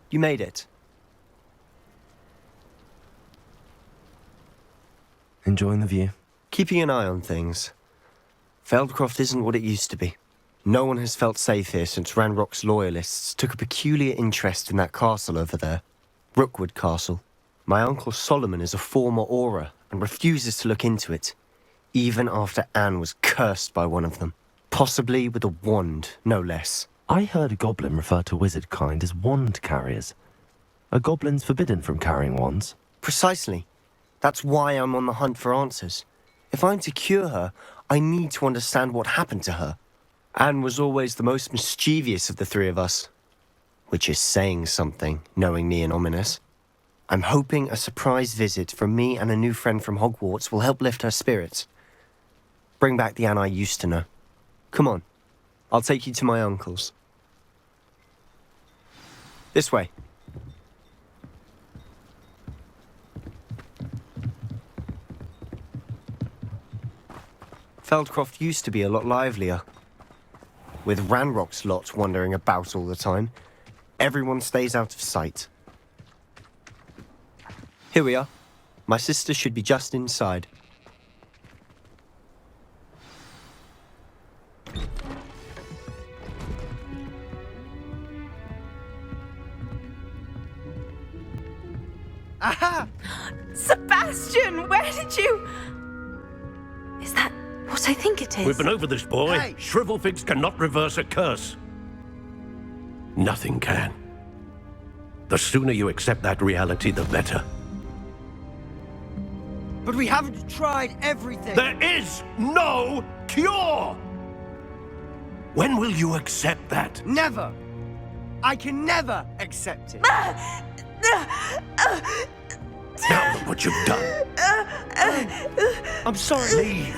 You made it. Enjoying the view? Keeping an eye on things. Feldcroft isn't what it used to be. No one has felt safe here since Ranrock's loyalists took a peculiar interest in that castle over there. Rookwood Castle. My uncle Solomon is a former Auror and refuses to look into it, even after Anne was cursed by one of them. Possibly with a wand, no less. I heard a goblin refer to wizard kind as wand carriers. Are goblins forbidden from carrying wands? Precisely. That's why I'm on the hunt for answers. If I'm to cure her, I need to understand what happened to her. Anne was always the most mischievous of the three of us. Which is saying something, knowing me and Ominous. I'm hoping a surprise visit from me and a new friend from Hogwarts will help lift her spirits. Bring back the Anne I used to know. Come on. I'll take you to my uncle's. This way. Feldcroft used to be a lot livelier. With Ranrock's lot wandering about all the time, everyone stays out of sight. Here we are. My sister should be just inside. Aha! Sebastian, where did you... Is that what I think it is? We've been over this, boy. Hey! Shrivelfigs cannot reverse a curse. Nothing can. The sooner you accept that reality, the better. But we haven't tried everything. There is no cure! When will you accept that? Never. I can never accept it. Now look what you've done. I'm sorry. Leave.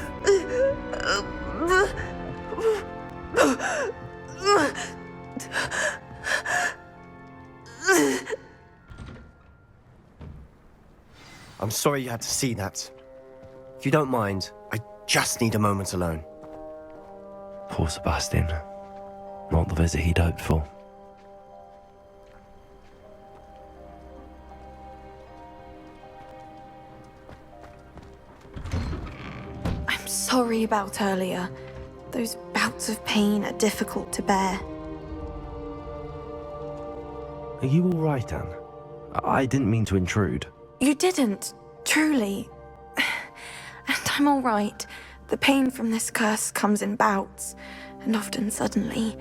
I'm sorry you had to see that. If you don't mind, I just need a moment alone. Poor Sebastian. Not the visit he'd hoped for. I'm sorry about earlier. Those bouts of pain are difficult to bear. Are you all right, Anne? I didn't mean to intrude. You didn't, truly. And I'm all right. The pain from this curse comes in bouts, and often suddenly.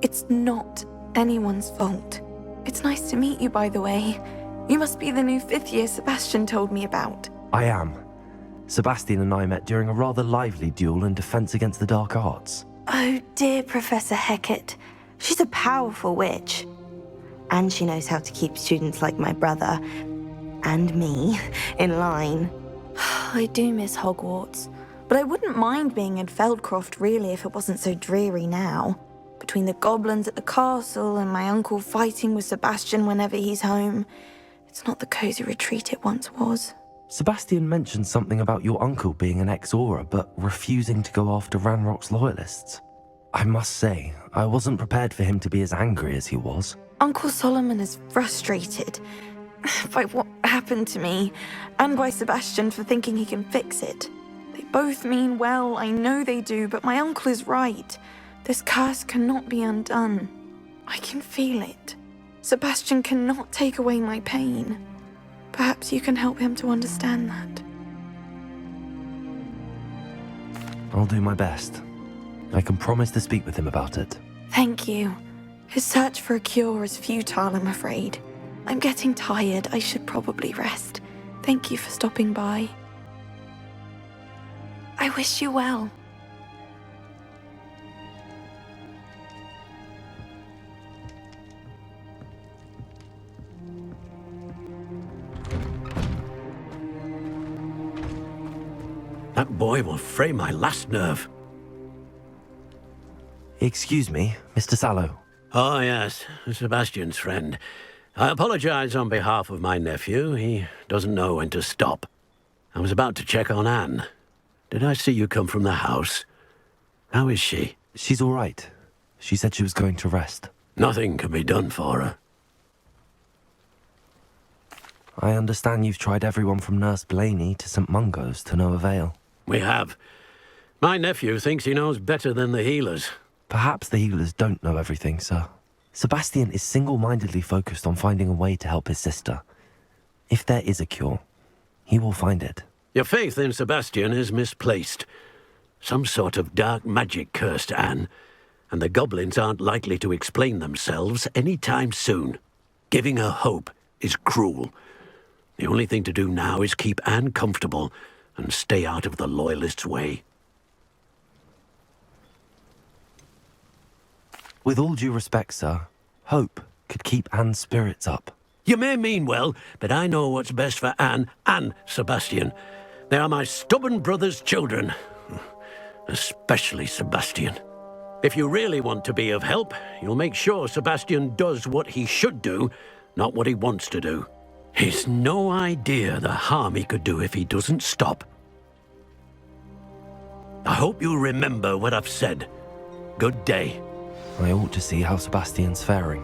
It's not anyone's fault. It's nice to meet you, by the way. You must be the new 5th year Sebastian told me about. I am. Sebastian and I met during a rather lively duel in defense against the dark arts. Oh dear, Professor Hecat. She's a powerful witch. And she knows how to keep students like my brother, and me, in line. I do miss Hogwarts, but I wouldn't mind being in Feldcroft really if it wasn't so dreary now. Between the goblins at the castle and my uncle fighting with Sebastian whenever he's home, it's not the cozy retreat it once was. Sebastian mentioned something about your uncle being an ex-Auror, but refusing to go after Ranrock's loyalists. I must say, I wasn't prepared for him to be as angry as he was. Uncle Solomon is frustrated by what happened to me, and by Sebastian for thinking he can fix it. They both mean well, I know they do, but my uncle is right. This curse cannot be undone. I can feel it. Sebastian cannot take away my pain. Perhaps you can help him to understand that. I'll do my best. I can promise to speak with him about it. Thank you. His search for a cure is futile, I'm afraid. I'm getting tired. I should probably rest. Thank you for stopping by. I wish you well. That boy will fray my last nerve. Excuse me, Mr. Sallow. Oh, yes, Sebastian's friend. I apologize on behalf of my nephew. He doesn't know when to stop. I was about to check on Anne. Did I see you come from the house? How is she? She's all right. She said she was going to rest. Nothing can be done for her. I understand you've tried everyone from Nurse Blaney to St. Mungo's to no avail. We have. My nephew thinks he knows better than the healers. Perhaps the healers don't know everything, sir. Sebastian is single-mindedly focused on finding a way to help his sister. If there is a cure, he will find it. Your faith in Sebastian is misplaced. Some sort of dark magic cursed Anne, and the goblins aren't likely to explain themselves any time soon. Giving her hope is cruel. The only thing to do now is keep Anne comfortable and stay out of the Loyalists' way. With all due respect, sir, hope could keep Anne's spirits up. You may mean well, but I know what's best for Anne and Sebastian. They are my stubborn brother's children. Especially Sebastian. If you really want to be of help, you'll make sure Sebastian does what he should do, not what he wants to do. He's no idea the harm he could do if he doesn't stop. I hope you'll remember what I've said. Good day. I ought to see how Sebastian's faring.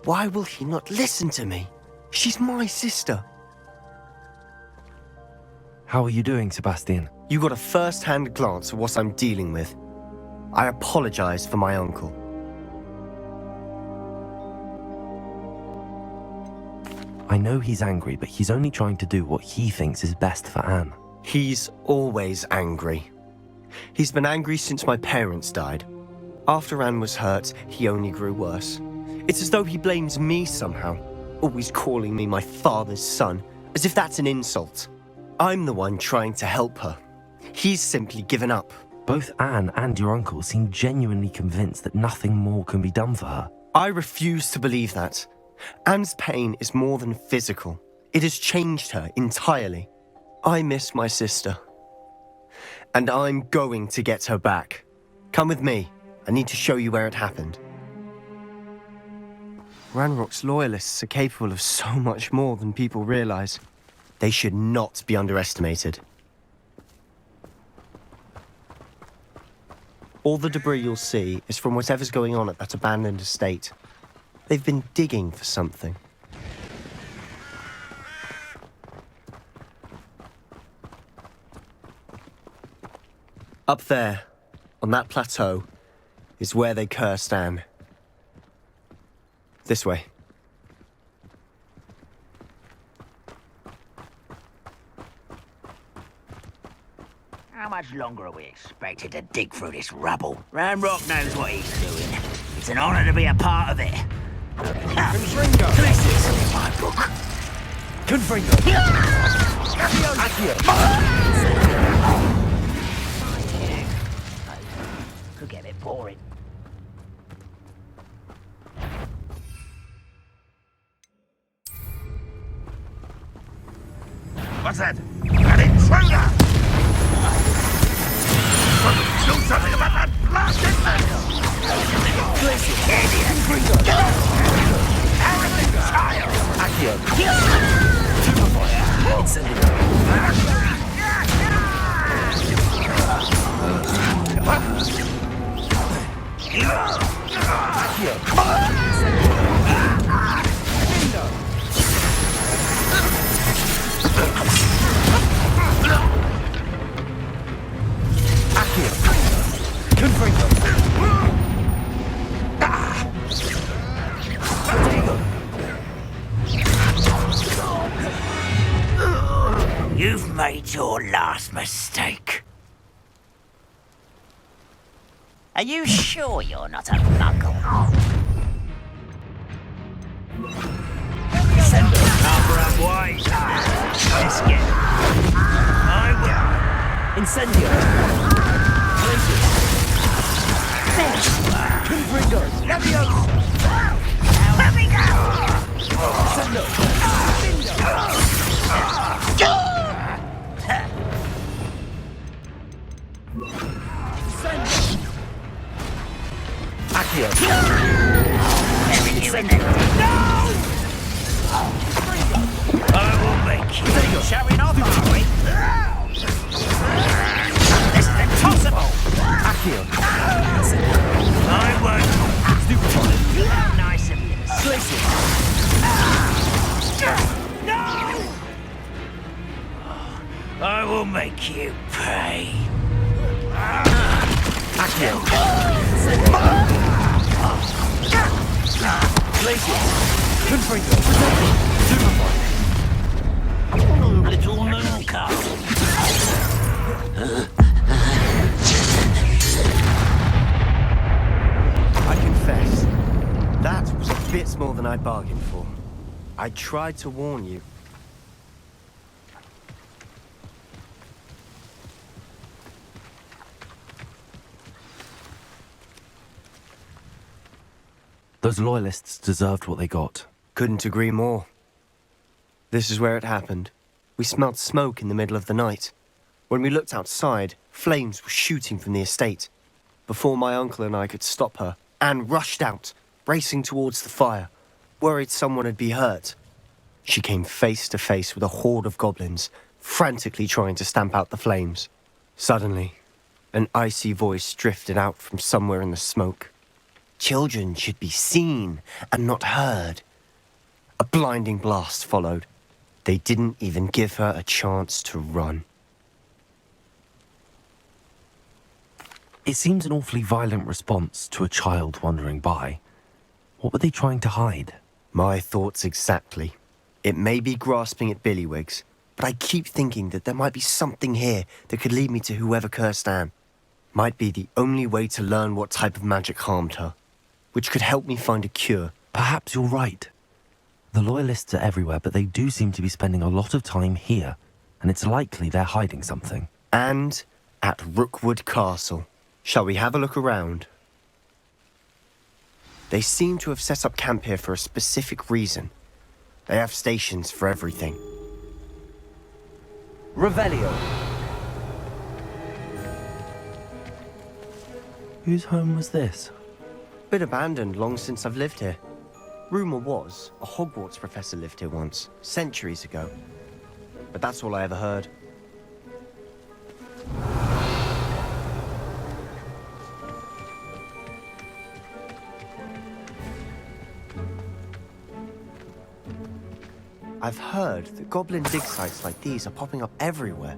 Why will he not listen to me? She's my sister. How are you doing, Sebastian? You got a first-hand glance at what I'm dealing with. I apologize for my uncle. I know he's angry, but he's only trying to do what he thinks is best for Anne. He's always angry. He's been angry since my parents died. After Anne was hurt, he only grew worse. It's as though he blames me somehow, always calling me my father's son, as if that's an insult. I'm the one trying to help her. He's simply given up. Both Anne and your uncle seem genuinely convinced that nothing more can be done for her. I refuse to believe that. Anne's pain is more than physical. It has changed her entirely. I miss my sister. And I'm going to get her back. Come with me. I need to show you where it happened. Ranrock's loyalists are capable of so much more than people realize. They should not be underestimated. All the debris you'll see is from whatever's going on at that abandoned estate. They've been digging for something. Up there, on that plateau, is where they cursed Anne. This way. How much longer are we expected to dig through this rubble? Ranrock knows what he's doing. It's an honor to be a part of it. This is my book. Could get a bit boring. What's that? An intruder! Do something about that blasted metal! Idiot! Arrogant You've made your last mistake. Are you sure you're not a muggle? Send the cover up wide. Biscuit. I will. Incendio. Places. Confringo. Leviosa. Let me go. Sendo. Accio. No! I will make you. Showing off, are we? This is impossible! Accio. I won't. Stupid. Nice of you. Places! I will make you pay. Places! Confringo! Superfly! Little moon castle. I confess, that was a bit more than I bargained for. I tried to warn you. Those loyalists deserved what they got. Couldn't agree more. This is where it happened. We smelled smoke in the middle of the night. When we looked outside, flames were shooting from the estate. Before my uncle and I could stop her, Anne rushed out, racing towards the fire, worried someone had been hurt. She came face to face with a horde of goblins, frantically trying to stamp out the flames. Suddenly, an icy voice drifted out from somewhere in the smoke. Children should be seen and not heard. A blinding blast followed. They didn't even give her a chance to run. It seems an awfully violent response to a child wandering by. What were they trying to hide? My thoughts exactly. It may be grasping at billywhigs, but I keep thinking that there might be something here that could lead me to whoever cursed Anne. Might be the only way to learn what type of magic harmed her, which could help me find a cure. Perhaps you're right. The loyalists are everywhere, but they do seem to be spending a lot of time here, and it's likely they're hiding something. And at Rookwood Castle. Shall we have a look around? They seem to have set up camp here for a specific reason. They have stations for everything. Revelio! Whose home was this? Been abandoned long since I've lived here. Rumour was a Hogwarts professor lived here once, centuries ago. But that's all I ever heard. I've heard that goblin dig sites like these are popping up everywhere.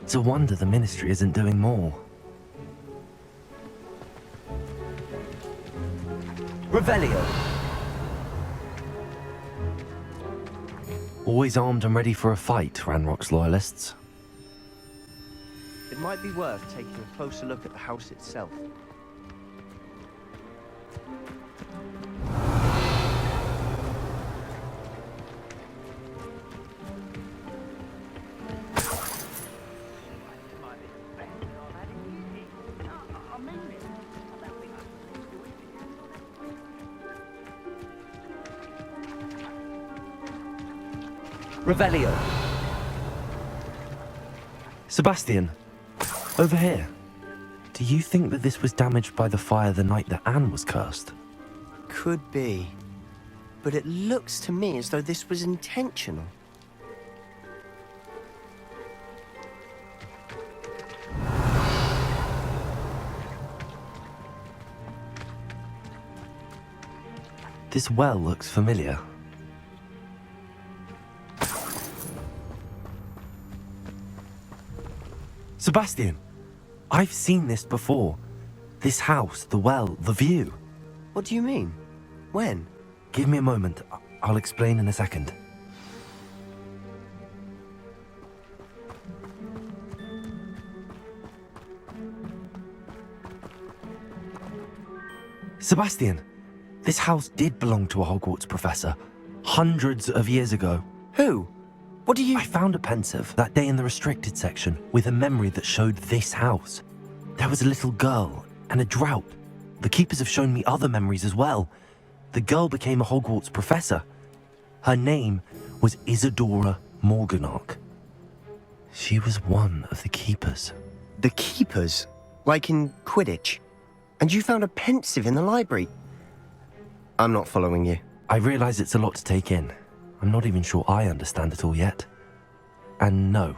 It's a wonder the Ministry isn't doing more. Revelio! Always armed and ready for a fight, Ranrock's loyalists. It might be worth taking a closer look at the house itself. Revelio! Sebastian, over here. Do you think that this was damaged by the fire the night that Anne was cursed? Could be. But it looks to me as though this was intentional. This well looks familiar. Sebastian, I've seen this before. This house, the well, the view. What do you mean? When? Give me a moment. I'll explain in a second. Sebastian, this house did belong to a Hogwarts professor, hundreds of years ago. Who? What do you... I found a pensive that day in the restricted section with a memory that showed this house. There was a little girl and a drought. The keepers have shown me other memories as well. The girl became a Hogwarts professor. Her name was Isadora Morganach. She was one of the keepers. The keepers? Like in Quidditch? And you found a pensive in the library? I'm not following you. I realize it's a lot to take in. I'm not even sure I understand it all yet. And no,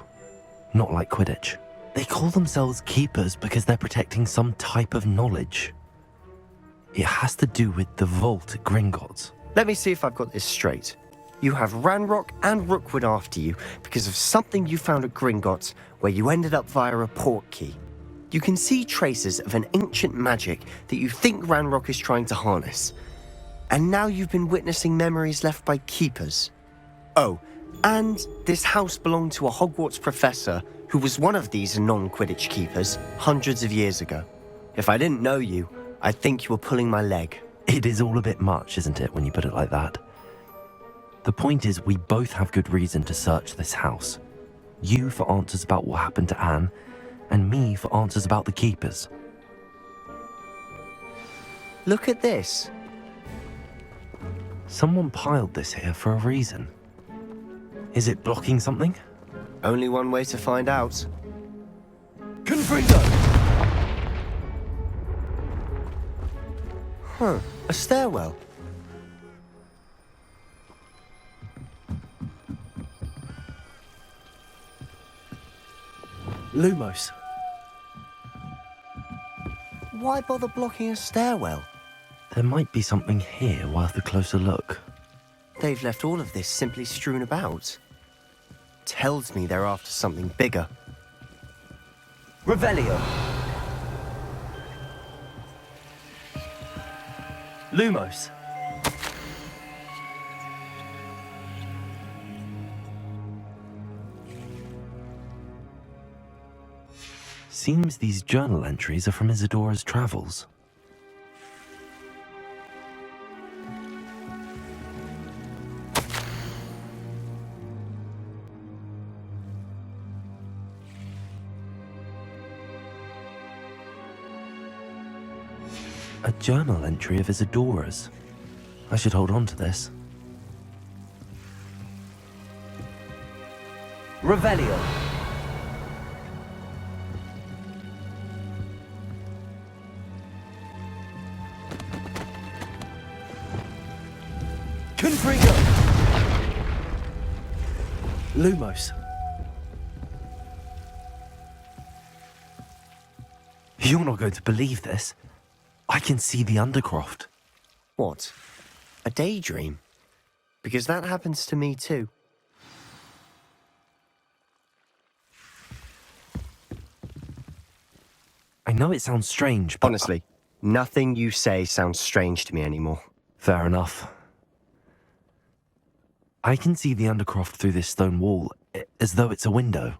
not like Quidditch. They call themselves keepers because they're protecting some type of knowledge. It has to do with the vault at Gringotts. Let me see if I've got this straight. You have Ranrock and Rookwood after you because of something you found at Gringotts where you ended up via a port key. You can see traces of an ancient magic that you think Ranrock is trying to harness. And now you've been witnessing memories left by keepers. Oh, and this house belonged to a Hogwarts professor who was one of these non-Quidditch keepers hundreds of years ago. If I didn't know you, I'd think you were pulling my leg. It is all a bit much, isn't it, when you put it like that? The point is, we both have good reason to search this house. You for answers about what happened to Anne, and me for answers about the keepers. Look at this. Someone piled this here for a reason. Is it blocking something? Only one way to find out. Confringo! Huh, a stairwell. Lumos. Why bother blocking a stairwell? There might be something here worth a closer look. They've left all of this simply strewn about. Tells me they're after something bigger. Revelio. Lumos. Seems these journal entries are from Isadora's travels. A journal entry of Isadora's. I should hold on to this. Revelio. Confringo. Lumos. You're not going to believe this. I can see the Undercroft. What? A daydream? Because that happens to me too. I know it sounds strange, but... Honestly, nothing you say sounds strange to me anymore. Fair enough. I can see the Undercroft through this stone wall, as though it's a window.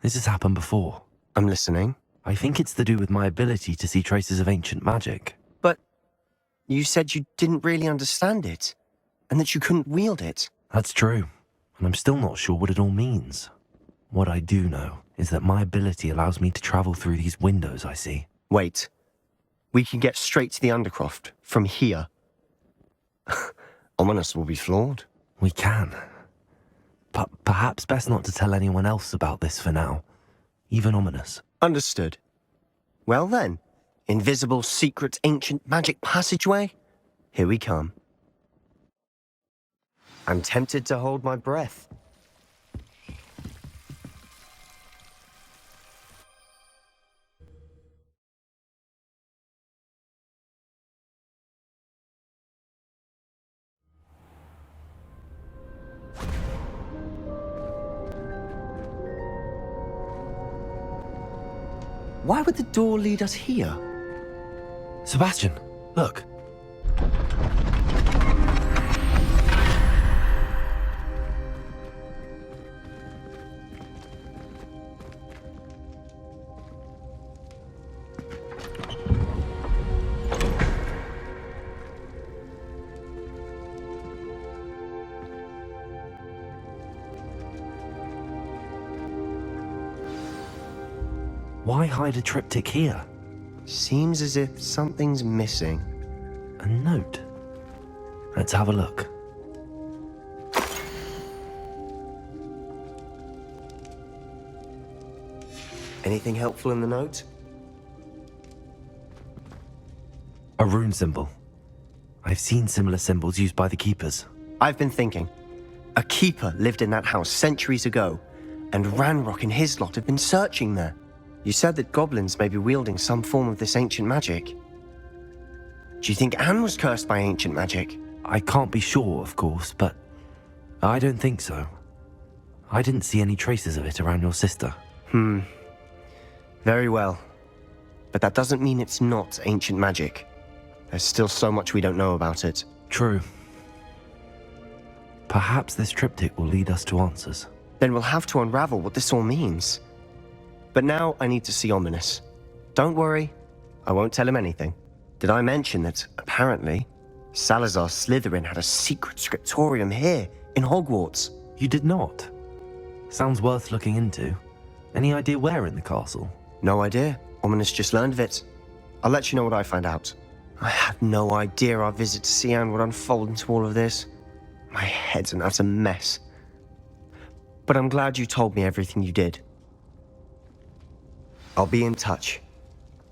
This has happened before. I'm listening. I think it's to do with my ability to see traces of ancient magic. But you said you didn't really understand it, and that you couldn't wield it. That's true, and I'm still not sure what it all means. What I do know is that my ability allows me to travel through these windows I see. Wait. We can get straight to the Undercroft from here. Ominous will be flawed. We can. But perhaps best not to tell anyone else about this for now. Even Ominous. Understood. Well then, invisible, secret, ancient magic passageway? Here we come. I'm tempted to hold my breath. Why would the door lead us here? Sebastian, look. Why hide a triptych here? Seems as if something's missing. A note. Let's have a look. Anything helpful in the note? A rune symbol. I've seen similar symbols used by the keepers. I've been thinking. A keeper lived in that house centuries ago, and Ranrock and his lot have been searching there. You said that goblins may be wielding some form of this ancient magic. Do you think Anne was cursed by ancient magic? I can't be sure, of course, but I don't think so. I didn't see any traces of it around your sister. Very well. But that doesn't mean it's not ancient magic. There's still so much we don't know about it. True. Perhaps this triptych will lead us to answers. Then we'll have to unravel what this all means. But now I need to see Ominous. Don't worry, I won't tell him anything. Did I mention that, apparently, Salazar Slytherin had a secret scriptorium here, in Hogwarts? You did not? Sounds worth looking into. Any idea where in the castle? No idea. Ominous just learned of it. I'll let you know what I find out. I had no idea our visit to Cian would unfold into all of this. My head's an utter mess. But I'm glad you told me everything you did. I'll be in touch.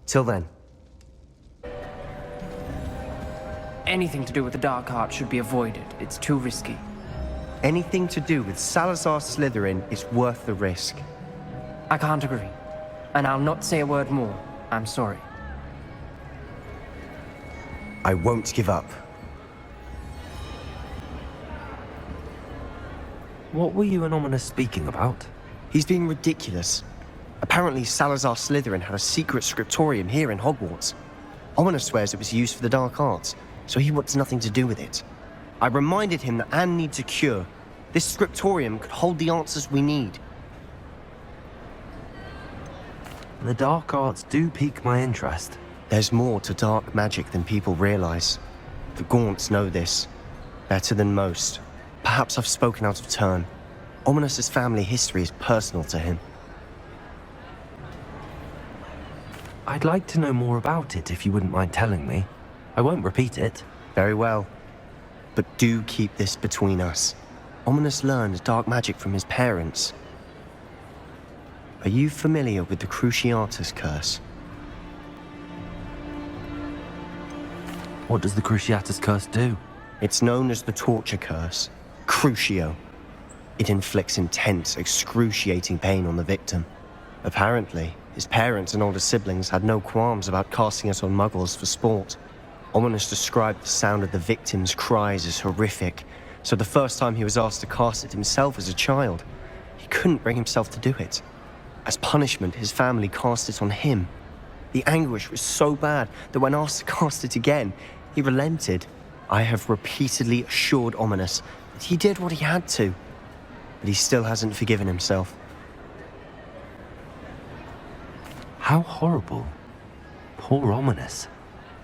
Till then. Anything to do with the Dark Art should be avoided. It's too risky. Anything to do with Salazar Slytherin is worth the risk. I can't agree. And I'll not say a word more. I'm sorry. I won't give up. What were you and Ominous speaking about? He's being ridiculous. Apparently, Salazar Slytherin had a secret scriptorium here in Hogwarts. Ominous swears it was used for the dark arts, so he wants nothing to do with it. I reminded him that Anne needs a cure. This scriptorium could hold the answers we need. The dark arts do pique my interest. There's more to dark magic than people realize. The Gaunts know this. Better than most. Perhaps I've spoken out of turn. Ominous's family history is personal to him. I'd like to know more about it if you wouldn't mind telling me. I won't repeat it. Very well. But do keep this between us. Ominous learned dark magic from his parents. Are you familiar with the Cruciatus curse? What does the Cruciatus curse do? It's known as the torture curse, Crucio. It inflicts intense, excruciating pain on the victim. Apparently, his parents and older siblings had no qualms about casting it on muggles for sport. Ominous described the sound of the victim's cries as horrific, so the first time he was asked to cast it himself as a child, he couldn't bring himself to do it. As punishment, his family cast it on him. The anguish was so bad that when asked to cast it again, he relented. I have repeatedly assured Ominous that he did what he had to, but he still hasn't forgiven himself. How horrible. Poor Ominous.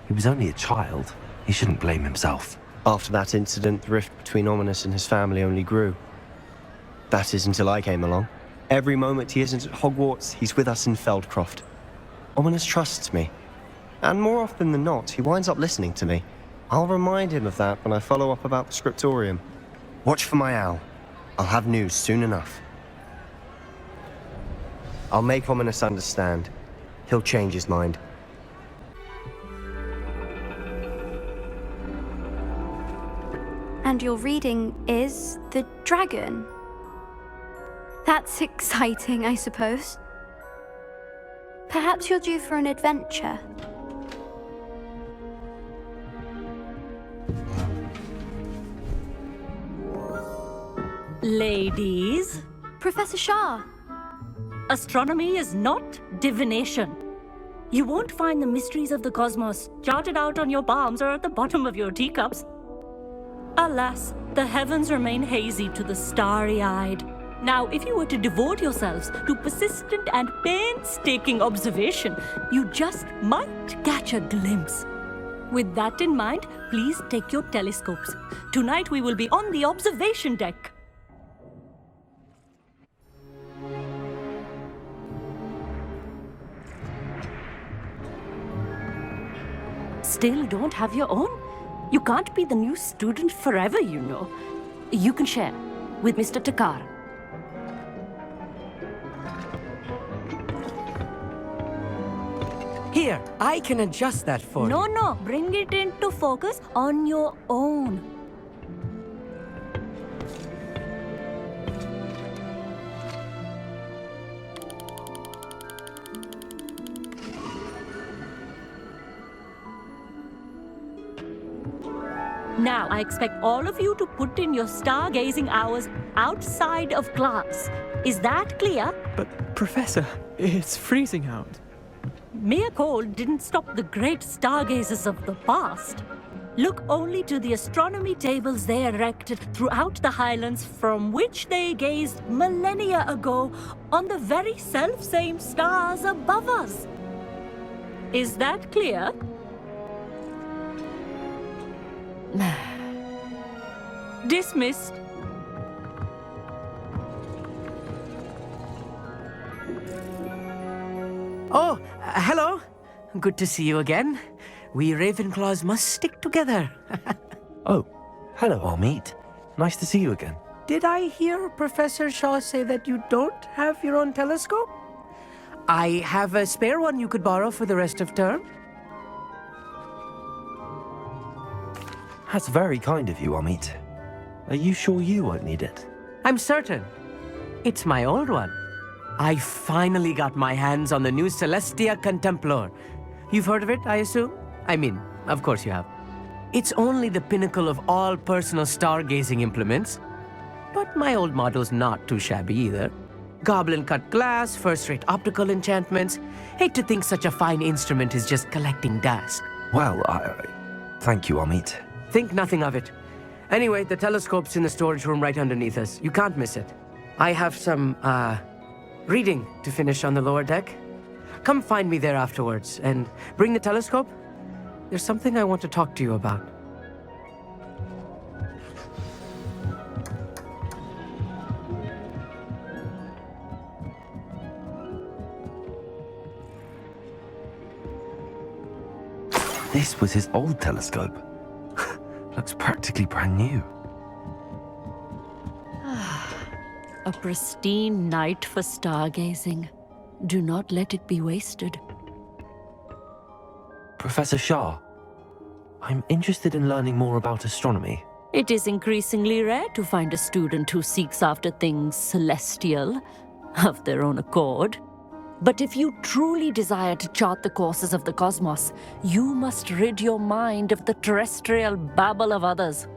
He was only a child. He shouldn't blame himself. After that incident, the rift between Ominous and his family only grew. That is until I came along. Every moment he isn't at Hogwarts, he's with us in Feldcroft. Ominous trusts me. And more often than not, he winds up listening to me. I'll remind him of that when I follow up about the scriptorium. Watch for my owl. I'll have news soon enough. I'll make Ominous understand. He'll change his mind. And your reading is The Dragon. That's exciting, I suppose. Perhaps you're due for an adventure. Ladies, Professor Shah. astronomy is not divination. You won't find the mysteries of the cosmos charted out on your palms or at the bottom of your teacups. Alas, the heavens remain hazy to the starry-eyed. Now, if you were to devote yourselves to persistent and painstaking observation, you just might catch a glimpse. With that in mind, please take your telescopes. Tonight we will be on the observation deck. Still don't have your own? You can't be the new student forever, you know. You can share with Mr. Takar. Here, I can adjust that for you. No, bring it into focus on your own. Now, I expect all of you to put in your stargazing hours outside of class. Is that clear? But, Professor, it's freezing out. Mere cold didn't stop the great stargazers of the past. Look only to the astronomy tables they erected throughout the Highlands from which they gazed millennia ago on the very self-same stars above us. Is that clear? Dismissed. Oh, hello. Good to see you again. We Ravenclaws must stick together. Oh, hello, Amit. Nice to see you again. Did I hear Professor Shaw say that you don't have your own telescope? I have a spare one you could borrow for the rest of term. That's very kind of you, Amit. Are you sure you won't need it? I'm certain. It's my old one. I finally got my hands on the new Celestia Contemplar. You've heard of it, I assume? I mean, of course you have. It's only the pinnacle of all personal stargazing implements. But my old model's not too shabby either. Goblin-cut glass, first-rate optical enchantments. Hate to think such a fine instrument is just collecting dust. Well, thank you, Amit. Think nothing of it. Anyway, the telescope's in the storage room right underneath us. You can't miss it. I have some, reading to finish on the lower deck. Come find me there afterwards, and bring the telescope. There's something I want to talk to you about. This was his old telescope. Looks practically brand new. A pristine night for stargazing. Do not let it be wasted. Professor Shah, I'm interested in learning more about astronomy. It is increasingly rare to find a student who seeks after things celestial, of their own accord. But if you truly desire to chart the courses of the cosmos, you must rid your mind of the terrestrial babble of others.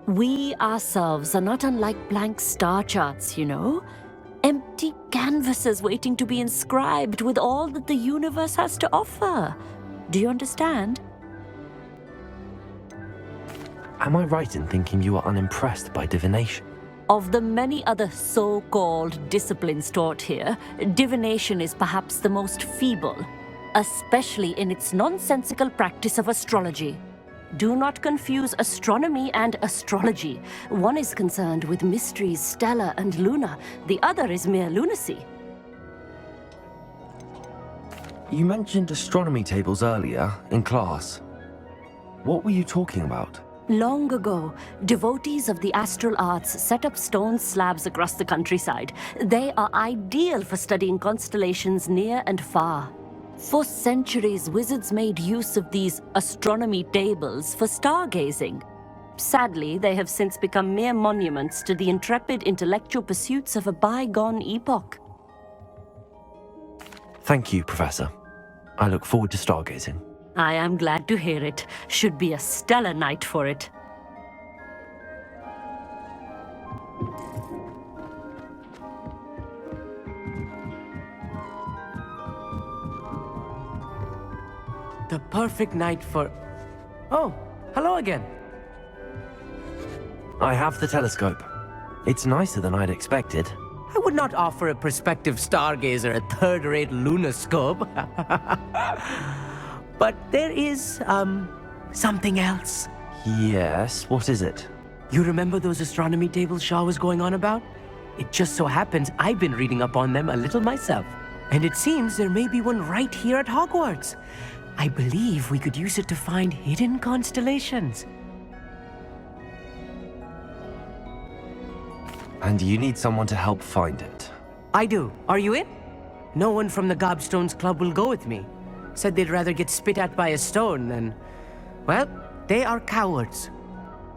We ourselves are not unlike blank star charts, you know. Empty canvases waiting to be inscribed with all that the universe has to offer. Do you understand? Am I right in thinking you are unimpressed by divination? Of the many other so-called disciplines taught here, divination is perhaps the most feeble, especially in its nonsensical practice of astrology. Do not confuse astronomy and astrology. One is concerned with mysteries stellar and lunar, the other is mere lunacy. You mentioned astronomy tables earlier, in class. What were you talking about? Long ago, devotees of the astral arts set up stone slabs across the countryside. They are ideal for studying constellations near and far. For centuries, wizards made use of these astronomy tables for stargazing. Sadly, they have since become mere monuments to the intrepid intellectual pursuits of a bygone epoch. Thank you, Professor. I look forward to stargazing. I am glad to hear it. Should be a stellar night for it. The perfect night for... Oh, hello again. I have the telescope. It's nicer than I'd expected. I would not offer a prospective stargazer a third-rate lunoscope. But there is, something else. Yes, what is it? You remember those astronomy tables Shaw was going on about? It just so happens I've been reading up on them a little myself. And it seems there may be one right here at Hogwarts. I believe we could use it to find hidden constellations. And you need someone to help find it. I do. Are you in? No one from the Gobstones Club will go with me. Said they'd rather get spit at by a stone than... Well, they are cowards.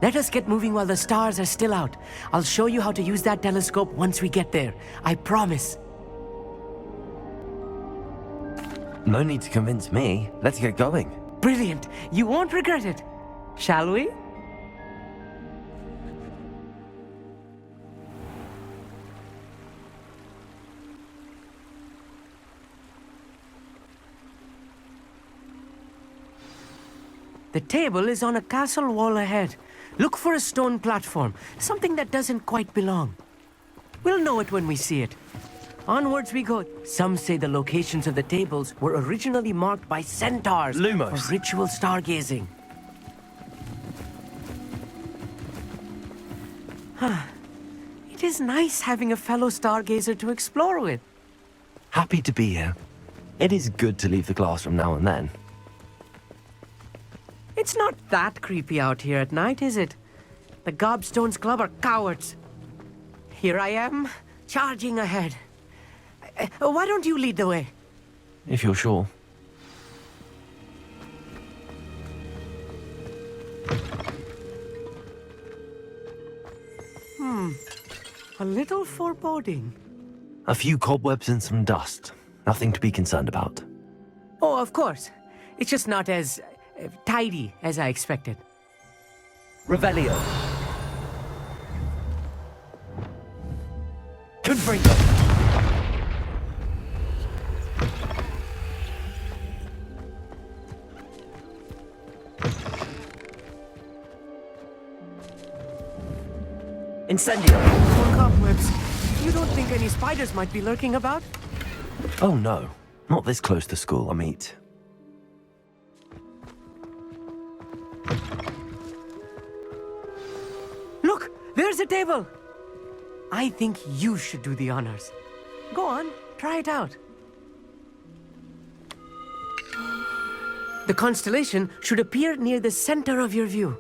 Let us get moving while the stars are still out. I'll show you how to use that telescope once we get there. I promise. No need to convince me. Let's get going. Brilliant. You won't regret it. Shall we? The table is on a castle wall ahead. Look for a stone platform, something that doesn't quite belong. We'll know it when we see it. Onwards we go. Some say the locations of the tables were originally marked by centaurs Lumos. for ritual stargazing. It is nice having a fellow stargazer to explore with. Happy to be here. It is good to leave the classroom now and then. It's not that creepy out here at night, is it? The Gobstones Club are cowards. Here I am, charging ahead. Why don't you lead the way? If you're sure. A little foreboding. A few cobwebs and some dust. Nothing to be concerned about. Oh, of course. It's just not as tidy as I expected. Revelio. Confringo. Incendio. More cobwebs. You don't think any spiders might be lurking about? Oh no, not this close to school, Amit. Look, there's a table. I think you should do the honors. Go on, try it out. The constellation should appear near the center of your view.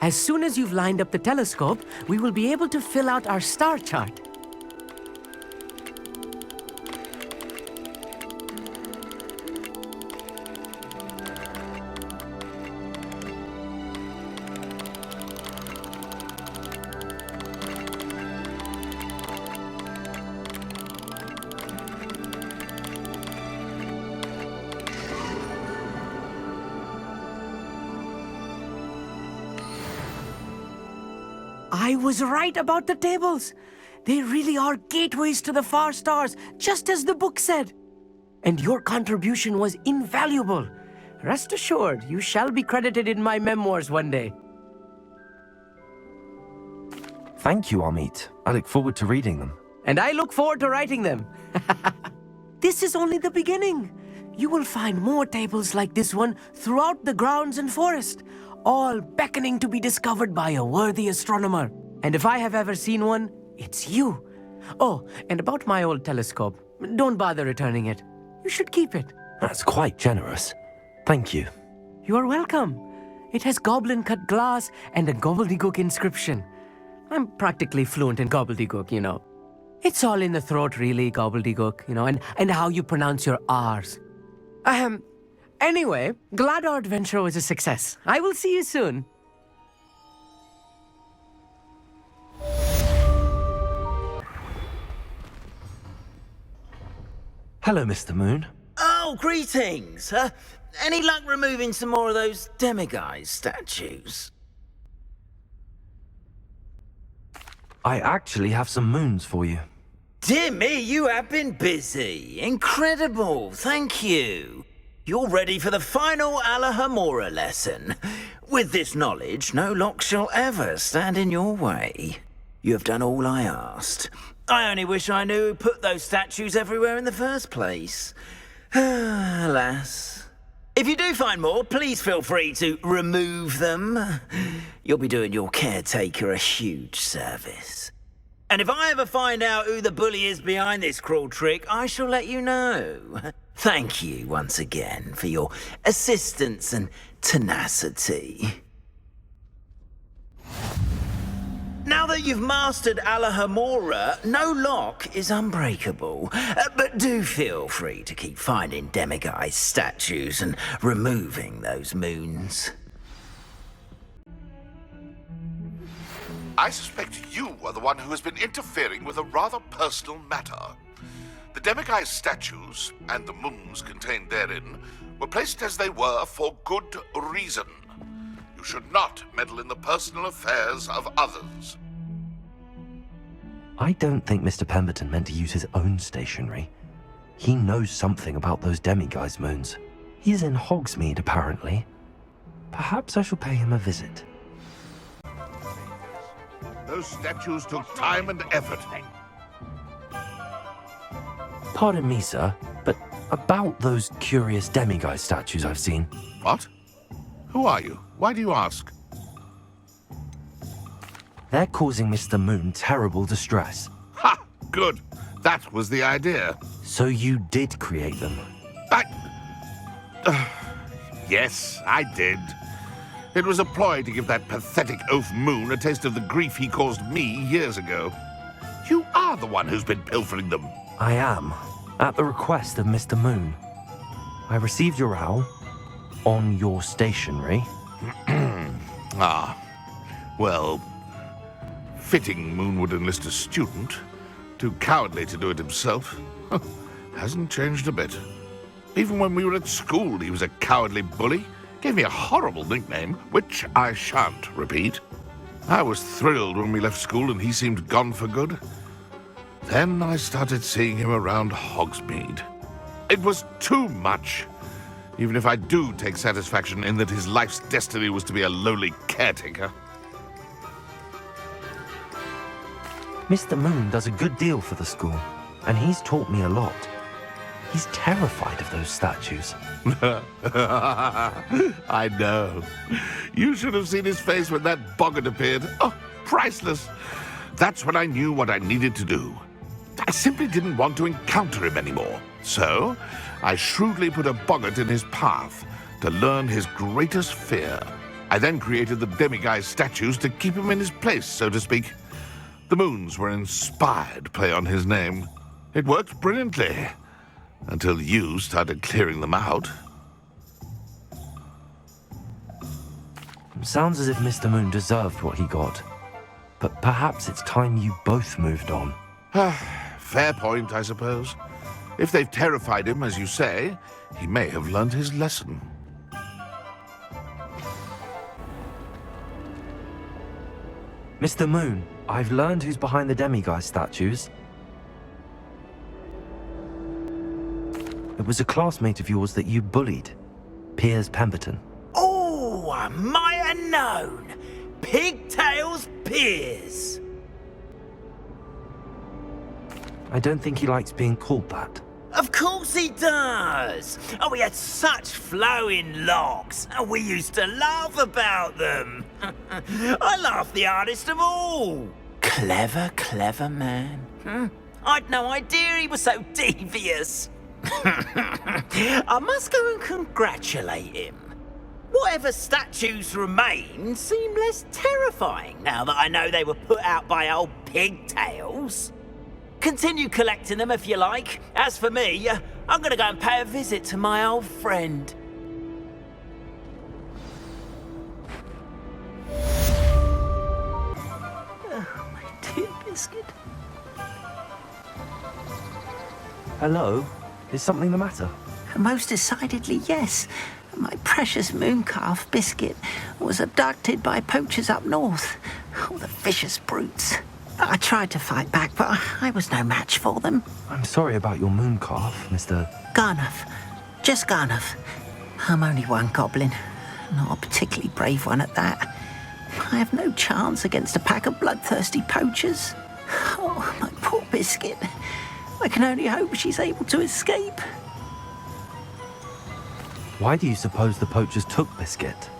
As soon as you've lined up the telescope, we will be able to fill out our star chart. I was right about the tables. They really are gateways to the far stars, just as the book said. And your contribution was invaluable. Rest assured, you shall be credited in my memoirs one day. Thank you, Amit. I look forward to reading them. And I look forward to writing them. This is only the beginning. You will find more tables like this one throughout the grounds and forest, all beckoning to be discovered by a worthy astronomer. And if I have ever seen one, it's you. Oh, and about my old telescope, don't bother returning it. You should keep it. That's quite generous. Thank you. You are welcome. It has goblin-cut glass and a gobbledygook inscription. I'm practically fluent in gobbledygook, you know. It's all in the throat, really, gobbledygook, you know, and how you pronounce your R's. Anyway, glad our adventure was a success. I will see you soon. Hello, Mr. Moon. Oh, greetings. Any luck removing some more of those demiguise statues? I actually have some moons for you. Dear me, you have been busy. Incredible. Thank you. You're ready for the final Alahamora lesson. With this knowledge, no lock shall ever stand in your way. You have done all I asked. I only wish I knew who put those statues everywhere in the first place. Alas. If you do find more, please feel free to remove them. You'll be doing your caretaker a huge service. And if I ever find out who the bully is behind this cruel trick, I shall let you know. Thank you once again for your assistance and tenacity. Now that you've mastered Alahamora, no lock is unbreakable. But do feel free to keep finding demiguise statues and removing those moons. I suspect you are the one who has been interfering with a rather personal matter. The demiguise statues, and the moons contained therein, were placed as they were for good reason. You should not meddle in the personal affairs of others. I don't think Mr. Pemberton meant to use his own stationery. He knows something about those demiguise moons. He's in Hogsmeade, apparently. Perhaps I shall pay him a visit. Those statues took time and effort. Pardon me, sir, but about those curious demiguise statues I've seen. What? Who are you? Why do you ask? They're causing Mr. Moon terrible distress. Ha! Good. That was the idea. So you did create them? Yes, I did. It was a ploy to give that pathetic oaf Moon a taste of the grief he caused me years ago. You are the one who's been pilfering them. I am, at the request of Mr. Moon. I received your owl on your stationery. Ah, well, fitting Moon would enlist a student. Too cowardly to do it himself. Hasn't changed a bit. Even when we were at school, he was a cowardly bully. Gave me a horrible nickname, which I shan't repeat. I was thrilled when we left school and he seemed gone for good. Then I started seeing him around Hogsmeade. It was too much. Even if I do take satisfaction in that his life's destiny was to be a lowly caretaker. Mr. Moon does a good deal for the school, and he's taught me a lot. He's terrified of those statues. I know. You should have seen his face when that boggart appeared. Oh, priceless. That's when I knew what I needed to do. I simply didn't want to encounter him anymore. So, I shrewdly put a boggart in his path to learn his greatest fear. I then created the demiguise statues to keep him in his place, so to speak. The moons were an inspired play on his name. It worked brilliantly. Until you started clearing them out. Sounds as if Mr. Moon deserved what he got. But perhaps it's time you both moved on. Fair point, I suppose. If they've terrified him, as you say, he may have learned his lesson. Mr. Moon, I've learned who's behind the demiguise statues. It was a classmate of yours that you bullied, Piers Pemberton. Oh, I might have known. Pigtails Piers. I don't think he likes being called that. Of course he does. Oh, we had such flowing locks, and we used to laugh about them. I laughed the hardest of all. Clever, clever man. I'd no idea he was so devious. I must go and congratulate him. Whatever statues remain seem less terrifying now that I know they were put out by old pigtails. Continue collecting them if you like. As for me, I'm going to go and pay a visit to my old friend. Oh, my dear Biscuit. Hello? Is something the matter? Most decidedly, yes. My precious mooncalf, Biscuit, was abducted by poachers up north. Oh, the vicious brutes. I tried to fight back, but I was no match for them. I'm sorry about your mooncalf, Mr. Garnuff. Just Garnuff. I'm only one goblin. Not a particularly brave one at that. I have no chance against a pack of bloodthirsty poachers. Oh, my poor Biscuit. I can only hope she's able to escape. Why do you suppose the poachers took Biscuit?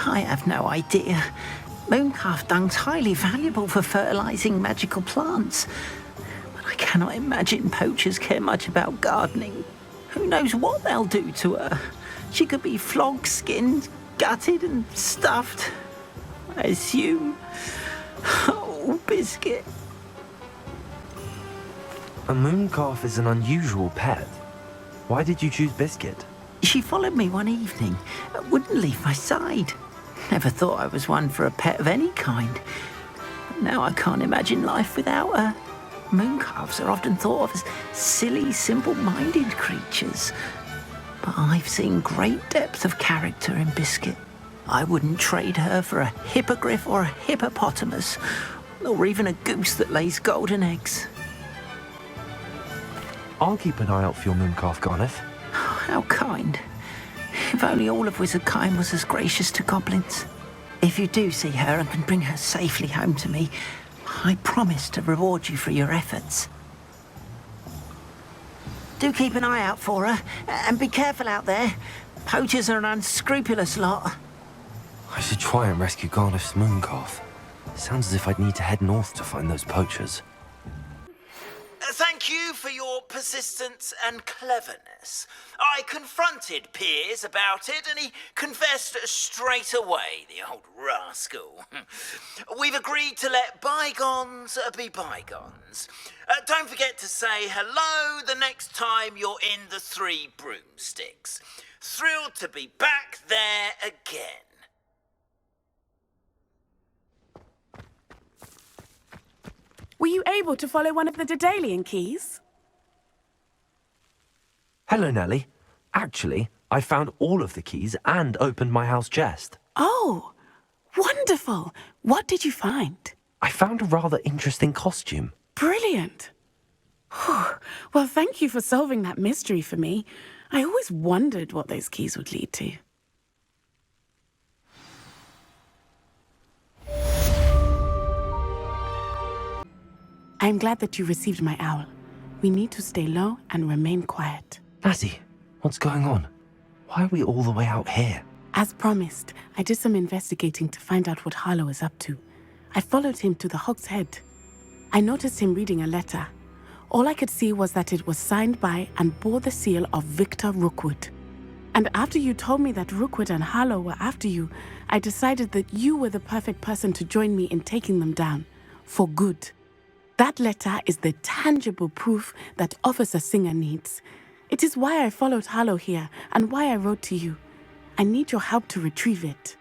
I have no idea. Mooncalf dung's highly valuable for fertilizing magical plants. But I cannot imagine poachers care much about gardening. Who knows what they'll do to her? She could be flogged, skinned, gutted and stuffed. I assume. Oh, Biscuit. A mooncalf is an unusual pet. Why did you choose Biscuit? She followed me one evening, wouldn't leave my side. Never thought I was one for a pet of any kind. But now I can't imagine life without her. Mooncalves are often thought of as silly, simple-minded creatures. But I've seen great depth of character in Biscuit. I wouldn't trade her for a hippogriff or a hippopotamus, or even a goose that lays golden eggs. I'll keep an eye out for your mooncalf, Garneth. How kind. If only all of Wizardkind was as gracious to goblins. If you do see her and can bring her safely home to me, I promise to reward you for your efforts. Do keep an eye out for her, and be careful out there. Poachers are an unscrupulous lot. I should try and rescue Garneth's mooncalf. Sounds as if I'd need to head north to find those poachers. Thank you for your persistence and cleverness. I confronted Piers about it, and he confessed straight away, the old rascal. We've agreed to let bygones be bygones. Don't forget to say hello the next time you're in the Three Broomsticks. Thrilled to be back there again. Were you able to follow one of the Daedalian keys? Hello, Nellie. Actually, I found all of the keys and opened my house chest. Oh, wonderful. What did you find? I found a rather interesting costume. Brilliant. Well, thank you for solving that mystery for me. I always wondered what those keys would lead to. I'm glad that you received my owl. We need to stay low and remain quiet. Natty, what's going on? Why are we all the way out here? As promised, I did some investigating to find out what Harlow is up to. I followed him to the Hog's Head. I noticed him reading a letter. All I could see was that it was signed by and bore the seal of Victor Rookwood. And after you told me that Rookwood and Harlow were after you, I decided that you were the perfect person to join me in taking them down. For good. That letter is the tangible proof that Officer Singer needs. It is why I followed Harlow here and why I wrote to you. I need your help to retrieve it.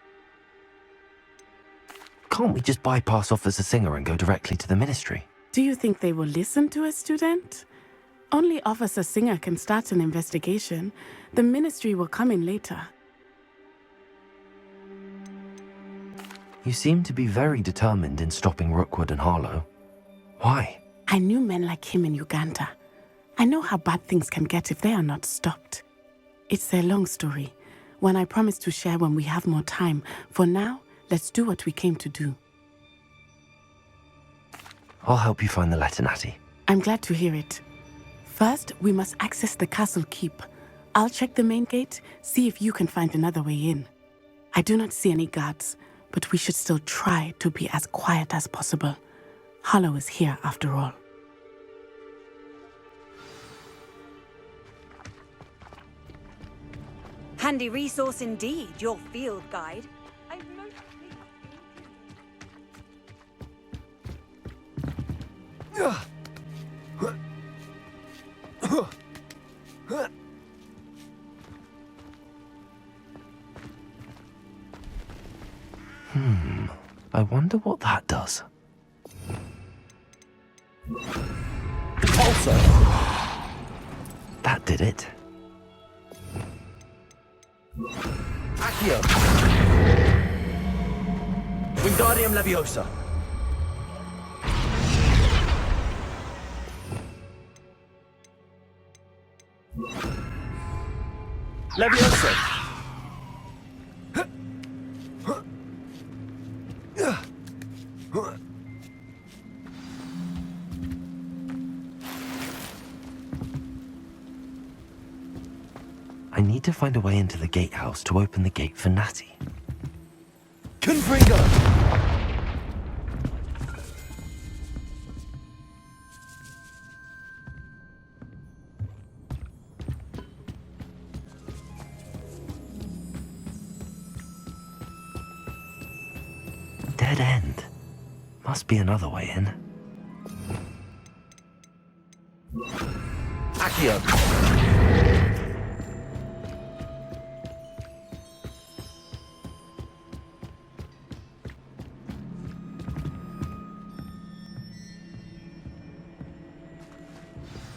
Can't we just bypass Officer Singer and go directly to the Ministry? Do you think they will listen to a student? Only Officer Singer can start an investigation. The Ministry will come in later. You seem to be very determined in stopping Rookwood and Harlow. Why? I knew men like him in Uganda. I know how bad things can get if they are not stopped. It's a long story, one I promise to share when we have more time. For now, let's do what we came to do. I'll help you find the letter, Natty. I'm glad to hear it. First, we must access the castle keep. I'll check the main gate, see if you can find another way in. I do not see any guards, but we should still try to be as quiet as possible. Harlow is here after all. Handy resource indeed, your field guide. I wonder what that does. Also, that did it. Accio. Wingardium Leviosa. Leviosa. I need to find a way into the gatehouse to open the gate for Natty. Confringo! Dead end. Must be another way in. Accio.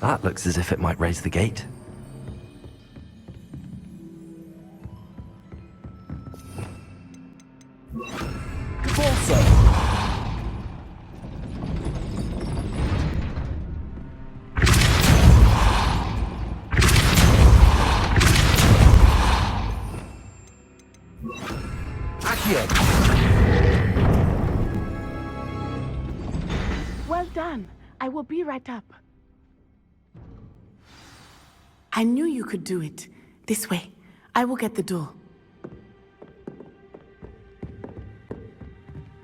That looks as if it might raise the gate. Active also. Well done. I will be right up. I knew you could do it. This way. I will get the door.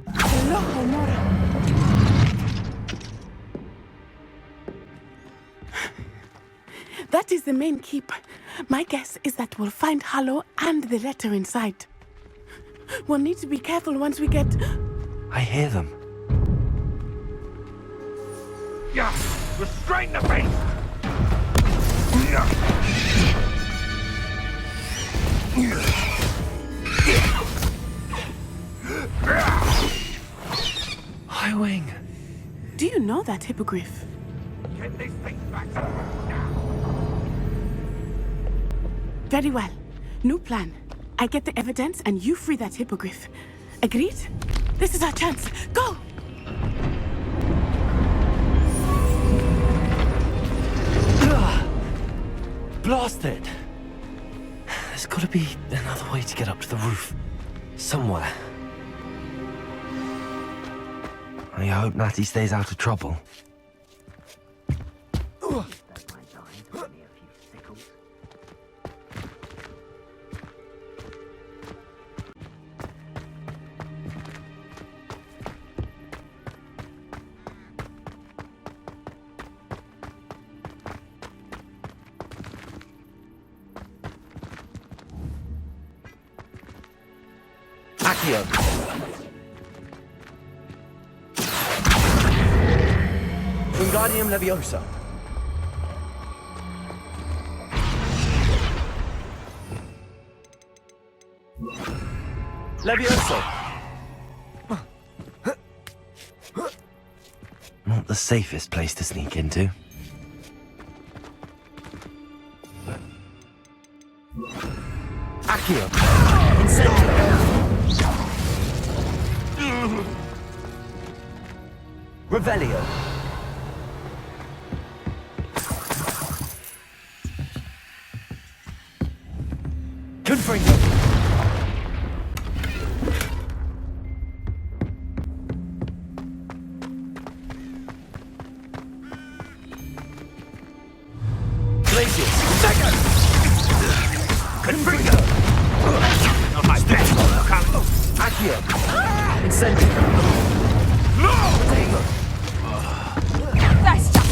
Hello, Homura. That is the main keep. My guess is that we'll find Harlow and the letter inside. We'll need to be careful once we get... I hear them. Yeah, restrain the beast. High Wing. Do you know that hippogriff? Get this thing back. Very well. New plan. I get the evidence and you free that hippogriff. Agreed? This is our chance. Go! Blasted! There's gotta be another way to get up to the roof. Somewhere. I hope Natty stays out of trouble. Accio. Wingardium Leviosa. Leviosa. Not the safest place to sneak into. Accio. Incendio. Revelio. Confringo. Glacius. Second. Confringo. Not my best work, Accio. Incendio. That's just...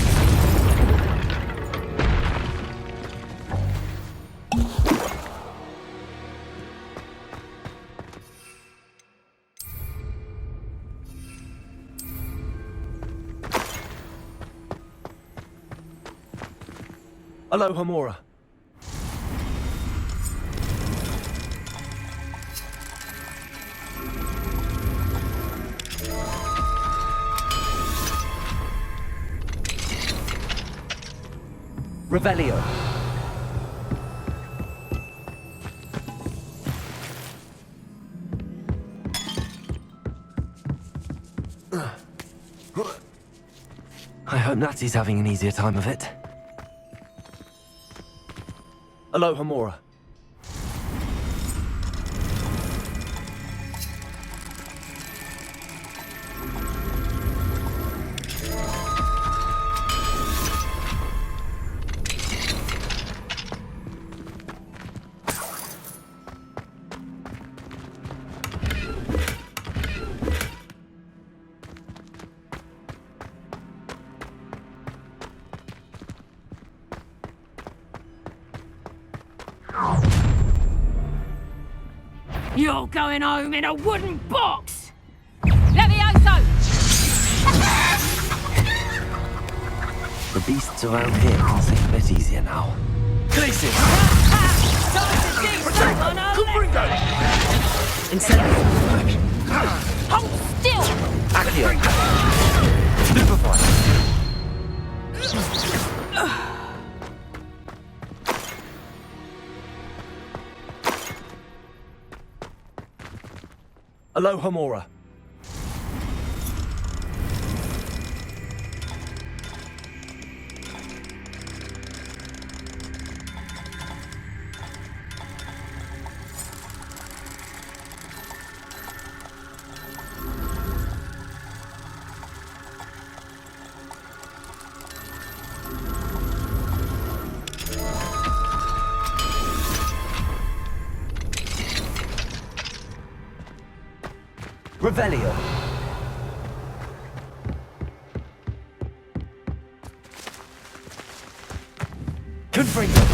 Aloha Mora. Revelio. I hope Natty's having an easier time of it. Aloha Mora. You're going home in a wooden box! Levioso! The beasts around here can sleep a bit easier now. Glacius. Confringo! Incendio. Hold still! Accio. Stupefy. Aloha Mora. Revelio. Confringo.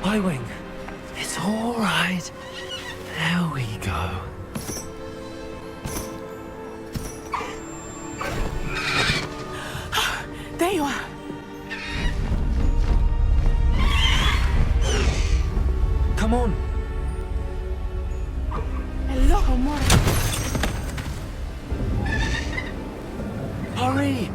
Highwing, it's all right. There we go. There you are. Come on. Hello, amore. Hurry.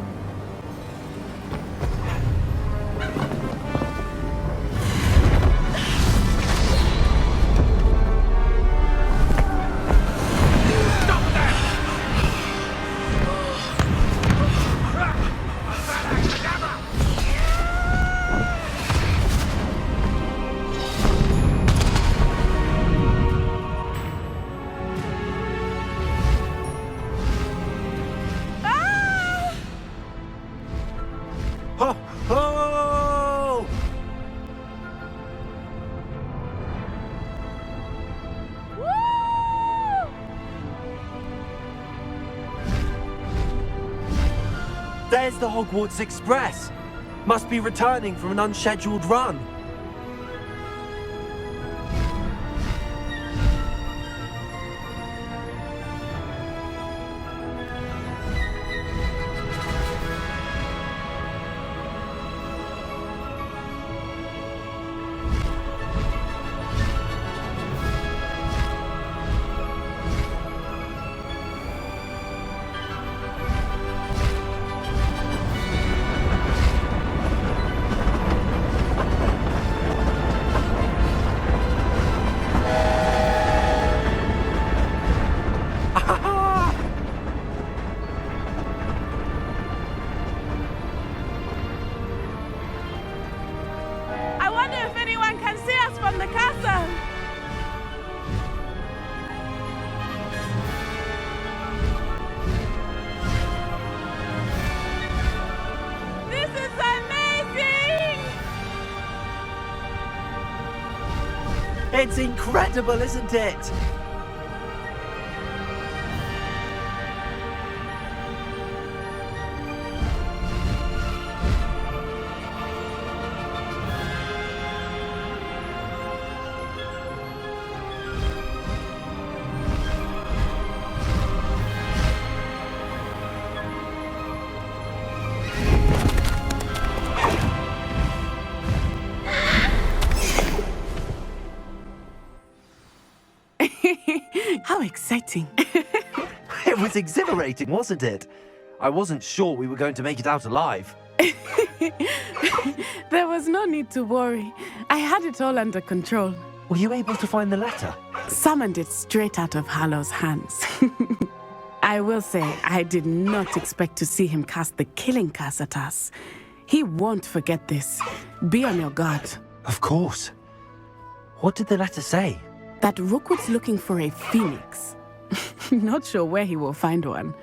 There's the Hogwarts Express. Must be returning from an unscheduled run. I wonder if anyone can see us from the castle. This is amazing! It's incredible, isn't it? How exciting. It was exhilarating, wasn't it? I wasn't sure we were going to make it out alive. There was no need to worry. I had it all under control. Were you able to find the letter? Summoned it straight out of Hallow's hands. I will say, I did not expect to see him cast the killing curse at us. He won't forget this. Be on your guard. Of course. What did the letter say? That Rookwood's looking for a phoenix. Not sure where he will find one.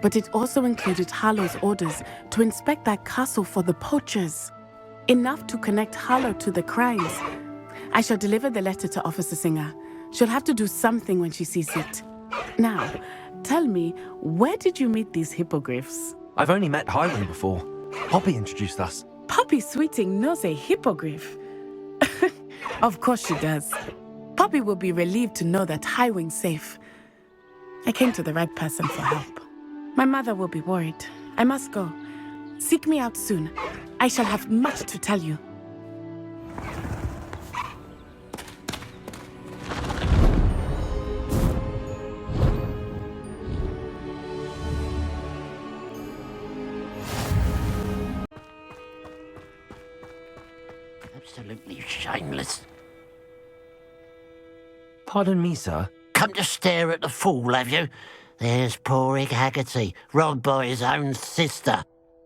But it also included Harlow's orders to inspect that castle for the poachers. Enough to connect Harlow to the crimes. I shall deliver the letter to Officer Singer. She'll have to do something when she sees it. Now, tell me, where did you meet these hippogriffs? I've only met Highwing before. Poppy introduced us. Poppy Sweeting knows a hippogriff. Of course she does. Poppy will be relieved to know that Highwing's safe. I came to the right person for help. My mother will be worried. I must go. Seek me out soon. I shall have much to tell you. Absolutely shameless. Pardon me, sir. Come to stare at the fool, have you? There's poor Ig Haggerty, robbed by his own sister.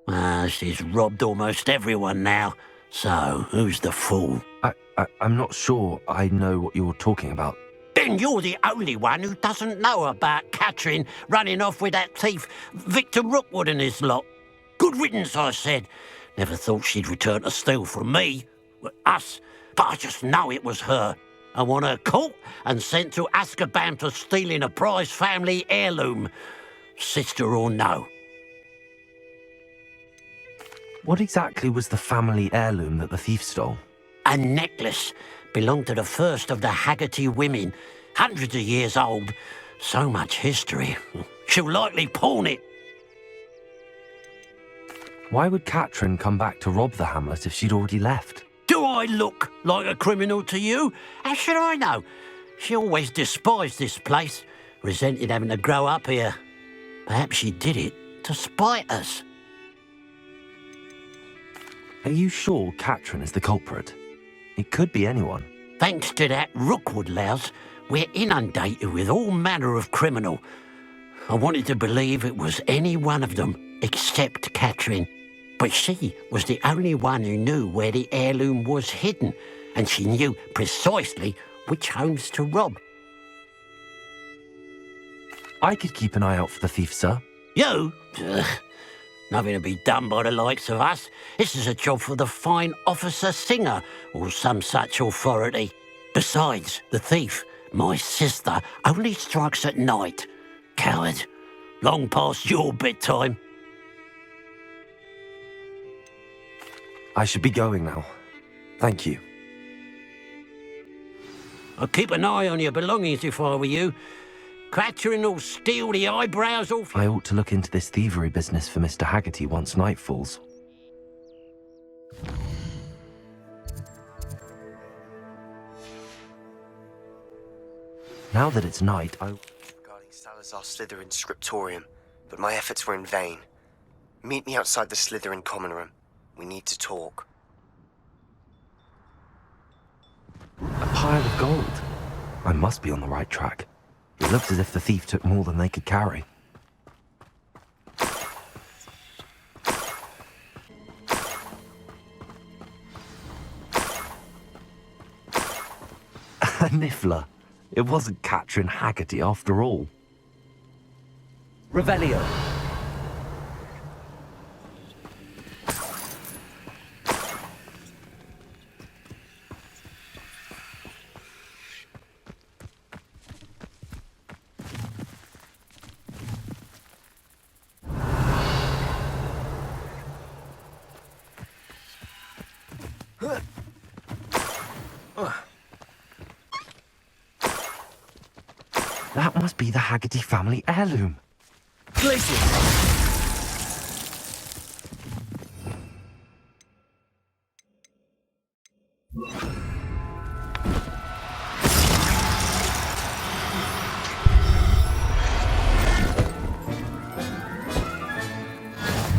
Ah, she's robbed almost everyone now. So, who's the fool? I'm not sure I know what you're talking about. Then you're the only one who doesn't know about Catherine running off with that thief, Victor Rookwood and his lot. Good riddance, I said. Never thought she'd return to steal from me, us, but I just know it was her. I want her caught and sent to Azkaban for stealing a prize family heirloom, sister or no. What exactly was the family heirloom that the thief stole? A necklace belonged to the first of the Haggerty women, hundreds of years old. So much history. She'll likely pawn it. Why would Catherine come back to rob the hamlet if she'd already left? Do I look like a criminal to you? How should I know? She always despised this place, resented having to grow up here. Perhaps she did it to spite us. Are you sure Catherine is the culprit? It could be anyone. Thanks to that Rookwood louse, we're inundated with all manner of criminal. I wanted to believe it was any one of them, except Catherine. But she was the only one who knew where the heirloom was hidden, and she knew precisely which homes to rob. I could keep an eye out for the thief, sir. You? Ugh. Nothing to be done by the likes of us. This is a job for the fine officer Singer, or some such authority. Besides, the thief, my sister, only strikes at night. Coward. Long past your bedtime. I should be going now. Thank you. I'd keep an eye on your belongings if I were you. Catherine will steal the eyebrows off you. I ought to look into this thievery business for Mr. Haggerty once night falls. Now that it's night, regarding Salazar Slytherin's scriptorium, but my efforts were in vain. Meet me outside the Slytherin common room. We need to talk. A pile of gold. I must be on the right track. It looks as if the thief took more than they could carry. A niffler. It wasn't Catherine Haggerty after all. Revelio. That must be the Haggerty family heirloom. Places.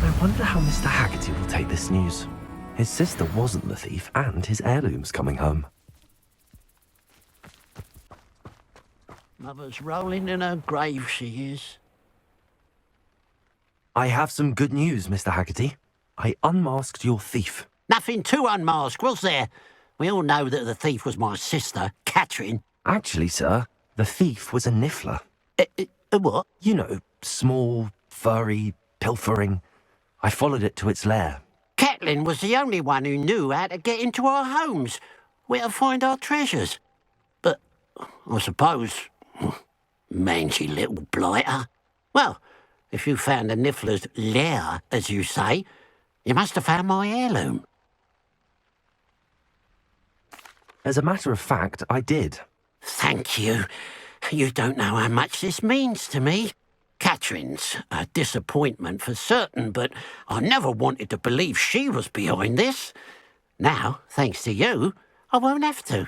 I wonder how Mr. Haggerty will take this news. His sister wasn't the thief, and his heirloom's coming home. Mother's rolling in her grave, she is. I have some good news, Mr. Haggerty. I unmasked your thief. Nothing to unmask, was there? We all know that the thief was my sister, Catherine. Actually, sir, the thief was a niffler. A what? You know, small, furry, pilfering. I followed it to its lair. Catelyn was the only one who knew how to get into our homes, where to find our treasures. But I suppose, mangy little blighter. Well, if you found the niffler's lair, as you say, you must have found my heirloom. As a matter of fact, I did. Thank you. You don't know how much this means to me. Catherine's a disappointment for certain, but I never wanted to believe she was behind this. Now, thanks to you, I won't have to.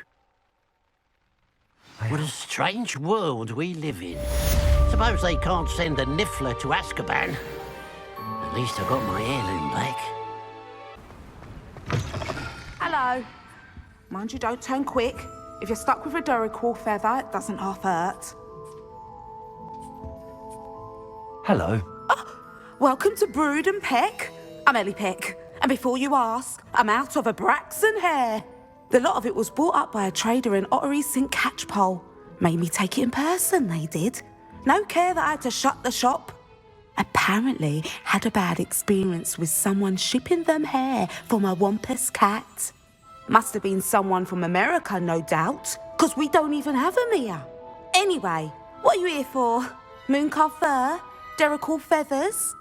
What a strange world we live in. Suppose they can't send the Niffler to Azkaban. At least I got my heirloom back. Hello. Mind you, don't turn quick. If you're stuck with a Duracell feather, it doesn't half hurt. Hello. Welcome to Brood and Peck. I'm Ellie Peck. And before you ask, I'm out of a Braxton hair. The lot of it was bought up by a trader in Ottery St. Catchpole. Made me take it in person, they did. No care that I had to shut the shop. Apparently had a bad experience with someone shipping them hair for my Wampus cat. Must have been someone from America, no doubt, because we don't even have them here. Anyway, what are you here for? Mooncalf fur? Duracell feathers?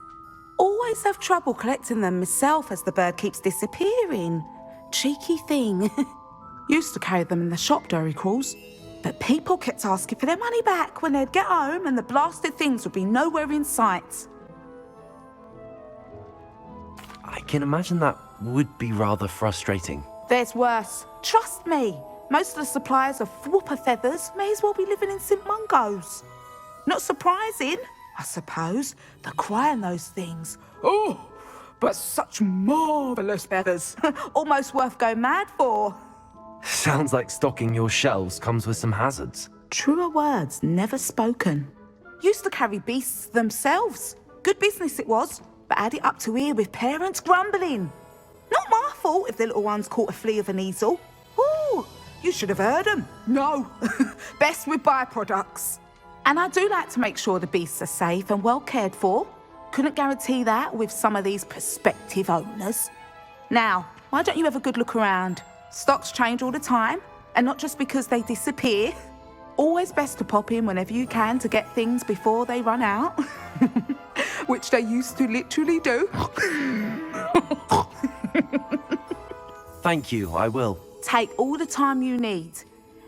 Always have trouble collecting them myself as the bird keeps disappearing. Cheeky thing. Used to carry them in the shop, Duracalls. But people kept asking for their money back when they'd get home and the blasted things would be nowhere in sight. I can imagine that would be rather frustrating. There's worse. Trust me. Most of the suppliers of whooper feathers may as well be living in St. Mungo's. Not surprising, I suppose, the cry on those things. Oh, but such marvellous feathers. Almost worth going mad for. Sounds like stocking your shelves comes with some hazards. Truer words never spoken. Used to carry beasts themselves. Good business it was, but add it up to here with parents grumbling. Not my fault if the little ones caught a flea of an easel. Ooh, you should have heard them. No, best with byproducts. And I do like to make sure the beasts are safe and well cared for. Couldn't guarantee that with some of these prospective owners. Now, why don't you have a good look around? Stocks change all the time, and not just because they disappear. Always best to pop in whenever you can to get things before they run out. Which they used to literally do. Thank you, I will. Take all the time you need.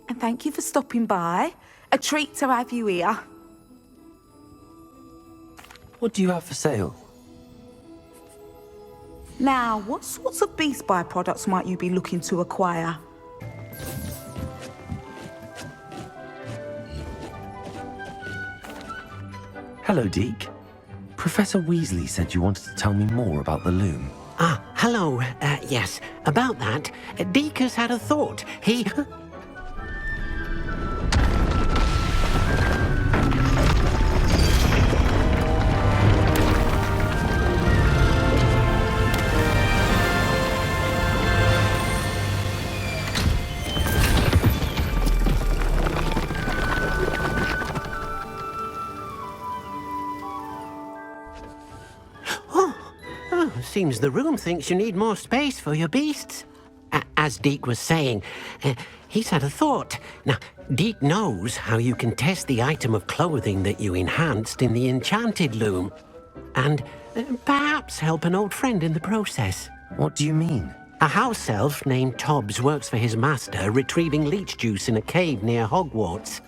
And thank you for stopping by. A treat to have you here. What do you have for sale? Now, what sorts of beast byproducts might you be looking to acquire? Hello, Deke. Professor Weasley said you wanted to tell me more about the loom. Ah, hello. Yes, about that, Deke has had a thought. He... Seems the room thinks you need more space for your beasts. As Deke was saying, he's had a thought. Now, Deke knows how you can test the item of clothing that you enhanced in the enchanted loom. And perhaps help an old friend in the process. What do you mean? A house elf named Tobbs works for his master, retrieving leech juice in a cave near Hogwarts.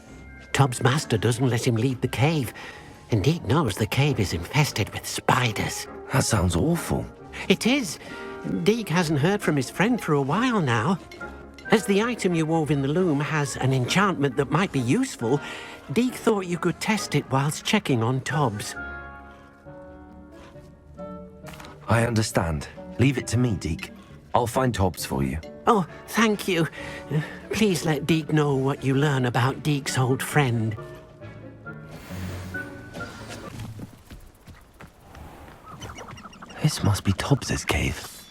Tobbs' master doesn't let him leave the cave, and Deke knows the cave is infested with spiders. That sounds awful. It is. Deke hasn't heard from his friend for a while now. As the item you wove in the loom has an enchantment that might be useful, Deke thought you could test it whilst checking on Tobbs. I understand. Leave it to me, Deke. I'll find Tobbs for you. Oh, thank you. Please let Deke know what you learn about Deke's old friend. This must be Tobbs's cave.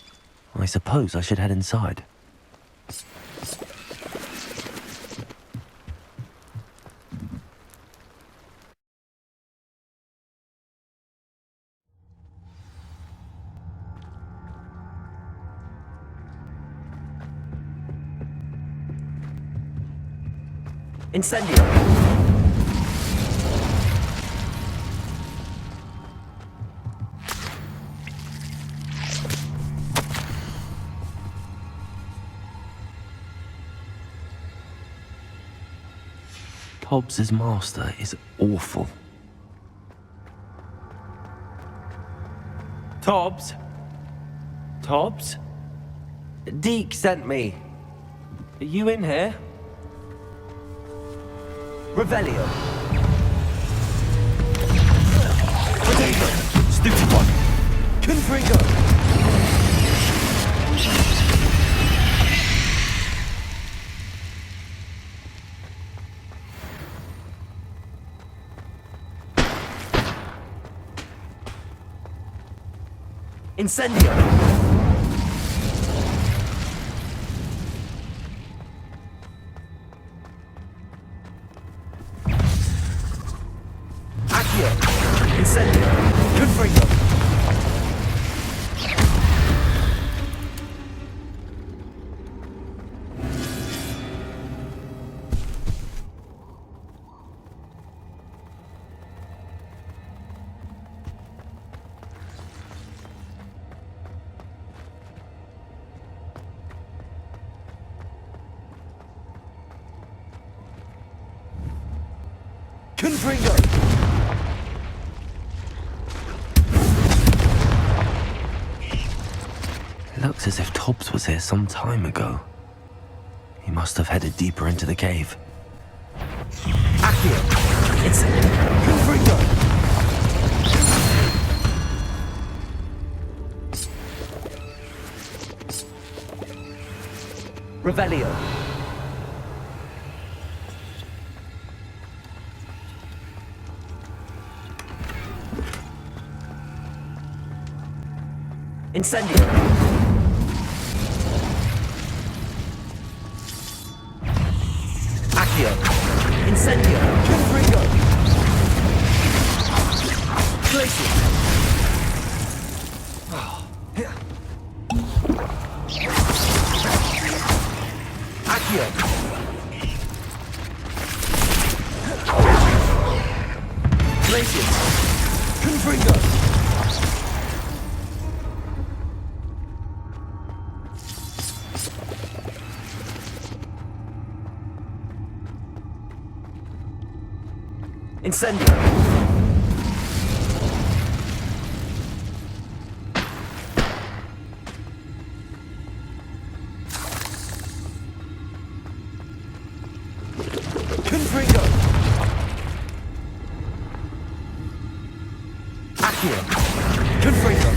I suppose I should head inside. Incendio! Tobbs's master is awful. Tobbs? Tobbs? Deke sent me. Are you in here? Revelio. Potato! Stupid one! Confringo! Incendio! Accio! Incendio! Confringo! Confringo! It looks as if Tobbs was here some time ago. He must have headed deeper into the cave. Accio! It's... Confringo! Revelio. Incendio. Accio. Incendio. Confringo. Glacier. Accio. Glacier. Confringo. Incendio. Confringo. Accio. Confringo.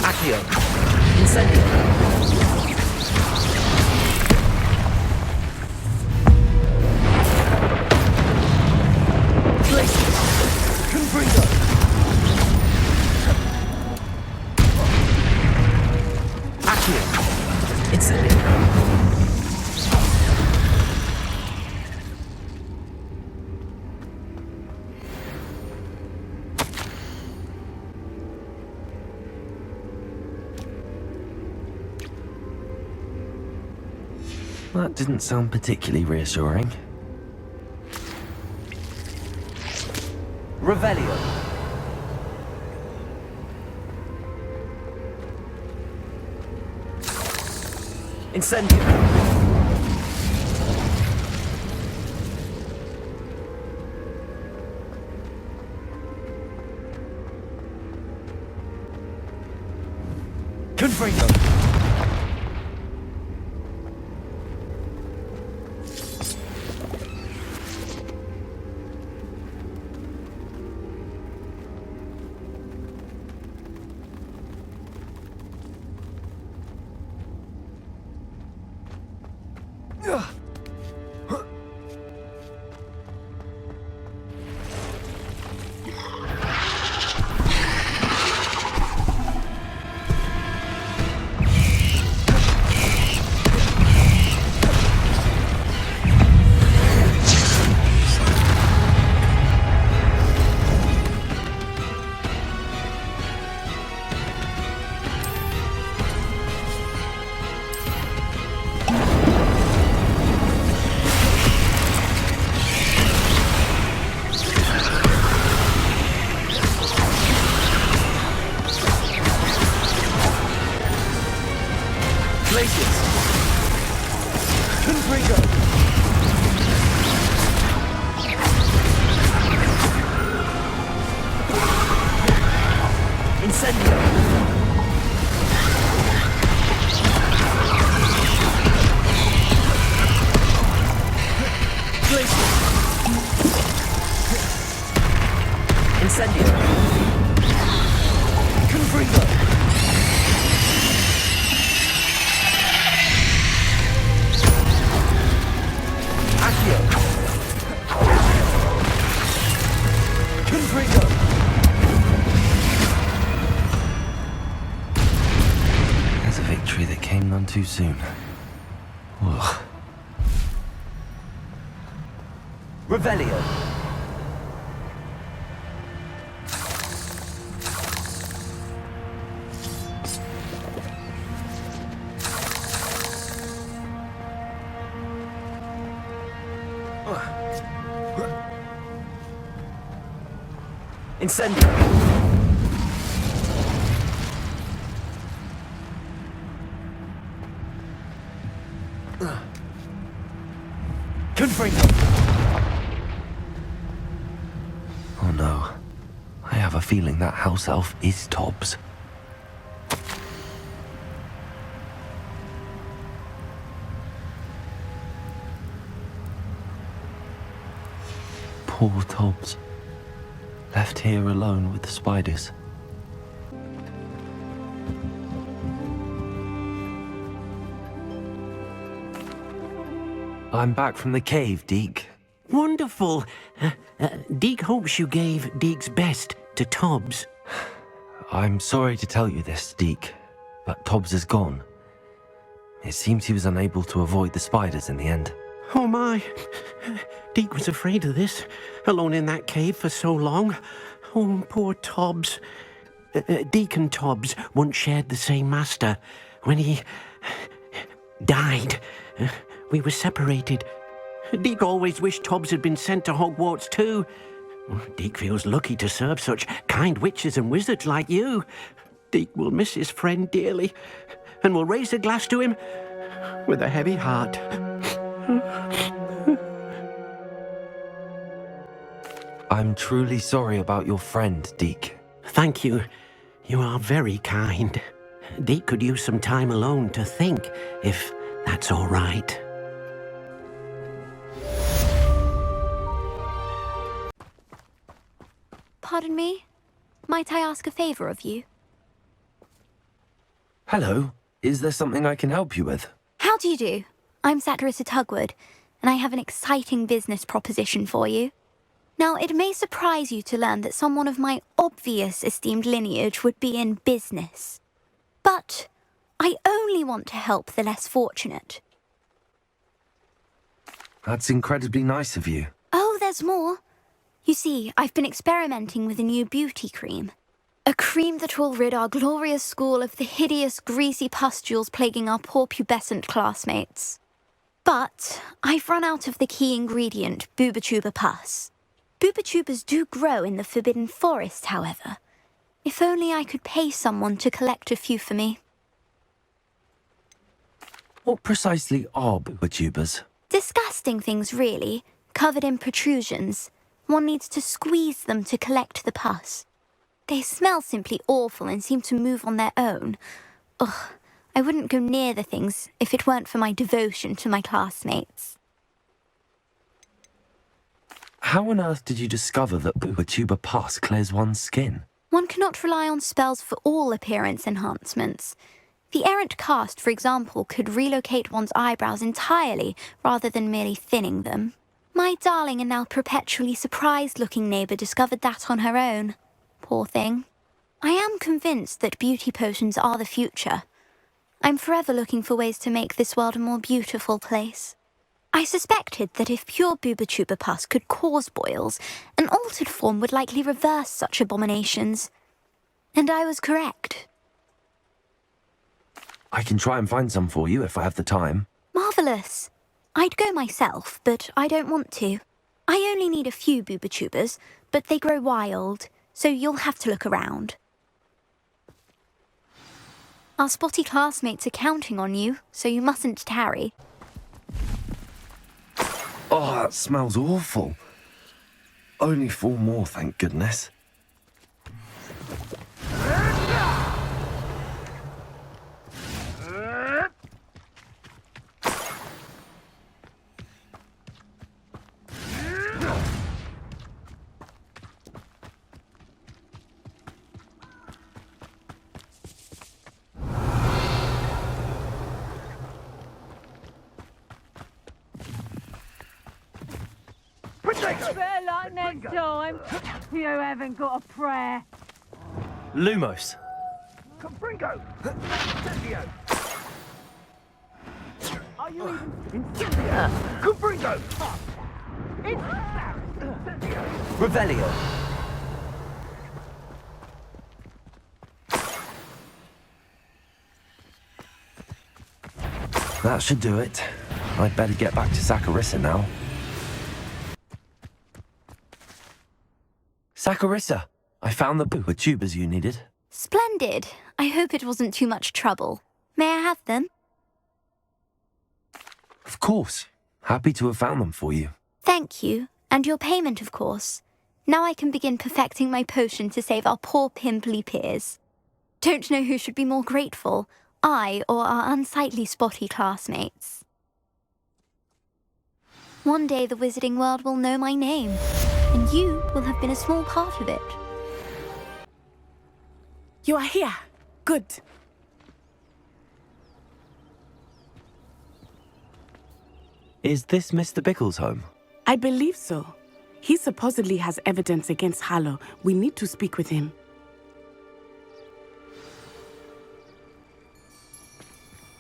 Accio. Incendio. Glacier. Confringo. Accio. Incendio. That didn't sound particularly reassuring. Revelio. Incendio. Confringo. Glacius! Confringo! Incendio! Glacius! Incendio! Confringo! Accio! Confringo! There's a victory that came none too soon. Ugh. Revelio! Incendio! Confringo! Oh no. I have a feeling that house elf is Tobbs. Poor Tobbs. Left here alone with the spiders. I'm back from the cave, Deke. Wonderful. Deke hopes you gave Deke's best to Tobbs. I'm sorry to tell you this, Deke, but Tobbs is gone. It seems he was unable to avoid the spiders in the end. Oh my. Deke was afraid of this, alone in that cave for so long. Oh, poor Tobbs. Deke and Tobbs once shared the same master. When he died, we were separated. Deke always wished Tobbs had been sent to Hogwarts too. Deke feels lucky to serve such kind witches and wizards like you. Deke will miss his friend dearly, and will raise a glass to him with a heavy heart. I'm truly sorry about your friend, Deke. Thank you. You are very kind. Deke could use some time alone to think, if that's all right. Pardon me? Might I ask a favor of you? Hello. Is there something I can help you with? How do you do? I'm Satirissa Tugwood, and I have an exciting business proposition for you. Now, it may surprise you to learn that someone of my obvious esteemed lineage would be in business. But I only want to help the less fortunate. That's incredibly nice of you. Oh, there's more. You see, I've been experimenting with a new beauty cream. A cream that will rid our glorious school of the hideous, greasy pustules plaguing our poor pubescent classmates. But I've run out of the key ingredient, Booba-Tuba pus. Booba-Tubas do grow in the Forbidden Forest, however. If only I could pay someone to collect a few for me. What precisely are Booba-Tubas? Disgusting things, really, covered in protrusions. One needs to squeeze them to collect the pus. They smell simply awful and seem to move on their own. Ugh, I wouldn't go near the things if it weren't for my devotion to my classmates. How on earth did you discover that Booba-Tuba pus clears one's skin? One cannot rely on spells for all appearance enhancements. The errant cast, for example, could relocate one's eyebrows entirely rather than merely thinning them. My darling and now perpetually surprised-looking neighbour discovered that on her own. Poor thing. I am convinced that beauty potions are the future. I'm forever looking for ways to make this world a more beautiful place. I suspected that if pure Booba-Tuba pus could cause boils, an altered form would likely reverse such abominations. And I was correct. I can try and find some for you if I have the time. Marvellous. I'd go myself, but I don't want to. I only need a few Booba-Tubas, but they grow wild, so you'll have to look around. Our spotty classmates are counting on you, so you mustn't tarry. Oh, that smells awful. Only 4 more, thank goodness. Better luck next time. You haven't got a prayer. Lumos. Confringo! Incendio! Are you even... Incendio! Confringo! Incendio! Revelio. That should do it. I'd better get back to Saccharissa now. Saccharissa, I found the booper tubers you needed. Splendid. I hope it wasn't too much trouble. May I have them? Of course. Happy to have found them for you. Thank you. And your payment, of course. Now I can begin perfecting my potion to save our poor pimply peers. Don't know who should be more grateful, I or our unsightly spotty classmates. One day the wizarding world will know my name, and you will have been a small part of it. You are here. Good. Is this Mr. Bickle's home? I believe so. He supposedly has evidence against Harlow. We need to speak with him.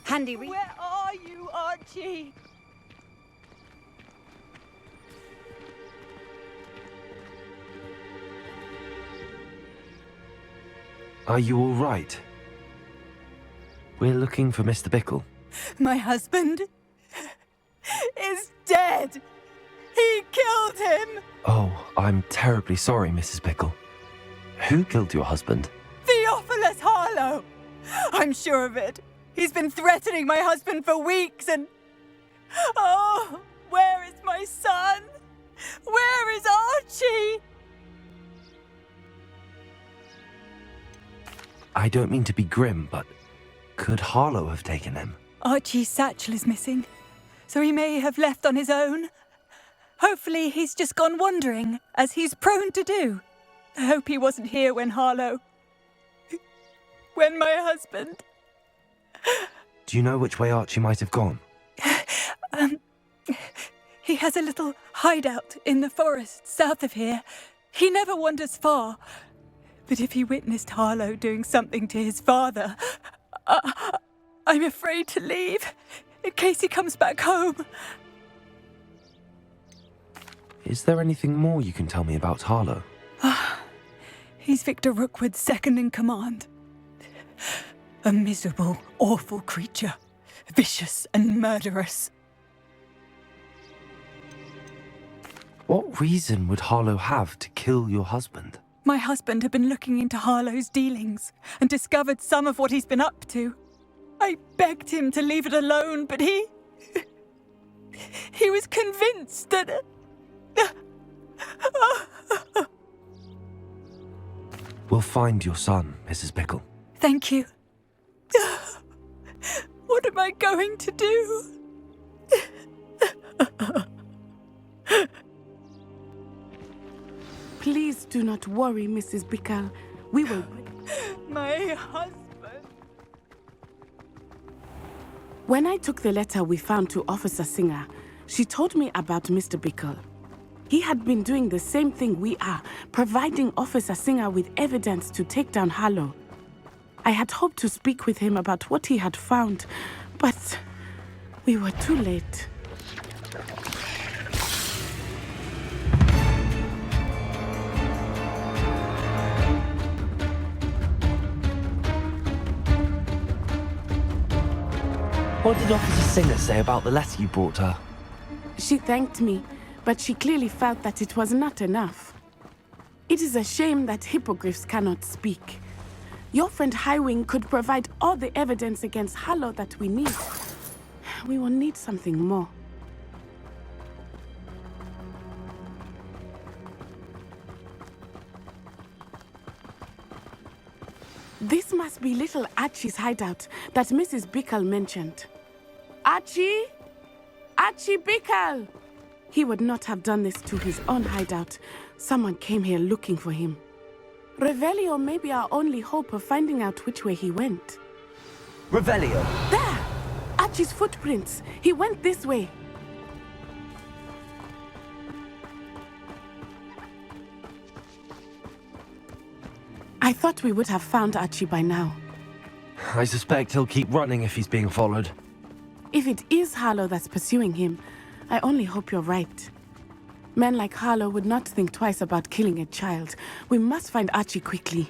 Handy, where are you, Archie? Are you all right? We're looking for Mr. Bickle. My husband is dead. He killed him. Oh, I'm terribly sorry, Mrs. Bickle. Who killed your husband? Theophilus Harlow. I'm sure of it. He's been threatening my husband for weeks and... Oh, where is my son? Where is Archie? I don't mean to be grim, but could Harlow have taken him? Archie's satchel is missing, so he may have left on his own. Hopefully he's just gone wandering, as he's prone to do. I hope he wasn't here when Harlow... when my husband... Do you know which way Archie might have gone? He has a little hideout in the forest south of here. He never wanders far. But if he witnessed Harlow doing something to his father, I'm afraid to leave, in case he comes back home. Is there anything more you can tell me about Harlow? He's Victor Rookwood's second in command. A miserable, awful creature. Vicious and murderous. What reason would Harlow have to kill your husband? My husband had been looking into Harlow's dealings and discovered some of what he's been up to. I begged him to leave it alone, but he was convinced that... We'll find your son, Mrs. Bickle. Thank you. What am I going to do? Please do not worry, Mrs. Bickle. We will... My husband... When I took the letter we found to Officer Singer, she told me about Mr. Bickle. He had been doing the same thing we are, providing Officer Singer with evidence to take down Harlow. I had hoped to speak with him about what he had found, but we were too late. What did Officer Singer say about the letter you brought her? She thanked me, but she clearly felt that it was not enough. It is a shame that hippogriffs cannot speak. Your friend Highwing could provide all the evidence against Harlow that we need. We will need something more. This must be little Archie's hideout that Mrs. Bickle mentioned. Archie? Archie Bickle! He would not have done this to his own hideout. Someone came here looking for him. Revelio may be our only hope of finding out which way he went. Revelio! There! Archie's footprints. He went this way. I thought we would have found Archie by now. I suspect he'll keep running if he's being followed. If it is Harlow that's pursuing him, I only hope you're right. Men like Harlow would not think twice about killing a child. We must find Archie quickly.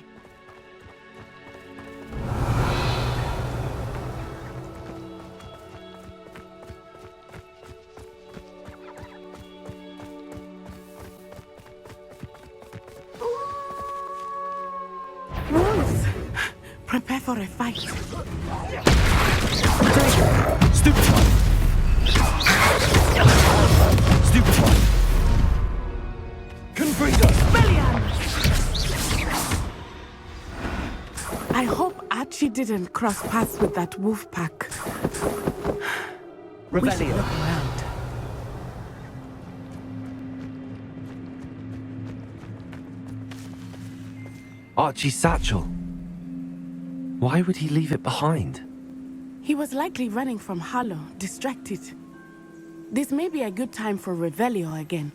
Wolves! Prepare for a fight. Stupefy! Stupefy! Confredo! I hope Archie didn't cross paths with that wolf pack. We should Revelio. look around. Archie's satchel. Why would he leave it behind? He was likely running from Harlow, distracted. This may be a good time for Revelio again.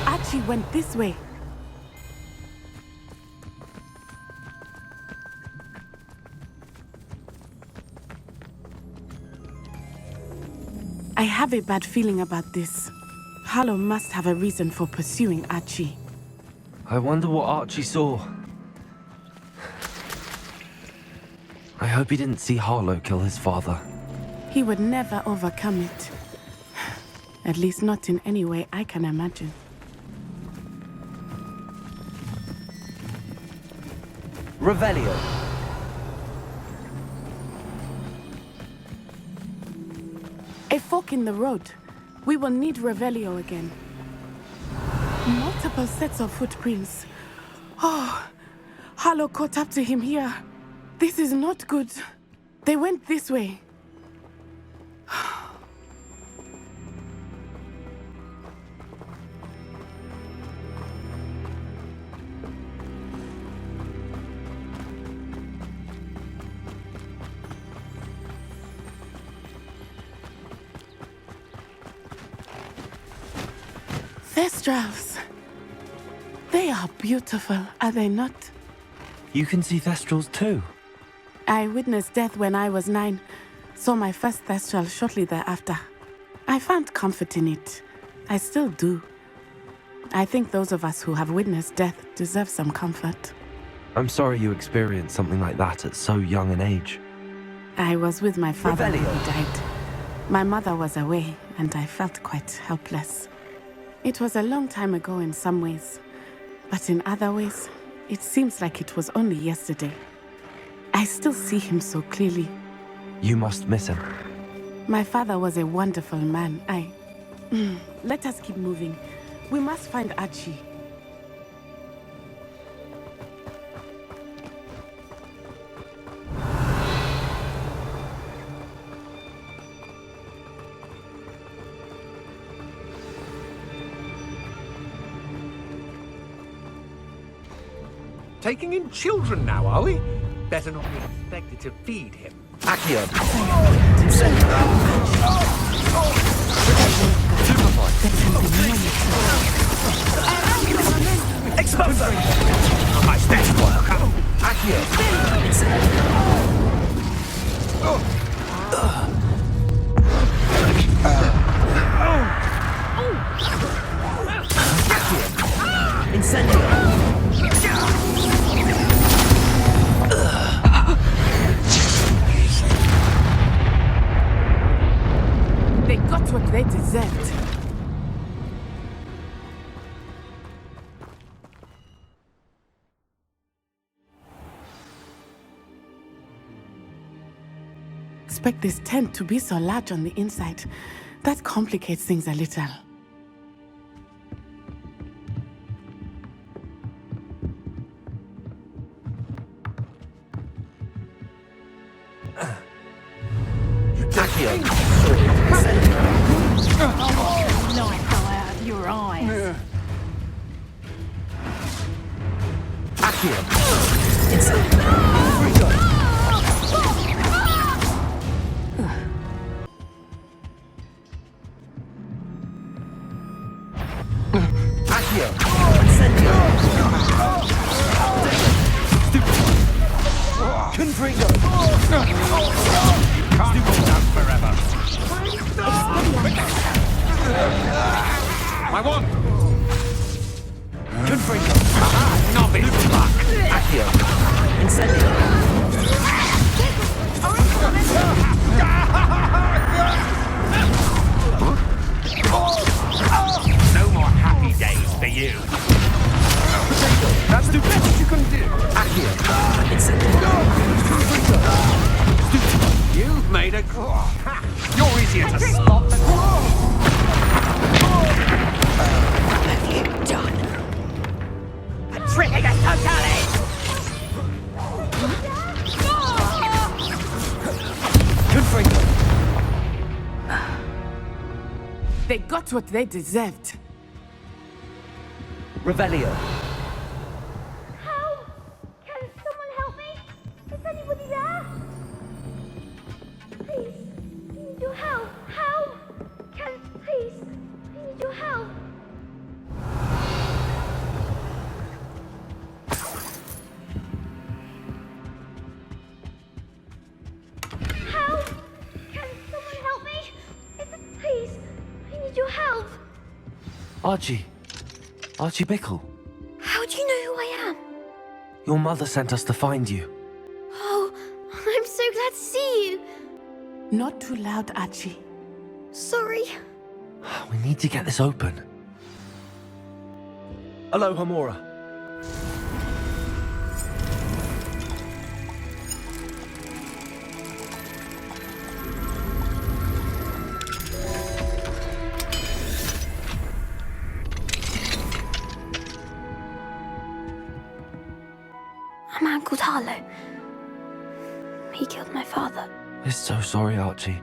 Archie went this way. I have a bad feeling about this. Harlow must have a reason for pursuing Archie. I wonder what Archie saw. I hope he didn't see Harlow kill his father. He would never overcome it. At least not in any way I can imagine. Revelio. A fork in the road. We will need Revelio again. Multiple sets of footprints. Oh, Harlow caught up to him here. This is not good. They went this way. Thestrals. They are beautiful, are they not? You can see Thestrals too. I witnessed death when I was 9. Saw my first Thestral shortly thereafter. I found comfort in it. I still do. I think those of us who have witnessed death deserve some comfort. I'm sorry you experienced something like that at so young an age. I was with my father when Revelio. he died. My mother was away, and I felt quite helpless. It was a long time ago in some ways, but in other ways, it seems like it was only yesterday. I still see him so clearly. You must miss him. My father was a wonderful man. Let us keep moving. We must find Archie. Taking in children now, are we? Better not be expected to feed him. Accio! Exposer! My best work! Accio! They got what they deserved. expect this tent to be so large on the inside. That complicates things a little. Light go out of your eyes. My one! Confringo! Aha! Novice! Accio! Incendio! No more happy days for you. That's the best you can do! Accio! Incendio! You've made a... You're easier to spot than... What have you done? Patricia Totale! They got what they deserved. Revelio. Help! Can someone help me? Is anybody there? Please, I need your help. Help! Please, I need your help. Help! Can someone help me? Please, I need your help. Archie. Archie Bickle. How do you know who I am? Your mother sent us to find you. Oh, I'm so glad to see you. Not too loud, Archie. Sorry. We need to get this open. Hello, Hamora. A man called Harlow. He killed my father. We're so sorry, Archie.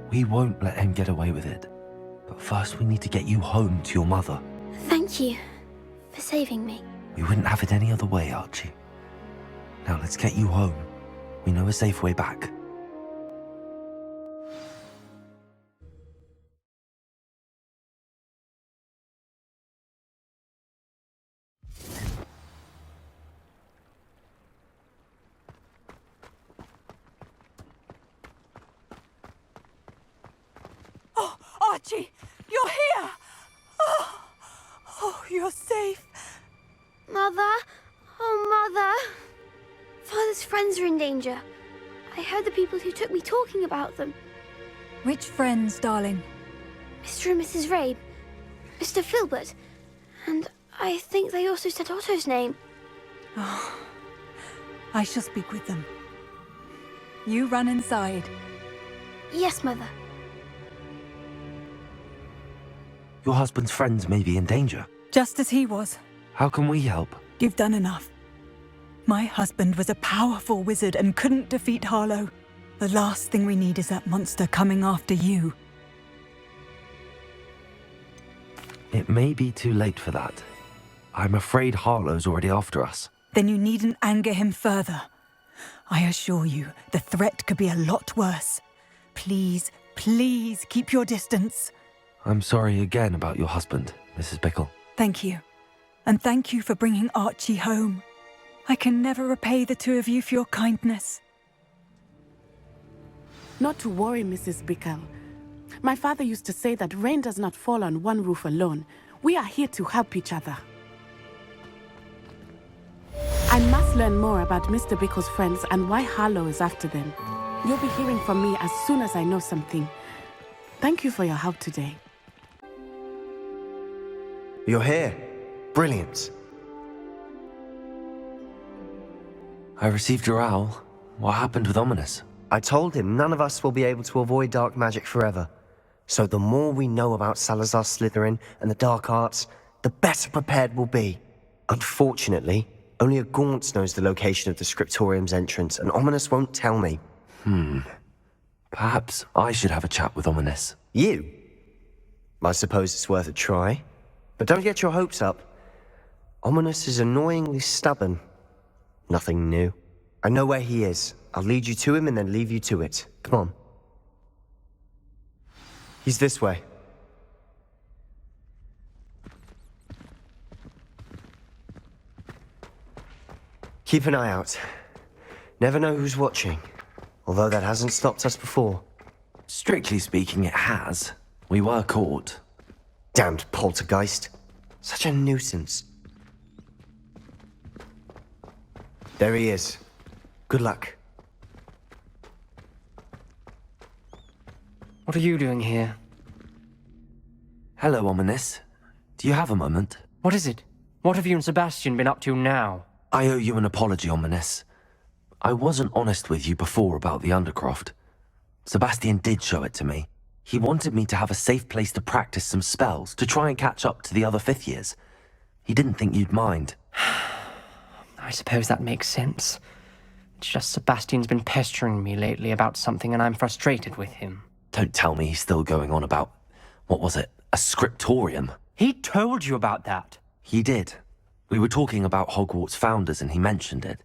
We won't let him get away with it. But first we need to get you home to your mother. Thank you for saving me. We wouldn't have it any other way, Archie. Now let's get you home. We know a safe way back. Oh, Archie, you're here! Oh, you're safe. Mother? Oh, Mother. Father's friends are in danger. I heard the people who took me talking about them. Which friends, darling? Mr. and Mrs. Rabe, Mr. Filbert, and I think they also said Otto's name. Oh, I shall speak with them. You run inside. Yes, Mother. Your husband's friends may be in danger. Just as he was. How can we help? You've done enough. My husband was a powerful wizard and couldn't defeat Harlow. The last thing we need is that monster coming after you. It may be too late for that. I'm afraid Harlow's already after us. Then you needn't anger him further. I assure you, the threat could be a lot worse. Please, please keep your distance. I'm sorry again about your husband, Mrs. Bickle. Thank you. And thank you for bringing Archie home. I can never repay the two of you for your kindness. Not to worry, Mrs. Bickle. My father used to say that rain does not fall on one roof alone. We are here to help each other. I must learn more about Mr. Bickle's friends and why Harlow is after them. You'll be hearing from me as soon as I know something. Thank you for your help today. You're here. Brilliant. I received your owl. What happened with Ominous? I told him none of us will be able to avoid dark magic forever. So the more we know about Salazar Slytherin and the dark arts, the better prepared we'll be. Unfortunately, only a Gaunt knows the location of the Scriptorium's entrance, and Ominous won't tell me. Perhaps I should have a chat with Ominous. You? I suppose it's worth a try. But don't get your hopes up. Ominous is annoyingly stubborn. Nothing new. I know where he is. I'll lead you to him and then leave you to it. Come on. He's this way. Keep an eye out. Never know who's watching. Although that hasn't stopped us before. Strictly speaking, it has. We were caught. Damned poltergeist. Such a nuisance. There he is. Good luck. What are you doing here? Hello, Ominous. Do you have a moment? What is it? What have you and Sebastian been up to now? I owe you an apology, Ominous. I wasn't honest with you before about the Undercroft. Sebastian did show it to me. He wanted me to have a safe place to practice some spells, to try and catch up to the other fifth years. He didn't think you'd mind. I suppose that makes sense. It's just Sebastian's been pestering me lately about something and I'm frustrated with him. Don't tell me he's still going on about, what was it, a scriptorium? He told you about that. He did. We were talking about Hogwarts founders and he mentioned it.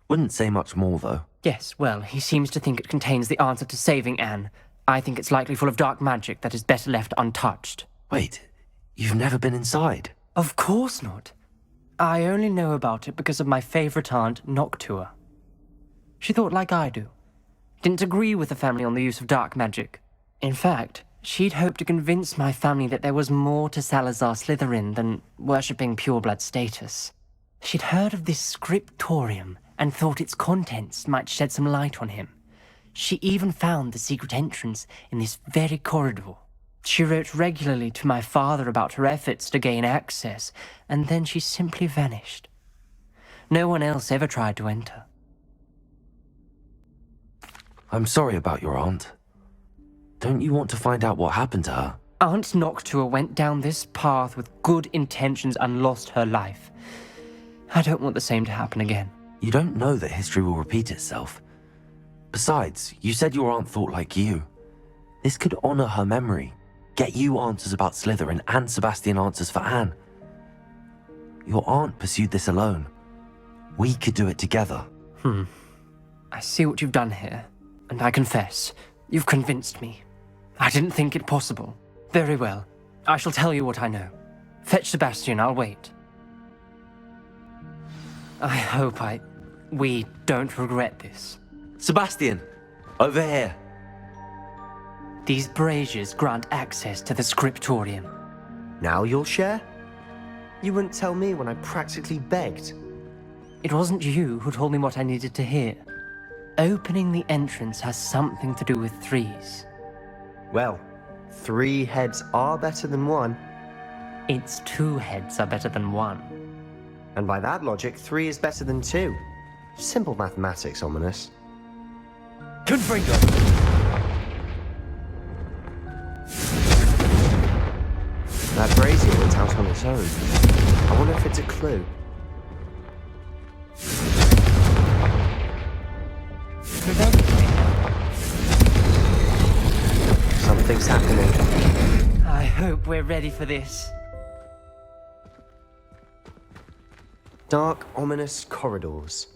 Wouldn't say much more, though. Yes, well, he seems to think it contains the answer to saving Anne. I think it's likely full of dark magic that is better left untouched. Wait, you've never been inside? Of course not. I only know about it because of my favorite aunt, Noctua. She thought like I do. Didn't agree with the family on the use of dark magic. In fact, she'd hoped to convince my family that there was more to Salazar Slytherin than worshipping pureblood status. She'd heard of this scriptorium and thought its contents might shed some light on him. She even found the secret entrance in this very corridor. She wrote regularly to my father about her efforts to gain access, and then she simply vanished. No one else ever tried to enter. I'm sorry about your aunt. Don't you want to find out what happened to her? Aunt Noctua went down this path with good intentions and lost her life. I don't want the same to happen again. You don't know that history will repeat itself. Besides, you said your aunt thought like you. This could honor her memory, get you answers about Slytherin and Sebastian answers for Anne. Your aunt pursued this alone. We could do it together. I see what you've done here, and I confess, you've convinced me. I didn't think it possible. Very well. I shall tell you what I know. Fetch Sebastian, I'll wait. I hope we don't regret this. Sebastian! Over here! These braziers grant access to the scriptorium. Now you'll share? You wouldn't tell me when I practically begged. It wasn't you who told me what I needed to hear. Opening the entrance has something to do with threes. Well, 3 heads are better than 1. It's 2 heads are better than 1. And by that logic, 3 is better than 2. Simple mathematics, Ominous. Confringo! That brazier went out on its own. I wonder if it's a clue. Something's happening. I hope we're ready for this. Dark, ominous corridors.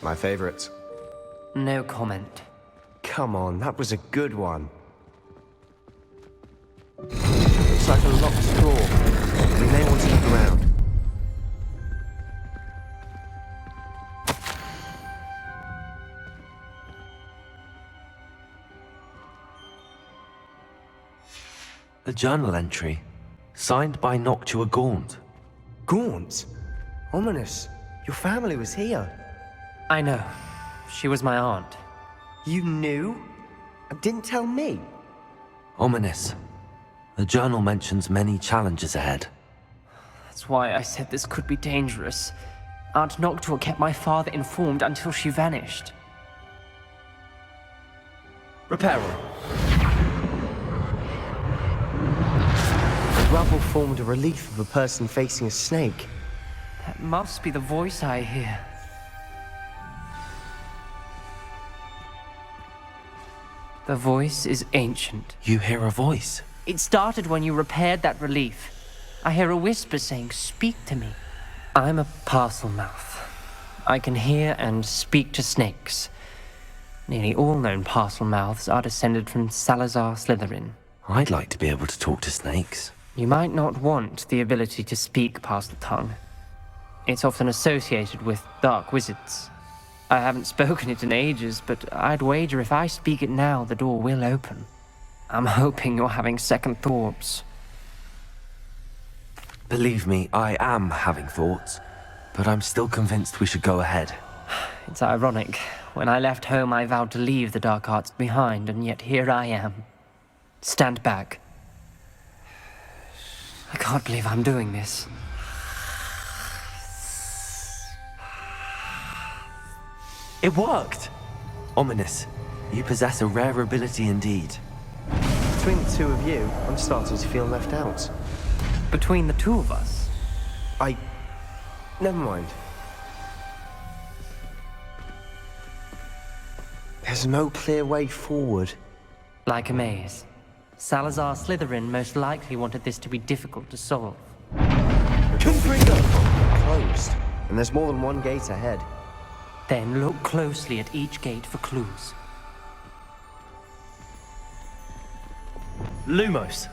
My favorite. No comment. Come on, that was a good one. Looks like a locked door. We may want to look around. A journal entry, signed by Noctua Gaunt. Gaunt? Ominous, your family was here. I know. She was my aunt. You knew? And didn't tell me? Ominous. The journal mentions many challenges ahead. That's why I said this could be dangerous. Aunt Noctua kept my father informed until she vanished. Repair all. The rubble formed a relief of a person facing a snake. That must be the voice I hear. The voice is ancient. You hear a voice? It started when you repaired that relief. I hear a whisper saying, "Speak to me." I'm a parcel mouth. I can hear and speak to snakes. Nearly all known parcel mouths are descended from Salazar Slytherin. I'd like to be able to talk to snakes. You might not want the ability to speak parcel tongue. It's often associated with dark wizards. I haven't spoken it in ages, but I'd wager if I speak it now, the door will open. I'm hoping you're having second thoughts. Believe me, I am having thoughts, but I'm still convinced we should go ahead. It's ironic. When I left home, I vowed to leave the dark arts behind, and yet here I am. Stand back. I can't believe I'm doing this. It worked! Ominous, you possess a rare ability indeed. Between the two of you, I'm starting to feel left out. Between the two of us? Never mind. There's no clear way forward. Like a maze. Salazar Slytherin most likely wanted this to be difficult to solve. Confringo! Closed. And there's more than one gate ahead. Then look closely at each gate for clues. Lumos.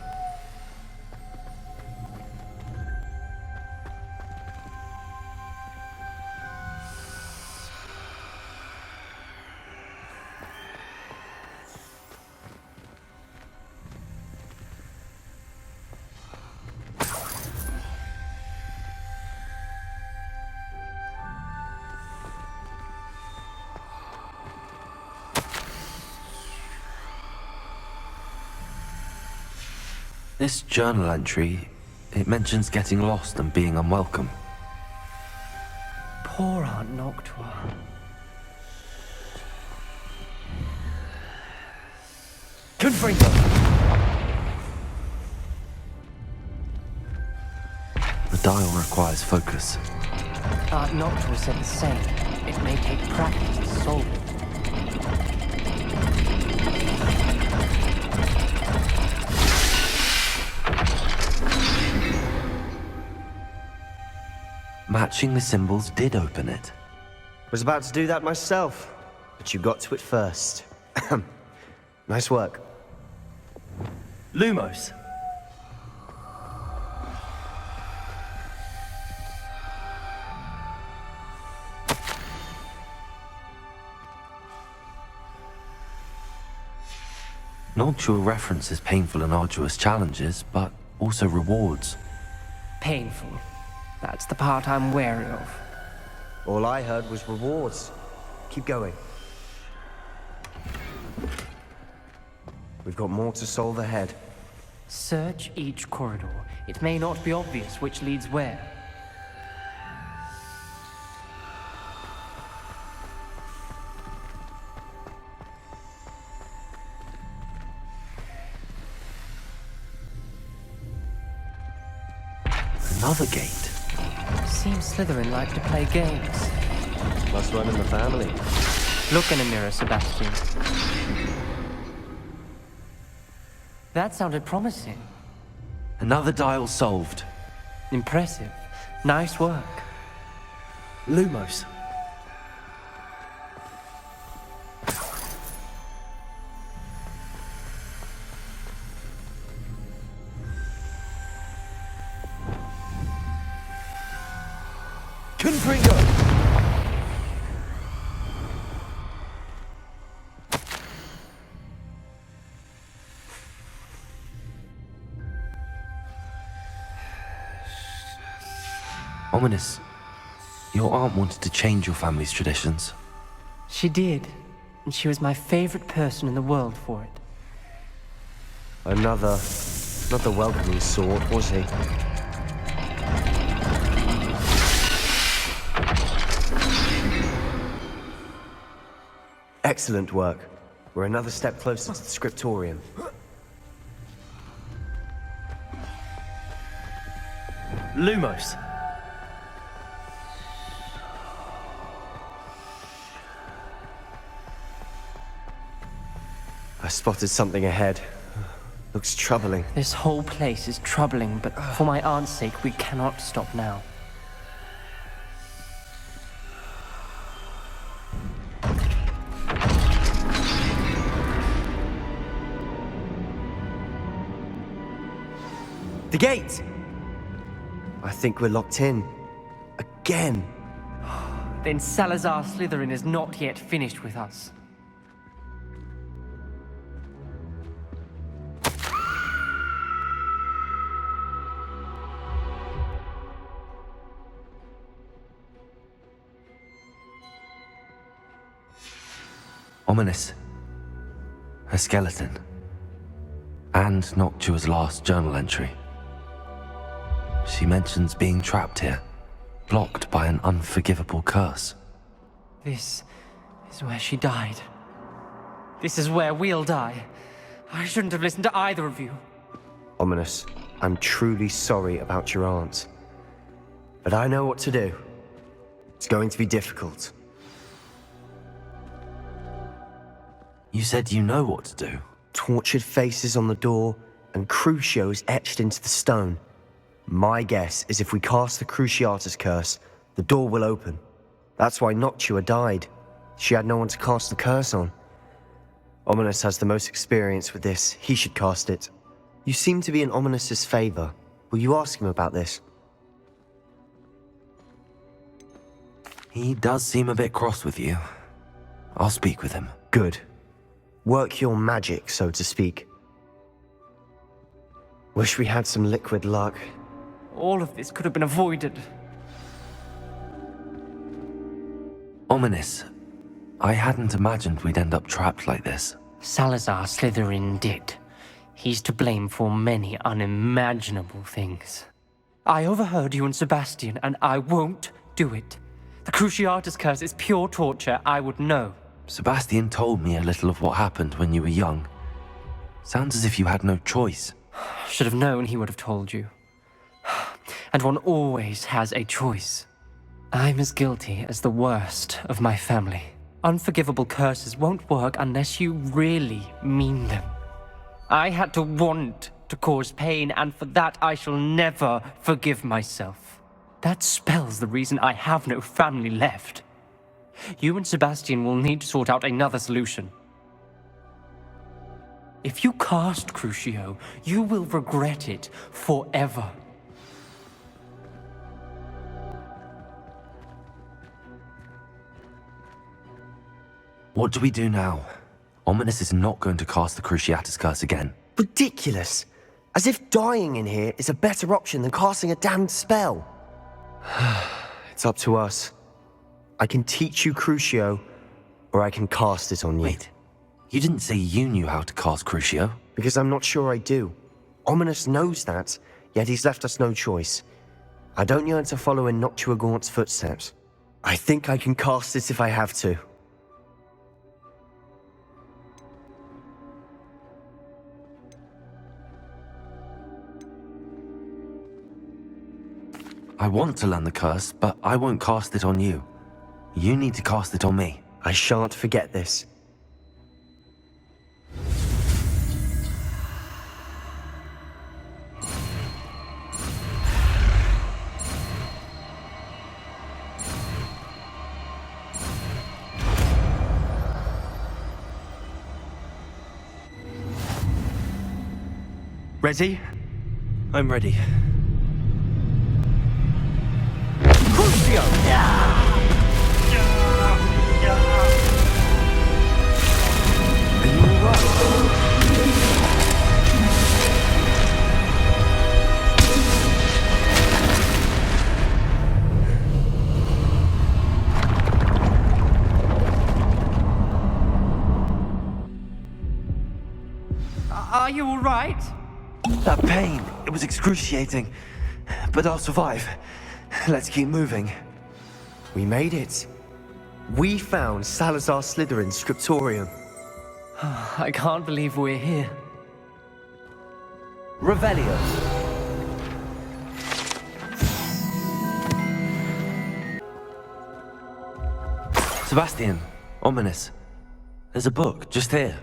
This journal entry, it mentions getting lost and being unwelcome. Poor Aunt Noctua. Confringo! The dial requires focus. Aunt Noctua said the same. It may take practice to solve it. Matching the symbols did open it. Was about to do that myself, but you got to it first. Nice work. Lumos. Noctua references painful and arduous challenges, but also rewards. Painful. That's the part I'm wary of. All I heard was rewards. Keep going. We've got more to solve ahead. Search each corridor. It may not be obvious which leads where. Another gate. Seems Slytherin like to play games. Must run in the family. Look in a mirror, Sebastian. That sounded promising. Another dial solved. Impressive. Nice work. Lumos. Confringo! Ominous. Your aunt wanted to change your family's traditions. She did. And she was my favorite person in the world for it. Another welcoming sort, was he? Excellent work. We're another step closer to the scriptorium. Lumos. I spotted something ahead. Looks troubling. This whole place is troubling, but for my aunt's sake, we cannot stop now. The gate! I think we're locked in. Again. Then Salazar Slytherin is not yet finished with us. Ominous. A skeleton. And Noctua's last journal entry. She mentions being trapped here, blocked by an unforgivable curse. This is where she died. This is where we'll die. I shouldn't have listened to either of you. Ominous, I'm truly sorry about your aunt. But I know what to do. It's going to be difficult. You said you know what to do. Tortured faces on the door, and Crucios etched into the stone. My guess is if we cast the Cruciatus curse, the door will open. That's why Noctua died. She had no one to cast the curse on. Ominous has the most experience with this. He should cast it. You seem to be in Ominous's favor. Will you ask him about this? He does seem a bit cross with you. I'll speak with him. Good. Work your magic, so to speak. Wish we had some liquid luck. All of this could have been avoided. Ominous. I hadn't imagined we'd end up trapped like this. Salazar Slytherin did. He's to blame for many unimaginable things. I overheard you and Sebastian, and I won't do it. The Cruciatus curse is pure torture. I would know. Sebastian told me a little of what happened when you were young. Sounds as if you had no choice. Should have known he would have told you. And one always has a choice. I'm as guilty as the worst of my family. Unforgivable curses won't work unless you really mean them. I had to want to cause pain, and for that I shall never forgive myself. That spells the reason I have no family left. You and Sebastian will need to sort out another solution. If you cast Crucio, you will regret it forever. What do we do now? Ominous is not going to cast the Cruciatus curse again. Ridiculous. As if dying in here is a better option than casting a damned spell. It's up to us. I can teach you Crucio, or I can cast it on you. Wait, you didn't say you knew how to cast Crucio? Because I'm not sure I do. Ominous knows that, yet he's left us no choice. I don't yearn to follow in Noctua Gaunt's footsteps. I think I can cast it if I have to. I want to learn the curse, but I won't cast it on you. You need to cast it on me. I shan't forget this. Ready? I'm ready. Crucio! Are you all right? That pain, it was excruciating. But I'll survive. Let's keep moving. We made it. We found Salazar Slytherin's scriptorium. I can't believe we're here. Revelio. Sebastian, ominous. There's a book just here.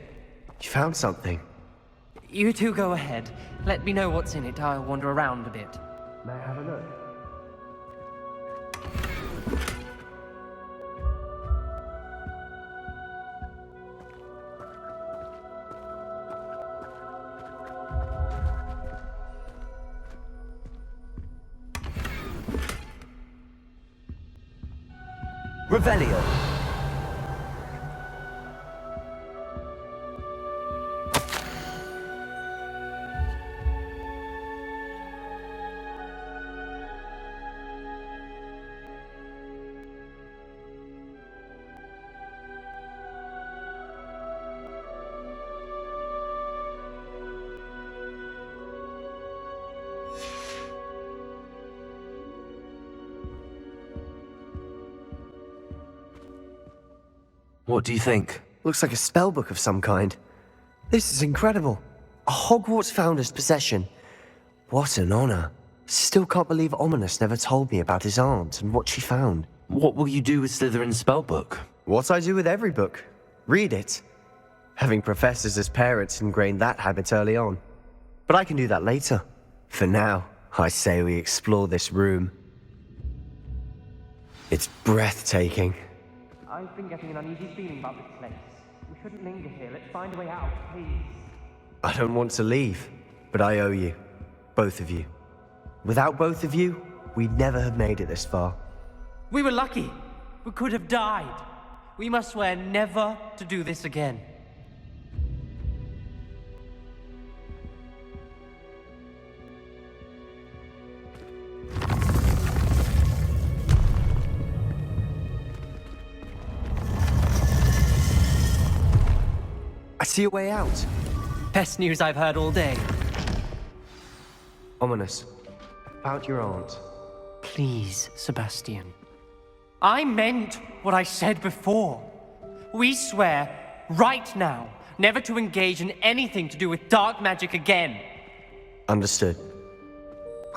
You found something? You two go ahead. Let me know what's in it. I'll wander around a bit. May I have a look? Revelio. What do you think? Looks like a spellbook of some kind. This is incredible. A Hogwarts founder's possession. What an honor. Still can't believe Ominous never told me about his aunt and what she found. What will you do with Slytherin's spellbook? What I do with every book. Read it. Having professors as parents ingrained that habit early on. But I can do that later. For now, I say we explore this room. It's breathtaking. I've been getting an uneasy feeling about this place. We shouldn't linger here. Let's find a way out, please. I don't want to leave, but I owe you. Both of you. Without both of you, we'd never have made it this far. We were lucky. We could have died. We must swear never to do this again. I see a way out. Best news I've heard all day. Ominous. About your aunt. Please, Sebastian. I meant what I said before. We swear, right now, never to engage in anything to do with dark magic again. Understood.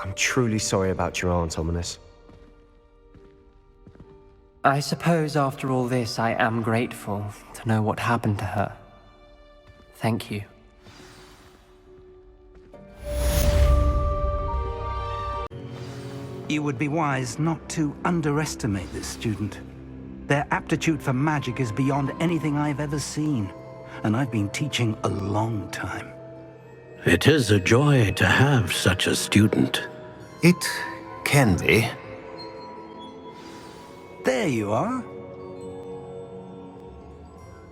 I'm truly sorry about your aunt, Ominous. I suppose after all this, I am grateful to know what happened to her. Thank you. You would be wise not to underestimate this student. Their aptitude for magic is beyond anything I've ever seen, and I've been teaching a long time. It is a joy to have such a student. It can be. There you are.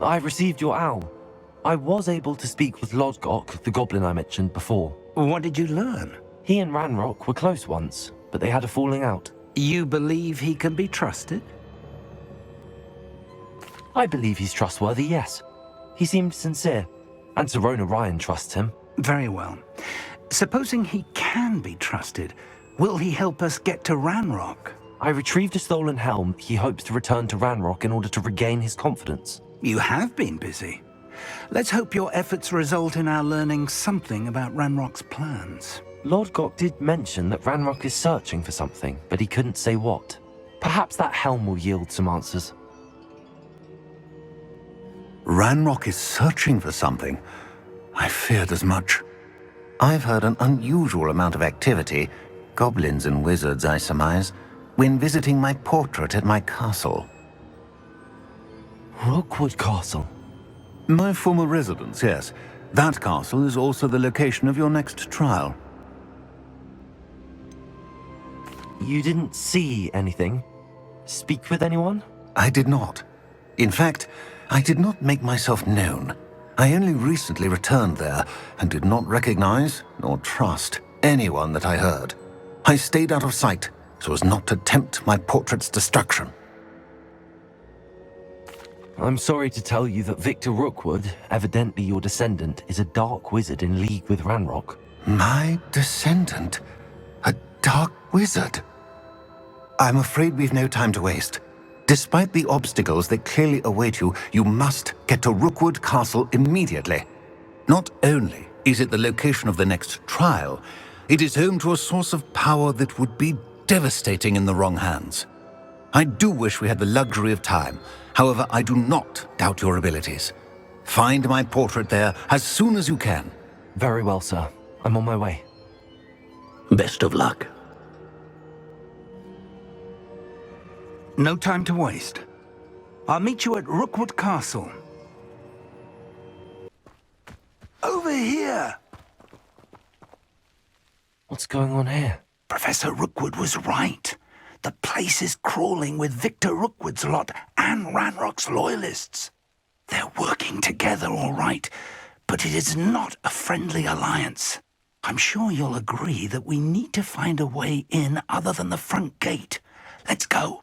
I've received your owl. I was able to speak with Lodgok, the goblin I mentioned before. What did you learn? He and Ranrock were close once, but they had a falling out. You believe he can be trusted? I believe he's trustworthy, yes. He seemed sincere, and Serona Ryan trusts him. Very well. Supposing he can be trusted, will he help us get to Ranrock? I retrieved a stolen helm. He hopes to return to Ranrock in order to regain his confidence. You have been busy. Let's hope your efforts result in our learning something about Ranrock's plans. Lodgok did mention that Ranrock is searching for something, but he couldn't say what. Perhaps that helm will yield some answers. Ranrock is searching for something. I feared as much. I've heard an unusual amount of activity, goblins and wizards, I surmise, when visiting my portrait at my castle. Rookwood Castle? My former residence, yes. That castle is also the location of your next trial. You didn't see anything? Speak with anyone? I did not. In fact, I did not make myself known. I only recently returned there and did not recognize nor trust anyone that I heard. I stayed out of sight so as not to tempt my portrait's destruction. I'm sorry to tell you that Victor Rookwood, evidently your descendant, is a dark wizard in league with Ranrock. My descendant? A dark wizard? I'm afraid we've no time to waste. Despite the obstacles that clearly await you, you must get to Rookwood Castle immediately. Not only is it the location of the next trial, it is home to a source of power that would be devastating in the wrong hands. I do wish we had the luxury of time. However, I do not doubt your abilities. Find my portrait there as soon as you can. Very well, sir. I'm on my way. Best of luck. No time to waste. I'll meet you at Rookwood Castle. Over here! What's going on here? Professor Rookwood was right. The place is crawling with Victor Rookwood's lot and Ranrock's loyalists. They're working together all right, but it is not a friendly alliance. I'm sure you'll agree that we need to find a way in other than the front gate. Let's go.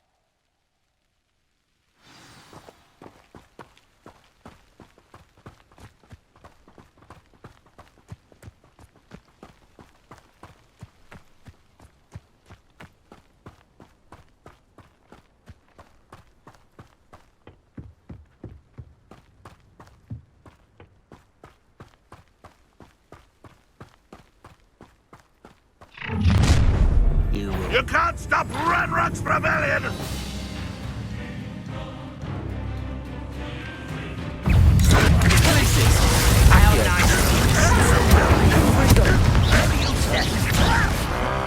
You can't stop Ranrock's rebellion!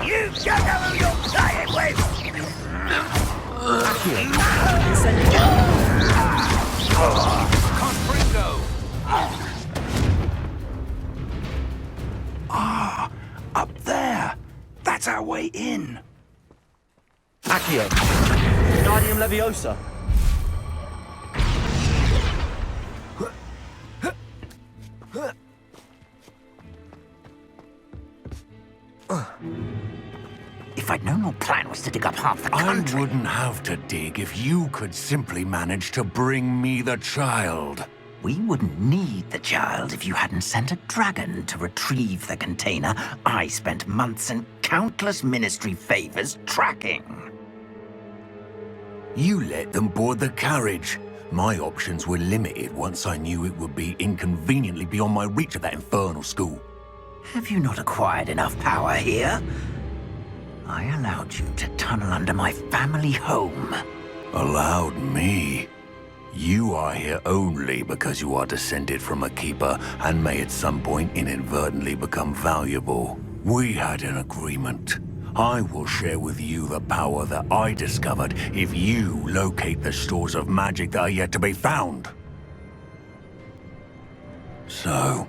You don't know who you're playing with! Ah, up there. That's our way in. Accio. Guardium Leviosa. If I'd known your plan was to dig up half the country... I wouldn't have to dig if you could simply manage to bring me the child. We wouldn't need the child if you hadn't sent a dragon to retrieve the container I spent months and countless ministry favors tracking. You let them board the carriage. My options were limited once I knew it would be inconveniently beyond my reach at that infernal school. Have you not acquired enough power here? I allowed you to tunnel under my family home. Allowed me? You are here only because you are descended from a keeper and may at some point inadvertently become valuable. We had an agreement. I will share with you the power that I discovered if you locate the stores of magic that are yet to be found. So,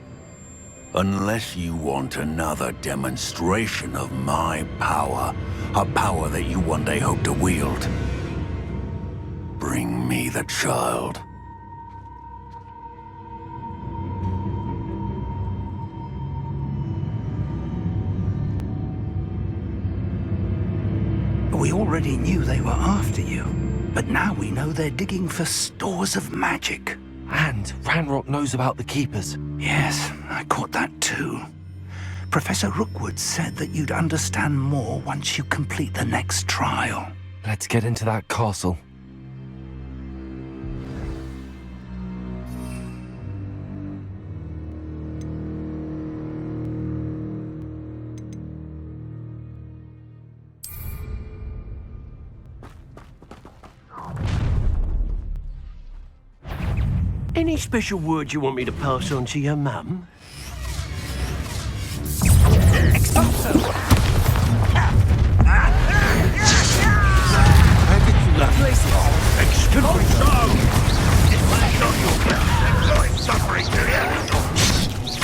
unless you want another demonstration of my power, a power that you one day hope to wield, bring me the child. We already knew they were after you, but now we know they're digging for stores of magic. And Ranrock knows about the Keepers. Yes, I caught that too. Professor Rookwood said that you'd understand more once you complete the next trial. Let's get into that castle. Any special word you want me to pass on to your mum? Enjoying suffering, do you?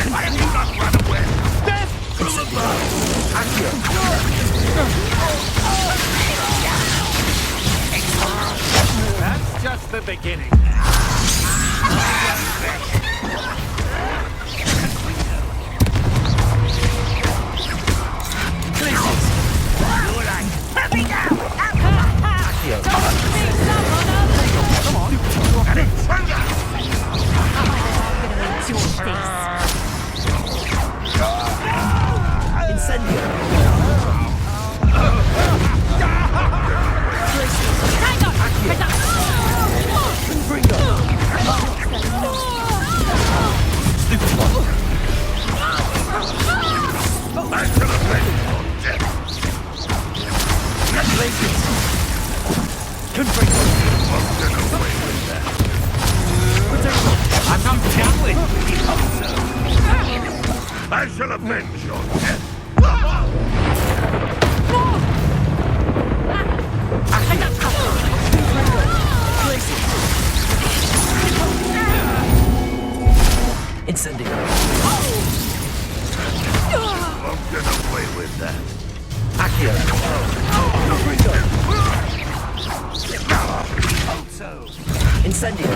Why have you not run away? Death from above! That's just the beginning. Let me down! I'm not done with you. I shall avenge your death. Incendio. Won't get away with that. Accio. Incendio.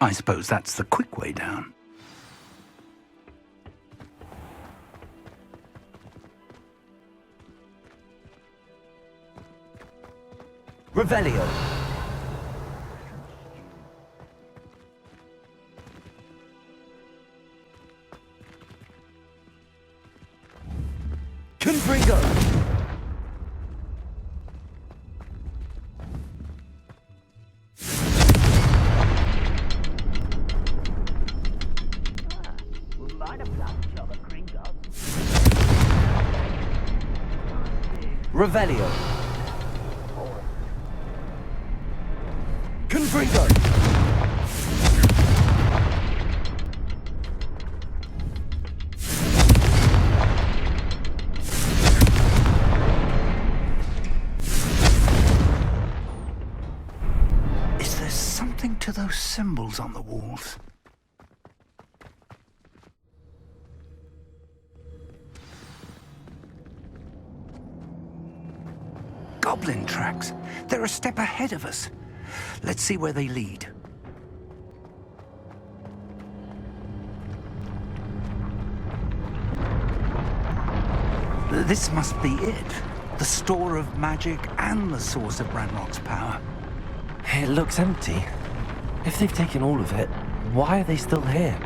I suppose that's the quick way down. Revelio. Confringo. Revelio. Confringo. Is there something to those symbols on the walls? Goblin tracks. They're a step ahead of us. Let's see where they lead. This must be it. The store of magic and the source of Ranrock's power. It looks empty. If they've taken all of it, why are they still here?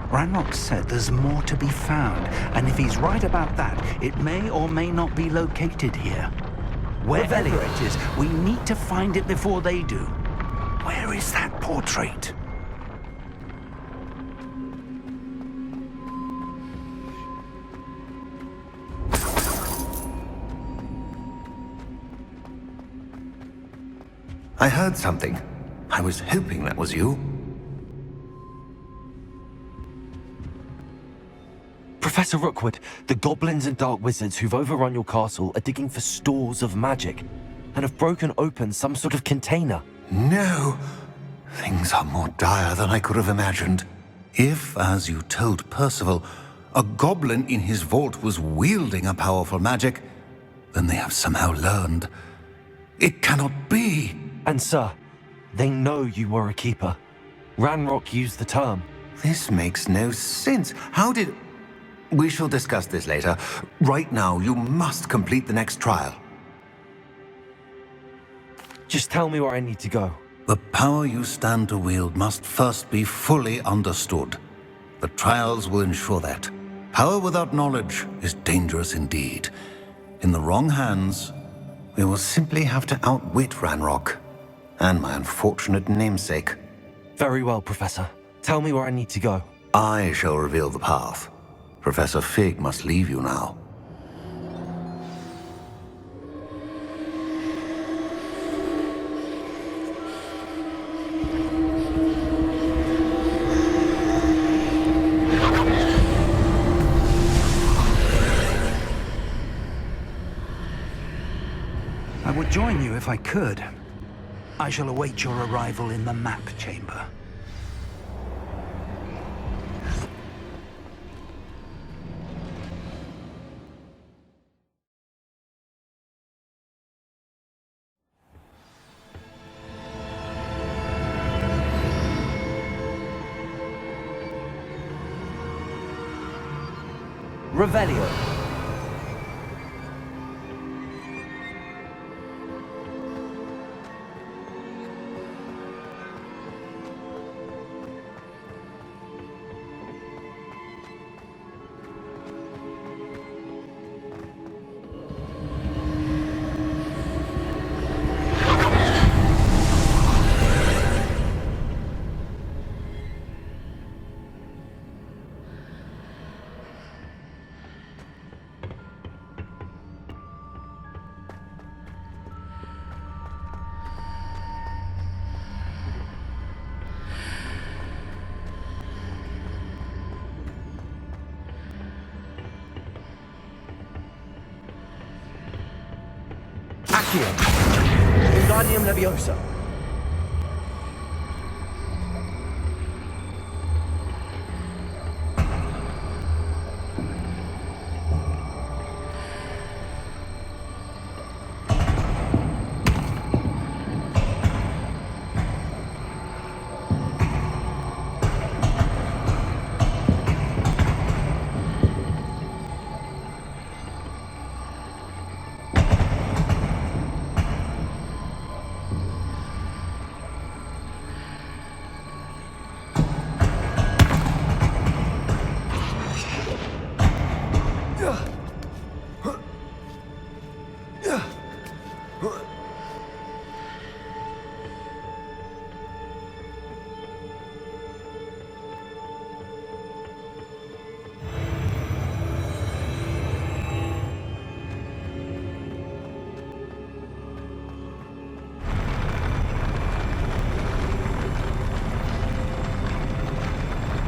Ranrock said there's more to be found, and if he's right about that, it may or may not be located here. Wherever it is, we need to find it before they do. Where is that portrait? I heard something. I was hoping that was you. Professor Rookwood, the goblins and dark wizards who've overrun your castle are digging for stores of magic and have broken open some sort of container. No. Things are more dire than I could have imagined. If, as you told Percival, a goblin in his vault was wielding a powerful magic, then they have somehow learned. It cannot be. And sir, they know you were a keeper. Ranrock used the term. This makes no sense. How did... We shall discuss this later. Right now, you must complete the next trial. Just tell me where I need to go. The power you stand to wield must first be fully understood. The trials will ensure that. Power without knowledge is dangerous indeed. In the wrong hands, we will simply have to outwit Ranrock and my unfortunate namesake. Very well, Professor. Tell me where I need to go. I shall reveal the path. Professor Fig must leave you now. I would join you if I could. I shall await your arrival in the map chamber. Revelio. Accio. Wingardium Leviosa.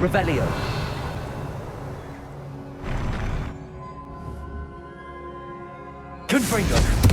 Revelio. Confringo.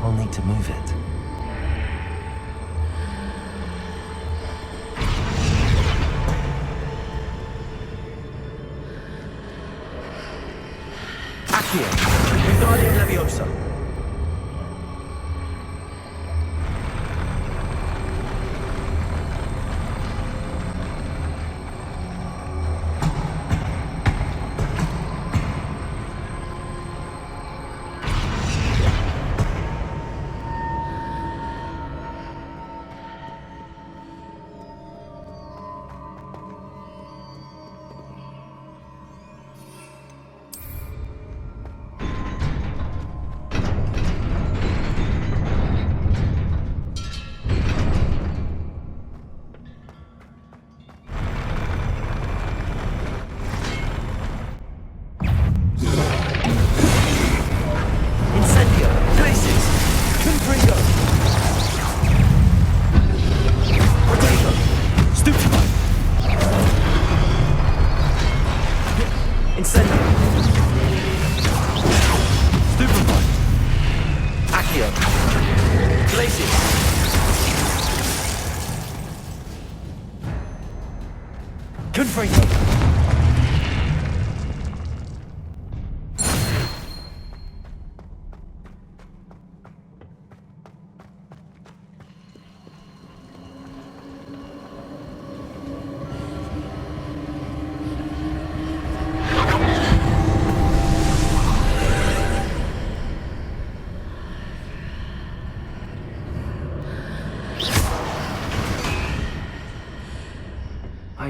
I'll need to move it. Accio. Wingardium Leviosa.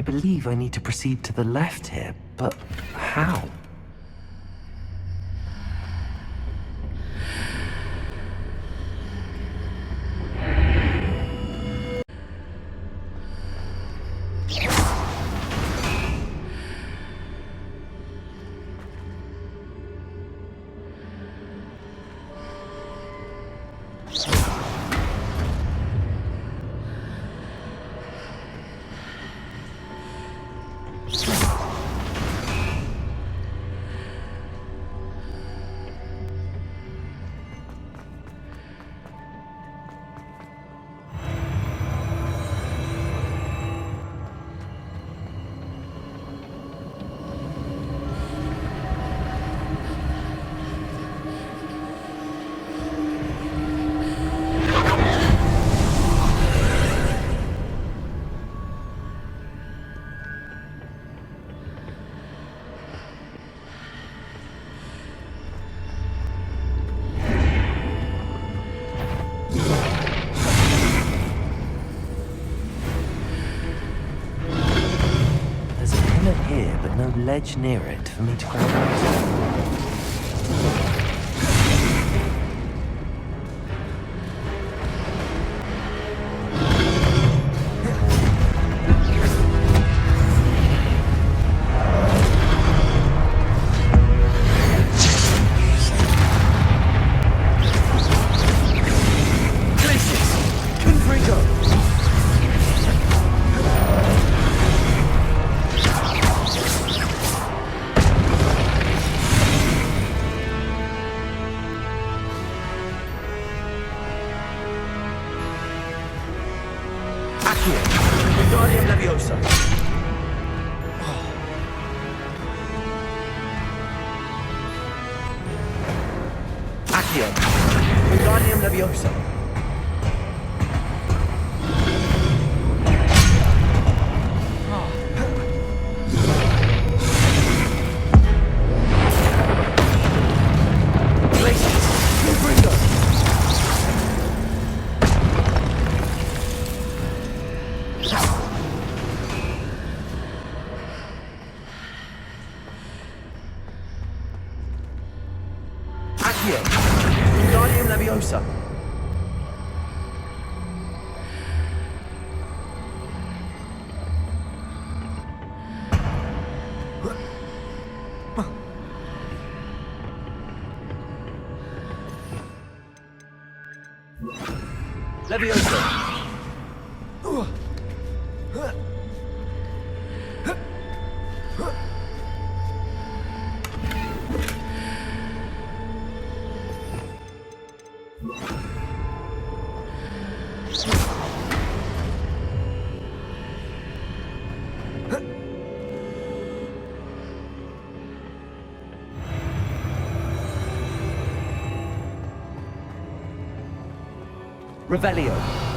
I believe I need to proceed to the left here, but how? Here, but no ledge near it for me to grab onto. Leviosa! Revelio.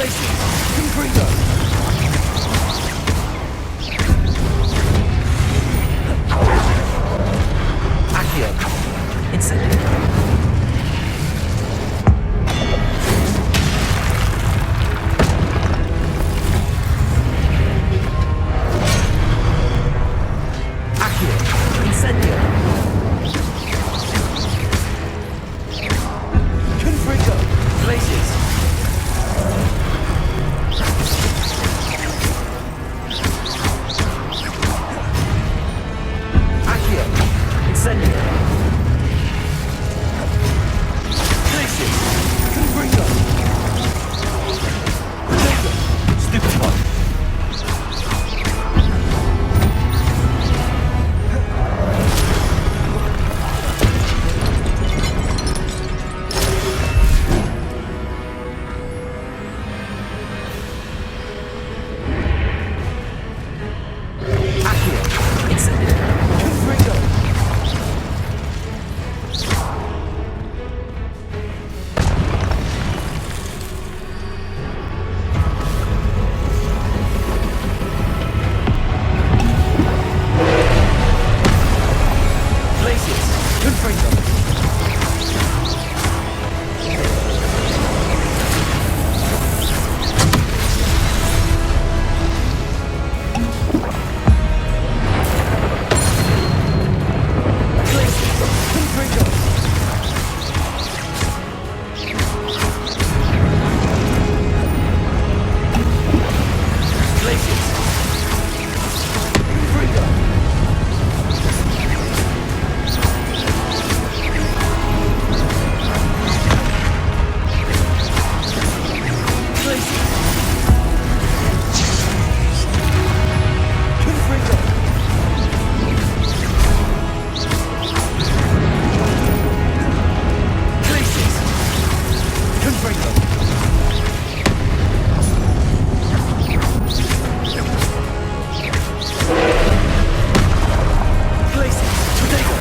Places! Confringo! Accio. Incendio. Accio. Incendio. Confringo! Places. Accio. Incendio. Places! Confringo! Stupefy. Accio. Incendio. Confringo! Places! Confringo! Places! Confringo! Places! Confringo! Places! Confringo! Places! Confringo! Places! Protego!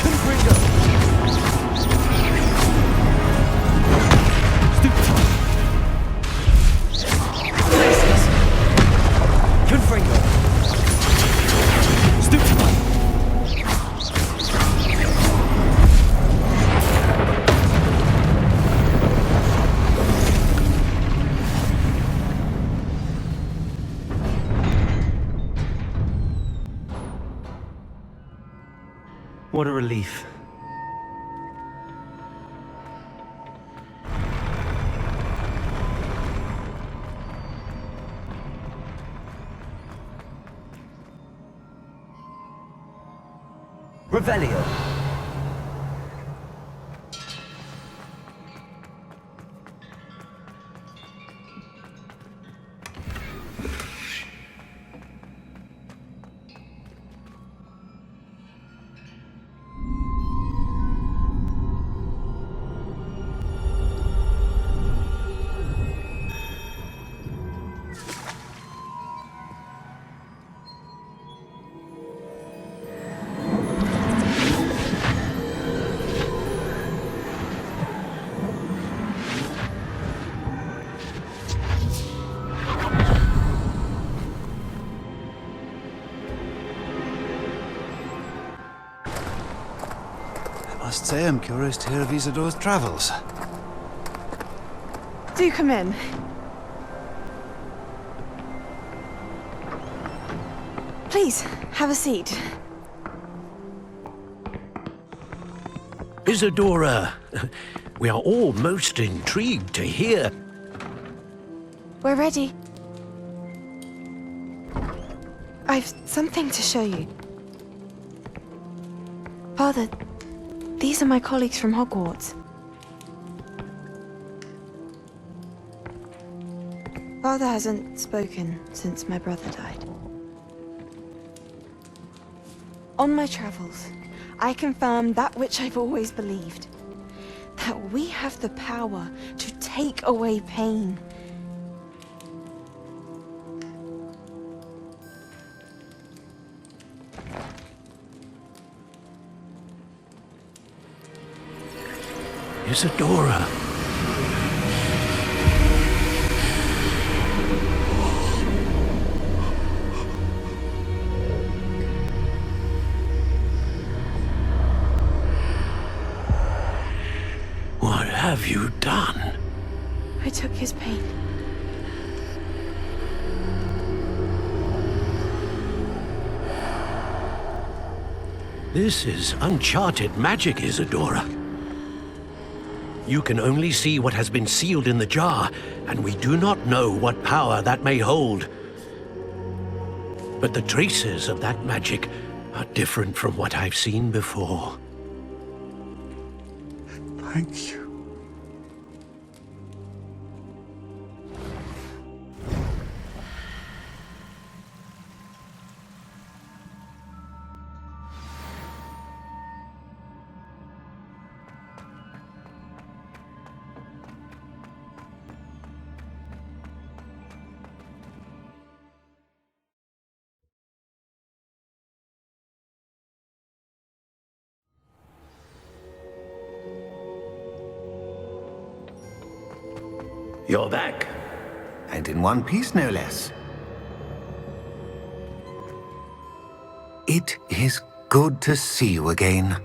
Confringo! Stupefy! Places! Confringo! Stupefy! What a relief. Revelio. I must say I'm curious to hear of Isidore's travels. Do come in. Please, have a seat. Isadora, we are all most intrigued to hear. We're ready. I've something to show you. Father, these are my colleagues from Hogwarts. Father hasn't spoken since my brother died. On my travels, I confirmed that which I've always believed. That we have the power to take away pain. Isadora. have you done? I took his pain. This is uncharted magic, Isadora. You can only see what has been sealed in the jar, and we do not know what power that may hold. But the traces of that magic are different from what I've seen before. Thank you. You're back. And in one piece, no less. It is good to see you again.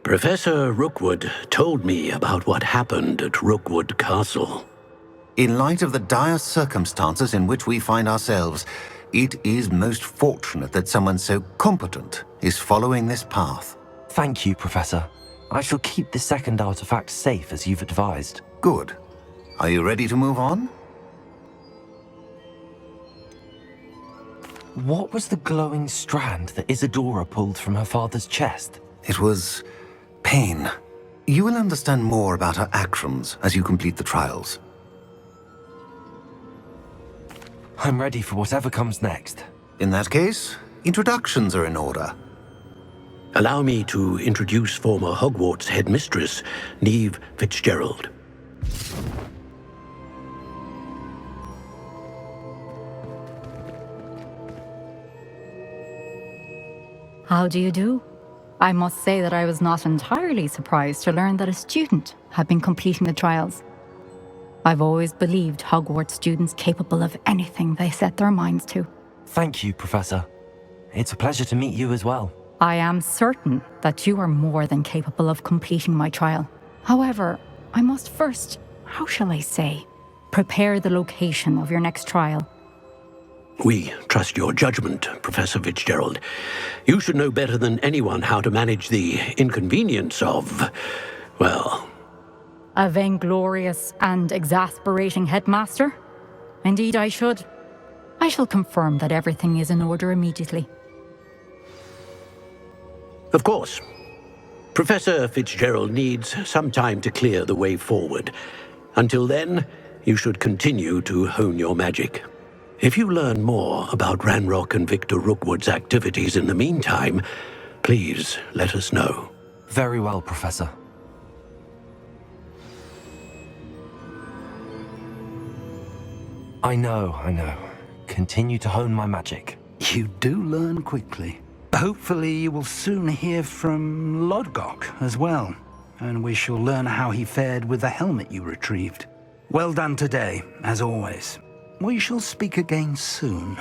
Professor Rookwood told me about what happened at Rookwood Castle. In light of the dire circumstances in which we find ourselves, it is most fortunate that someone so competent is following this path. Thank you, Professor. I shall keep the second artifact safe as you've advised. Good. Are you ready to move on? What was the glowing strand that Isadora pulled from her father's chest? It was pain. You will understand more about her actions as you complete the trials. I'm ready for whatever comes next. In that case, introductions are in order. Allow me to introduce former Hogwarts headmistress, Neve Fitzgerald. How do you do? I must say that I was not entirely surprised to learn that a student had been completing the trials. I've always believed Hogwarts students capable of anything they set their minds to. Thank you, Professor. It's a pleasure to meet you as well. I am certain that you are more than capable of completing my trial. However, I must first, how shall I say, prepare the location of your next trial. We trust your judgment, Professor Fitzgerald. You should know better than anyone how to manage the inconvenience of, well... A vainglorious and exasperating headmaster? Indeed I should. I shall confirm that everything is in order immediately. Of course. Professor Fitzgerald needs some time to clear the way forward. Until then, you should continue to hone your magic. If you learn more about Ranrock and Victor Rookwood's activities in the meantime, please let us know. Very well, Professor. I know. Continue to hone my magic. You do learn quickly. Hopefully you will soon hear from Lodgok as well, and we shall learn how he fared with the helmet you retrieved. Well done today, as always. We shall speak again soon.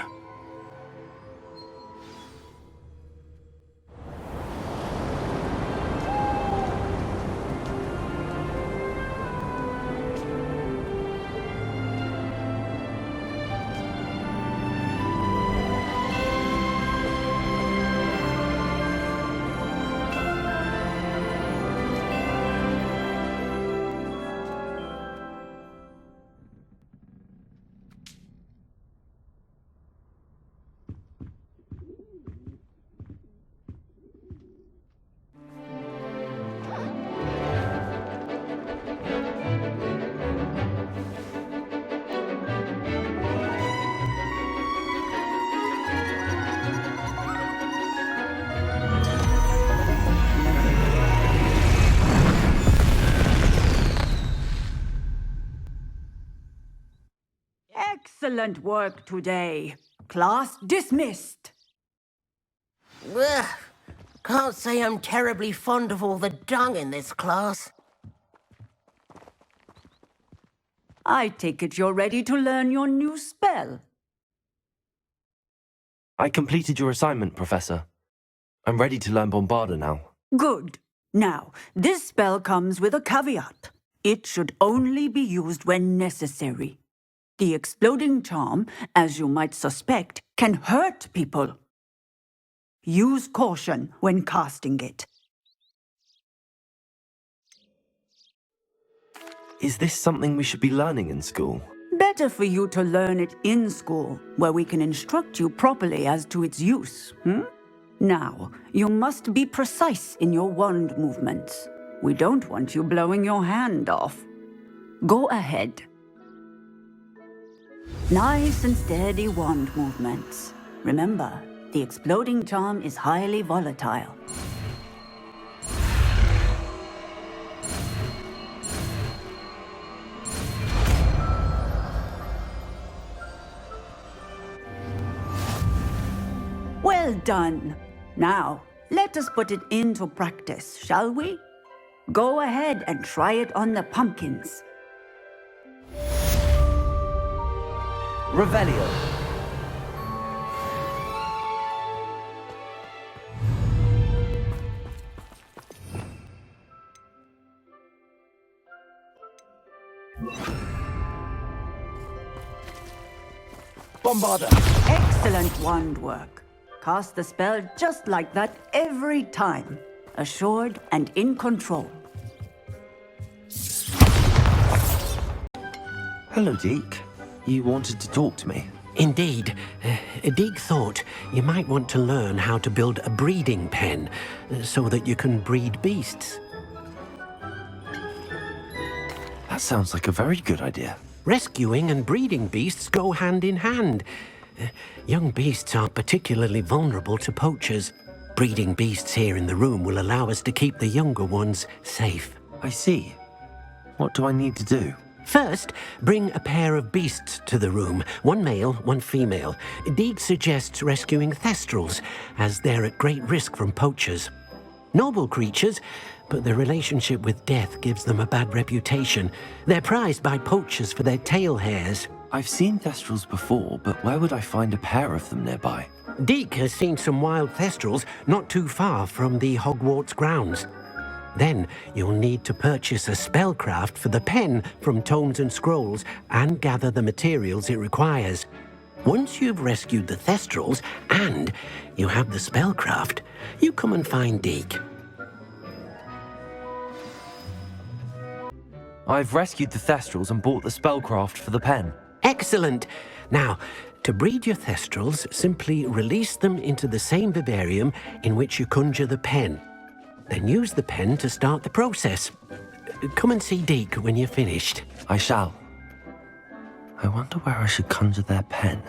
Excellent work today. Class dismissed. Ugh. Can't say I'm terribly fond of all the dung in this class. I take it you're ready to learn your new spell. I completed your assignment, Professor. I'm ready to learn Bombarda now. Good. Now, this spell comes with a caveat. It should only be used when necessary. The exploding charm, as you might suspect, can hurt people. Use caution when casting it. Is this something we should be learning in school? Better for you to learn it in school, where we can instruct you properly as to its use. Now, you must be precise in your wand movements. We don't want you blowing your hand off. Go ahead. Nice and steady wand movements. Remember, the exploding charm is highly volatile. Well done. Now, let us put it into practice, shall we? Go ahead and try it on the pumpkins. Revelio. Bombarda. Excellent wand work. Cast the spell just like that every time. Assured and in control. Hello, Deke. You wanted to talk to me? Indeed. Deke thought you might want to learn how to build a breeding pen so that you can breed beasts. That sounds like a very good idea. Rescuing and breeding beasts go hand in hand. Young beasts are particularly vulnerable to poachers. Breeding beasts here in the room will allow us to keep the younger ones safe. I see. What do I need to do? First, bring a pair of beasts to the room. One male, one female. Deke suggests rescuing thestrals, as they're at great risk from poachers. Noble creatures, but their relationship with death gives them a bad reputation. They're prized by poachers for their tail hairs. I've seen thestrals before, but where would I find a pair of them nearby? Deke has seen some wild thestrals not too far from the Hogwarts grounds. Then you'll need to purchase a spellcraft for the pen from Tomes and Scrolls and gather the materials it requires. Once you've rescued the thestrals and you have the spellcraft, you come and find Deke. I've rescued the thestrals and bought the spellcraft for the pen. Excellent! Now, to breed your thestrals, simply release them into the same vivarium in which you conjure the pen. Then use the pen to start the process. Come and see Deke when you're finished. I shall. I wonder where I should conjure their pen.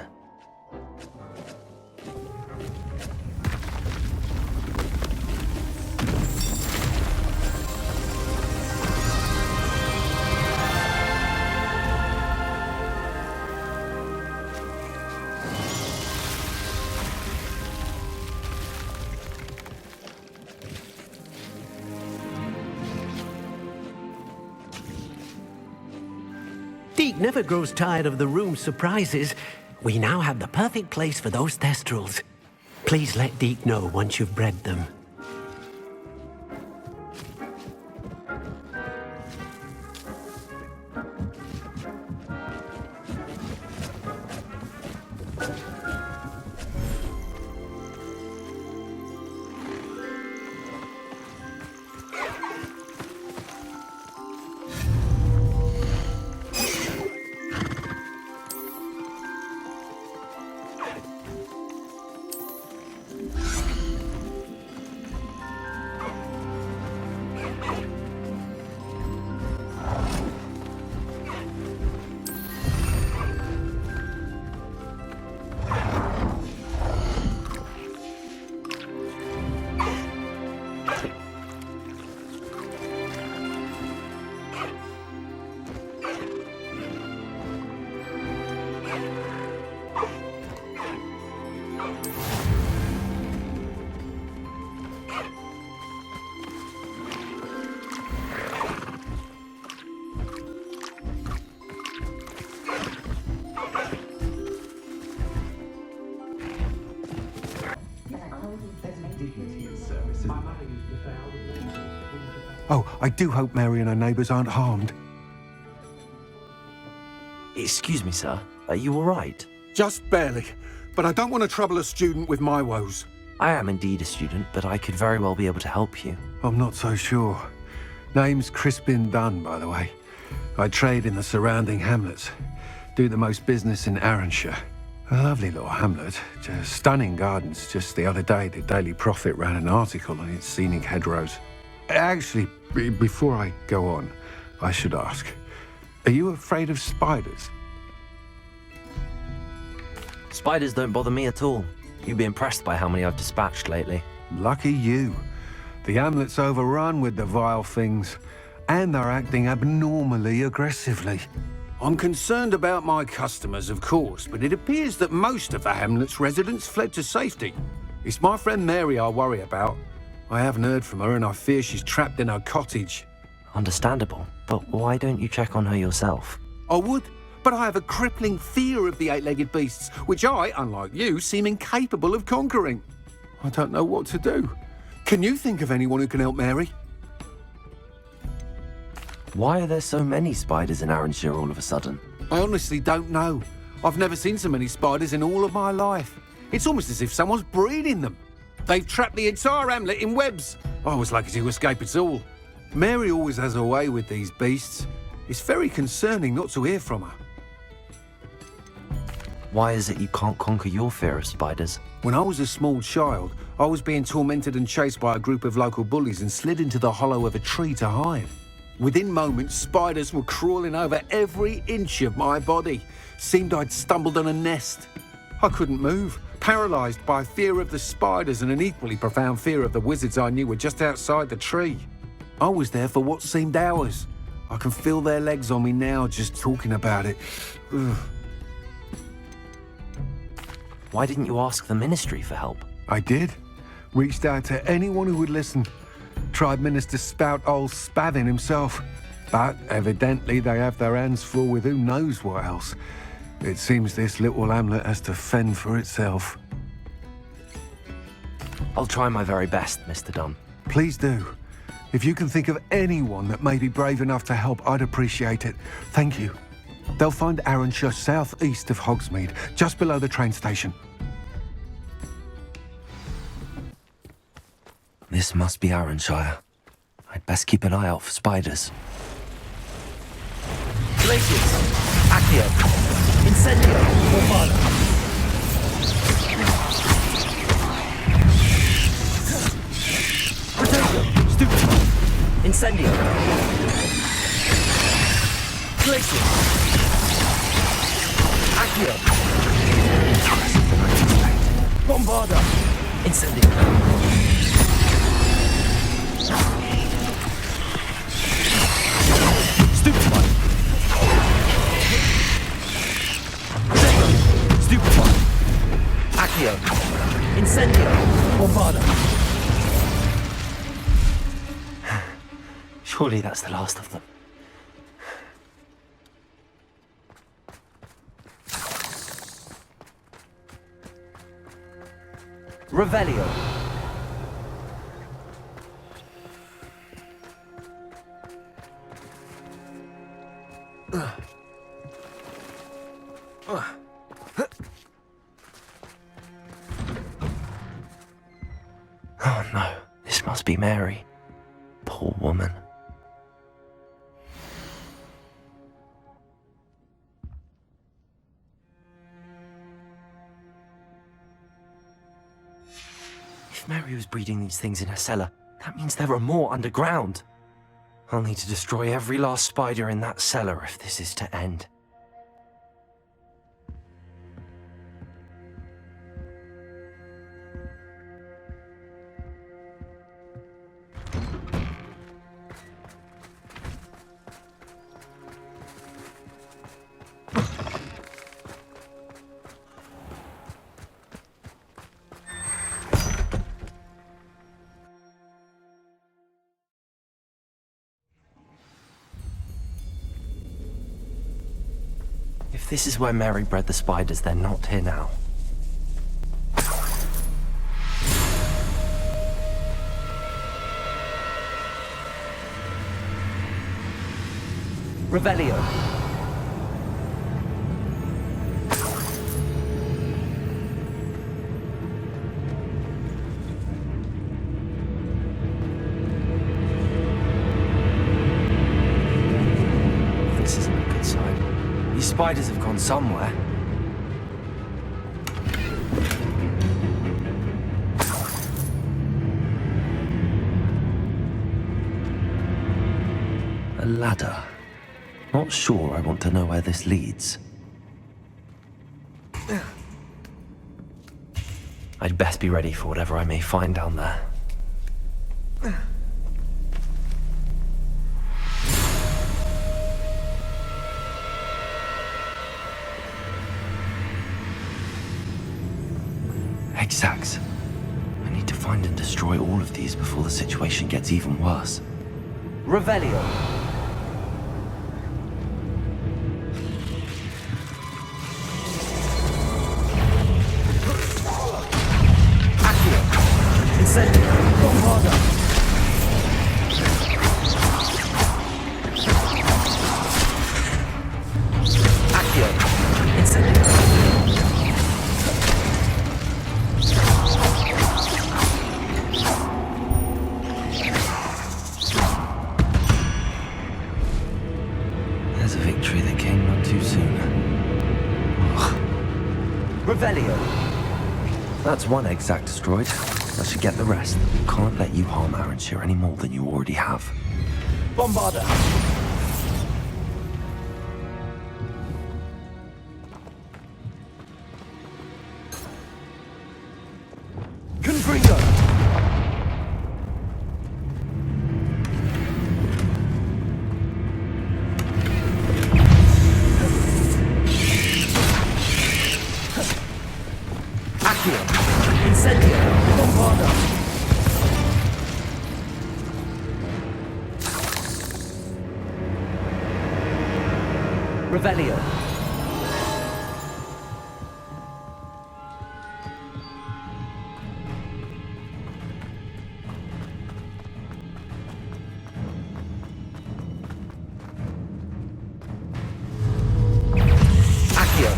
Deke never grows tired of the room's surprises. We now have the perfect place for those thestrals. Please let Deke know once you've bred them. Oh, I do hope Mary and her neighbours aren't harmed. Excuse me, sir. Are you all right? Just barely. But I don't want to trouble a student with my woes. I am indeed a student, but I could very well be able to help you. I'm not so sure. Name's Crispin Dunn, by the way. I trade in the surrounding hamlets. Do the most business in Arranshire. A lovely little hamlet. Just stunning gardens. Just the other day, the Daily Prophet ran an article on its scenic hedgerows. Actually, before I go on, I should ask, are you afraid of spiders? Spiders don't bother me at all. You'd be impressed by how many I've dispatched lately. Lucky you. The hamlet's overrun with the vile things, and they're acting abnormally aggressively. I'm concerned about my customers, of course, but it appears that most of the hamlet's residents fled to safety. It's my friend Mary I worry about. I haven't heard from her, and I fear she's trapped in her cottage. Understandable, but why don't you check on her yourself? I would, but I have a crippling fear of the eight-legged beasts, which I, unlike you, seem incapable of conquering. I don't know what to do. Can you think of anyone who can help Mary? Why are there so many spiders in Arranshire all of a sudden? I honestly don't know. I've never seen so many spiders in all of my life. It's almost as if someone's breeding them. They've trapped the entire hamlet in webs. I was lucky to escape it all. Mary always has a way with these beasts. It's very concerning not to hear from her. Why is it you can't conquer your fear of spiders? When I was a small child, I was being tormented and chased by a group of local bullies and slid into the hollow of a tree to hide. Within moments, spiders were crawling over every inch of my body. Seemed I'd stumbled on a nest. I couldn't move, paralysed by fear of the spiders and an equally profound fear of the wizards I knew were just outside the tree. I was there for what seemed hours. I can feel their legs on me now just talking about it. Ugh. Why didn't you ask the ministry for help? I did. Reached out to anyone who would listen. Tried Minister Spout old Spavin himself. But evidently they have their hands full with who knows what else. It seems this little hamlet has to fend for itself. I'll try my very best, Mr. Dunn. Please do. If you can think of anyone that may be brave enough to help, I'd appreciate it. Thank you. They'll find Arranshire southeast of Hogsmeade, just below the train station. This must be Arranshire. I'd best keep an eye out for spiders. Glacius! Accio! Incendio! Bombard! Protegio! Stupid! Incendio! Glacius! Accio! Bombarda! Incendio! Stupid one! Stupid one! Accio! Incendio! Bombarda! Surely that's the last of them. Revelio! Oh no, this must be Mary. Poor woman. If Mary was breeding these things in her cellar, that means there are more underground. I'll need to destroy every last spider in that cellar if this is to end. If this is where Mary bred the spiders, they're not here now. Revelio. These spiders have gone somewhere. A ladder. Not sure I want to know where this leads. I'd best be ready for whatever I may find down there. Exacts. I need to find and destroy all of these before the situation gets even worse. Revelio. Incendio. Bombarda. Accio. Incendio. There's a victory that came none too soon. Revelio. That's one exact destroyed. I should get the rest. Can't let you harm Aranshir any more than you already have. Bombarda! Confringo! Accio! Incendio! Bombarda! Revelio. Accio.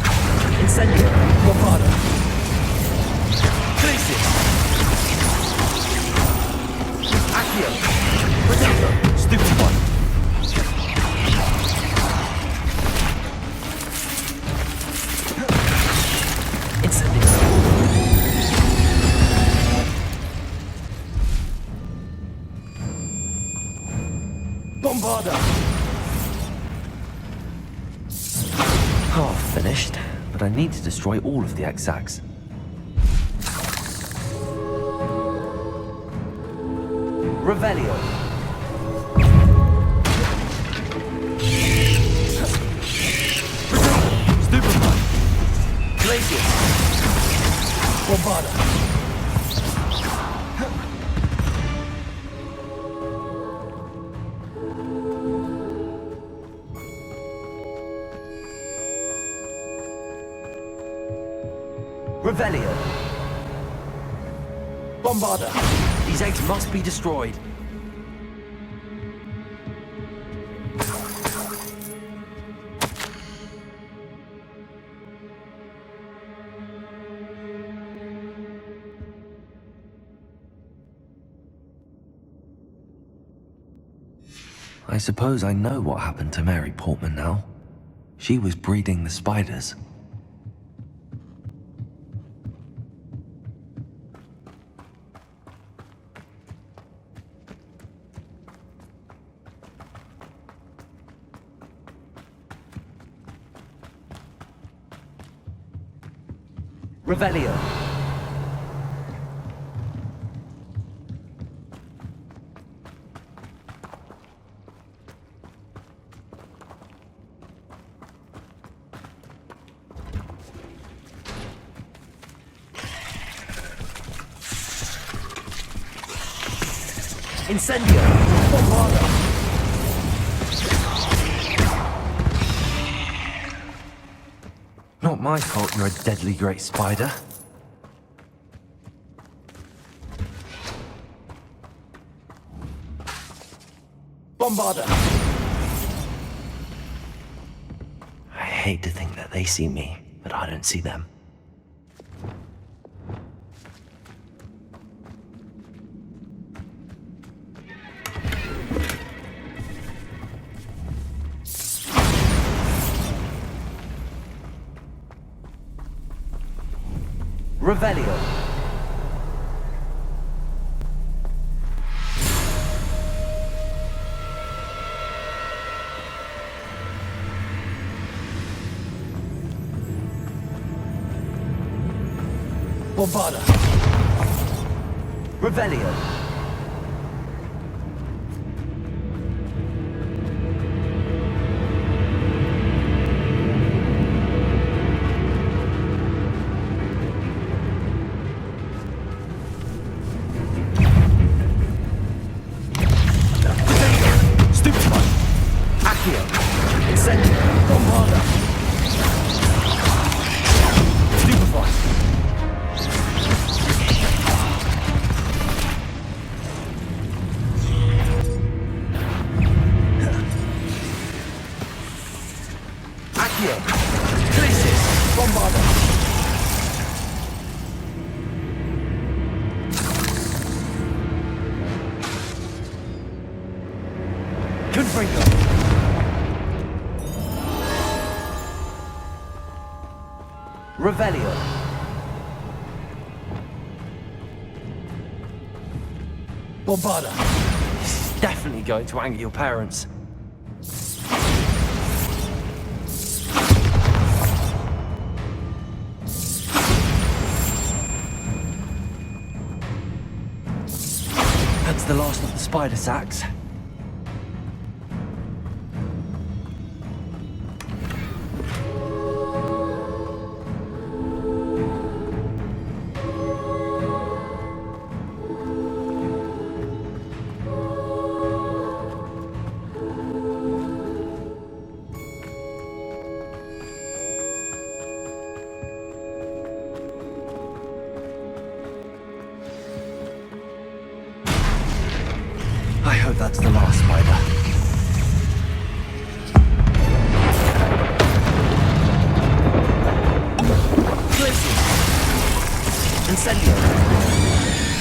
Incendio. Bombarda. Crisis. Accio. Redondo. Stupid one. Bombarda! Half finished, but I need to destroy all of the exacts. Revelio. Stupefy. Glacius. Bombarda. Revelio. Bombarda. These eggs must be destroyed. I suppose I know what happened to Mary Portman now. She was breeding the spiders. Revelio. Incendio. Bombarda. Not my fault you're a deadly great spider. Bombarda! I hate to think that they see me, but I don't see them. Revelio. Bombarda. Revelio. Stupefy. Accio. Incendio. Bombarda. Stupefy. Accio. Glacis. Bombarda. Confringo. Revelio. Bombarda. He's definitely going to anger your parents. That's the last of the spider sacks. I hope that's the last spider. Glacis. Incendio.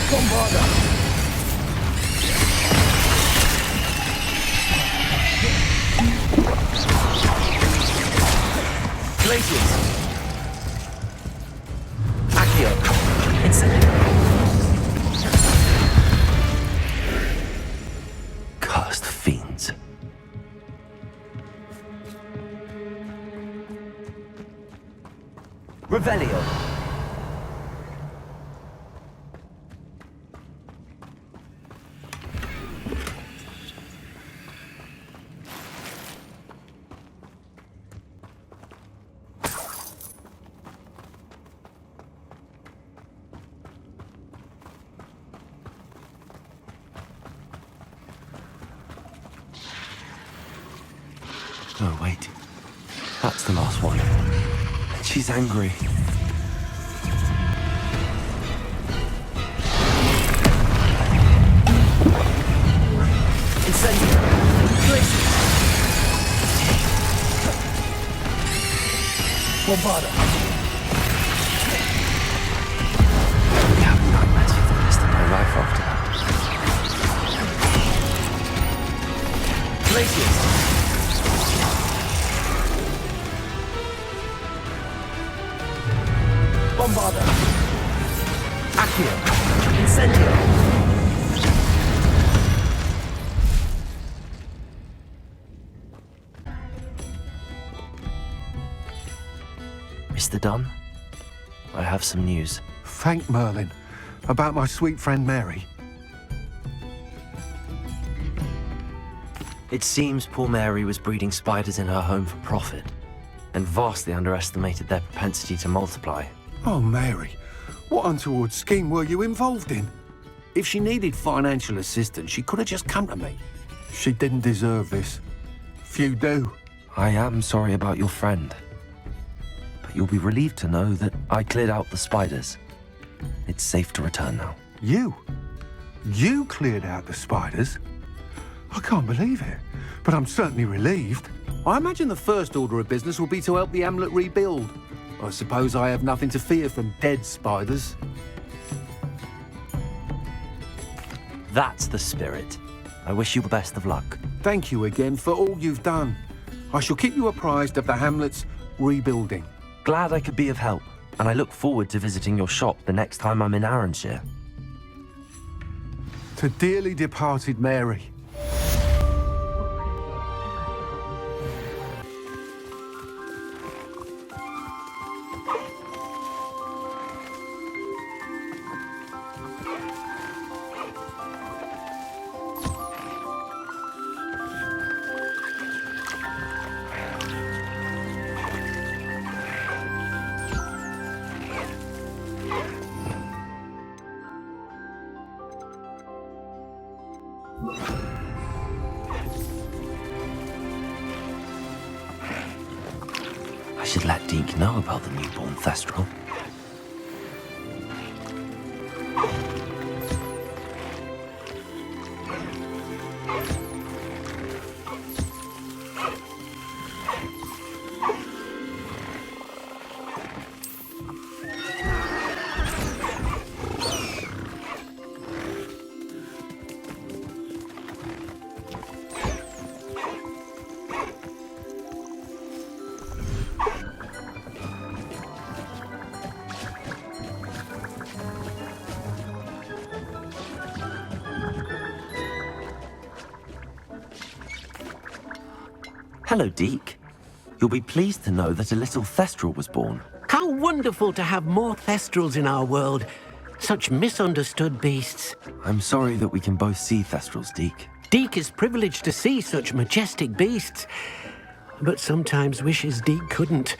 Bombarda. Glacis. Accio. Incendio. Cursed fiends. Revelio. Oh, wait. That's the last one. And she's angry. Incendio. Glacis. Bombarda. I have nightmares for the rest of my life after that. Glacis. Bombarda. Accio. Incendio. Mr. Dunn, I have some news. Thank Merlin. About my sweet friend Mary. It seems poor Mary was breeding spiders in her home for profit, and vastly underestimated their propensity to multiply. Oh, Mary, what untoward scheme were you involved in? If she needed financial assistance, she could have just come to me. She didn't deserve this. Few do. I am sorry about your friend, but you'll be relieved to know that I cleared out the spiders. It's safe to return now. You? You cleared out the spiders? I can't believe it, but I'm certainly relieved. I imagine the first order of business will be to help the amulet rebuild. I suppose I have nothing to fear from dead spiders. That's the spirit. I wish you the best of luck. Thank you again for all you've done. I shall keep you apprised of the hamlet's rebuilding. Glad I could be of help. and I look forward to visiting your shop the next time I'm in Arranshire. To dearly departed Mary. I should let Deke know about the newborn Thestral. Hello, Deke. You'll be pleased to know that a little Thestral was born. How wonderful to have more Thestrals in our world. Such misunderstood beasts. I'm sorry that we can both see Thestrals, Deke. Deke is privileged to see such majestic beasts, but sometimes wishes Deke couldn't.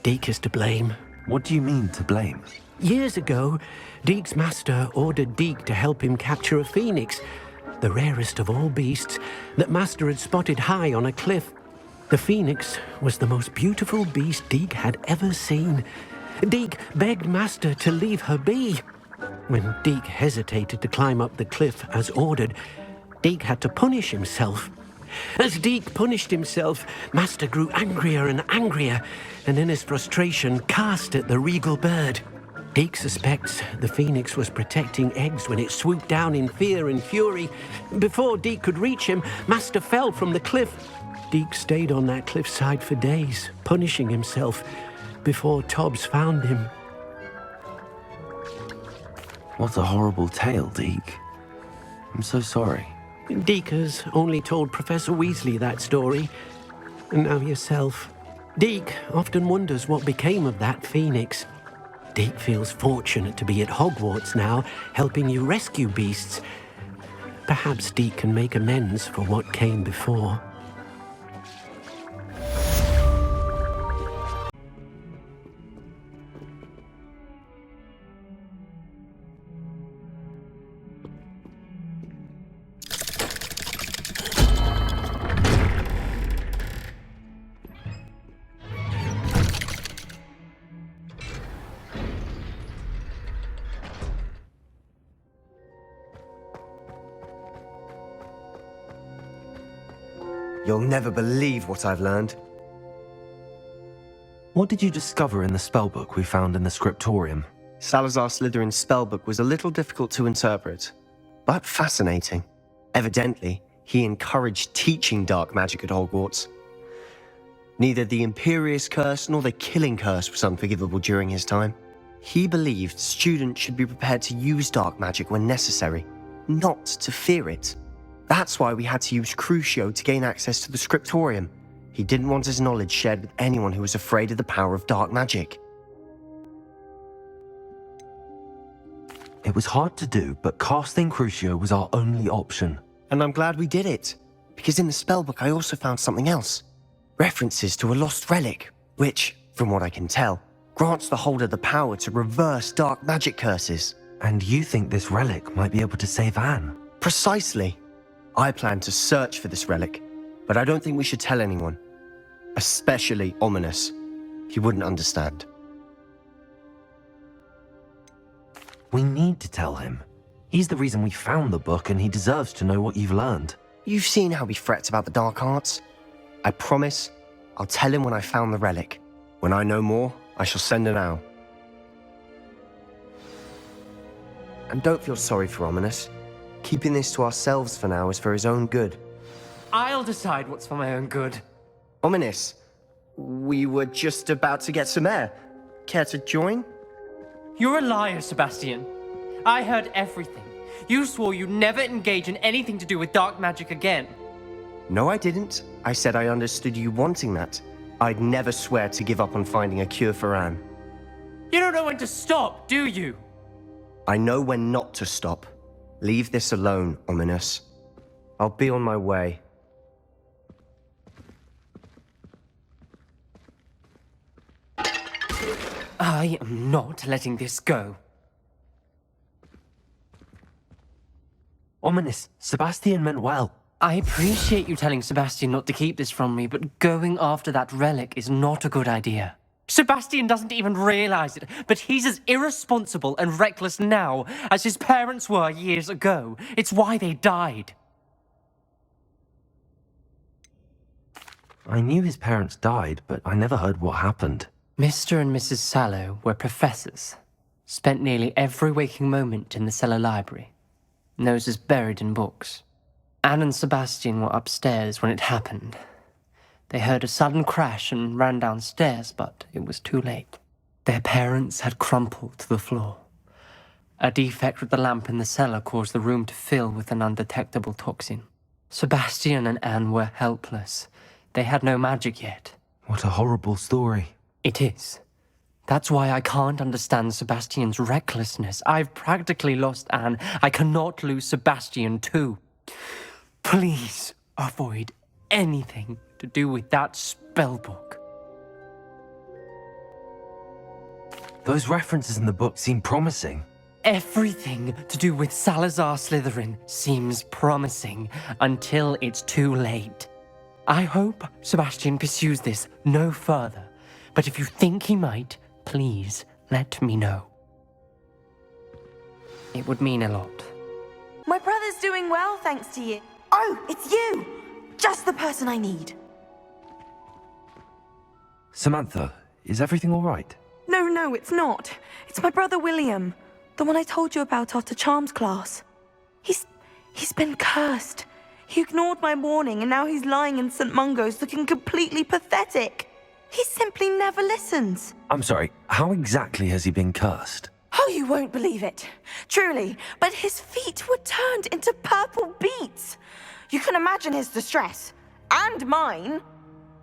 Deke is to blame. What do you mean, to blame? Years ago, Deke's master ordered Deke to help him capture a phoenix, the rarest of all beasts, that Master had spotted high on a cliff. The phoenix was the most beautiful beast Deke had ever seen. Deke begged Master to leave her be. When Deke hesitated to climb up the cliff as ordered, Deke had to punish himself. As Deke punished himself, Master grew angrier and angrier, and in his frustration cast at the regal bird. Deke suspects the phoenix was protecting eggs when it swooped down in fear and fury. Before Deke could reach him, Master fell from the cliff. Deke stayed on that cliffside for days, punishing himself, before Tobbs found him. What a horrible tale, Deke. I'm so sorry. Deke has only told Professor Weasley that story, and now yourself. Deke often wonders what became of that phoenix. Deke feels fortunate to be at Hogwarts now, helping you rescue beasts. Perhaps Deke can make amends for what came before. You'll never believe what I've learned. What did you discover in the spellbook we found in the scriptorium? Salazar Slytherin's spellbook was a little difficult to interpret, but fascinating. Evidently, he encouraged teaching dark magic at Hogwarts. Neither the Imperious Curse nor the Killing Curse was unforgivable during his time. He believed students should be prepared to use dark magic when necessary, not to fear it. That's why we had to use Crucio to gain access to the scriptorium. He didn't want his knowledge shared with anyone who was afraid of the power of dark magic. It was hard to do, but casting Crucio was our only option. And I'm glad we did it, because in the spellbook I also found something else. References to a lost relic, which, from what I can tell, grants the holder the power to reverse dark magic curses. And you think this relic might be able to save Anne? Precisely. I plan to search for this relic, but I don't think we should tell anyone. Especially Ominous. He wouldn't understand. We need to tell him. He's the reason we found the book, and he deserves to know what you've learned. You've seen how he frets about the dark arts. I promise I'll tell him when I found the relic. When I know more, I shall send an owl. And don't feel sorry for Ominous. Keeping this to ourselves for now is for his own good. I'll decide what's for my own good. Ominous, we were just about to get some air. Care to join? You're a liar, Sebastian. I heard everything. You swore you'd never engage in anything to do with dark magic again. No, I didn't. I said I understood you wanting that. I'd never swear to give up on finding a cure for Anne. You don't know when to stop, do you? I know when not to stop. Leave this alone, Ominous. I'll be on my way. I am not letting this go. Ominous, Sebastian meant well. I appreciate you telling Sebastian not to keep this from me, but going after that relic is not a good idea. Sebastian doesn't even realize it, but he's as irresponsible and reckless now as his parents were years ago. It's why they died. I knew his parents died, but I never heard what happened. Mr. and Mrs. Sallow were professors. Spent nearly every waking moment in the cellar library. Noses buried in books. Anne and Sebastian were upstairs when it happened. They heard a sudden crash and ran downstairs, but it was too late. Their parents had crumpled to the floor. A defect with the lamp in the cellar caused the room to fill with an undetectable toxin. Sebastian and Anne were helpless. They had no magic yet. What a horrible story. It is. That's why I can't understand Sebastian's recklessness. I've practically lost Anne. I cannot lose Sebastian too. Please avoid anything to do with that spellbook. Those references in the book seem promising. Everything to do with Salazar Slytherin seems promising until it's too late. I hope Sebastian pursues this no further, but if you think he might, please let me know. It would mean a lot. My brother's doing well, thanks to you. Oh, it's you! Just the person I need. Samantha, is everything all right? No, it's not. It's my brother William, the one I told you about after Charms class. He's been cursed. He ignored my warning, and now he's lying in St. Mungo's looking completely pathetic. He simply never listens. I'm sorry, how exactly has he been cursed? Oh, you won't believe it. Truly, but his feet were turned into purple beets. You can imagine his distress. And mine.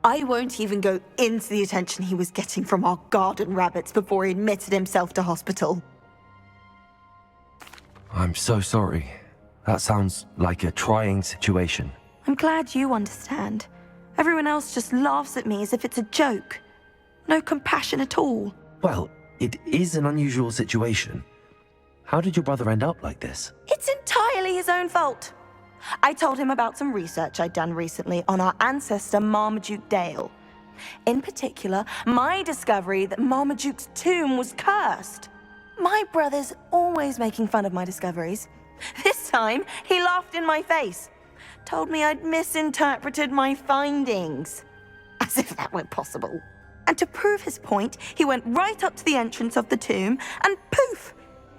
I won't even go into the attention he was getting from our garden rabbits before he admitted himself to hospital. I'm so sorry. That sounds like a trying situation. I'm glad you understand. Everyone else just laughs at me as if it's a joke. No compassion at all. Well, it is an unusual situation. How did your brother end up like this? It's entirely his own fault. I told him about some research I'd done recently on our ancestor Marmaduke Dale. In particular, my discovery that Marmaduke's tomb was cursed. My brother's always making fun of my discoveries. This time, he laughed in my face. Told me I'd misinterpreted my findings. As if that were possible. And to prove his point, he went right up to the entrance of the tomb and poof!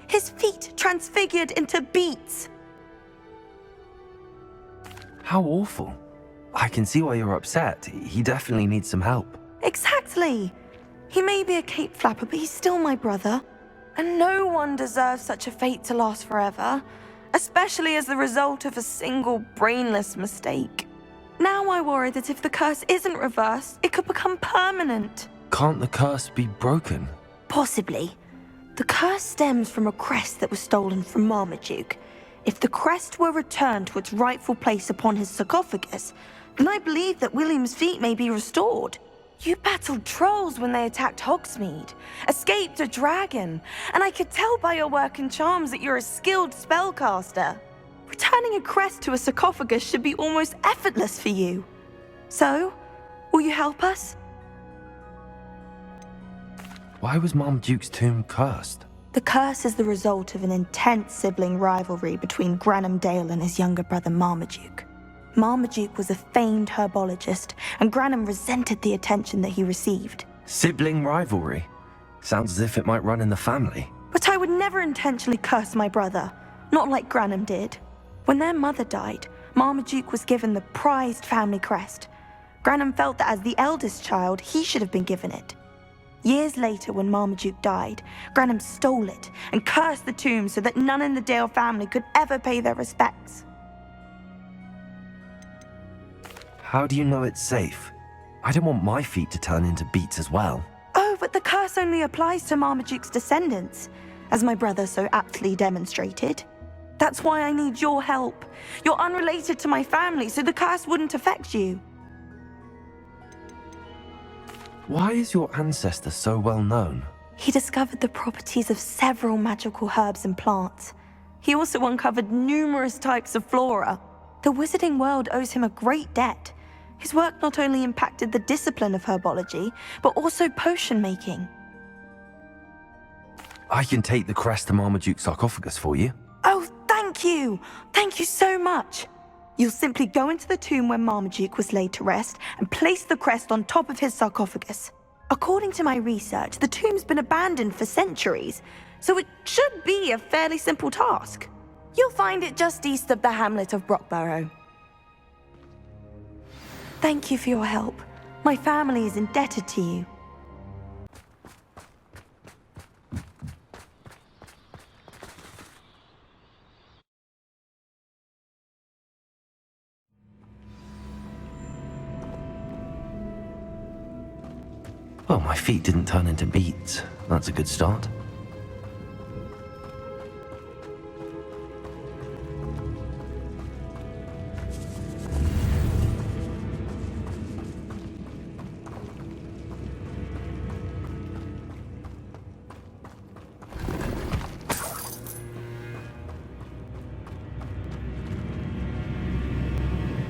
His feet transfigured into beets. How awful. I can see why you're upset. He definitely needs some help. Exactly. He may be a cape flapper, but he's still my brother. And no one deserves such a fate to last forever, especially as the result of a single brainless mistake. Now I worry that if the curse isn't reversed, it could become permanent. Can't the curse be broken? Possibly. The curse stems from a crest that was stolen from Marmaduke. If the crest were returned to its rightful place upon his sarcophagus, then I believe that William's feet may be restored. You battled trolls when they attacked Hogsmeade, escaped a dragon, and I could tell by your work and charms that you're a skilled spellcaster. Returning a crest to a sarcophagus should be almost effortless for you. So, will you help us? Why was Marmaduke's tomb cursed? The curse is the result of an intense sibling rivalry between Granham Dale and his younger brother Marmaduke. Marmaduke was a famed herbologist, and Granham resented the attention that he received. Sibling rivalry? Sounds as if it might run in the family. But I would never intentionally curse my brother, not like Granham did. When their mother died, Marmaduke was given the prized family crest. Granham felt that as the eldest child, he should have been given it. Years later, when Marmaduke died, Granham stole it and cursed the tomb so that none in the Dale family could ever pay their respects. How do you know it's safe? I don't want my feet to turn into beets as well. Oh, but the curse only applies to Marmaduke's descendants, as my brother so aptly demonstrated. That's why I need your help. You're unrelated to my family, so the curse wouldn't affect you. Why is your ancestor so well known? He discovered the properties of several magical herbs and plants. He also uncovered numerous types of flora. The wizarding world owes him a great debt. His work not only impacted the discipline of herbology, but also potion making. I can take the crest to Marmaduke's sarcophagus for you. Oh, thank you! Thank you so much! You'll simply go into the tomb where Marmaduke was laid to rest and place the crest on top of his sarcophagus. According to my research, the tomb's been abandoned for centuries, so it should be a fairly simple task. You'll find it just east of the hamlet of Brockborough. Thank you for your help. My family is indebted to you. Well, my feet didn't turn into beets. That's a good start.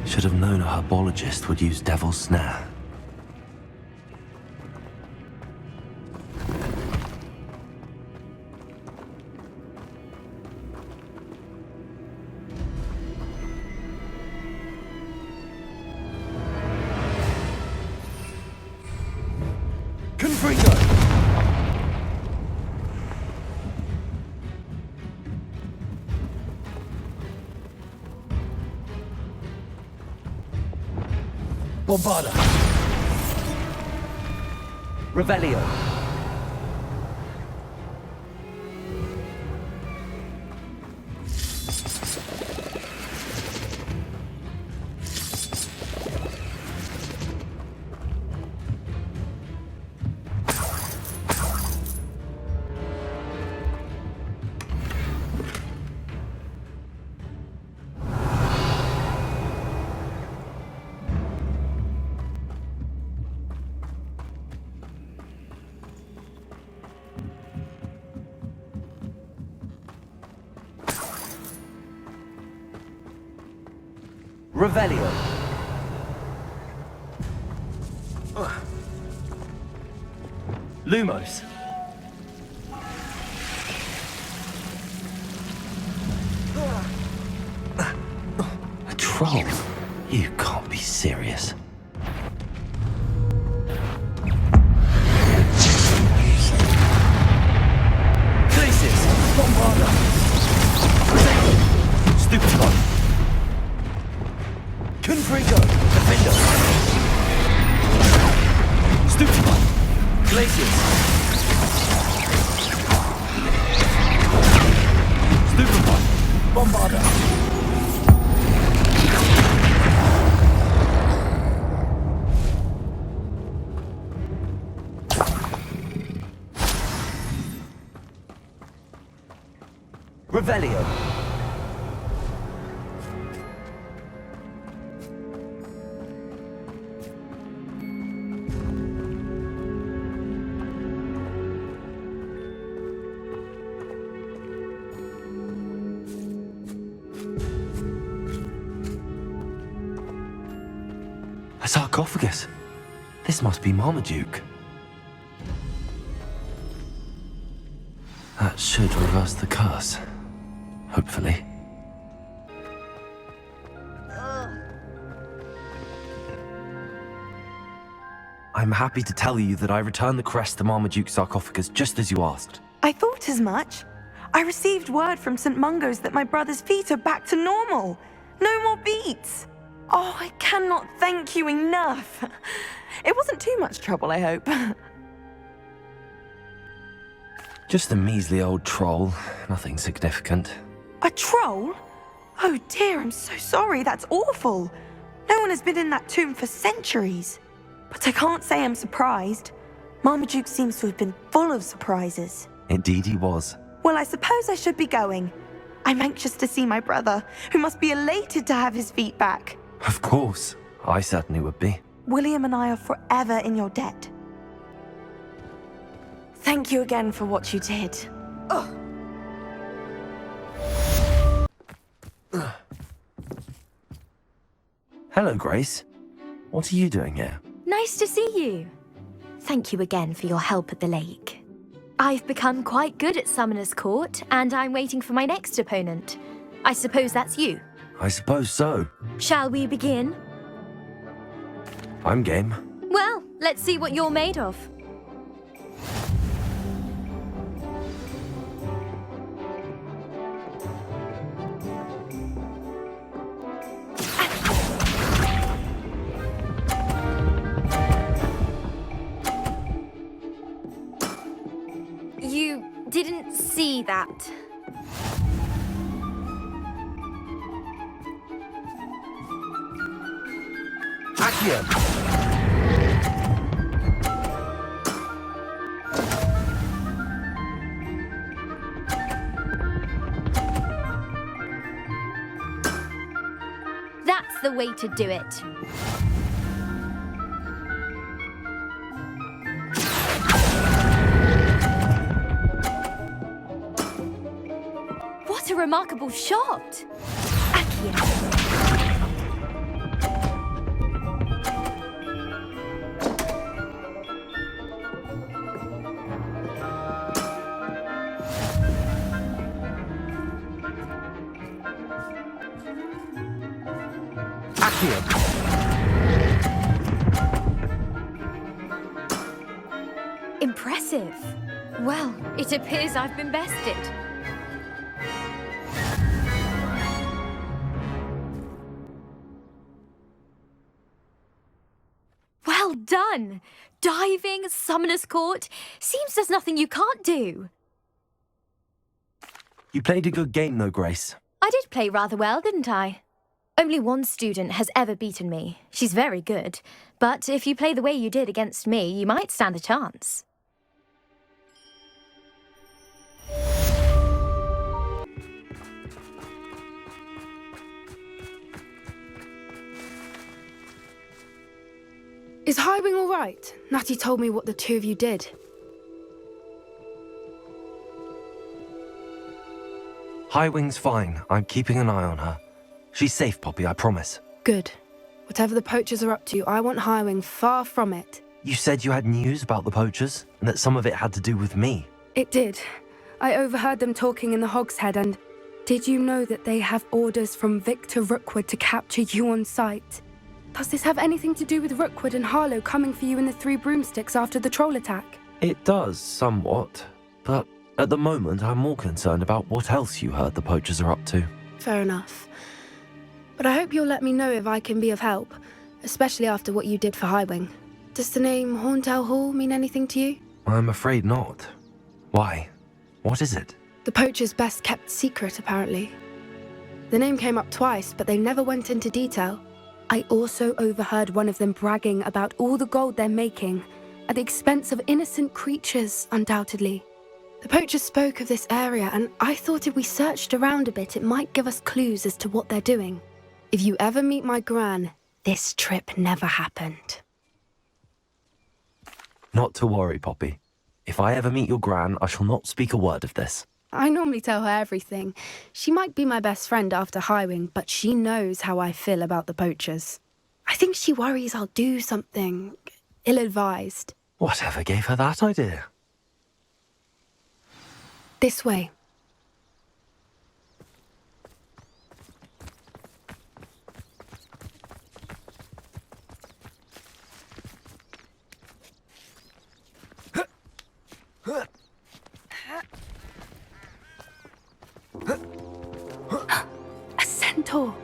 Should have known a herbologist would use Devil's Snare. Bombarda. Revelio. Revelio. Lumos. A troll? You can't be serious. Places. Bombarda. Stupid one. Confringo. Defender. Stupid one. Glaciers. Stupid one. Bombarda. Revelio. A sarcophagus. This must be Marmaduke. That should reverse the curse. Hopefully. I'm happy to tell you that I returned the crest to Marmaduke's sarcophagus just as you asked. I thought as much. I received word from St. Mungo's that my brother's feet are back to normal. No more beats. Oh, I cannot thank you enough. It wasn't too much trouble, I hope. Just a measly old troll. Nothing significant. A troll? Oh dear, I'm so sorry. That's awful. No one has been in that tomb for centuries. But I can't say I'm surprised. Marmaduke seems to have been full of surprises. Indeed he was. Well, I suppose I should be going. I'm anxious to see my brother, who must be elated to have his feet back. Of course. I certainly would be. William and I are forever in your debt. Thank you again for what you did. Ugh. Hello, Grace. What are you doing here? Nice to see you. Thank you again for your help at the lake. I've become quite good at Summoner's Court, and I'm waiting for my next opponent. I suppose that's you. I suppose so. Shall we begin? I'm game. Well, let's see what you're made of. You didn't see that. That's the way to do it. What a remarkable shot! Accio. Impressive. Well, it appears I've been bested. Well done! Diving, Summoner's Court. Seems there's nothing you can't do. You played a good game though, Grace. I did play rather well, didn't I? Only one student has ever beaten me. She's very good. But if you play the way you did against me, you might stand a chance. Is Highwing all right? Natty told me what the two of you did. Highwing's fine. I'm keeping an eye on her. She's safe, Poppy, I promise. Good. Whatever the poachers are up to, I want Highwing far from it. You said you had news about the poachers, and that some of it had to do with me. It did. I overheard them talking in the Hogshead, and did you know that they have orders from Victor Rookwood to capture you on sight? Does this have anything to do with Rookwood and Harlow coming for you in the Three Broomsticks after the troll attack? It does, somewhat. But at the moment, I'm more concerned about what else you heard the poachers are up to. Fair enough. But I hope you'll let me know if I can be of help, especially after what you did for Highwing. Does the name Horntail Hall mean anything to you? I'm afraid not. Why? What is it? The poachers' best kept secret, apparently. The name came up twice, but they never went into detail. I also overheard one of them bragging about all the gold they're making, at the expense of innocent creatures, undoubtedly. The poachers spoke of this area, and I thought if we searched around a bit, it might give us clues as to what they're doing. If you ever meet my gran, this trip never happened. Not to worry, Poppy. If I ever meet your gran, I shall not speak a word of this. I normally tell her everything. She might be my best friend after Highwing, but she knows how I feel about the poachers. I think she worries I'll do something ill-advised. Whatever gave her that idea? This way. A centaur.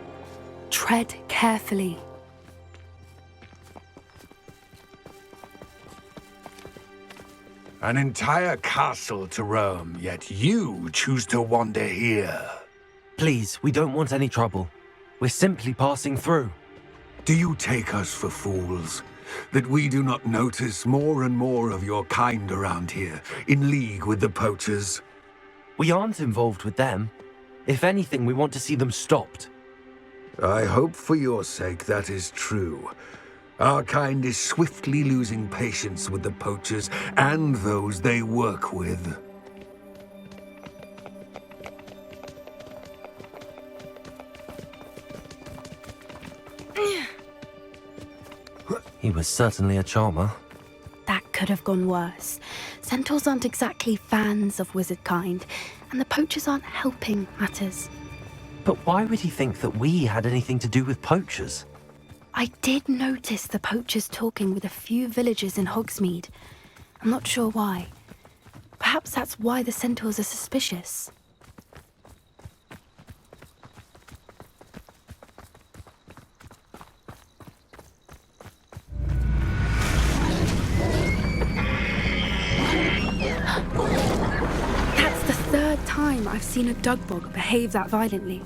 Tread carefully. An entire castle to roam, yet you choose to wander here. Please, we don't want any trouble. We're simply passing through. Do you take us for fools? That we do not notice more and more of your kind around here, in league with the poachers? We aren't involved with them. If anything, we want to see them stopped. I hope for your sake that is true. Our kind is swiftly losing patience with the poachers and those they work with. He was certainly a charmer. That could have gone worse. Centaurs aren't exactly fans of wizard kind, and the poachers aren't helping matters. But why would he think that we had anything to do with poachers? I did notice the poachers talking with a few villagers in Hogsmeade. I'm not sure why. Perhaps that's why the centaurs are suspicious. That's the third time I've seen a dugbog behave that violently.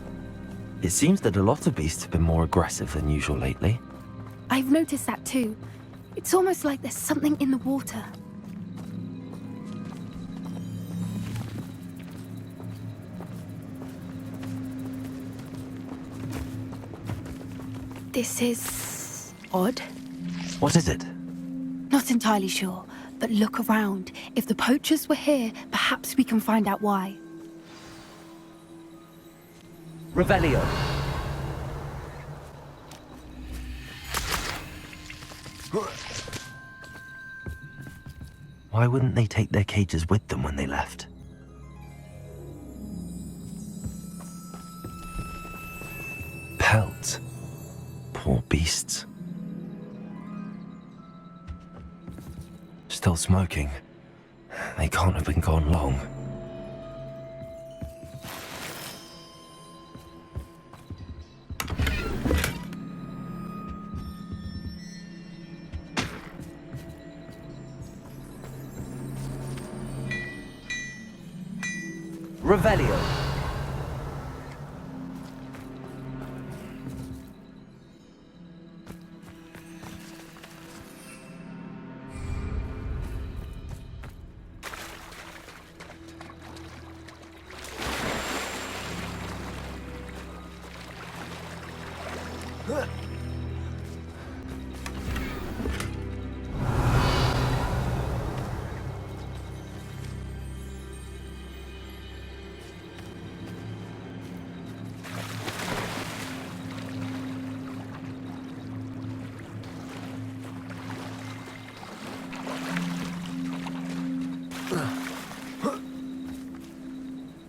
It seems that a lot of beasts have been more aggressive than usual lately. I've noticed that too. It's almost like there's something in the water. This is odd. What is it? Not entirely sure, but look around. If the poachers were here, perhaps we can find out why. Revelio. Why wouldn't they take their cages with them when they left? Pelts. Poor beasts. Still smoking. They can't have been gone long. Revelio.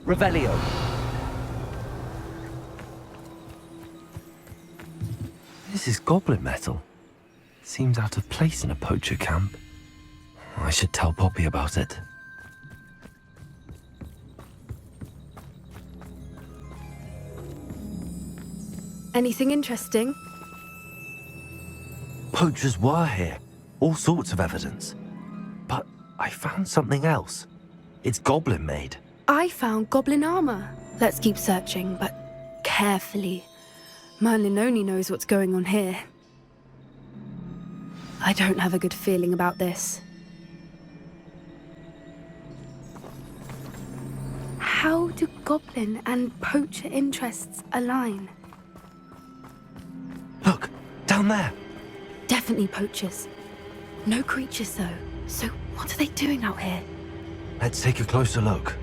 Revelio. This is goblin metal. Seems out of place in a poacher camp. I should tell Poppy about it. Anything interesting? Poachers were here. All sorts of evidence. But I found something else. It's goblin made. I found goblin armor. Let's keep searching, but carefully. Merlin only knows what's going on here. I don't have a good feeling about this. How do goblin and poacher interests align? Look, down there. Definitely poachers. No creatures though. So what are they doing out here? Let's take a closer look.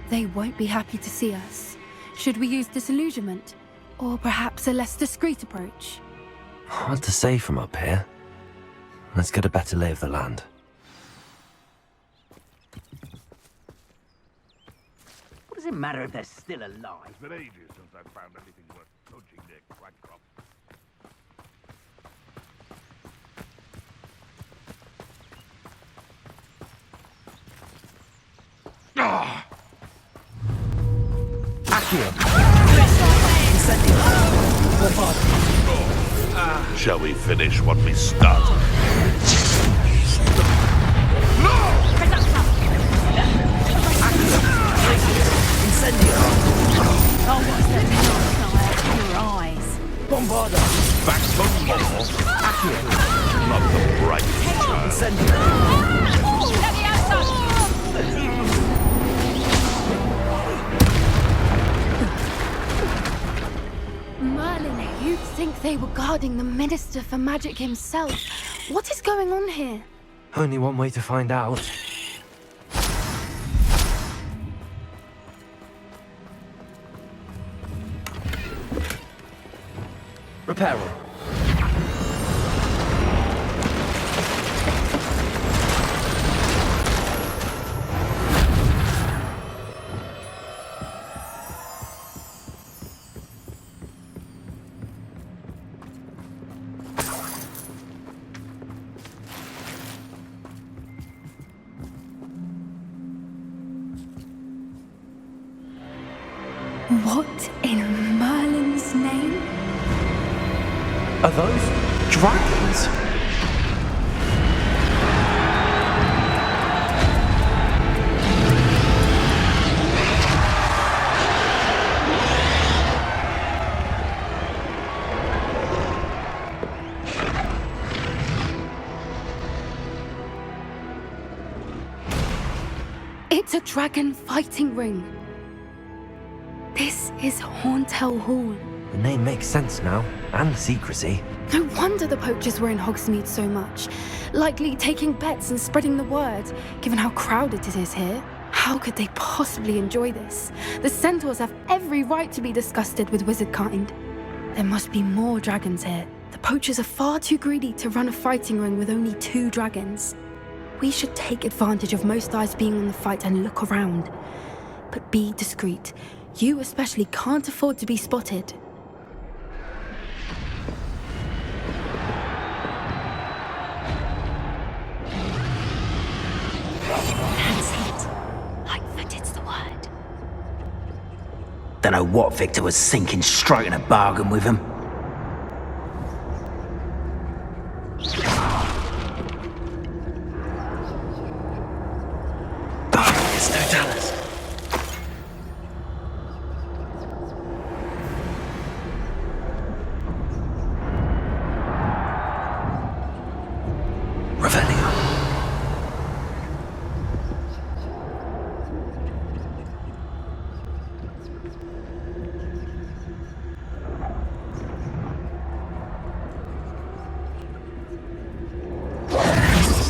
They won't be happy to see us. Should we use disillusionment? Or perhaps a less discreet approach? Hard to say from up here. Let's get a better lay of the land. What does it matter if they're still alive? It's been ages since I've found anything worth poaching their quack crop. Ah! Shall we finish what we started? No! not the brightest child. Merlin, you'd think they were guarding the Minister for Magic himself. What is going on here? Only one way to find out. Reparo. What in Merlin's name? Are those dragons? It's a dragon fighting ring. This is Hauntel Hall. The name makes sense now, and the secrecy. No wonder the poachers were in Hogsmeade so much. Likely taking bets and spreading the word, given how crowded it is here. How could they possibly enjoy this? The centaurs have every right to be disgusted with wizard kind. There must be more dragons here. The poachers are far too greedy to run a fighting ring with only 2 dragons. We should take advantage of most eyes being on the fight and look around. But be discreet. You especially can't afford to be spotted. That's it. Lightfooted's the word. Don't know what Victor was thinking, striking a bargain with him. It's no Dallas. Revelio.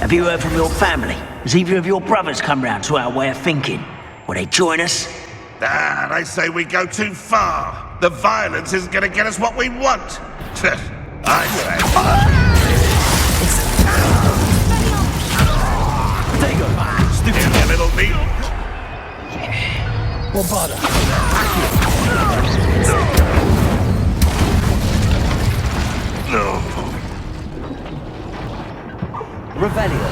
Have you heard from your family? Has either of your brothers come round to our way of thinking? Will they join us? Ah, they say we go too far. The violence isn't going to get us what we want. I say. There you go. Stupid you little meat. Won't bother. No. Revelio.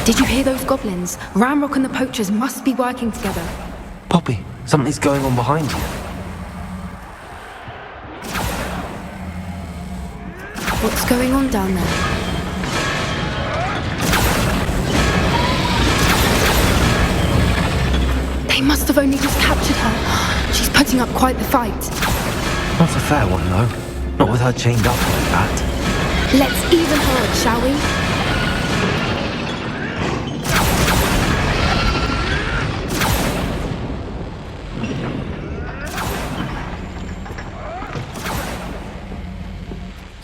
Did you hear those goblins? Ramrock and the poachers must be working together. Poppy, something's going on behind you. What's going on down there? They must have only just captured her. She's putting up quite the fight. Not a fair one, though. Not with her chained up like that. Let's even her up, shall we?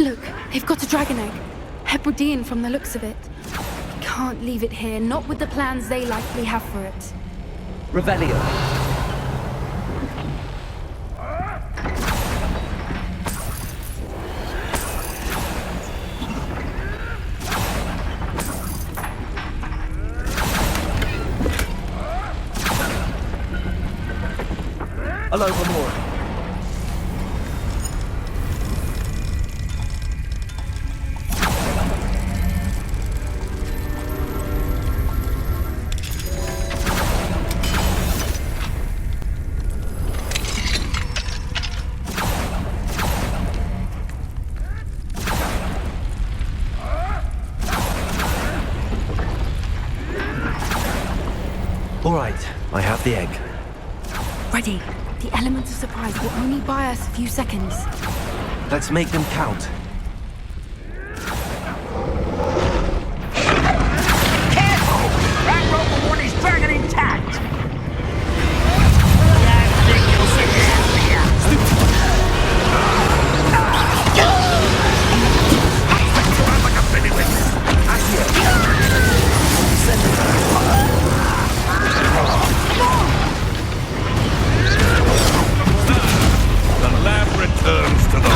Look, they've got a dragon egg. Hebridean from the looks of it. We can't leave it here, not with the plans they likely have for it. Revelio. I'll overmore. All right, I have the egg. Ready. The element of surprise will only buy us a few seconds. Let's make them count. Careful! Ranrock will want his dragon intact! The lab returns to the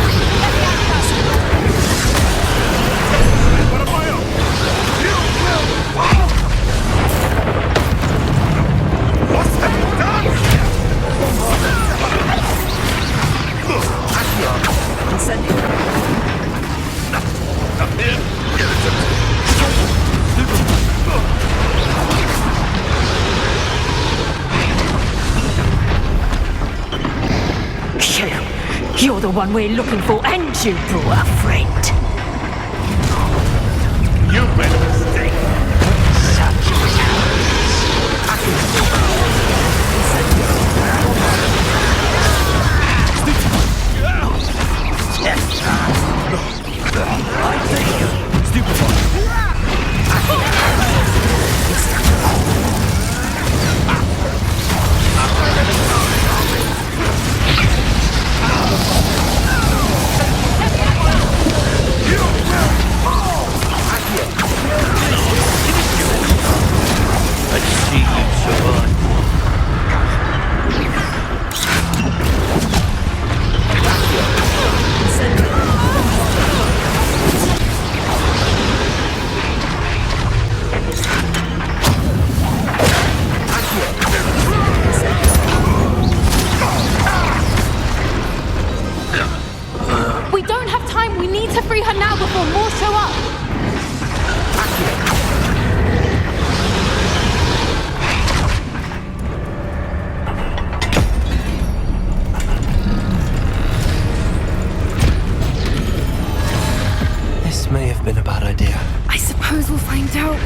What's that done? Up here. You're the one we're looking for, and you brought a friend. You made a mistake. Let's see you survive. We don't have time. We need to free her now before more show up. This may have been a bad idea. I suppose we'll find out.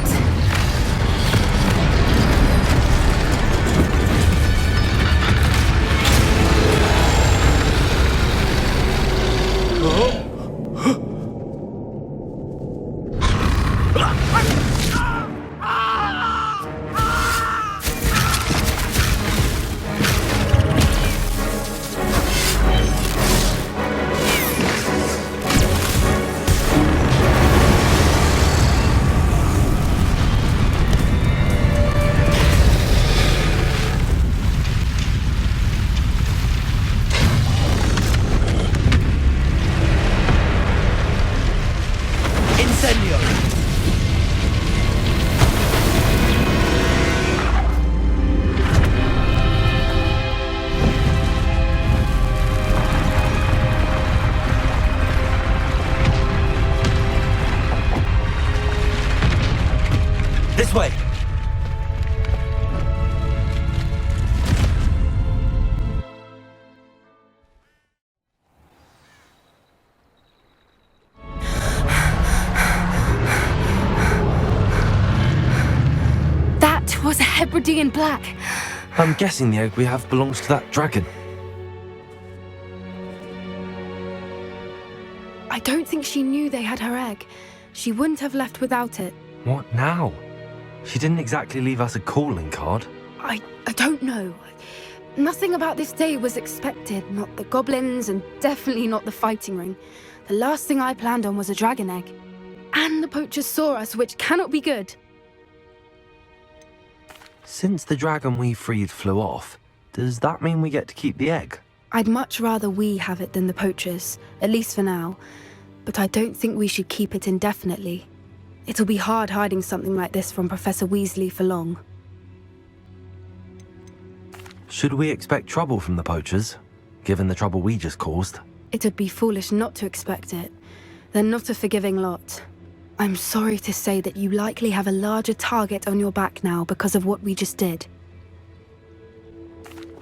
This way! That was a Hebridean black. I'm guessing the egg we have belongs to that dragon. I don't think she knew they had her egg. She wouldn't have left without it. What now? She didn't exactly leave us a calling card. I don't know. Nothing about this day was expected. Not the goblins, and definitely not the fighting ring. The last thing I planned on was a dragon egg. And the poachers saw us, which cannot be good. Since the dragon we freed flew off, does that mean we get to keep the egg? I'd much rather we have it than the poachers, at least for now. But I don't think we should keep it indefinitely. It'll be hard hiding something like this from Professor Weasley for long. Should we expect trouble from the poachers, given the trouble we just caused? It would be foolish not to expect it. They're not a forgiving lot. I'm sorry to say that you likely have a larger target on your back now because of what we just did.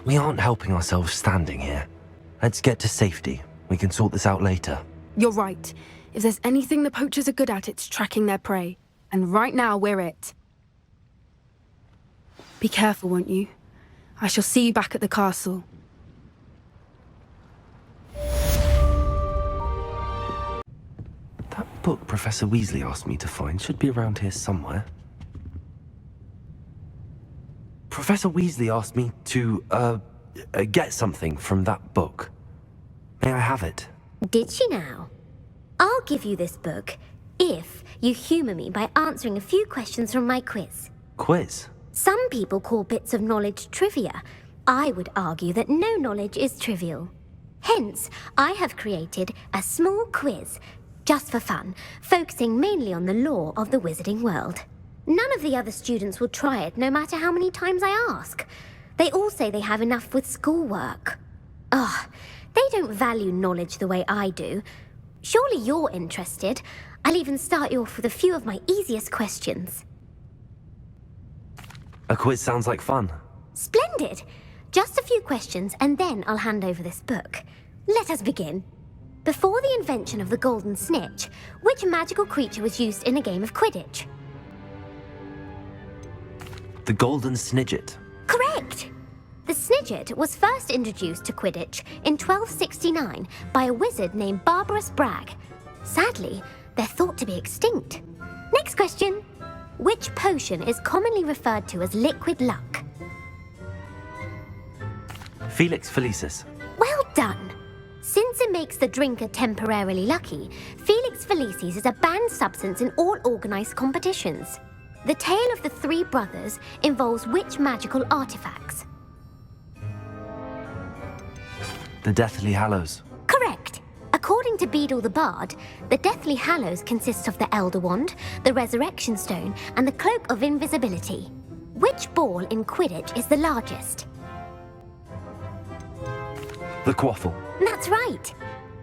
We aren't helping ourselves standing here. Let's get to safety. We can sort this out later. You're right. If there's anything the poachers are good at, it's tracking their prey. And right now, we're it. Be careful, won't you? I shall see you back at the castle. That book Professor Weasley asked me to find should be around here somewhere. Professor Weasley asked me to, get something from that book. May I have it? Did she now? I'll give you this book if you humour me by answering a few questions from my quiz. Quiz? Some people call bits of knowledge trivia. I would argue that no knowledge is trivial. Hence, I have created a small quiz, just for fun, focusing mainly on the lore of the wizarding world. None of the other students will try it, no matter how many times I ask. They all say they have enough with schoolwork. Ugh, they don't value knowledge the way I do. Surely you're interested. I'll even start you off with a few of my easiest questions. A quiz sounds like fun. Splendid! Just a few questions, and then I'll hand over this book. Let us begin. Before the invention of the golden snitch, which magical creature was used in a game of Quidditch? The Golden Snidget. Correct! The Snidget was first introduced to Quidditch in 1269 by a wizard named Barbarous Bragg. Sadly, they're thought to be extinct. Next question. Which potion is commonly referred to as liquid luck? Felix Felicis. Well done! Since it makes the drinker temporarily lucky, Felix Felicis is a banned substance in all organised competitions. The tale of the three brothers involves which magical artifacts? The Deathly Hallows. Correct! According to Beedle the Bard, the Deathly Hallows consists of the Elder Wand, the Resurrection Stone, and the Cloak of Invisibility. Which ball in Quidditch is the largest? The Quaffle. That's right!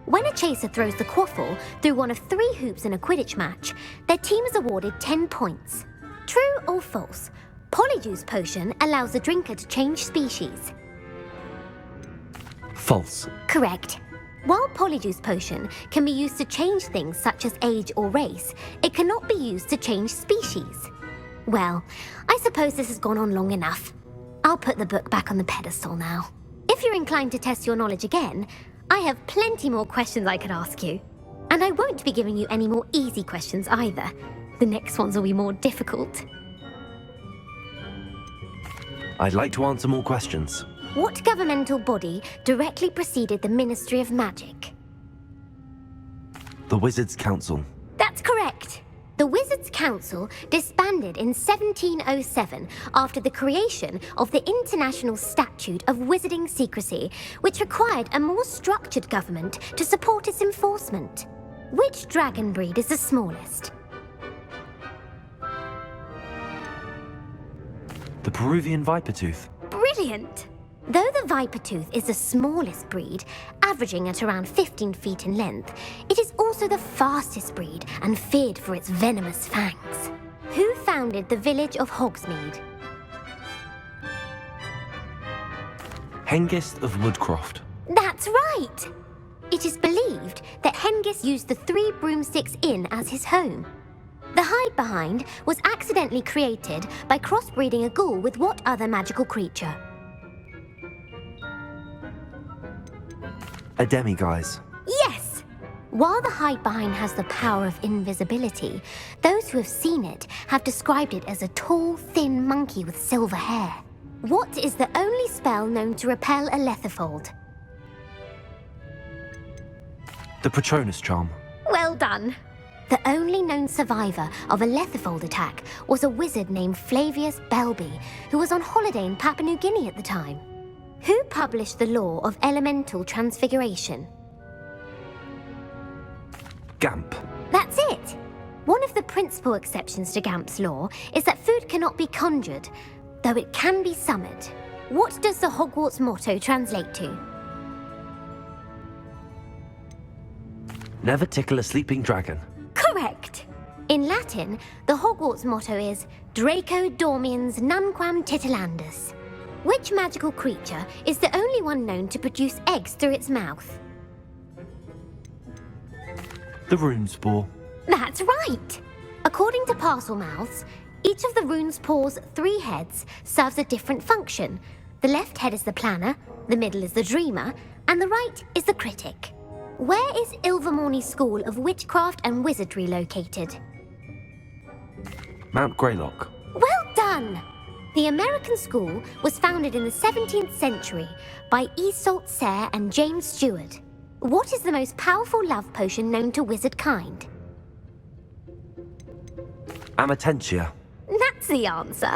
When a chaser throws the quaffle through one of 3 hoops in a Quidditch match, their team is awarded 10 points. True or false? Polyjuice Potion allows the drinker to change species. False. Correct. While Polyjuice Potion can be used to change things such as age or race, it cannot be used to change species. Well, I suppose this has gone on long enough. I'll put the book back on the pedestal now. If you're inclined to test your knowledge again, I have plenty more questions I could ask you. And I won't be giving you any more easy questions either. The next ones will be more difficult. I'd like to answer more questions. What governmental body directly preceded the Ministry of Magic? The Wizards' Council. That's correct. The Wizards' Council disbanded in 1707 after the creation of the International Statute of Wizarding Secrecy, which required a more structured government to support its enforcement. Which dragon breed is the smallest? The Peruvian Vipertooth. Brilliant! Though the Vipertooth is the smallest breed, averaging at around 15 feet in length, it is also the fastest breed and feared for its venomous fangs. Who founded the village of Hogsmeade? Hengist of Woodcroft. That's right! It is believed that Hengist used the 3 Broomsticks Inn as his home. The Hide-Behind was accidentally created by crossbreeding a ghoul with what other magical creature? A demiguise. Yes! While the Hide-Behind has the power of invisibility, those who have seen it have described it as a tall, thin monkey with silver hair. What is the only spell known to repel a Lethifold? The Patronus Charm. Well done! The only known survivor of a Lethifold attack was a wizard named Flavius Belby, who was on holiday in Papua New Guinea at the time. Who published the law of elemental transfiguration? Gamp. That's it! One of the principal exceptions to Gamp's law is that food cannot be conjured, though it can be summoned. What does the Hogwarts motto translate to? Never tickle a sleeping dragon. Correct! In Latin, the Hogwarts motto is Draco dormiens nunquam titilandus. Which magical creature is the only one known to produce eggs through its mouth? The rune spore. That's right! According to Parselmouths, each of the rune spore's 3 heads serves a different function. The left head is the planner, the middle is the dreamer, and the right is the critic. Where is Ilvermorny School of Witchcraft and Wizardry located? Mount Greylock. Well done! The American school was founded in the 17th century by Isolde Sayre and James Stewart. What is the most powerful love potion known to wizard kind? Amatentia. That's the answer.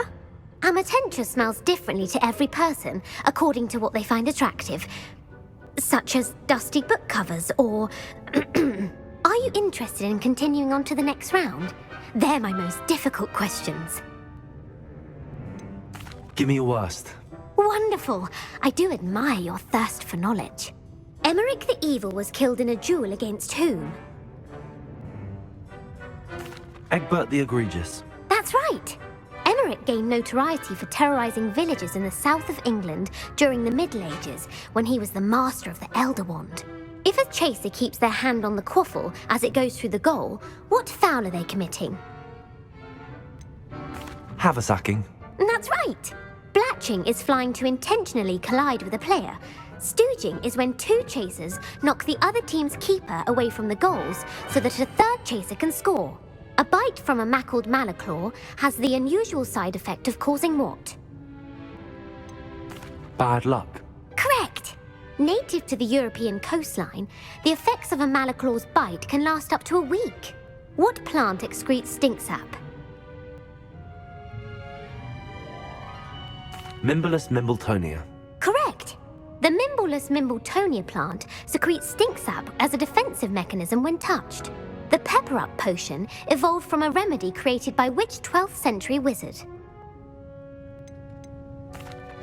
Amatentia smells differently to every person according to what they find attractive, such as dusty book covers or... Are you interested in continuing on to the next round? They're my most difficult questions. Give me your worst. Wonderful. I do admire your thirst for knowledge. Emmerich the Evil was killed in a duel against whom? Egbert the Egregious. That's right. Emmerich gained notoriety for terrorizing villages in the south of England during the Middle Ages when he was the master of the Elder Wand. If a chaser keeps their hand on the quaffle as it goes through the goal, what foul are they committing? Haversacking. That's right. Blatching is flying to intentionally collide with a player. Stooging is when 2 chasers knock the other team's keeper away from the goals so that a 3rd chaser can score. A bite from a mackled malaclaw has the unusual side effect of causing what? Bad luck. Correct! Native to the European coastline, the effects of a malaclaw's bite can last up to a week. What plant excretes stink sap? Mimbulus mimbletonia. Correct! The Mimbulus mimbletonia plant secretes stink sap as a defensive mechanism when touched. The pepper-up potion evolved from a remedy created by which 12th century wizard?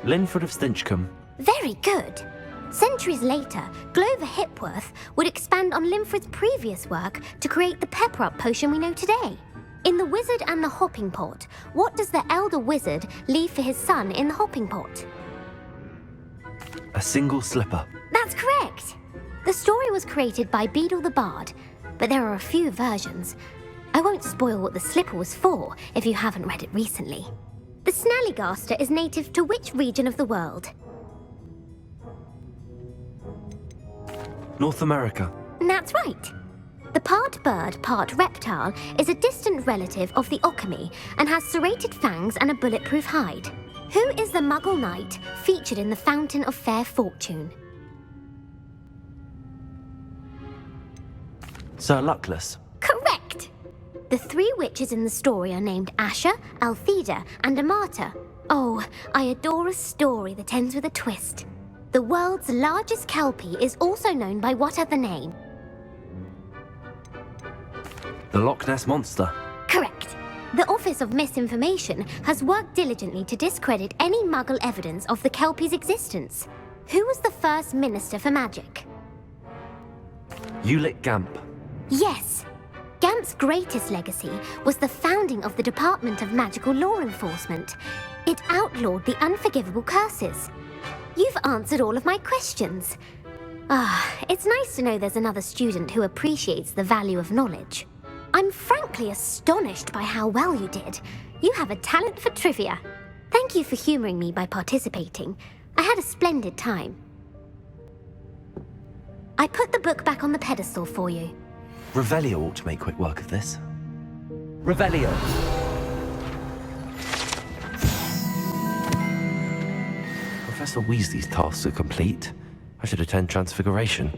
Linford of Stinchcombe. Very good! Centuries later, Glover Hipworth would expand on Linford's previous work to create the pepper-up potion we know today. In The Wizard and the Hopping Pot, what does the elder wizard leave for his son in the hopping pot? A single slipper. That's correct! The story was created by Beadle the Bard, but there are a few versions. I won't spoil what the slipper was for if you haven't read it recently. The Snallygaster is native to which region of the world? North America. That's right. The part bird, part reptile is a distant relative of the Occamy and has serrated fangs and a bulletproof hide. Who is the Muggle knight featured in the Fountain of Fair Fortune? Sir Luckless. Correct! The 3 witches in the story are named Asher, Altheda, and Amata. Oh, I adore a story that ends with a twist. The world's largest kelpie is also known by what other name? The Loch Ness Monster. Correct. The Office of Misinformation has worked diligently to discredit any Muggle evidence of the kelpie's existence. Who was the first Minister for Magic? Ulick Gamp. Yes. Gamp's greatest legacy was the founding of the Department of Magical Law Enforcement. It outlawed the unforgivable curses. You've answered all of my questions. It's nice to know there's another student who appreciates the value of knowledge. I'm frankly astonished by how well you did. You have a talent for trivia. Thank you for humoring me by participating. I had a splendid time. I put the book back on the pedestal for you. Revelio ought to make quick work of this. Revelio. Professor Weasley's tasks are complete. I should attend Transfiguration.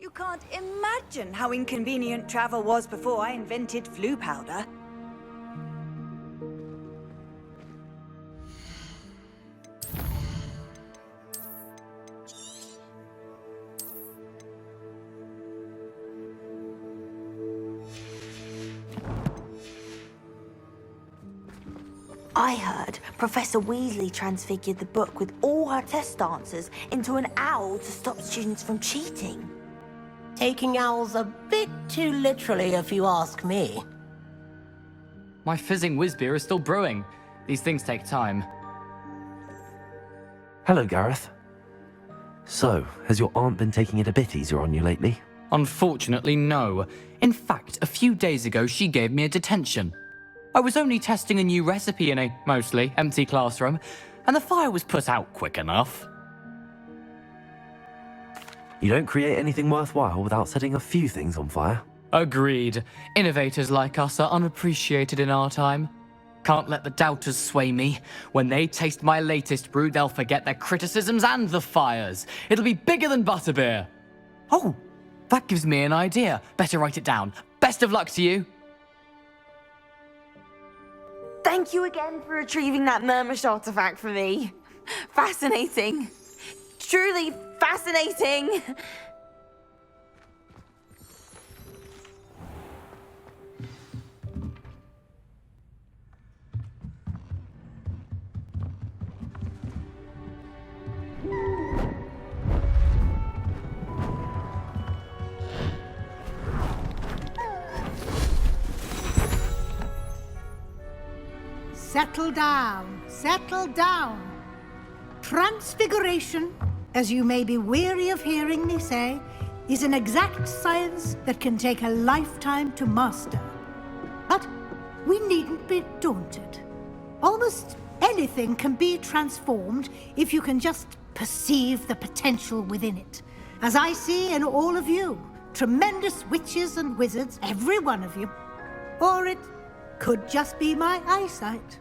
You can't imagine how inconvenient travel was before I invented flu powder. I heard Professor Weasley transfigured the book with all her test answers into an owl to stop students from cheating. Taking owls a bit too literally, if you ask me. My fizzing whiz beer is still brewing. These things take time. Hello, Gareth. So, has your aunt been taking it a bit easier on you lately? Unfortunately, no. In fact, a few days ago, she gave me a detention. I was only testing a new recipe in a mostly empty classroom, and the fire was put out quick enough. You don't create anything worthwhile without setting a few things on fire. Agreed. Innovators like us are unappreciated in our time. Can't let the doubters sway me. When they taste my latest brew, they'll forget their criticisms and the fires. It'll be bigger than butterbeer. Oh, that gives me an idea. Better write it down. Best of luck to you. Thank you again for retrieving that Murmush artifact for me. Fascinating. Truly fascinating. Settle down, settle down. Transfiguration, as you may be weary of hearing me say, is an exact science that can take a lifetime to master. But we needn't be daunted. Almost anything can be transformed if you can just perceive the potential within it. As I see in all of you, tremendous witches and wizards, every one of you. Or it could just be my eyesight.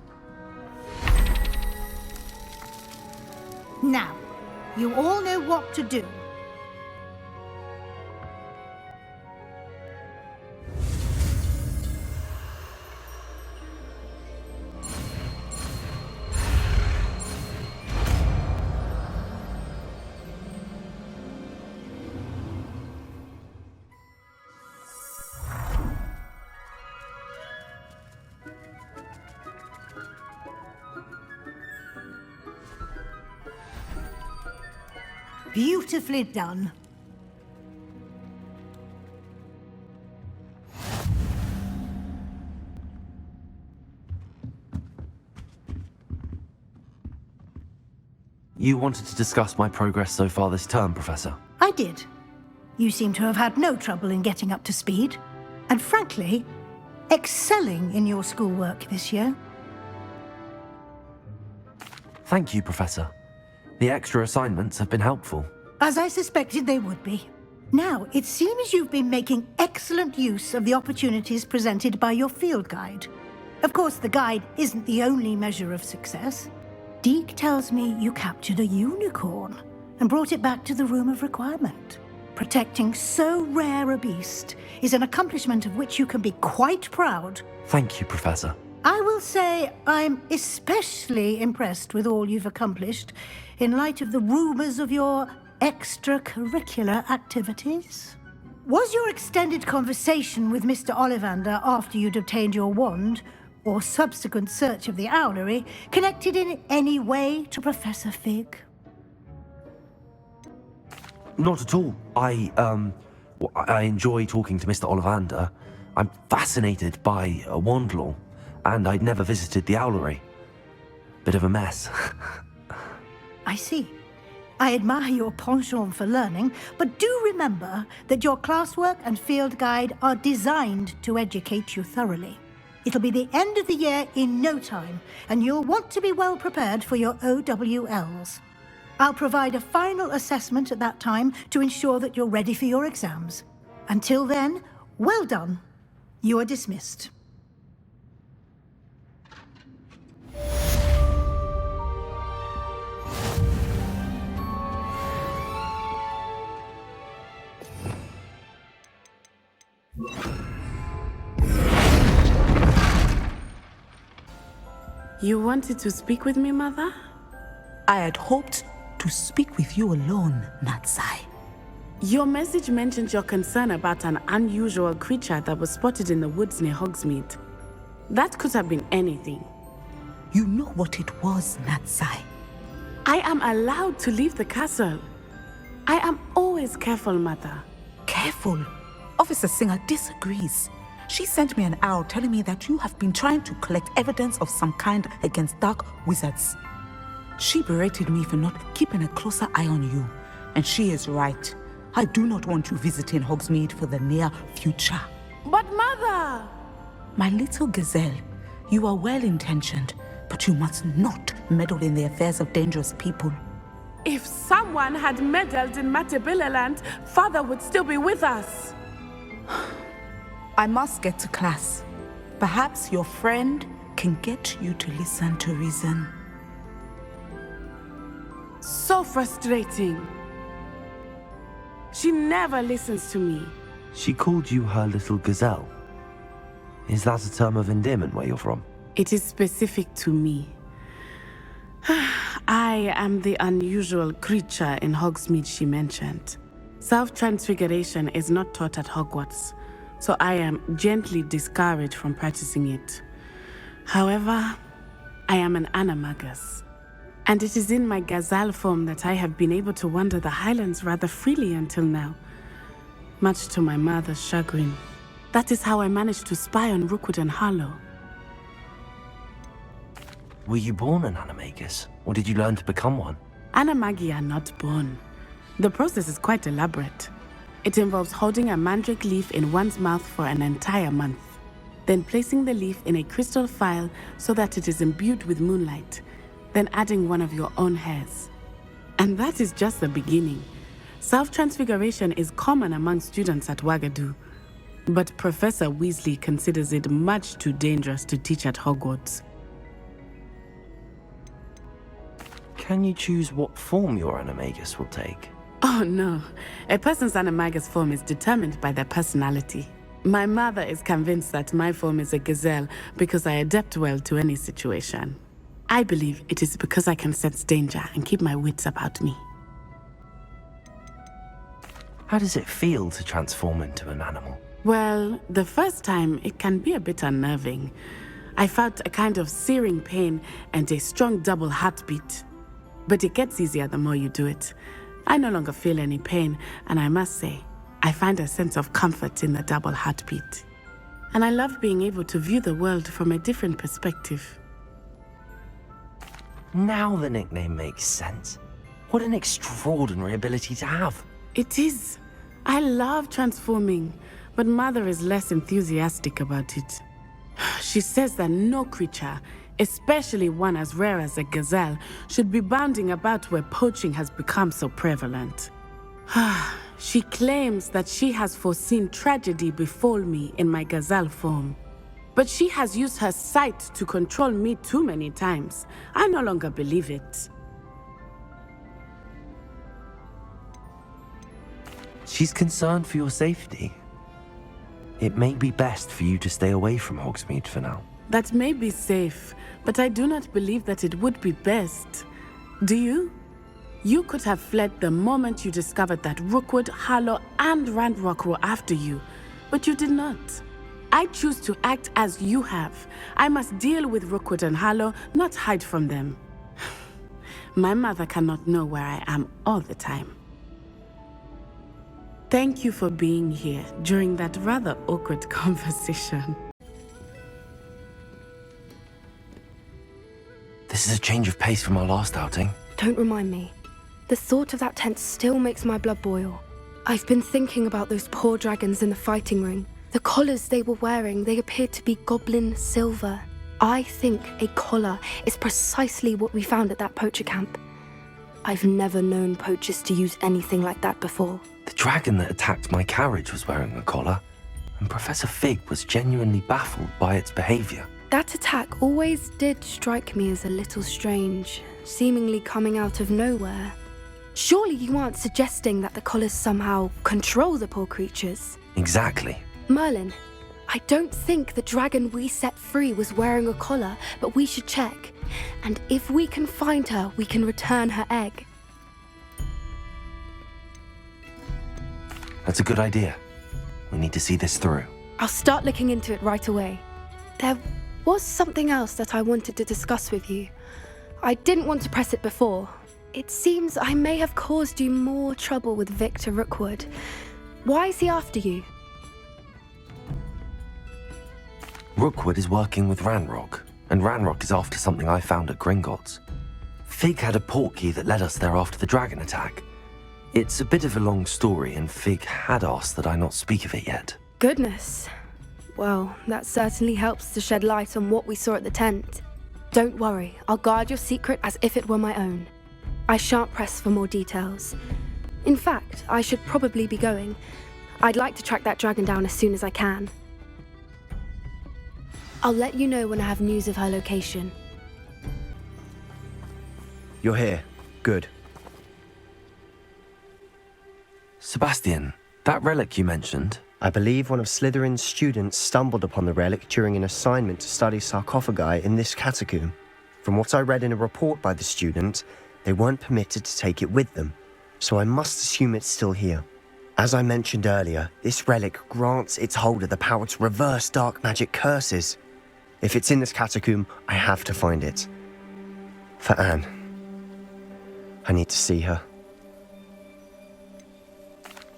Now, you all know what to do. Beautifully done. You wanted to discuss my progress so far this term, Professor. I did. You seem to have had no trouble in getting up to speed, and frankly, excelling in your schoolwork this year. Thank you, Professor. The extra assignments have been helpful. As I suspected they would be. Now, it seems you've been making excellent use of the opportunities presented by your field guide. Of course, the guide isn't the only measure of success. Deke tells me you captured a unicorn and brought it back to the Room of Requirement. Protecting so rare a beast is an accomplishment of which you can be quite proud. Thank you, Professor. I will say I'm especially impressed with all you've accomplished in light of the rumors of your extracurricular activities. Was your extended conversation with Mr. Ollivander after you'd obtained your wand, or subsequent search of the owlery, connected in any way to Professor Fig? Not at all. I enjoy talking to Mr. Ollivander. I'm fascinated by wand law, and I'd never visited the owlery. Bit of a mess. I see. I admire your penchant for learning, but do remember that your classwork and field guide are designed to educate you thoroughly. It'll be the end of the year in no time, and you'll want to be well prepared for your OWLs. I'll provide a final assessment at that time to ensure that you're ready for your exams. Until then, well done. You are dismissed. You wanted to speak with me, Mother? I had hoped to speak with you alone, Natsai. Your message mentioned your concern about an unusual creature that was spotted in the woods near Hogsmeade. That could have been anything. You know what it was, Natsai. I am allowed to leave the castle. I am always careful, Mother. Careful? Officer Singer disagrees. She sent me an owl telling me that you have been trying to collect evidence of some kind against dark wizards. She berated me for not keeping a closer eye on you. And she is right. I do not want you visiting Hogsmeade for the near future. But Mother! My little gazelle, you are well-intentioned, but you must not meddle in the affairs of dangerous people. If someone had meddled in Matabeleland, Father would still be with us. I must get to class. Perhaps your friend can get you to listen to reason. So frustrating. She never listens to me. She called you her little gazelle. Is that a term of endearment where you're from? It is specific to me. I am the unusual creature in Hogsmeade she mentioned. Self-transfiguration is not taught at Hogwarts, so I am gently discouraged from practicing it. However, I am an animagus, and it is in my gazelle form that I have been able to wander the Highlands rather freely until now, much to my mother's chagrin. That is how I managed to spy on Rookwood and Harlow. Were you born an animagus, or did you learn to become one? Animagi are not born. The process is quite elaborate. It involves holding a mandrake leaf in one's mouth for an entire month, then placing the leaf in a crystal phial so that it is imbued with moonlight, then adding one of your own hairs. And that is just the beginning. Self-transfiguration is common among students at Wagadu, but Professor Weasley considers it much too dangerous to teach at Hogwarts. Can you choose what form your animagus will take? Oh no, a person's animagus form is determined by their personality. My mother is convinced that my form is a gazelle because I adapt well to any situation. I believe it is because I can sense danger and keep my wits about me. How does it feel to transform into an animal? Well, the first time it can be a bit unnerving. I felt a kind of searing pain and a strong double heartbeat. But it gets easier the more you do it. I no longer feel any pain, and I must say, I find a sense of comfort in the double heartbeat. And I love being able to view the world from a different perspective. Now the nickname makes sense. What an extraordinary ability to have. It is. I love transforming, but Mother is less enthusiastic about it. She says that no creature, especially one as rare as a gazelle, should be bounding about where poaching has become so prevalent. She claims that she has foreseen tragedy befall me in my gazelle form. But she has used her sight to control me too many times. I no longer believe it. She's concerned for your safety. It may be best for you to stay away from Hogsmeade for now. That may be safe, but I do not believe that it would be best. Do you? You could have fled the moment you discovered that Rookwood, Harlow, and Ranrock were after you, but you did not. I choose to act as you have. I must deal with Rookwood and Harlow, not hide from them. My mother cannot know where I am all the time. Thank you for being here during that rather awkward conversation. This is a change of pace from our last outing. Don't remind me. The thought of that tent still makes my blood boil. I've been thinking about those poor dragons in the fighting ring. The collars they were wearing, they appeared to be goblin silver. I think a collar is precisely what we found at that poacher camp. I've never known poachers to use anything like that before. The dragon that attacked my carriage was wearing a collar, and Professor Fig was genuinely baffled by its behavior. That attack always did strike me as a little strange, seemingly coming out of nowhere. Surely you aren't suggesting that the collars somehow control the poor creatures? Exactly. Merlin, I don't think the dragon we set free was wearing a collar, but we should check. And if we can find her, we can return her egg. That's a good idea. We need to see this through. I'll start looking into it right away. There was something else that I wanted to discuss with you. I didn't want to press it before. It seems I may have caused you more trouble with Victor Rookwood. Why is he after you? Rookwood is working with Ranrock, and Ranrock is after something I found at Gringotts. Fig had a portkey that led us there after the dragon attack. It's a bit of a long story, and Fig had asked that I not speak of it yet. Goodness. Well, that certainly helps to shed light on what we saw at the tent. Don't worry, I'll guard your secret as if it were my own. I shan't press for more details. In fact, I should probably be going. I'd like to track that dragon down as soon as I can. I'll let you know when I have news of her location. You're here. Good. Sebastian, that relic you mentioned... I believe one of Slytherin's students stumbled upon the relic during an assignment to study sarcophagi in this catacomb. From what I read in a report by the student, they weren't permitted to take it with them, so I must assume it's still here. As I mentioned earlier, this relic grants its holder the power to reverse dark magic curses. If it's in this catacomb, I have to find it. For Anne. I need to see her.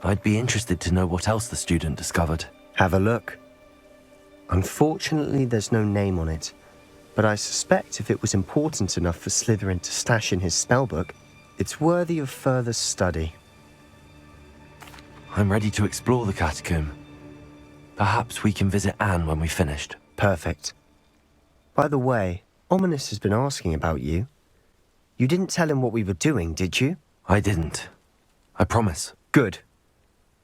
I'd be interested to know what else the student discovered. Have a look. Unfortunately, there's no name on it, but I suspect if it was important enough for Slytherin to stash in his spellbook, it's worthy of further study. I'm ready to explore the catacomb. Perhaps we can visit Anne when we've finished. Perfect. By the way, Ominous has been asking about you. You didn't tell him what we were doing, did you? I didn't. I promise. Good.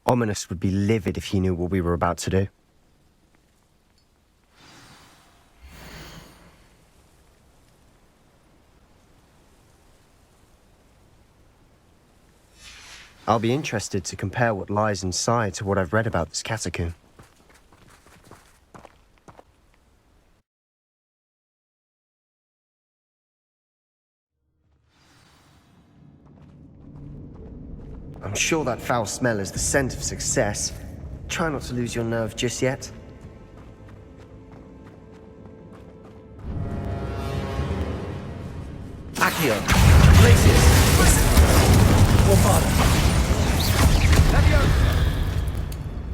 Ominous would be livid if he knew what we were about to do. I'll be interested to compare what lies inside to what I've read about this catacomb. I'm sure that foul smell is the scent of success. Try not to lose your nerve just yet. Accio! Places!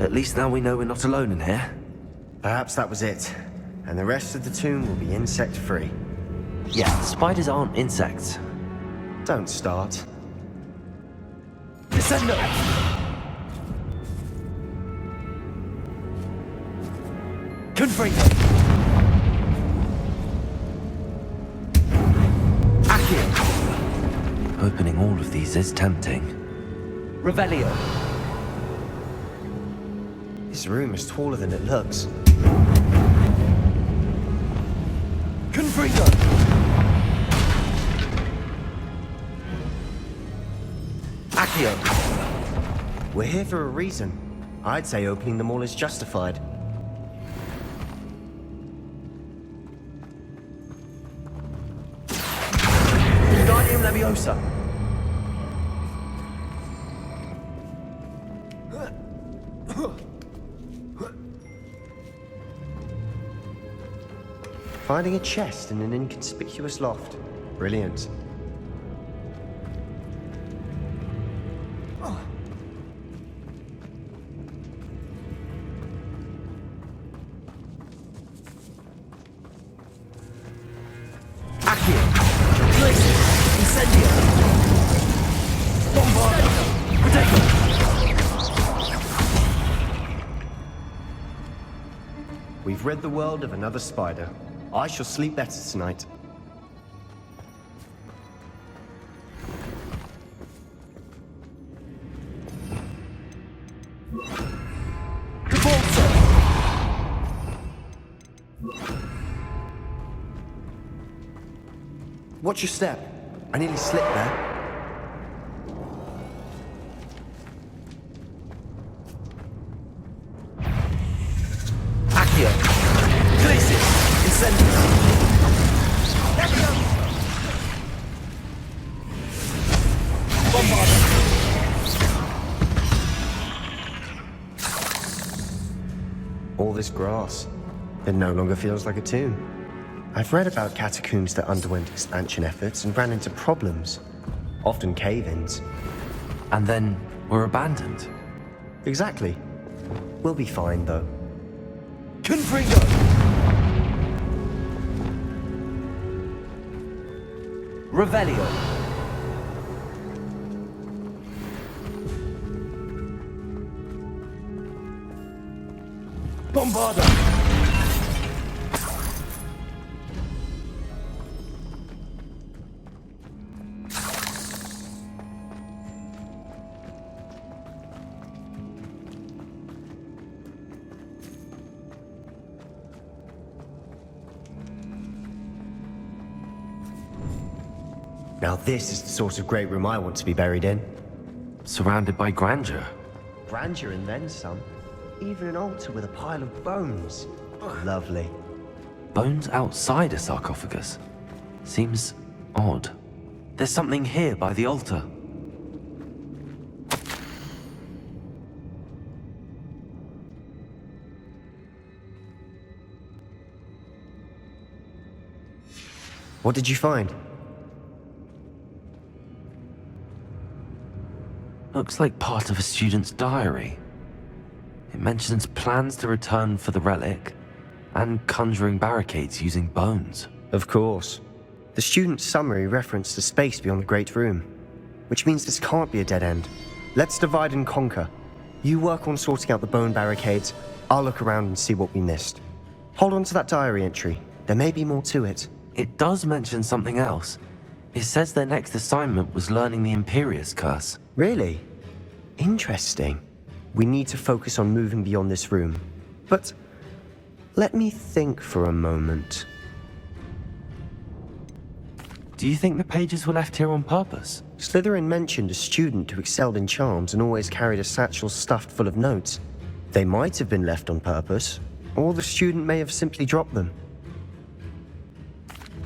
At least now we know we're not alone in here. Perhaps that was it. And the rest of the tomb will be insect-free. Yeah, spiders aren't insects. Don't start. Descendo! Confringo! Accio! Opening all of these is tempting. Revelio. This room is taller than it looks. Confringo! Accio! We're here for a reason. I'd say opening them all is justified. Wingardium Leviosa! Finding a chest in an inconspicuous loft. Brilliant. We've rid the world of another spider. I shall sleep better tonight. Watch your step. I nearly slipped there. Accio! Glacis! Incendium! Bombard! All this grass. It no longer feels like a tomb. I've read about catacombs that underwent expansion efforts and ran into problems, often cave-ins. And then were abandoned. Exactly. We'll be fine, though. Confringo! Revelio. Bombarda! Now this is the sort of great room I want to be buried in. Surrounded by grandeur. Grandeur and then some. Even an altar with a pile of bones. Lovely. Bones outside a sarcophagus? Seems odd. There's something here by the altar. What did you find? Looks like part of a student's diary. It mentions plans to return for the relic and conjuring barricades using bones. Of course. The student's summary referenced the space beyond the Great Room, which means this can't be a dead end. Let's divide and conquer. You work on sorting out the bone barricades, I'll look around and see what we missed. Hold on to that diary entry. There may be more to it. It does mention something else. It says their next assignment was learning the Imperius Curse. Really? Interesting. We need to focus on moving beyond this room. But let me think for a moment. Do you think the pages were left here on purpose? Slytherin mentioned a student who excelled in charms and always carried a satchel stuffed full of notes. They might have been left on purpose, or the student may have simply dropped them.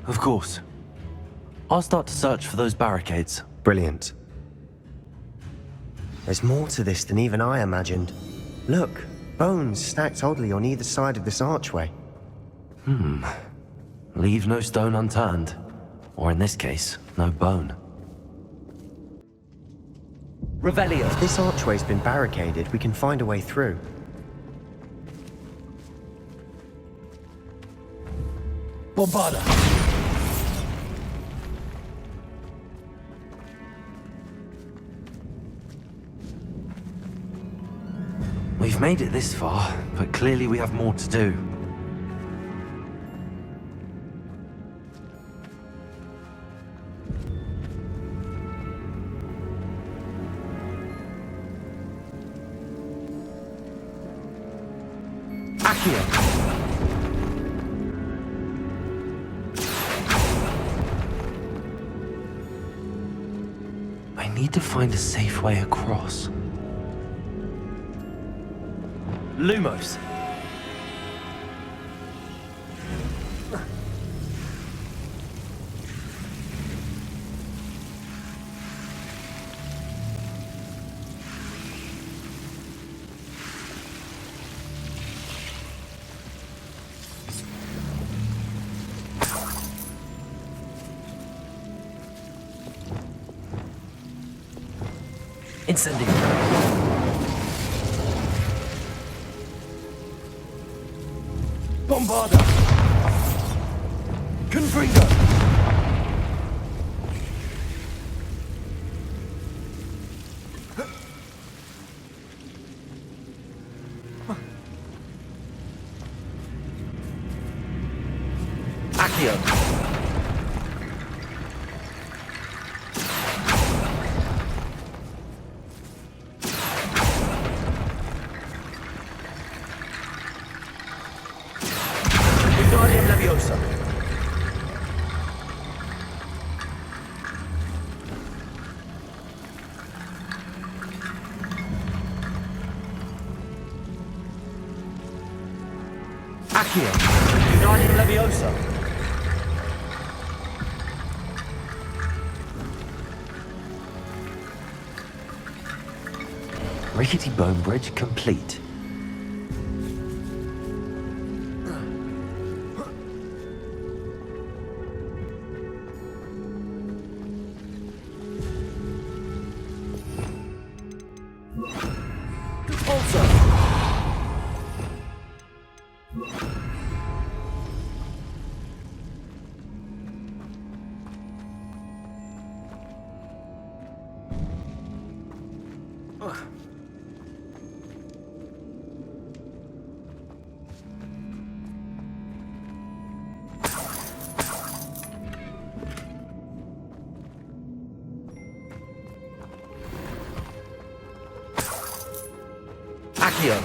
Of course. I'll start to search for those barricades. Brilliant. There's more to this than even I imagined. Look, bones stacked oddly on either side of this archway. Leave no stone unturned. Or in this case, no bone. Revelio. If this archway's been barricaded, we can find a way through. Bombarda. We've made it this far, but clearly we have more to do. I need to find a safe way across. Lumos. Incendio. Bombarda. Confringo. Accio. Accio. United Leviosa. Rickety bone bridge complete. Accio!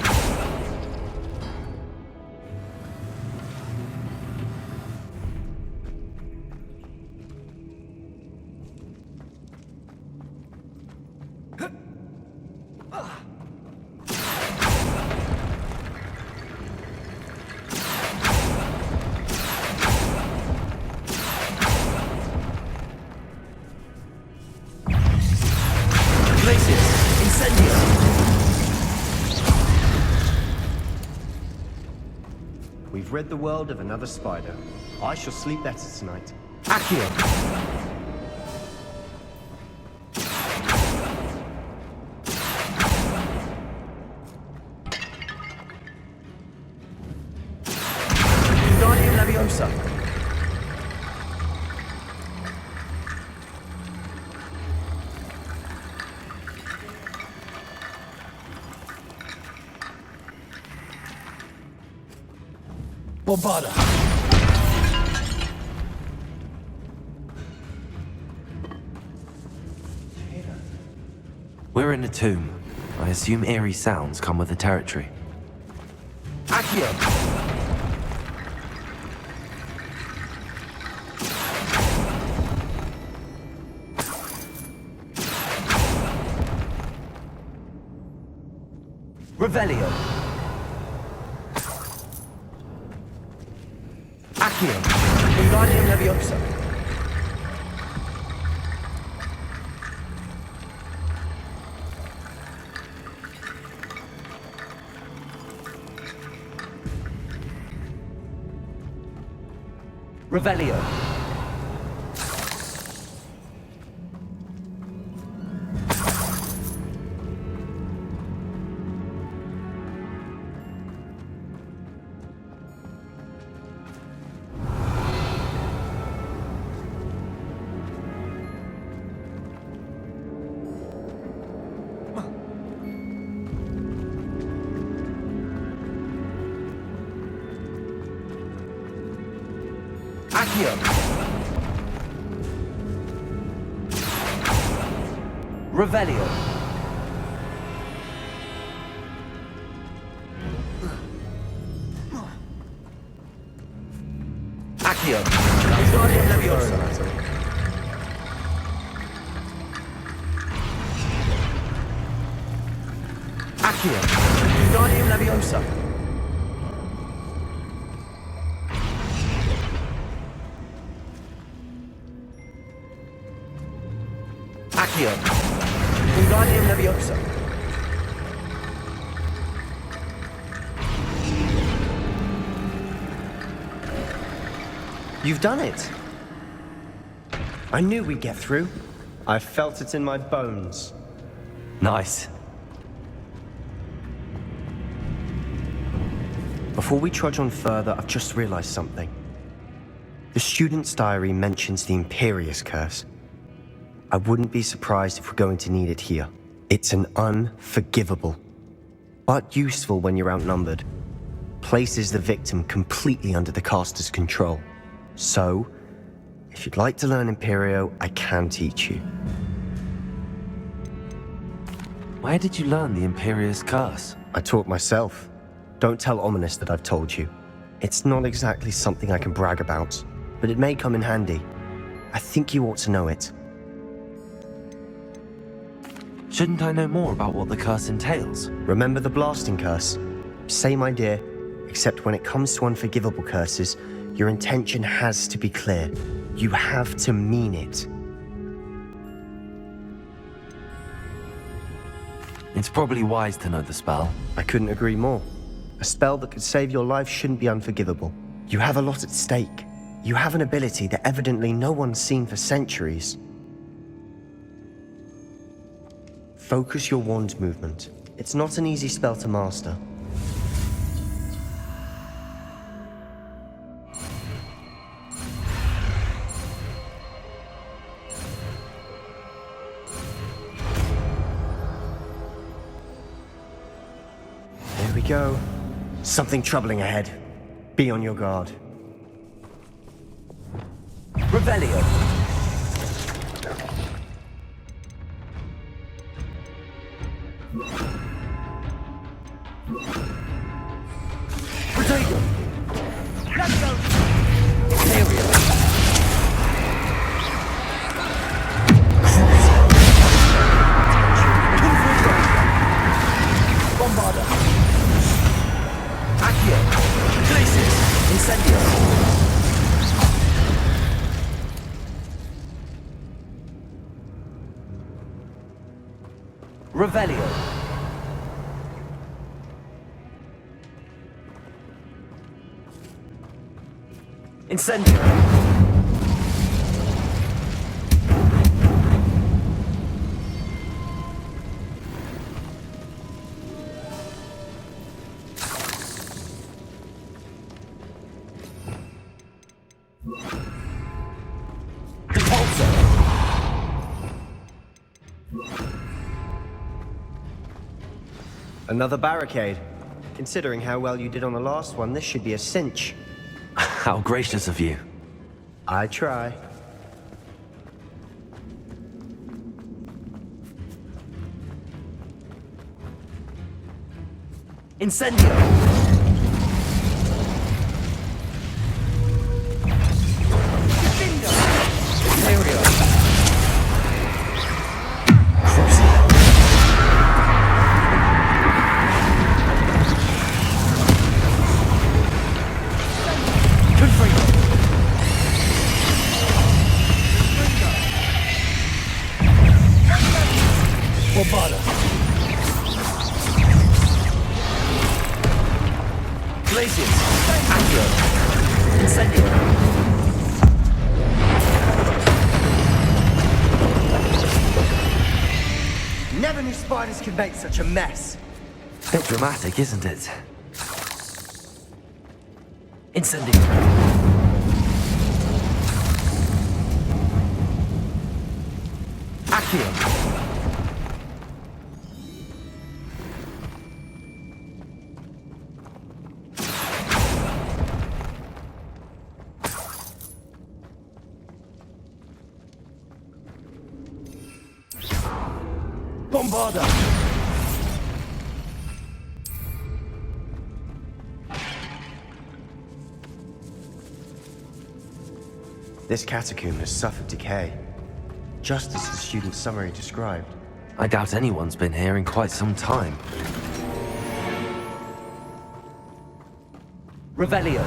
Places! Incendio! We've rid the world of another spider. I shall sleep better tonight. Accio! Wingardium Leviosa! Bombada! We're in a tomb. I assume eerie sounds come with the territory. Accio! Revelio! Accio! Wingardium Leviosa! Revelio! Accio! Revelio! Accio! Wingardium Leviosa! Accio! Wingardium Leviosa! Accio! Wingardium Leviosa! You've done it! I knew we'd get through. I felt it in my bones. Nice. Before we trudge on further, I've just realized something. The student's diary mentions the Imperious Curse. I wouldn't be surprised if we're going to need it here. It's an unforgivable, but useful when you're outnumbered. Places the victim completely under the caster's control. So, if you'd like to learn Imperio, I can teach you. Where did you learn the Imperious Curse? I taught myself. Don't tell Ominous that I've told you. It's not exactly something I can brag about, but it may come in handy. I think you ought to know it. Shouldn't I know more about what the curse entails? Remember the blasting curse? Same idea, except when it comes to unforgivable curses, your intention has to be clear. You have to mean it. It's probably wise to know the spell. I couldn't agree more. A spell that could save your life shouldn't be unforgivable. You have a lot at stake. You have an ability that evidently no one's seen for centuries. Focus your wand movement. It's not an easy spell to master. we go. Something troubling ahead. Be on your guard. Revelio. Protego! Let's go! Bombarda. Accio. Glacis. Incendio. Revelio. Incendio. Another barricade. Considering how well you did on the last one, this should be a cinch. How gracious of you. I try. Incendio. Never knew spiders could make such a mess. Bit dramatic, isn't it? Incendio. Accio. Bombarda. This catacomb has suffered decay, just as the student's summary described. I doubt anyone's been here in quite some time. Revelio.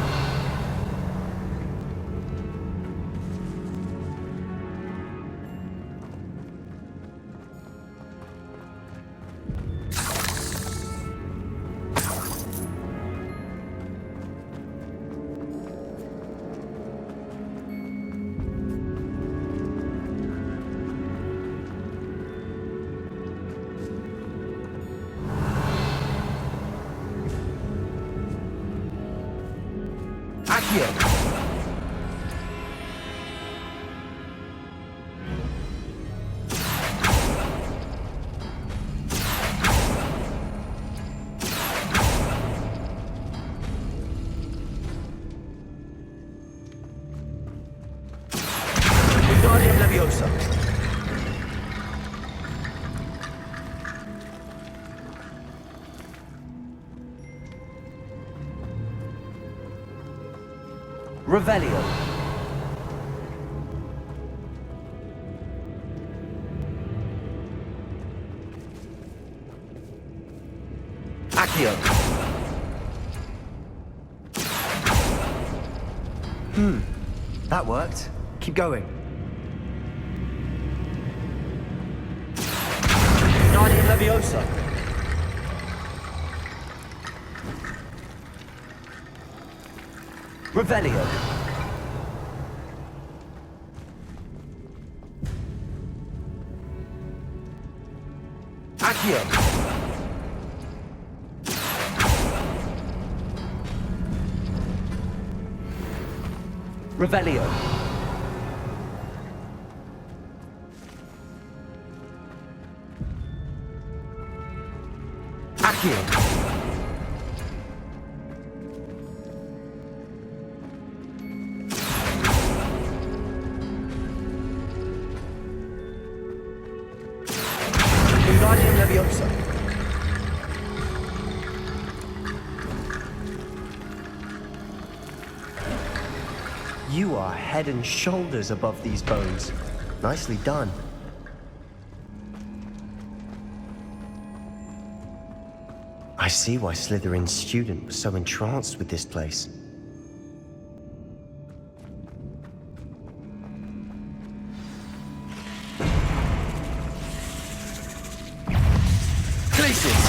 Revelio. Accio. That worked. Keep going. Guardian Leviosa. Revelio. Accio. Revelio. Accio. Wingardium Leviosa. You are head and shoulders above these bones. Nicely done. I see why Slytherin's student was so entranced with this place. Glacius!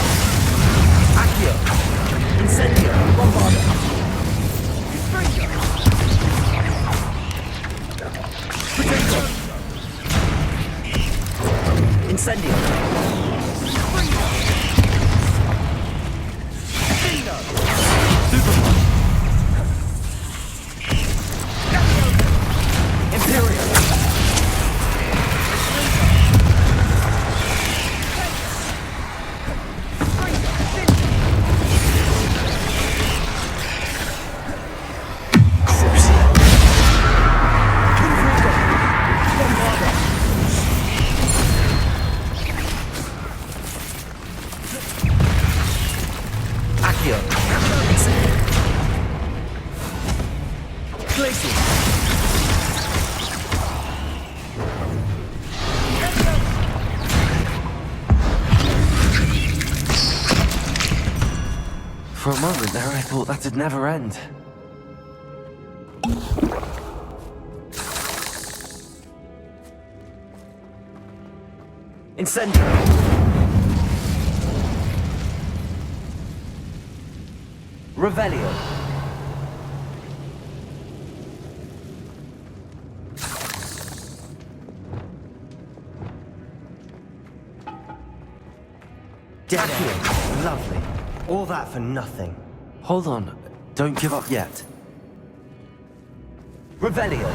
Accio! Incendio! Bombarda! Potato! Incendio! For a moment there, I thought that'd never end. Incendio! Revelio! Dead end. Lovely. All that for nothing. Hold on. Don't give up yet. Revelio!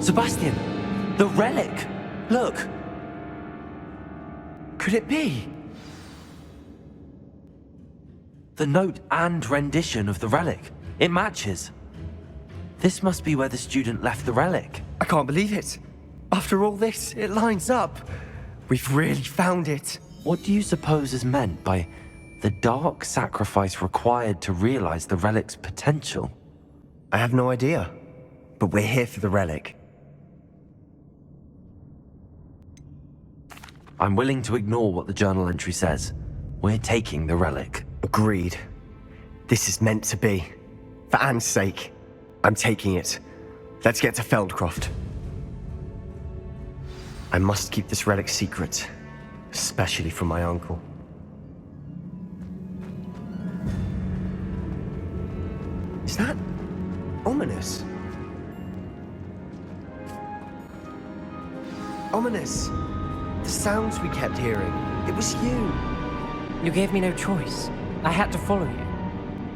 Sebastian! The relic! Look! Could it be? The note and rendition of the relic. It matches. This must be where the student left the relic. I can't believe it. After all this, it lines up. We've really found it. What do you suppose is meant by the dark sacrifice required to realize the relic's potential? I have no idea. But we're here for the relic. I'm willing to ignore what the journal entry says. We're taking the relic. Agreed. This is meant to be. For Anne's sake, I'm taking it. Let's get to Feldcroft. I must keep this relic secret, especially from my uncle. Is that ominous? Ominous! The sounds we kept hearing. It was you. You gave me no choice. I had to follow you.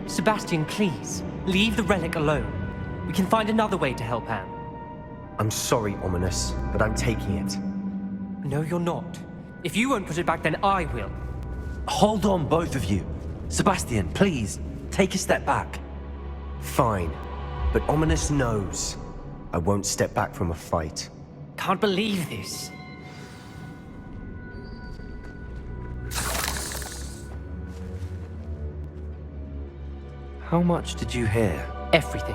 Sebastian, please, leave the relic alone. We can find another way to help Anne. I'm sorry, Ominous, but I'm taking it. No, you're not. If you won't put it back, then I will. Hold on, both of you. Sebastian, please, take a step back. Fine, but Ominous knows I won't step back from a fight. Can't believe this. How much did you hear? Everything.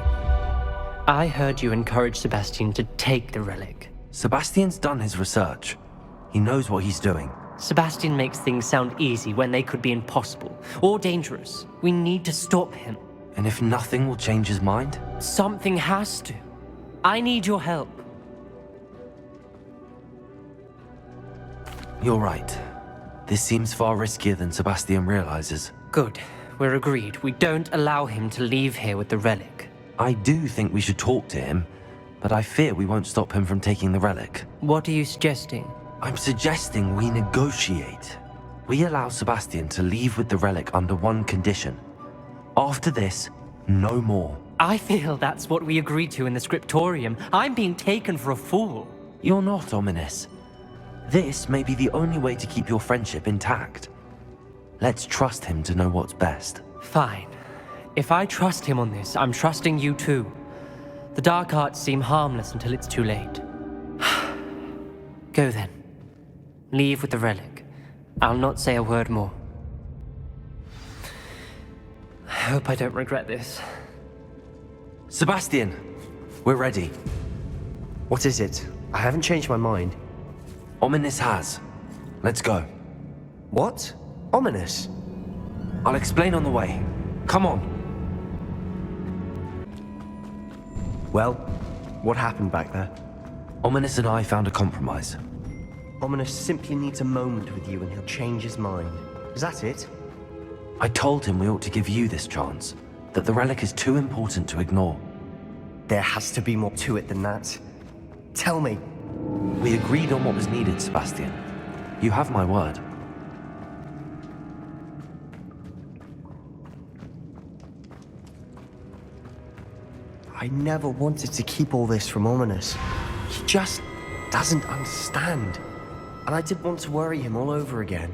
I heard you encourage Sebastian to take the relic. Sebastian's done his research. He knows what he's doing. Sebastian makes things sound easy when they could be impossible or dangerous. We need to stop him. And if nothing will change his mind? Something has to. I need your help. You're right. This seems far riskier than Sebastian realizes. Good. We're agreed. We don't allow him to leave here with the relic. I do think we should talk to him, but I fear we won't stop him from taking the relic. What are you suggesting? I'm suggesting we negotiate. We allow Sebastian to leave with the relic under one condition. After this, no more. I feel that's what we agreed to in the scriptorium. I'm being taken for a fool. You're not ominous. This may be the only way to keep your friendship intact. Let's trust him to know what's best. Fine. If I trust him on this, I'm trusting you too. The dark arts seem harmless until it's too late. Go then. Leave with the relic. I'll not say a word more. I hope I don't regret this. Sebastian, we're ready. What is it? I haven't changed my mind. Ominous has. Let's go. What? Ominous? I'll explain on the way. Come on. Well, what happened back there? Ominous and I found a compromise. Ominous simply needs a moment with you and he'll change his mind. Is that it? I told him we ought to give you this chance, that the relic is too important to ignore. There has to be more to it than that. Tell me. We agreed on what was needed, Sebastian. You have my word. I never wanted to keep all this from Ominous. He just doesn't understand. And I didn't want to worry him all over again.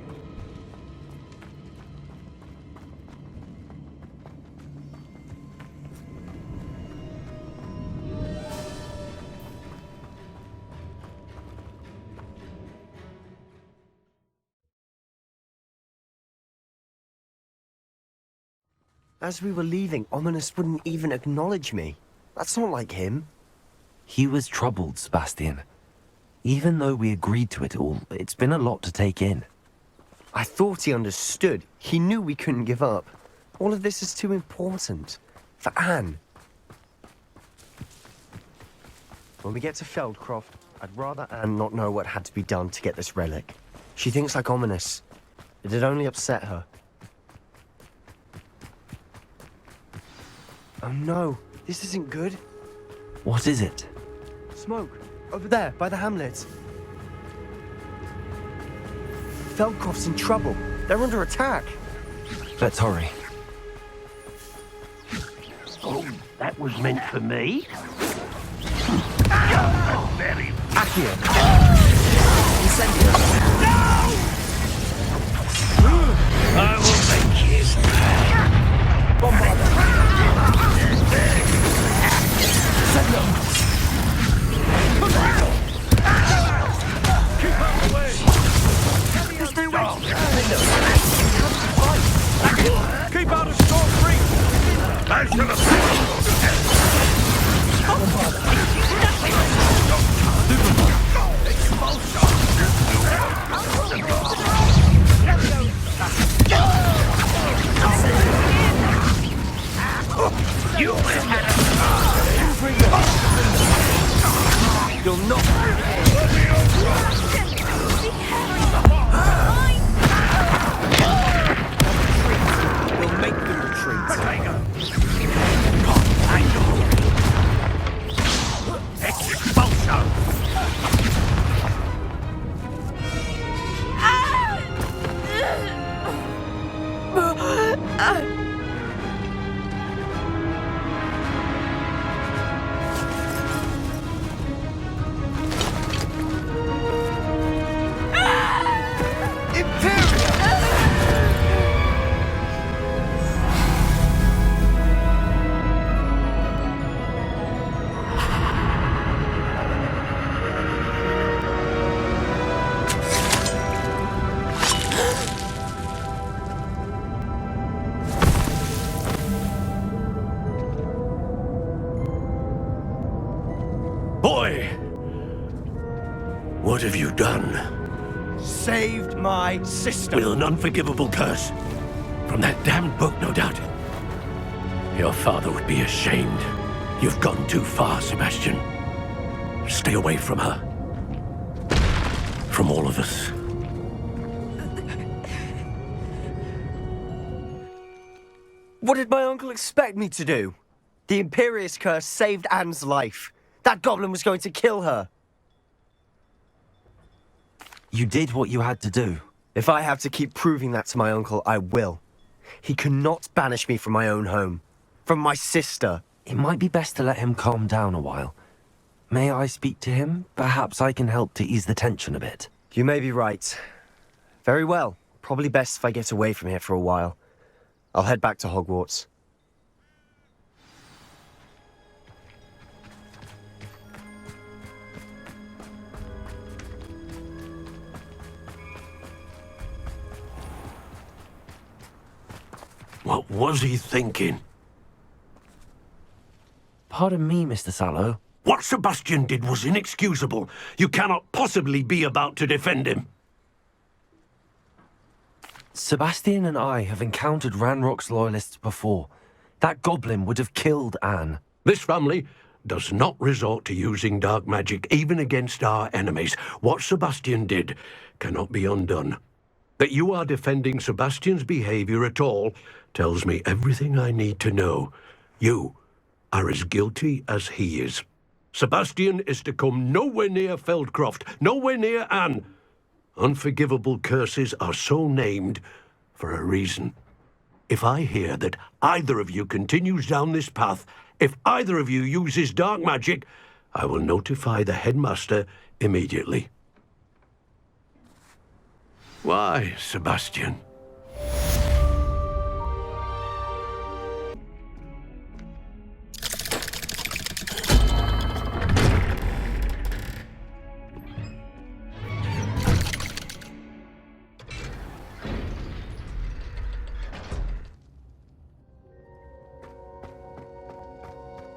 As we were leaving, Ominous wouldn't even acknowledge me. That's not like him. He was troubled, Sebastian. Even though we agreed to it all, it's been a lot to take in. I thought he understood. He knew we couldn't give up. All of this is too important. For Anne. When we get to Feldcroft, I'd rather Anne not know what had to be done to get this relic. She thinks like Ominous. It'd only upset her. Oh no, this isn't good. What is it? Smoke, over there, by the hamlet. Feldcroft's in trouble. They're under attack. Let's hurry. Oh, that was meant for me? Accio. I will make you. Keep out of the way! There's no way. Keep out of Storm Creek! I shall You You'll not. We'll make them retreat. Boy! What have you done? Saved my sister. With an unforgivable curse. From that damned book, no doubt. Your father would be ashamed. You've gone too far, Sebastian. Stay away from her. From all of us. What did my uncle expect me to do? The Imperious curse saved Anne's life. That goblin was going to kill her. You did what you had to do. If I have to keep proving that to my uncle, I will. He cannot banish me from my own home. From my sister. It might be best to let him calm down a while. May I speak to him? Perhaps I can help to ease the tension a bit. You may be right. Very well. Probably best if I get away from here for a while. I'll head back to Hogwarts. What was he thinking? Pardon me, Mr. Sallow. What Sebastian did was inexcusable. You cannot possibly be about to defend him. Sebastian and I have encountered Ranrock's loyalists before. That goblin would have killed Anne. This family does not resort to using dark magic even against our enemies. What Sebastian did cannot be undone. That you are defending Sebastian's behavior at all tells me everything I need to know. You are as guilty as he is. Sebastian is to come nowhere near Feldcroft, nowhere near Anne. Unforgivable curses are so named for a reason. If I hear that either of you continues down this path, if either of you uses dark magic, I will notify the headmaster immediately. Why, Sebastian?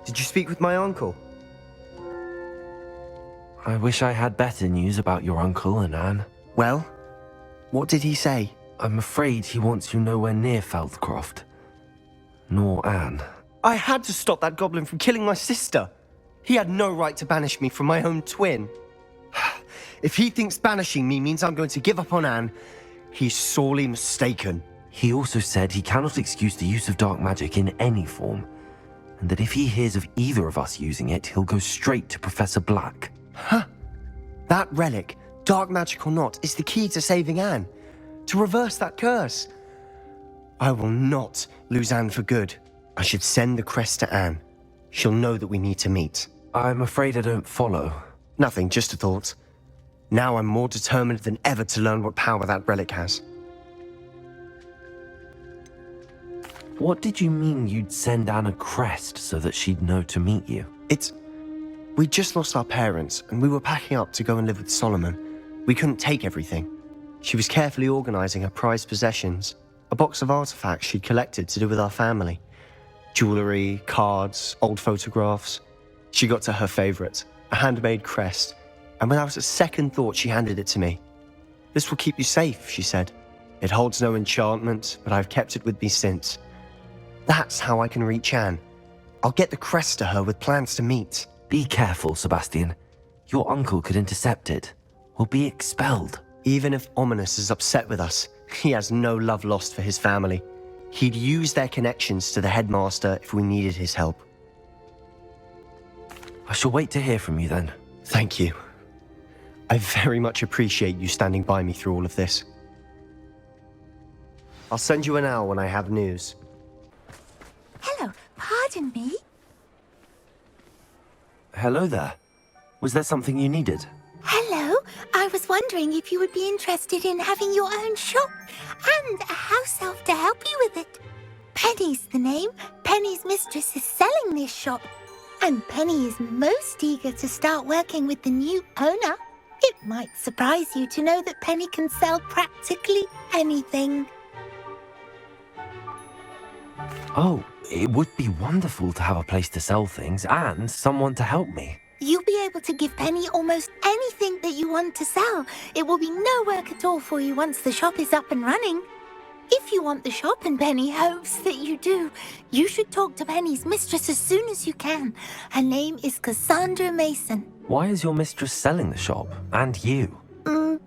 Did you speak with my uncle? I wish I had better news about your uncle and Anne. Well, what did he say? I'm afraid he wants you nowhere near Feldcroft. Nor Anne. I had to stop that goblin from killing my sister. He had no right to banish me from my own twin. If he thinks banishing me means I'm going to give up on Anne, he's sorely mistaken. He also said he cannot excuse the use of dark magic in any form, and that if he hears of either of us using it, he'll go straight to Professor Black. Huh. That relic, dark magic or not, is the key to saving Anne. To reverse that curse. I will not lose Anne for good. I should send the crest to Anne. She'll know that we need to meet. I'm afraid I don't follow. Nothing, just a thought. Now I'm more determined than ever to learn what power that relic has. What did you mean you'd send Anne a crest so that she'd know to meet you? We just lost our parents, and we were packing up to go and live with Solomon. We couldn't take everything. She was carefully organizing her prized possessions, a box of artifacts she'd collected to do with our family. Jewelry, cards, old photographs. She got to her favorite, a handmade crest, and without a second thought she handed it to me. This will keep you safe, she said. It holds no enchantment, but I've kept it with me since. That's how I can reach Anne. I'll get the crest to her with plans to meet. Be careful, Sebastian. Your uncle could intercept it. We'll be expelled. Even if Ominous is upset with us, he has no love lost for his family. He'd use their connections to the headmaster if we needed his help. I shall wait to hear from you then. Thank you. I very much appreciate you standing by me through all of this. I'll send you an owl when I have news. Hello, pardon me? Hello there. Was there something you needed? Hello, I was wondering if you would be interested in having your own shop and a house elf to help you with it. Penny's the name. Penny's mistress is selling this shop, and Penny is most eager to start working with the new owner. It might surprise you to know that Penny can sell practically anything. Oh, it would be wonderful to have a place to sell things and someone to help me. You'll be able to give Penny almost anything that you want to sell. It will be no work at all for you once the shop is up and running. If you want the shop and Penny hopes that you do, you should talk to Penny's mistress as soon as you can. Her name is Cassandra Mason. Why is your mistress selling the shop? And you?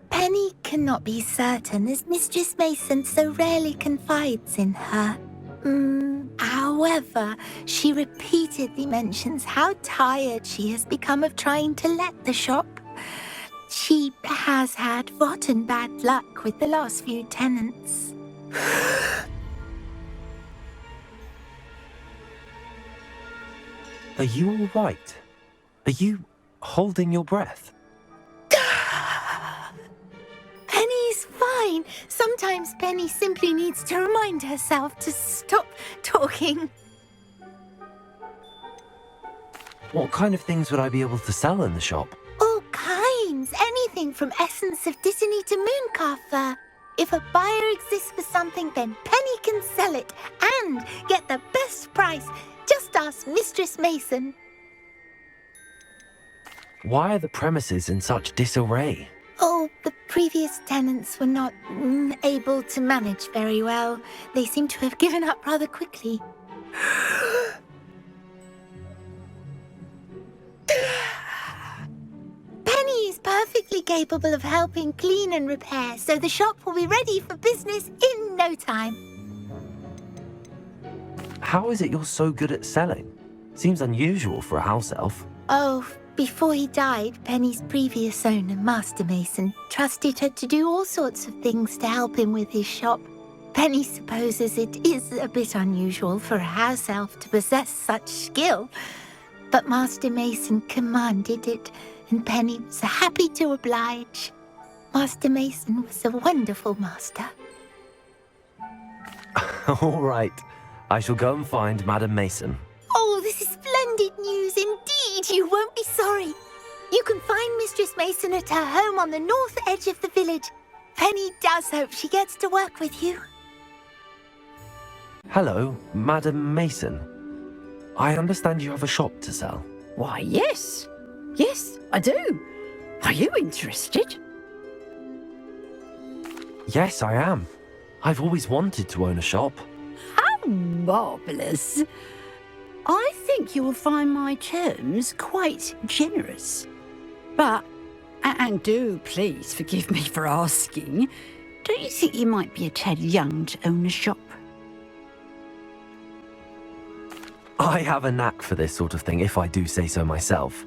Penny cannot be certain, as Mistress Mason so rarely confides in her. However, she repeatedly mentions how tired she has become of trying to let the shop. She has had rotten bad luck with the last few tenants. Are you all right? Are you holding your breath? Penny's fine. Sometimes Penny simply needs to remind herself to stop talking. What kind of things would I be able to sell in the shop? All kinds. Anything from essence of Disney to mooncalf fur. If a buyer exists for something, then Penny can sell it and get the best price. Just ask Mistress Mason. Why are the premises in such disarray? Oh, the previous tenants were not able to manage very well. They seem to have given up rather quickly. Penny is perfectly capable of helping clean and repair, so the shop will be ready for business in no time. How is it you're so good at selling? Seems unusual for a house elf. Oh, before he died, Penny's previous owner, Master Mason, trusted her to do all sorts of things to help him with his shop. Penny supposes it is a bit unusual for a house elf to possess such skill, but Master Mason commanded it, and Penny was happy to oblige. Master Mason was a wonderful master. All right. I shall go and find Madam Mason. Oh, this is splendid news indeed. You won't be sorry. You can find Mistress Mason at her home on the north edge of the village. Penny does hope she gets to work with you. Hello, Madam Mason. I understand you have a shop to sell. Why, yes. Yes, I do. Are you interested? Yes, I am. I've always wanted to own a shop. How marvellous. I think you will find my terms quite generous. But, and do please forgive me for asking, don't you think you might be a tad young to own a shop? I have a knack for this sort of thing, if I do say so myself.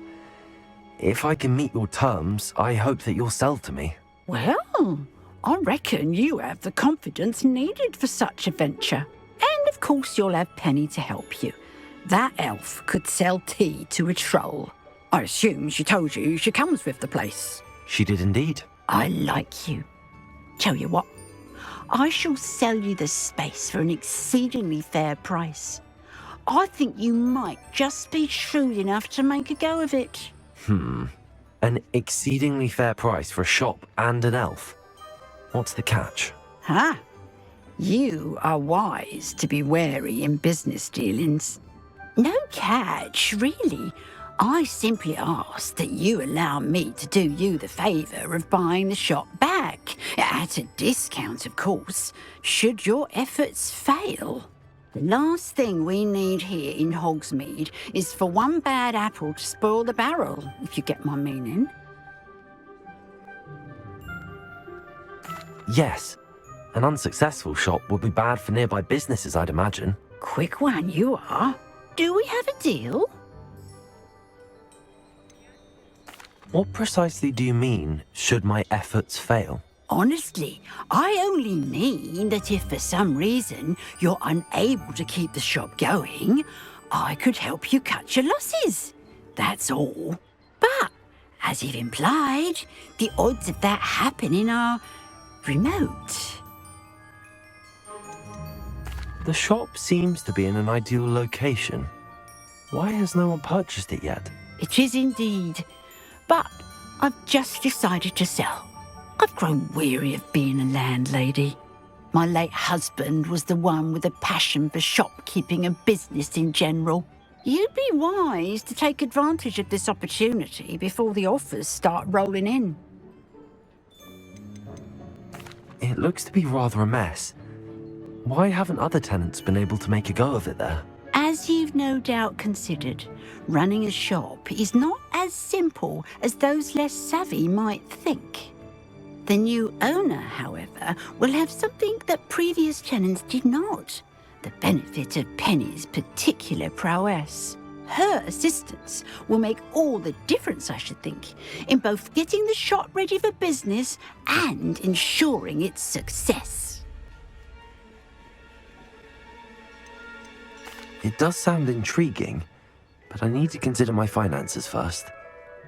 If I can meet your terms, I hope that you'll sell to me. Well, I reckon you have the confidence needed for such a venture. And of course you'll have Penny to help you. That elf could sell tea to a troll. I assume she told you she comes with the place. She did indeed. I like you. Tell you what, I shall sell you the space for an exceedingly fair price. I think you might just be shrewd enough to make a go of it. An exceedingly fair price for a shop and an elf. What's the catch? Ah, you are wise to be wary in business dealings. No catch, really. I simply ask that you allow me to do you the favour of buying the shop back, at a discount, of course, should your efforts fail. The last thing we need here in Hogsmeade is for one bad apple to spoil the barrel, if you get my meaning. Yes. An unsuccessful shop would be bad for nearby businesses, I'd imagine. Quick one you are. Do we have a deal? What precisely do you mean, should my efforts fail? Honestly, I only mean that if for some reason you're unable to keep the shop going, I could help you cut your losses. That's all. But, as you've implied, the odds of that happening are remote. The shop seems to be in an ideal location. Why has no one purchased it yet? It is indeed. But I've just decided to sell. I've grown weary of being a landlady. My late husband was the one with a passion for shopkeeping and business in general. You'd be wise to take advantage of this opportunity before the offers start rolling in. It looks to be rather a mess. Why haven't other tenants been able to make a go of it there? As you've no doubt considered, running a shop is not as simple as those less savvy might think. The new owner, however, will have something that previous tenants did not. The benefit of Penny's particular prowess. Her assistance will make all the difference, I should think, in both getting the shop ready for business and ensuring its success. It does sound intriguing, but I need to consider my finances first.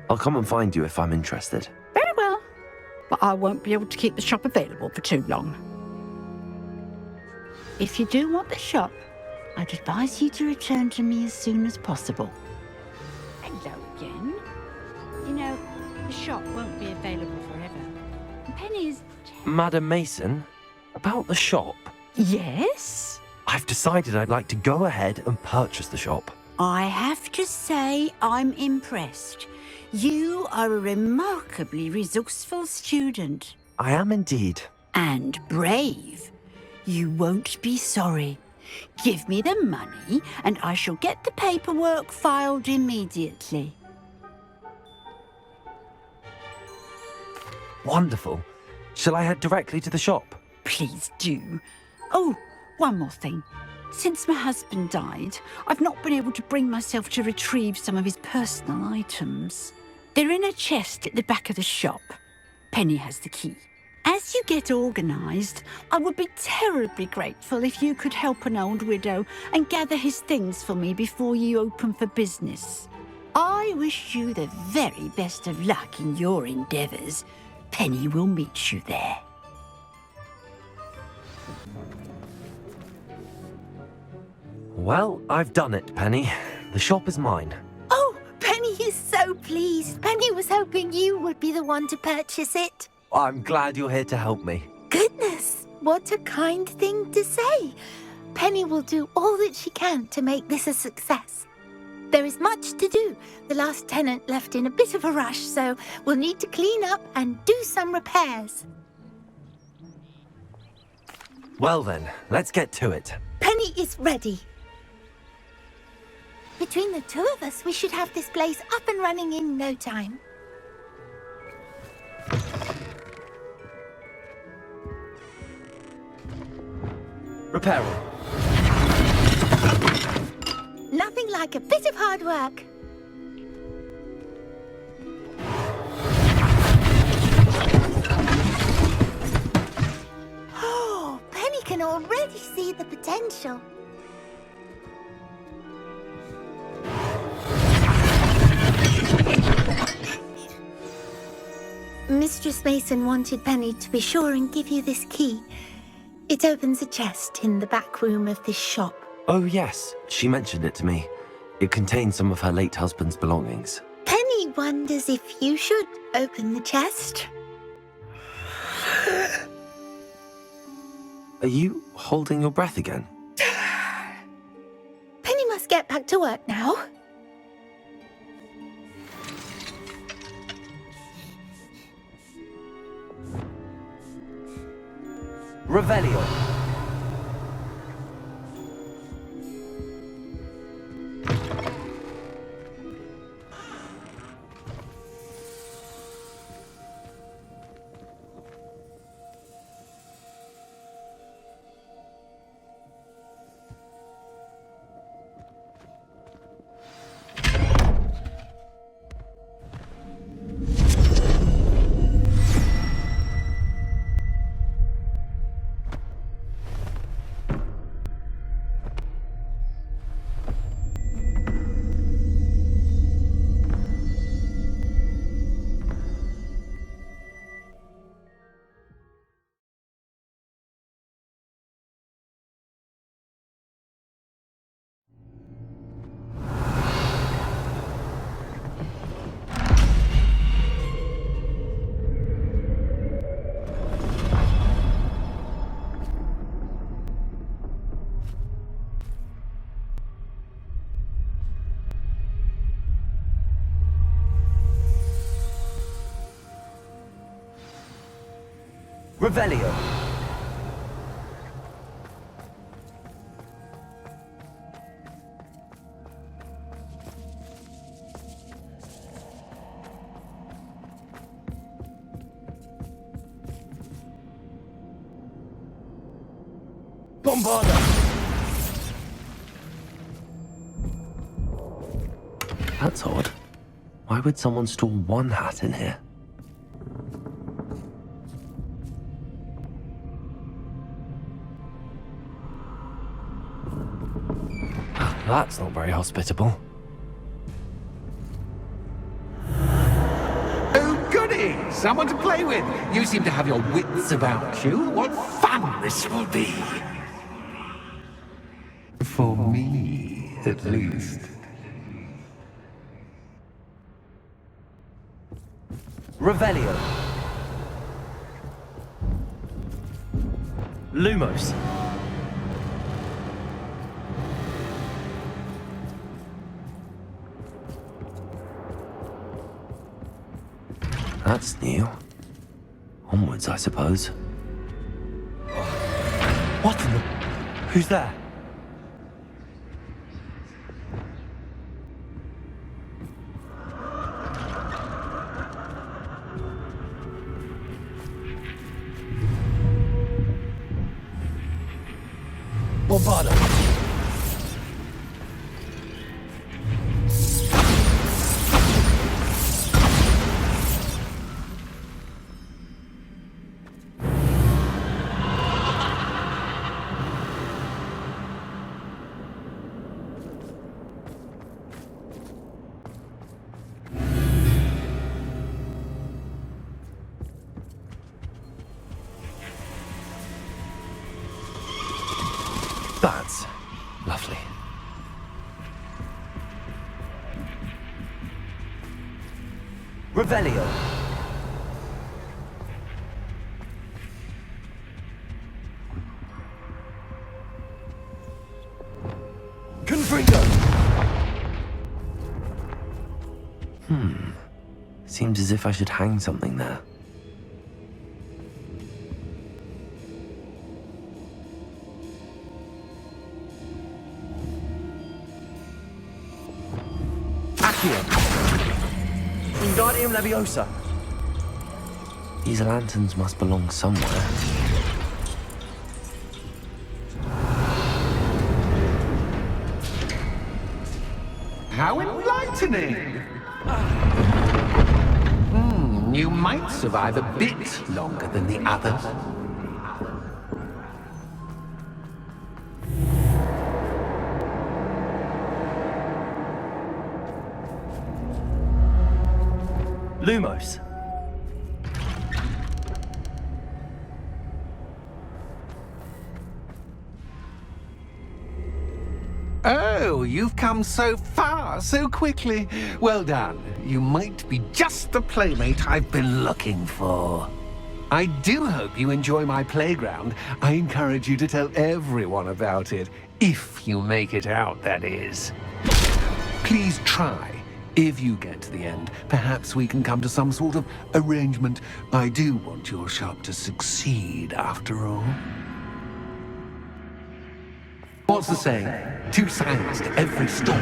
I'll come and find you if I'm interested. Very well, but I won't be able to keep the shop available for too long. If you do want the shop, I'd advise you to return to me as soon as possible. Hello again. You know, the shop won't be available forever. Penny's... Madam Mason, about the shop. Yes? I've decided I'd like to go ahead and purchase the shop. I have to say I'm impressed. You are a remarkably resourceful student. I am indeed. And brave. You won't be sorry. Give me the money, and I shall get the paperwork filed immediately. Wonderful. Shall I head directly to the shop? Please do. Oh, one more thing. Since my husband died, I've not been able to bring myself to retrieve some of his personal items. They're in a chest at the back of the shop. Penny has the key. As you get organised, I would be terribly grateful if you could help an old widow and gather his things for me before you open for business. I wish you the very best of luck in your endeavours. Penny will meet you there. Well, I've done it, Penny. The shop is mine. Oh, Penny is so pleased. Penny was hoping you would be the one to purchase it. I'm glad you're here to help me. Goodness, what a kind thing to say. Penny will do all that she can to make this a success. There is much to do. The last tenant left in a bit of a rush, so we'll need to clean up and do some repairs. Well then, let's get to it. Penny is ready. Between the two of us, we should have this place up and running in no time. Repairing. Nothing like a bit of hard work. Oh, Penny can already see the potential. Mistress Mason wanted Penny to be sure and give you this key. It opens a chest in the back room of this shop. Oh yes, she mentioned it to me. It contains some of her late husband's belongings. Penny wonders if you should open the chest. Are you holding your breath again? Penny must get back to work now. Revelio. Revelio. Bombarda. That's odd. Why would someone store one hat in here? That's not very hospitable. Oh, goody! Someone to play with! You seem to have your wits about you. What fun this will be! For me, at least. Revelio. Lumos. That's new. Onwards, I suppose. What in the... Who's there? Bombardo. That's lovely. Revelio. Confringo. Seems as if I should hang something there. Wingardium Leviosa. These lanterns must belong somewhere. How enlightening! You might survive a bit longer than the others. Lumos. Oh, you've come so far, so quickly. Well done. You might be just the playmate I've been looking for. I do hope you enjoy my playground. I encourage you to tell everyone about it. If you make it out, that is. Please try. If you get to the end, perhaps we can come to some sort of arrangement. I do want your shop to succeed, after all. What's the saying? Two sides to every story.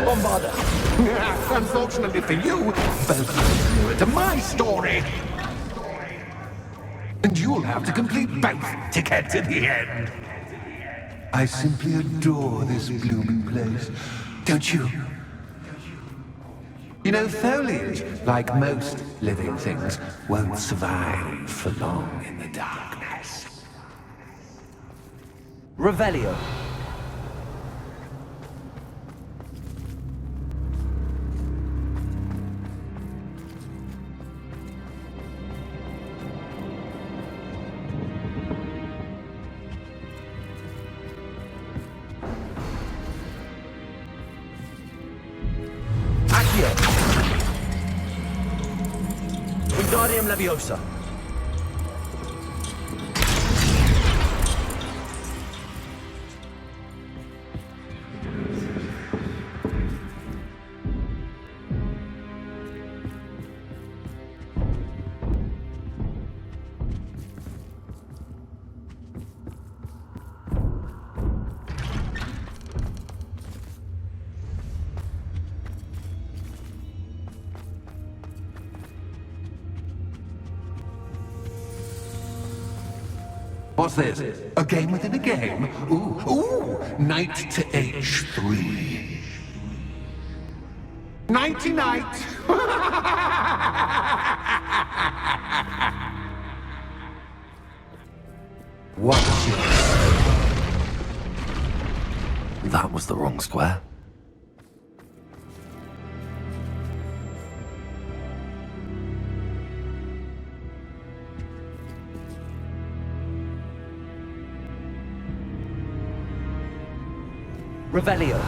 Bombarda. Unfortunately for you, both are to my story. And you'll have to complete both to get to the end. I simply adore this blooming place. Don't you? You know, foliage, like most living things, won't survive for long in the darkness. Revelio. Wingardium Leviosa. What's this? A game within a game? Ooh, knight to H3. Nighty-night. Watch it. That was the wrong square. Revelio.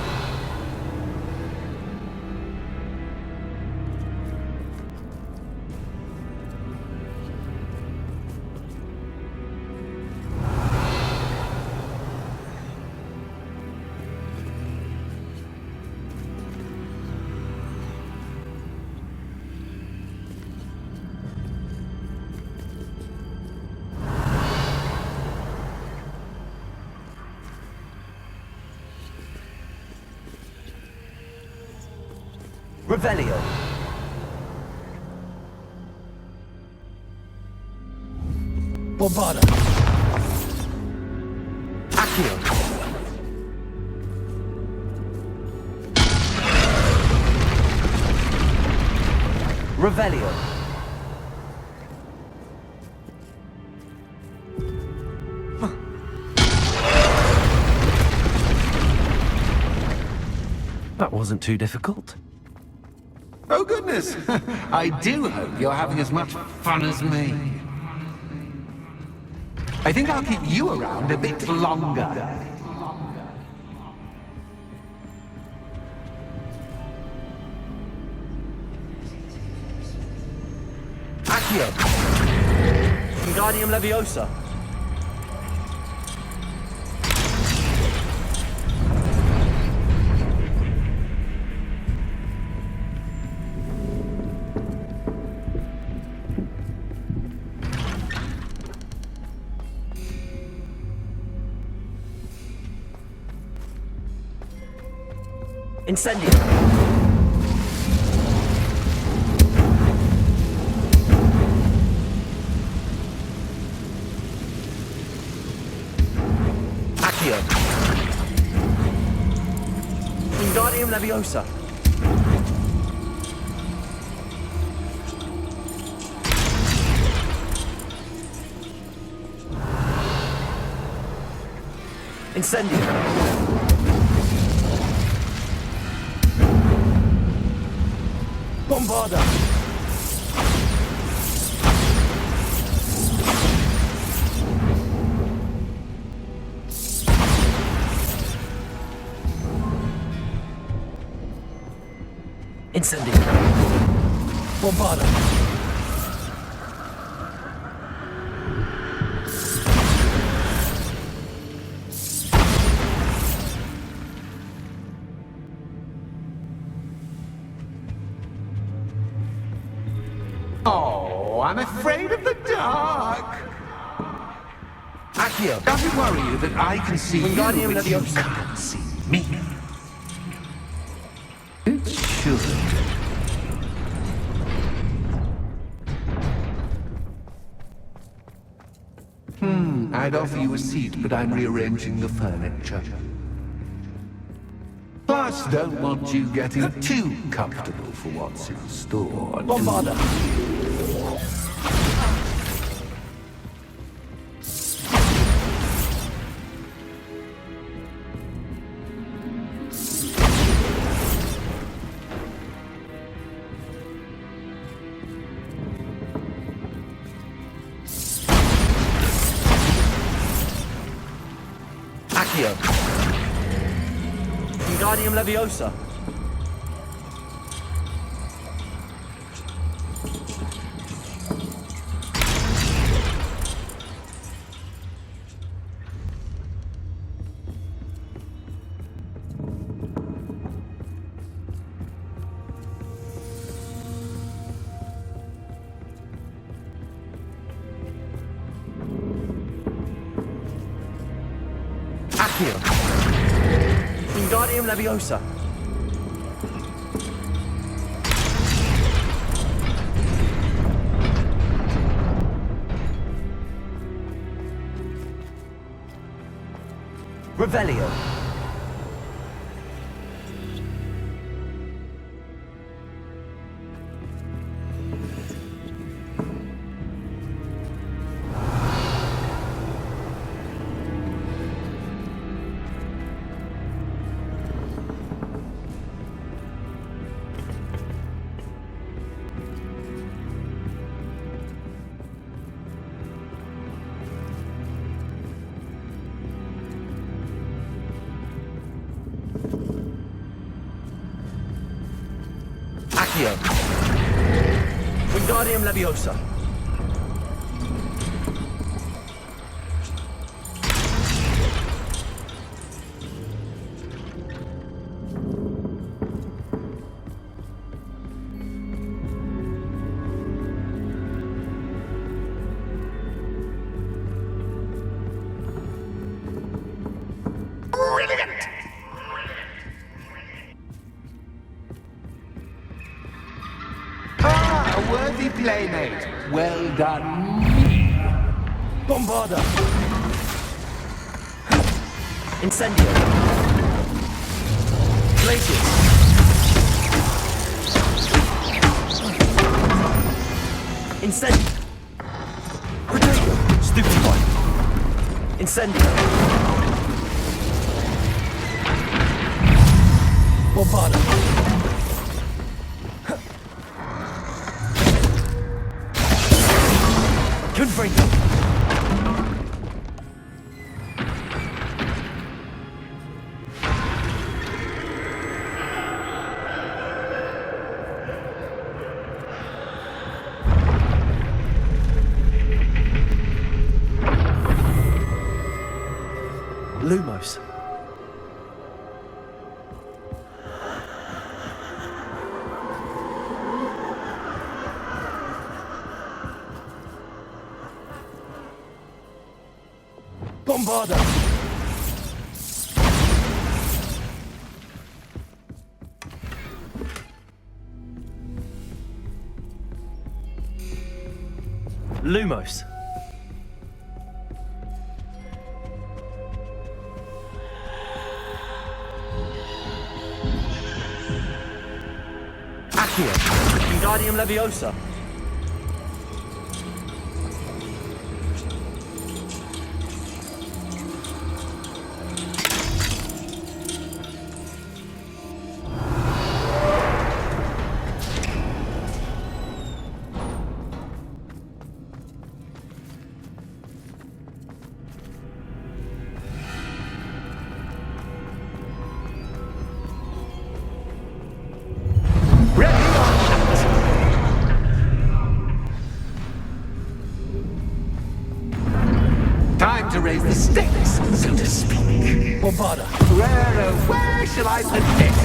Revelio. Bombarda. Accio. Revelio. That wasn't too difficult. Oh, goodness. I do hope you're having as much fun as me. I think I'll keep you around a bit longer. Accio. Wingardium Leviosa. Incendio. Accio. Wingardium Leviosa. Incendio. Bombarda. Incendio. Bombarda. Oh, I'm afraid of the dark. Accio. Does it worry you that I can see Wingardium you, but you Leviosa. can't see me? It should. I'd offer you a seat, but I'm rearranging the furniture. Plus, don't want you getting too comfortable for what's in store. Bombarda. Accio. Wingardium Leviosa. Accio. Wingardium Leviosa. Revelio. Accio. Wingardium Leviosa. Brilliant! Ah, a worthy playmate. Well done, me. Bombarda. Incendio. Glacius. Incendio. Protego. Stupefy. Incendio. Bombarda. Confringo. Lumos. Bombarda. Lumos. Accio. Wingardium Leviosa. Time to raise the stakes, so to speak. Bombarda. Where, where shall I put this?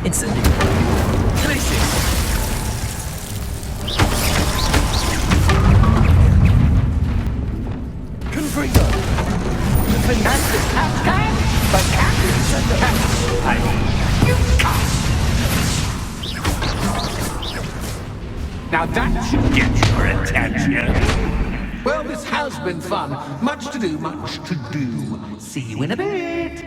Incendio. Glacius. Confringo. Now that should get your attention. Well, this has been fun. Much to do, much to do. See you in a bit.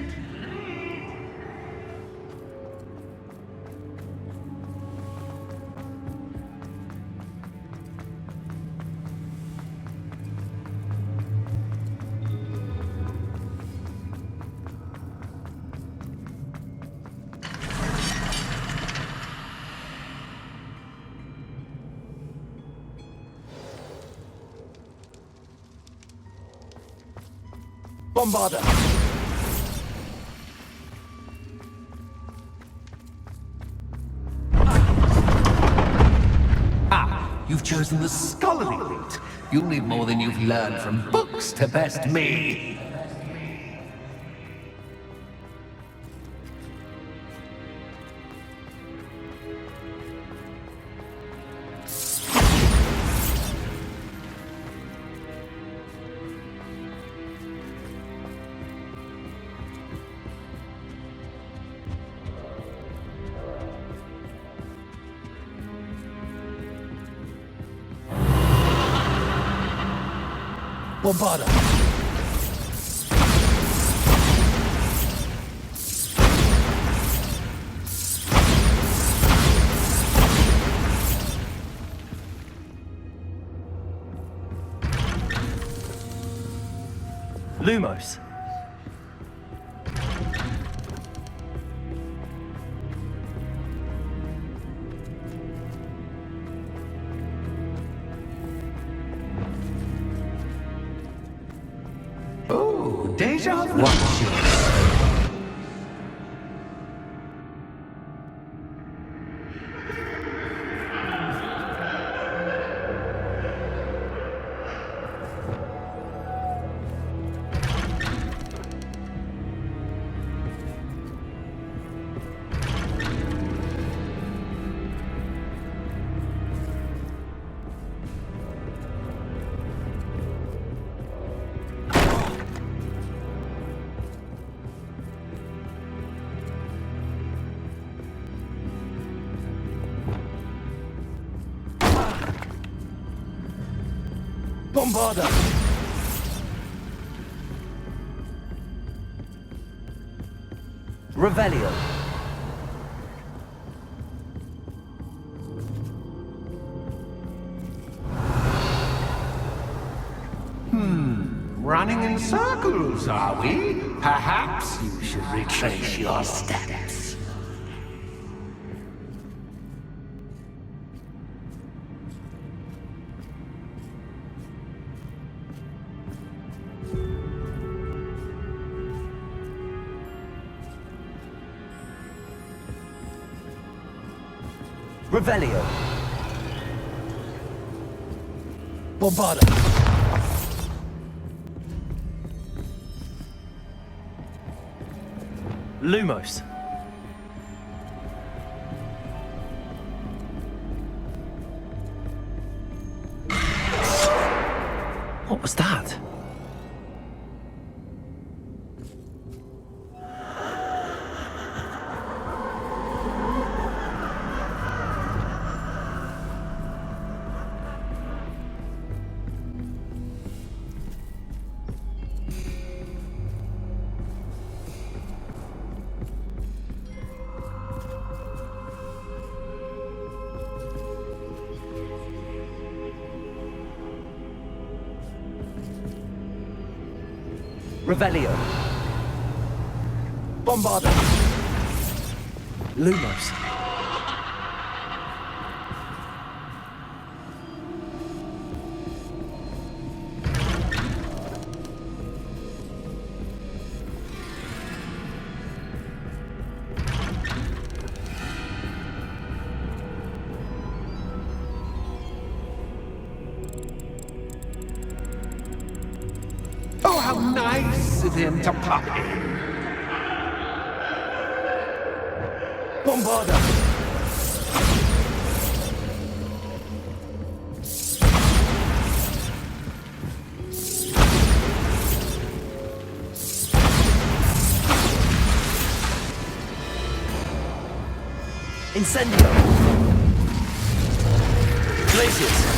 Bombarda. Ah, you've chosen the scholarly route. You'll need more than you've learned from books to best me. Bombarda. Lumos. deja vu. What's yours? Bombarda! Revelio. Running in circles, are we? Perhaps you should retrace your steps. Revelio. Bombarda! Lumos. What was that? Revelio. Bombarda! Lumos. Oh, how nice of him to pop in. Bombarda! Incendio. Glaciers!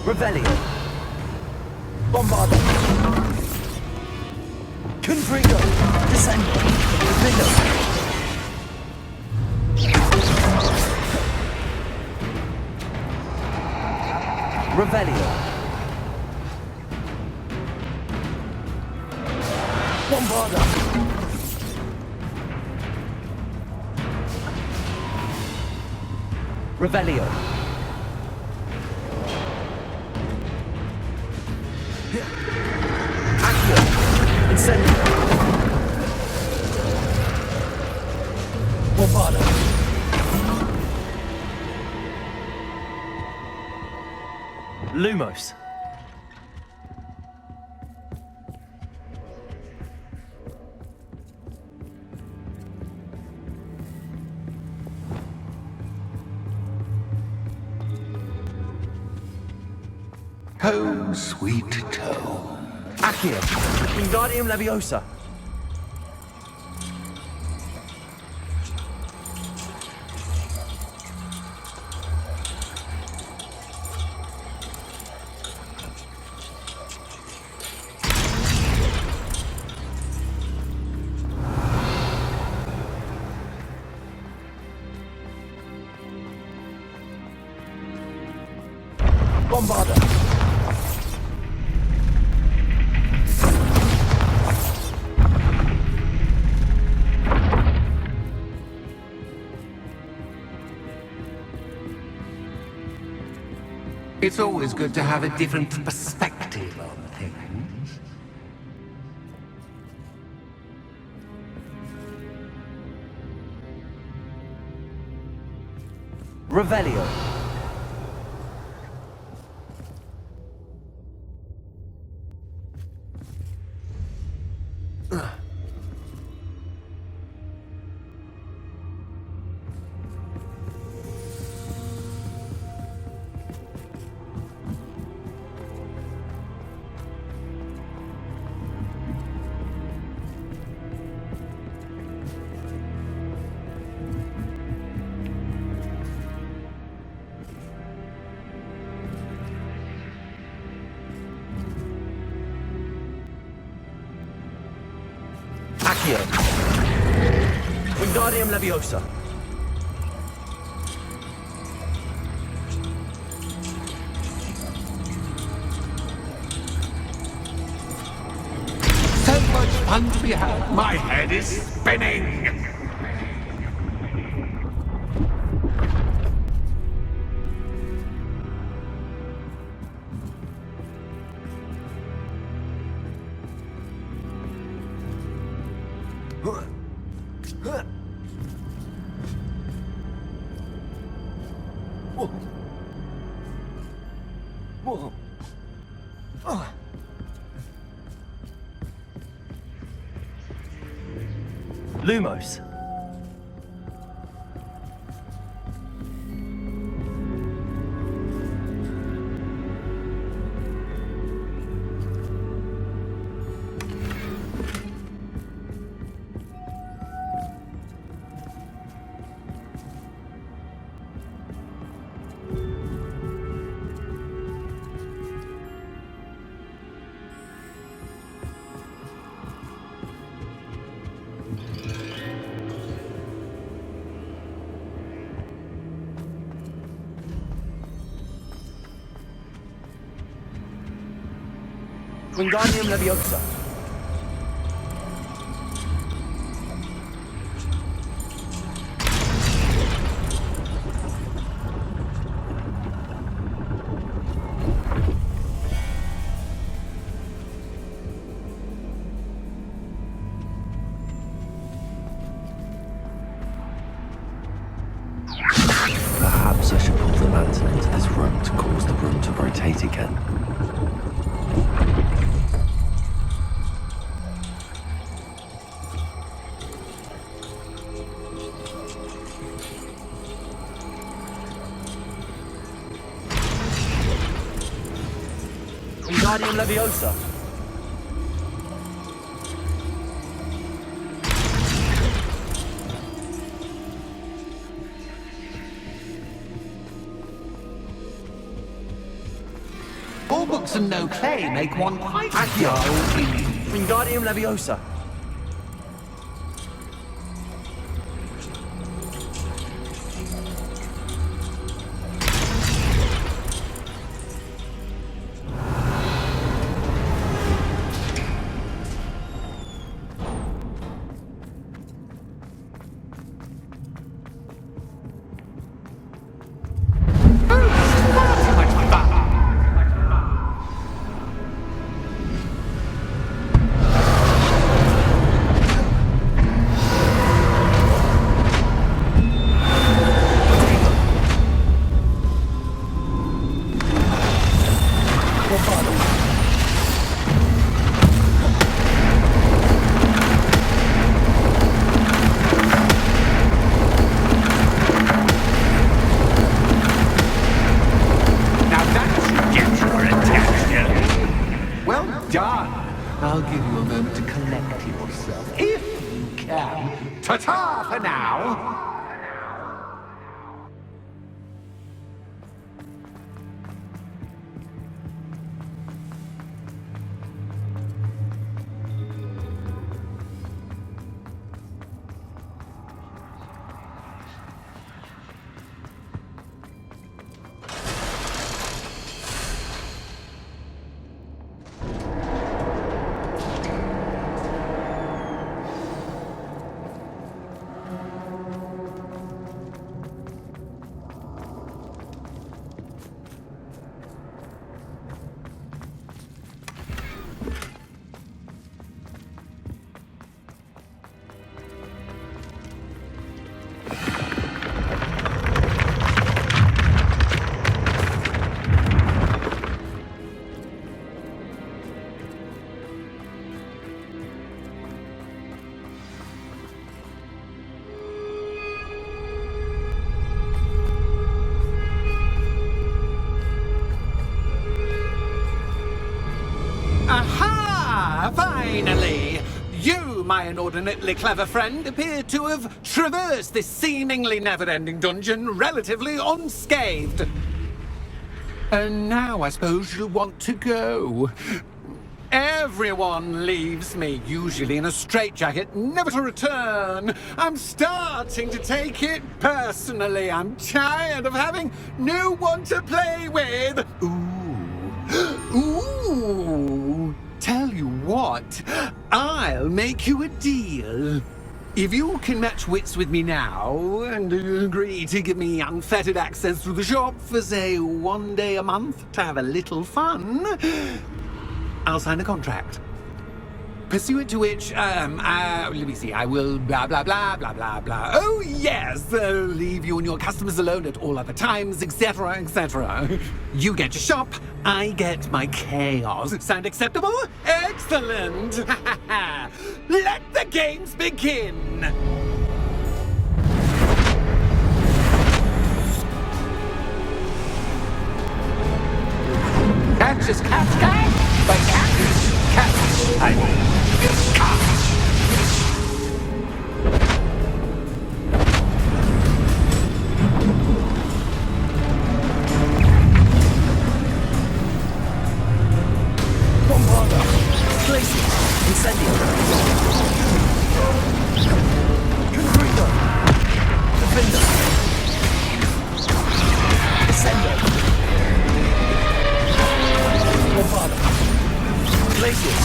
Revelio. Bombarda! Confringo! Descendo! Confringo! Revelio. Bombarda! Revelio. Incendio! Bombarda! Lumos. Home, sweet home. Accio. Wingardium Leviosa. Bombarda! It's always good to have a different perspective on things. Revelio. Accio. Wingardium Leviosa. So much fun to be had. My head is spinning. Lumos. Wingardium Leviosa. Perhaps I should pull the lantern into this room to cause the room to rotate again. Wingardium Leviosa. All books and no clay make one quite Accio. Wingardium Leviosa. I'll give you a moment to collect yourself, if you can. Ta-ta for now! my inordinately clever friend appear to have traversed this seemingly never-ending dungeon relatively unscathed. And now I suppose you'll want to go. Everyone leaves me, usually in a straitjacket, never to return. I'm starting to take it personally. I'm tired of having no one to play with. Ooh. Tell you what, I'll make you a deal. If you can match wits with me now and agree to give me unfettered access to the shop for, say, 1 day a month to have a little fun, I'll sign a contract. Pursuant to which, let me see, I will blah, blah, blah, blah, blah, blah. Oh, yes, leave you and your customers alone at all other times, etc., etc. You get your shop, I get my chaos. Sound acceptable? Excellent! Let the games begin! Catch is catch, but catch is catch. I mean, catch. Bombarda! Glacier! Incendio! Confringo! Defender! Descendo! Bombarda! Glaciers!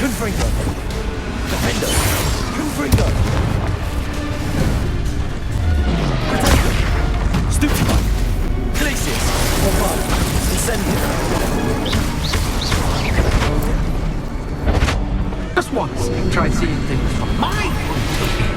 Confringo! Defender! Confringo! Protector! Stupefy! Glaciers! Bombarda! Incendio! Just once, try seeing things from my point of view.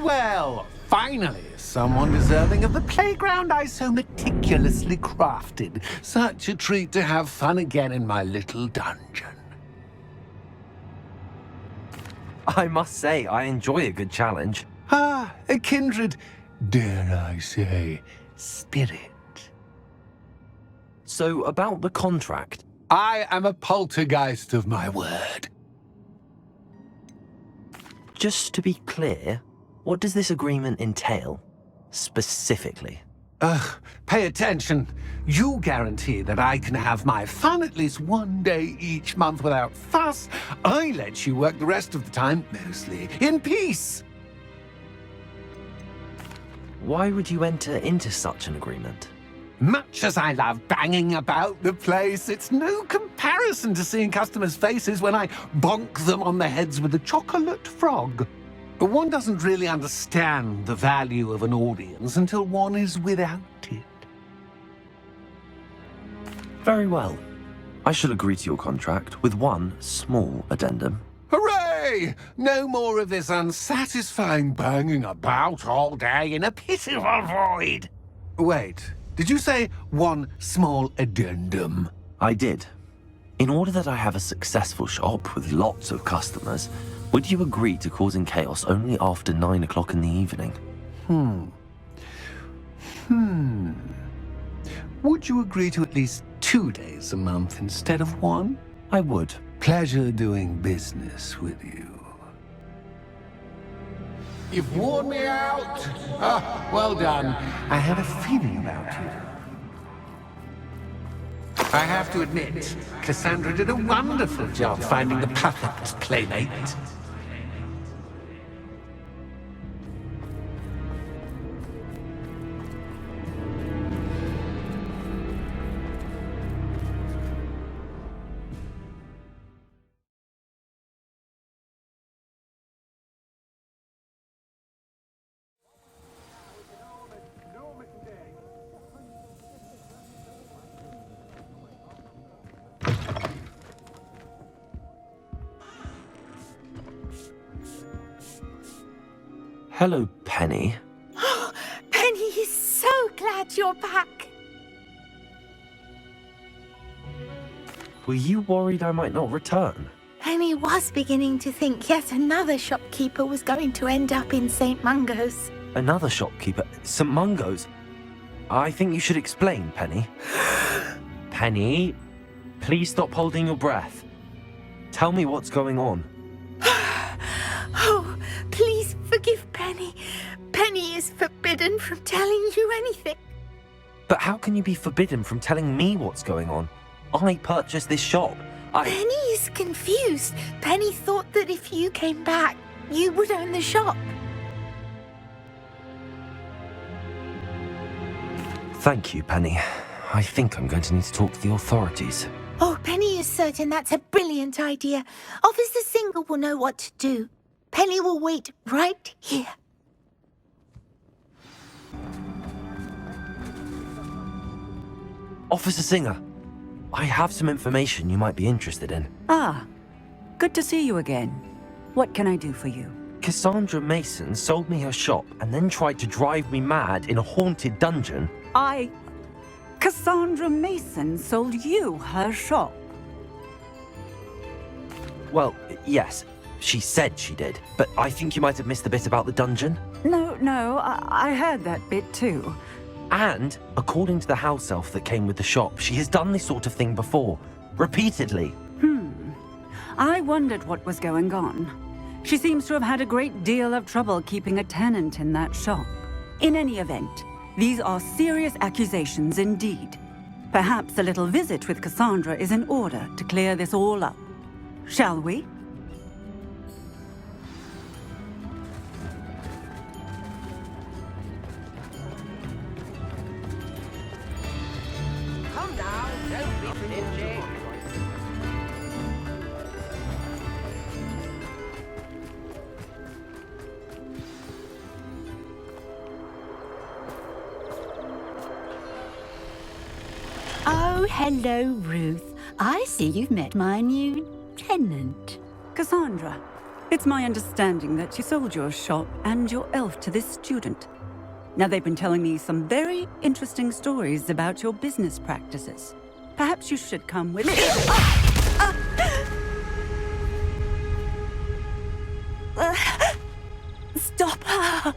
Well, finally, someone deserving of the playground I so meticulously crafted. Such a treat to have fun again in my little dungeon. I must say, I enjoy a good challenge. Ah, a kindred, dare I say, spirit. So, about the contract? I am a poltergeist of my word. Just to be clear, what does this agreement entail, specifically? Pay attention. You guarantee that I can have my fun at least 1 day each month without fuss. I let you work the rest of the time, mostly in peace. Why would you enter into such an agreement? Much as I love banging about the place, it's no comparison to seeing customers' faces when I bonk them on the heads with a chocolate frog. One doesn't really understand the value of an audience until one is without it. Very well. I shall agree to your contract with one small addendum. Hooray! No more of this unsatisfying banging about all day in a pit of a void. Wait. Did you say one small addendum? I did. In order that I have a successful shop with lots of customers, would you agree to causing chaos only after 9 o'clock in the evening? Would you agree to at least 2 days a month instead of 1? I would. Pleasure doing business with you. You've worn me out. Ah, well done. I had a feeling about you. I have to admit, Cassandra did a wonderful job finding the perfect playmate. Hello, Penny. Penny is so glad you're back. Were you worried I might not return? Penny was beginning to think yet another shopkeeper was going to end up in St. Mungo's. Another shopkeeper? St. Mungo's? I think you should explain, Penny. Penny, please stop holding your breath. Tell me what's going on. Oh, please forgive Penny. Penny is forbidden from telling you anything. But how can you be forbidden from telling me what's going on? I purchased this shop. Penny is confused. Penny thought that if you came back, you would own the shop. Thank you, Penny. I think I'm going to need to talk to the authorities. Oh, Penny is certain that's a brilliant idea. Officer Singer will know what to do. Penny will wait right here. Officer Singer, I have some information you might be interested in. Ah, good to see you again. What can I do for you? Cassandra Mason sold me her shop and then tried to drive me mad in a haunted dungeon. Cassandra Mason sold you her shop? Well, yes, she said she did, but I think you might have missed the bit about the dungeon. No, I heard that bit too. And, according to the house elf that came with the shop, she has done this sort of thing before, repeatedly. I wondered what was going on. She seems to have had a great deal of trouble keeping a tenant in that shop. In any event, these are serious accusations indeed. Perhaps a little visit with Cassandra is in order to clear this all up. Shall we? Come now, don't be stingy. Oh, hello, Ruth. I see you've met my new tenant. Cassandra, it's my understanding that you sold your shop and your elf to this student. Now, they've been telling me some very interesting stories about your business practices. Perhaps you should come with me. Stop her.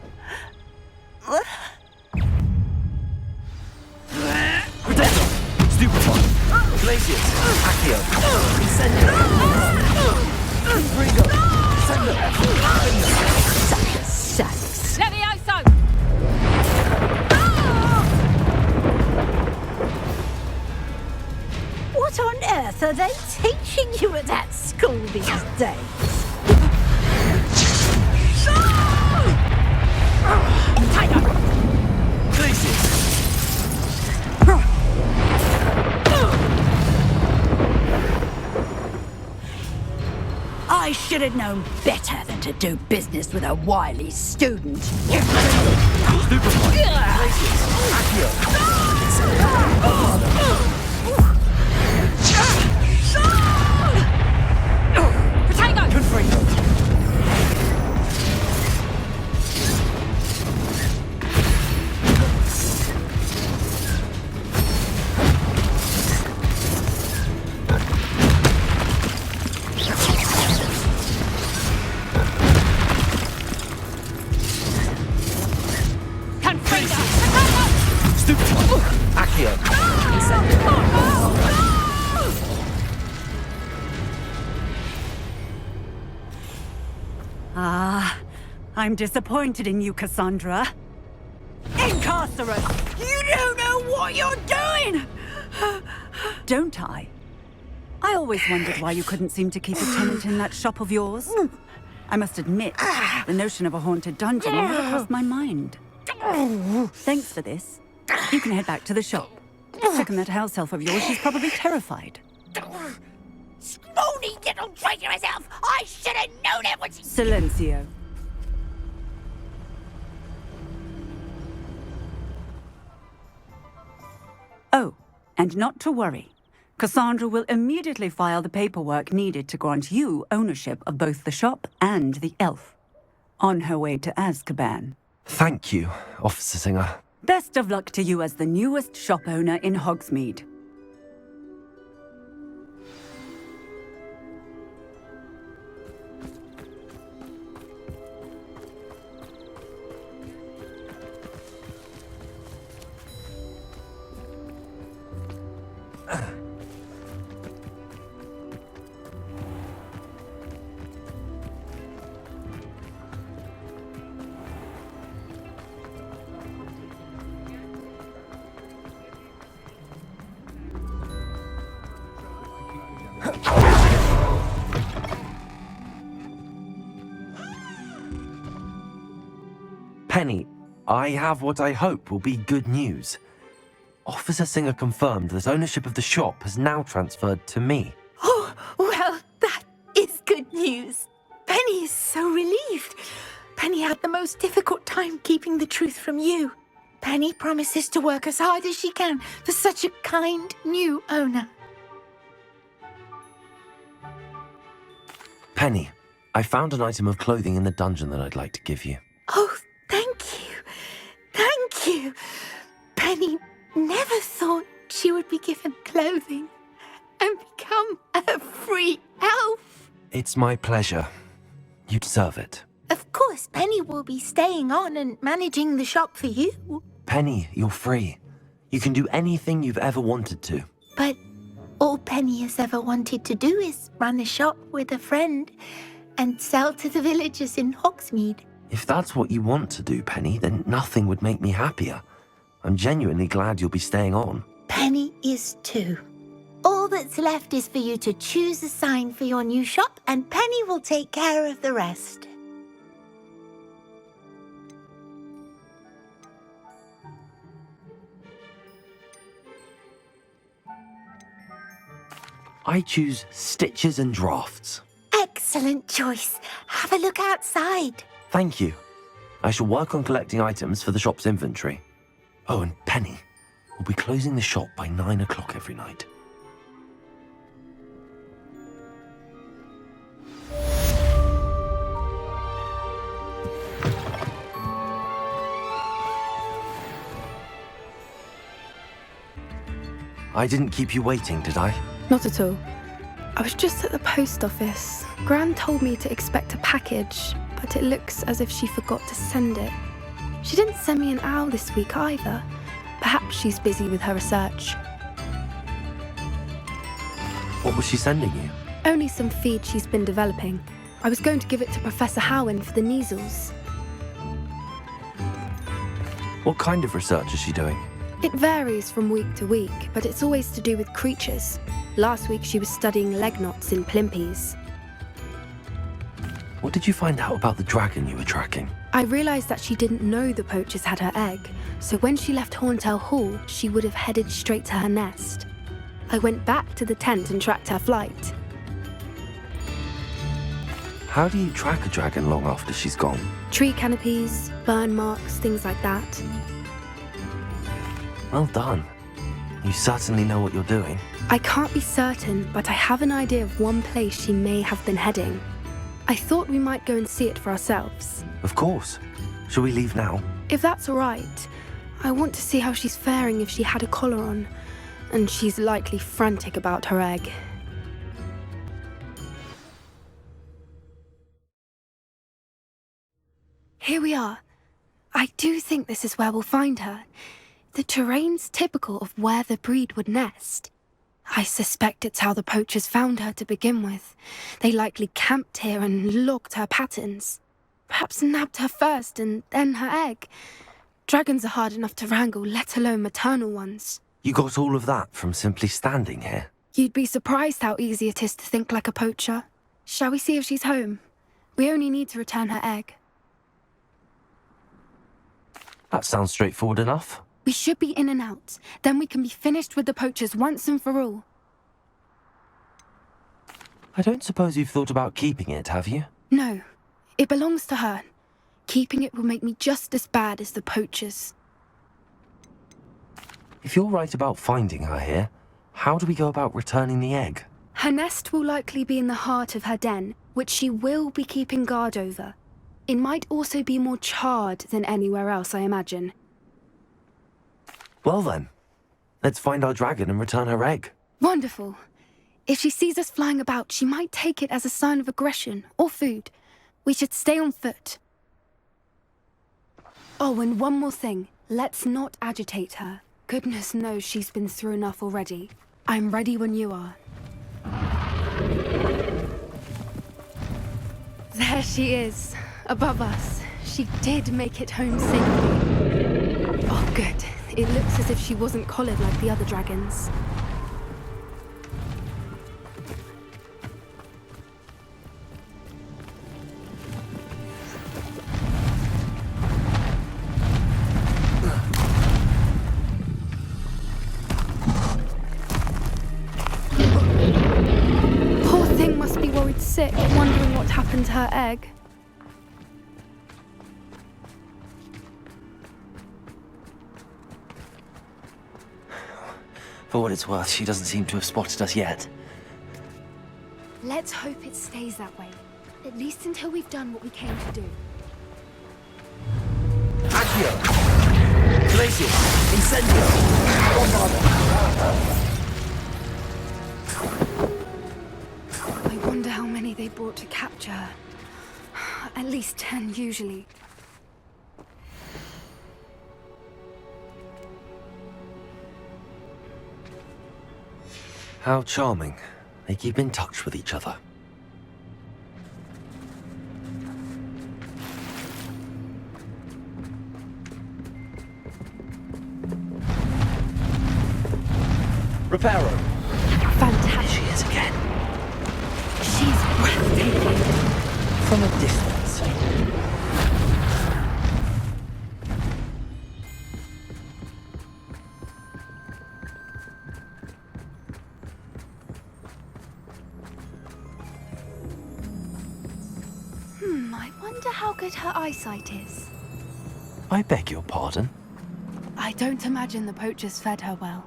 Potato! Stupefy! Glacius! Accio! Incendio! Ringo! Sendo! Sakes. Levioso! What on earth are they teaching you at that school these days? I should have known better than to do business with a wily student. Accio! I'm disappointed in you, Cassandra. Incarcerate! You don't know what you're doing! Don't I? I always wondered why you couldn't seem to keep a tenant in that shop of yours. I must admit, the notion of a haunted dungeon never crossed my mind. Thanks for this. You can head back to the shop. Check on that house elf of yours, she's probably terrified. Scrawny little traitor herself! I should have known it was... Silencio. Oh, and not to worry. Cassandra will immediately file the paperwork needed to grant you ownership of both the shop and the elf. On her way to Azkaban. Thank you, Officer Singer. Best of luck to you as the newest shop owner in Hogsmeade. Penny, I have what I hope will be good news. Officer Singer confirmed that ownership of the shop has now transferred to me. Oh, well, that is good news. Penny is so relieved. Penny had the most difficult time keeping the truth from you. Penny promises to work as hard as she can for such a kind new owner. Penny, I found an item of clothing in the dungeon that I'd like to give you. Oh, thank you. Thank you. Penny never thought she would be given clothing and become a free elf. It's my pleasure. You deserve it. Of course, Penny will be staying on and managing the shop for you. Penny, you're free. You can do anything you've ever wanted to. But all Penny has ever wanted to do is run a shop with a friend and sell to the villagers in Hogsmeade. If that's what you want to do, Penny, then nothing would make me happier. I'm genuinely glad you'll be staying on. Penny is too. All that's left is for you to choose a sign for your new shop, and Penny will take care of the rest. I choose stitches and drafts. Excellent choice. Have a look outside. Thank you. I shall work on collecting items for the shop's inventory. Oh, and Penny, we'll be closing the shop by 9 o'clock every night. I didn't keep you waiting, did I? Not at all. I was just at the post office. Gran told me to expect a package, but it looks as if she forgot to send it. She didn't send me an owl this week either. Perhaps she's busy with her research. What was she sending you? Only some feed she's been developing. I was going to give it to Professor Howin for the measles. What kind of research is she doing? It varies from week to week, but it's always to do with creatures. Last week she was studying leg knots in plimpies. What did you find out about the dragon you were tracking? I realised that she didn't know the poachers had her egg, so when she left Horntail Hall, she would have headed straight to her nest. I went back to the tent and tracked her flight. How do you track a dragon long after she's gone? Tree canopies, burn marks, things like that. Well done. You certainly know what you're doing. I can't be certain, but I have an idea of one place she may have been heading. I thought we might go and see it for ourselves. Of course. Shall we leave now? If that's all right. I want to see how she's faring if she had a collar on. And she's likely frantic about her egg. Here we are. I do think this is where we'll find her. The terrain's typical of where the breed would nest. I suspect it's how the poachers found her to begin with. They likely camped here and logged her patterns. Perhaps nabbed her first and then her egg. Dragons are hard enough to wrangle, let alone maternal ones. You got all of that from simply standing here? You'd be surprised how easy it is to think like a poacher. Shall we see if she's home? We only need to return her egg. That sounds straightforward enough. We should be in and out. Then we can be finished with the poachers once and for all. I don't suppose you've thought about keeping it, have you? No. It belongs to her. Keeping it will make me just as bad as the poachers. If you're right about finding her here, how do we go about returning the egg? Her nest will likely be in the heart of her den, which she will be keeping guard over. It might also be more charred than anywhere else, I imagine. Well then, let's find our dragon and return her egg. Wonderful. If she sees us flying about, she might take it as a sign of aggression or food. We should stay on foot. Oh, and one more thing. Let's not agitate her. Goodness knows she's been through enough already. I'm ready when you are. There she is, above us. She did make it home safely. Oh, good. It looks as if she wasn't collared like the other dragons. Poor thing must be worried sick, wondering what happened to her egg. For what it's worth, she doesn't seem to have spotted us yet. Let's hope it stays that way. At least until we've done what we came to do. Accio! Glacius! Incendio! I wonder how many they brought to capture her. At least 10 usually. How charming. They keep in touch with each other. Reparo! Fantastic. She is again. She's breathtaking. From a distance. I wonder how good her eyesight is. I beg your pardon? I don't imagine the poachers fed her well.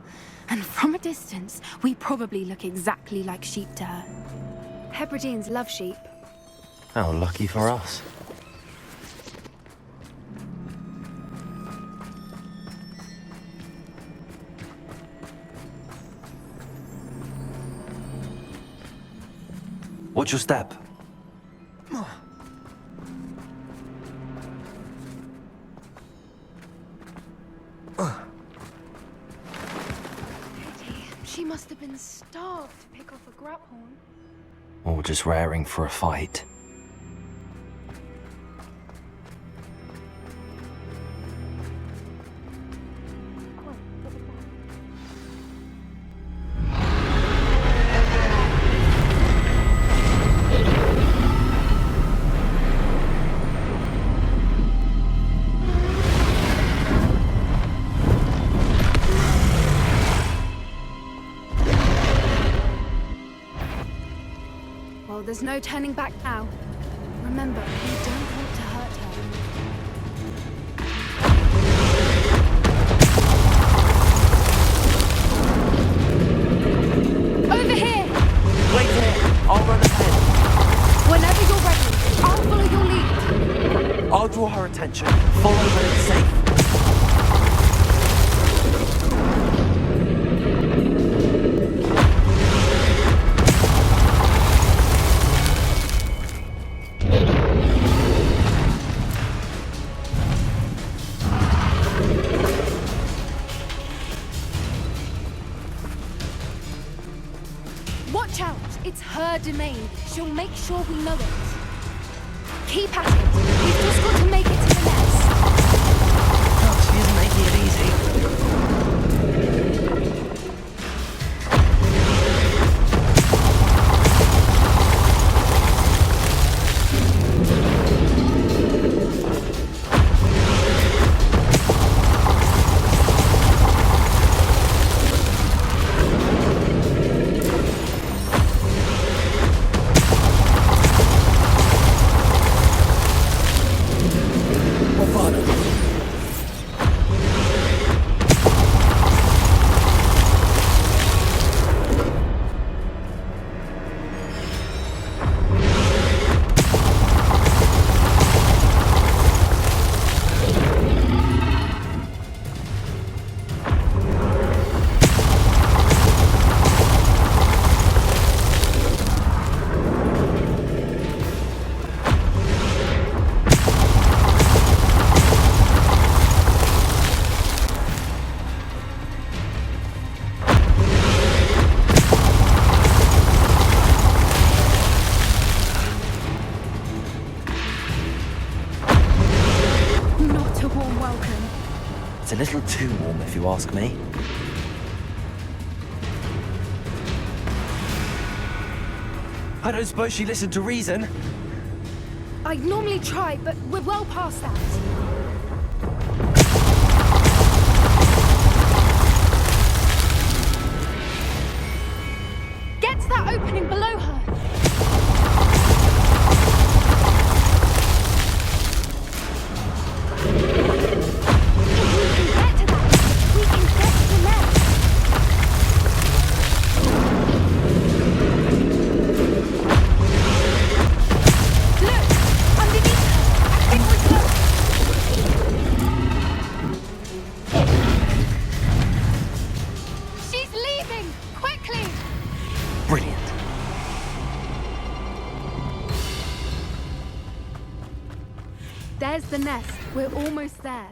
And from a distance, we probably look exactly like sheep to her. Hebrideans love sheep. How lucky for us. Watch your step. She must have been starved to pick off a grapehorn. Or just raring for a fight. Well, there's no turning back now. Remember, we don't want to hurt her. Over here! Wait here. I'll run ahead. Whenever you're ready, I'll follow your lead. I'll draw her attention. Follow when it's safe. Watch out! It's her domain. She'll make sure we know it. Keep at it. We've just got to make it to the nest. Oh, she isn't making it easy. Not a warm welcome. It's a little too warm, if you ask me. I don't suppose she listened to reason. I'd normally try, but we're well past that. Get to that opening below her. She's leaving! Quickly! Brilliant. There's the nest. We're almost there.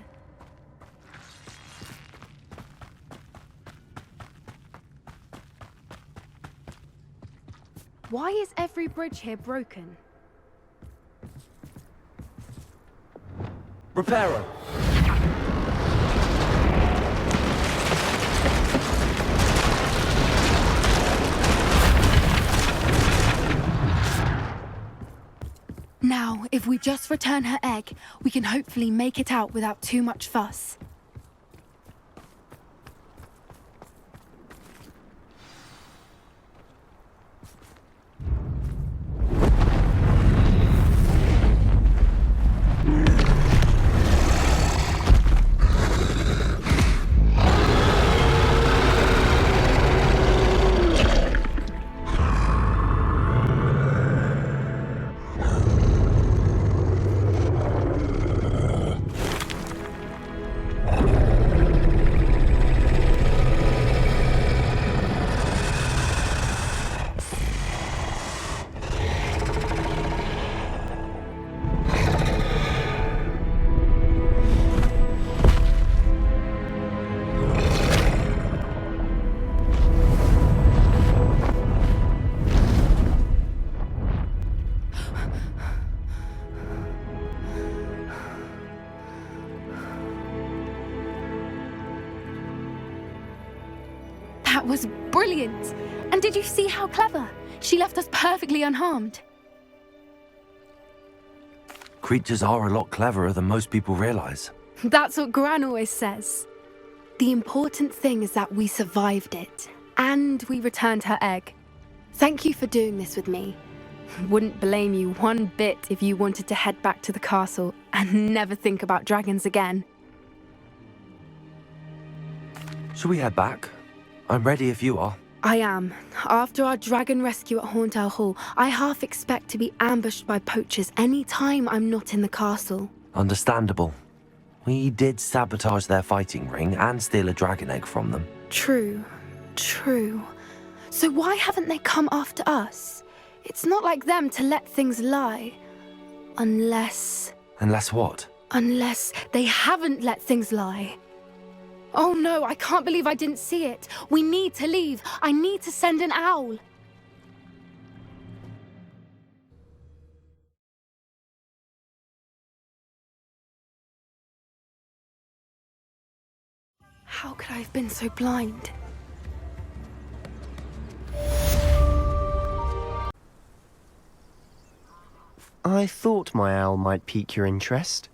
Why is every bridge here broken? Reparo. Now, if we just return her egg, we can hopefully make it out without too much fuss. That was brilliant! And did you see how clever? She left us perfectly unharmed. Creatures are a lot cleverer than most people realize. That's what Gran always says. The important thing is that we survived it, and we returned her egg. Thank you for doing this with me. Wouldn't blame you one bit if you wanted to head back to the castle and never think about dragons again. Shall we head back? I'm ready if you are. I am. After our dragon rescue at Hauntel Hall, I half expect to be ambushed by poachers any time I'm not in the castle. Understandable. We did sabotage their fighting ring and steal a dragon egg from them. True. True. So why haven't they come after us? It's not like them to let things lie. Unless... Unless what? Unless they haven't let things lie. Oh no, I can't believe I didn't see it. We need to leave. I need to send an owl. How could I have been so blind? I thought my owl might pique your interest.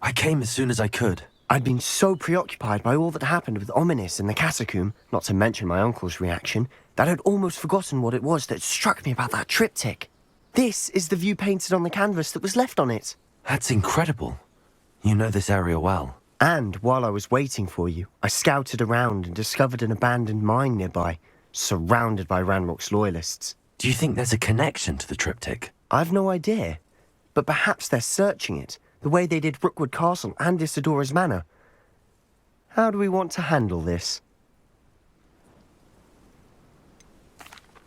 I came as soon as I could. I'd been so preoccupied by all that happened with Ominis in the catacomb, not to mention my uncle's reaction, that I'd almost forgotten what it was that struck me about that triptych. This is the view painted on the canvas that was left on it. That's incredible. You know this area well. And while I was waiting for you, I scouted around and discovered an abandoned mine nearby, surrounded by Ranrock's loyalists. Do you think there's a connection to the triptych? I've no idea, but perhaps they're searching it, the way they did Rookwood Castle and Isidora's Manor. How do we want to handle this?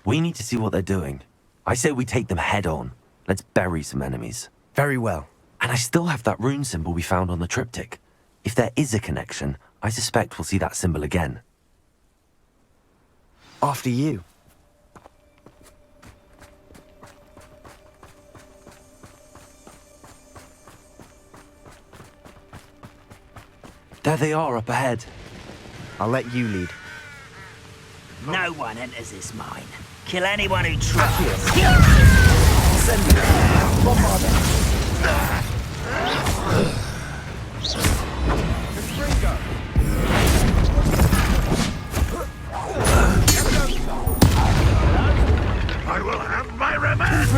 We need to see what they're doing. I say we take them head on. Let's bury some enemies. Very well. And I still have that rune symbol we found on the triptych. If there is a connection, I suspect we'll see that symbol again. After you. There they are up ahead. I'll let you lead. No one enters this mine. Kill anyone who tries. I will have my revenge!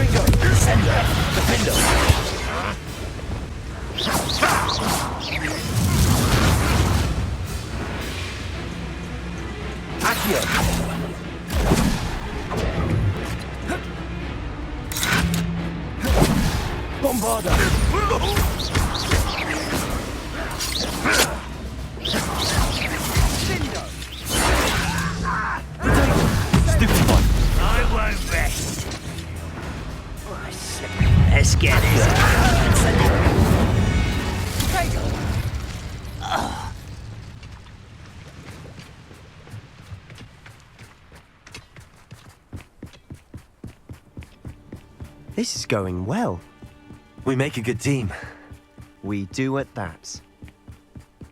I won't rest. Let's get this. This is going well. We make a good team. We do at that.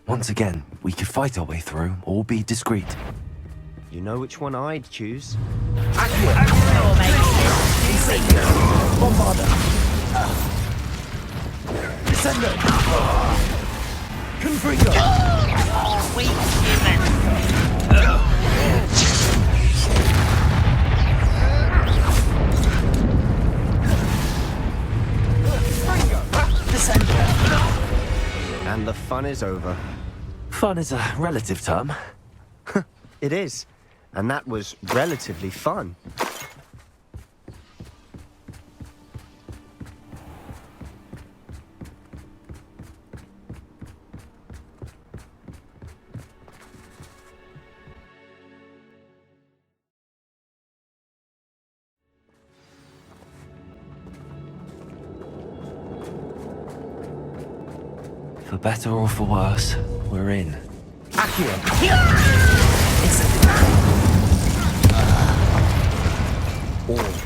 Once again, we could fight our way through or be discreet. You know which one I'd choose. And the fun is over. Fun is a relative term. It is. And that was relatively fun. For better or for worse, we're in.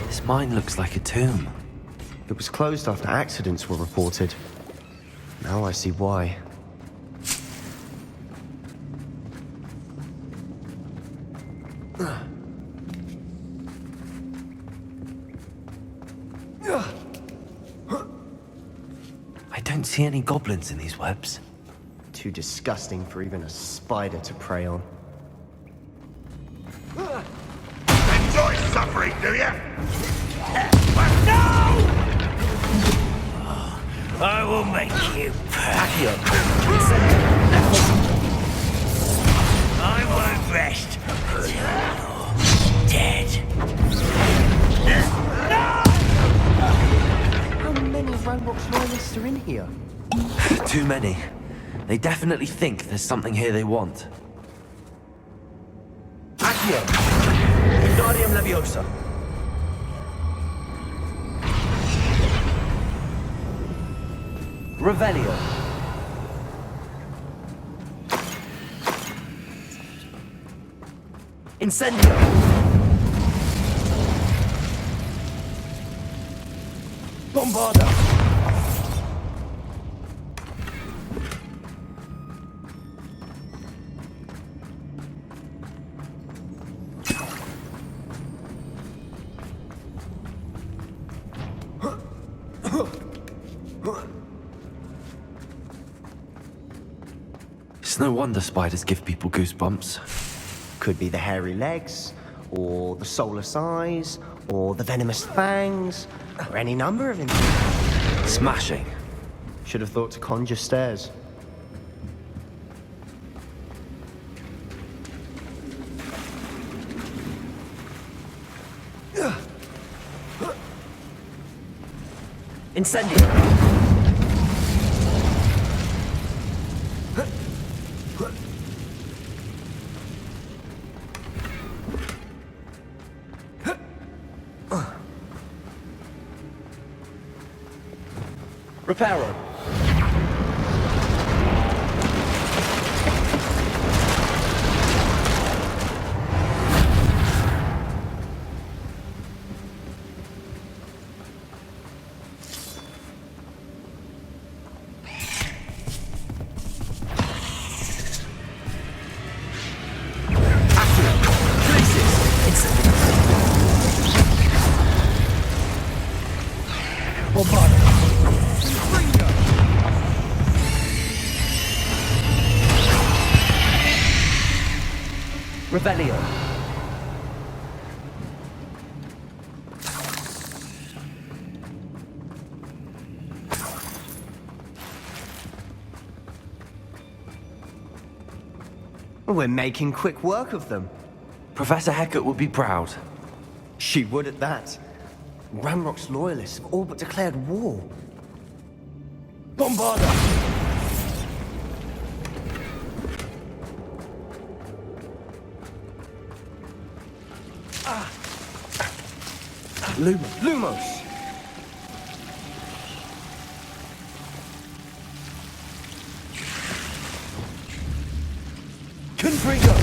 This mine looks like a tomb. It was closed after accidents were reported. Now I see why. I don't see any goblins in these webs. Too disgusting for even a spider to prey on. Enjoy suffering, do you? I will make you pay. I won't rest until you're dead. How many Ranrock's loyalists are in here? Too many. They definitely think there's something here they want. Wingardium Leviosa. Revelio. Incendio. Bombarda. It's no wonder spiders give people goosebumps. Could be the hairy legs, or the soulless eyes, or the venomous fangs, or any number of insects. Smashing. Should have thought to conjure stairs. Incendio! Reparo! Revelio. We're making quick work of them. Professor Hecat would be proud. She would at that. Ramrock's loyalists have all but declared war. Bombarda! Lumos! Confringo!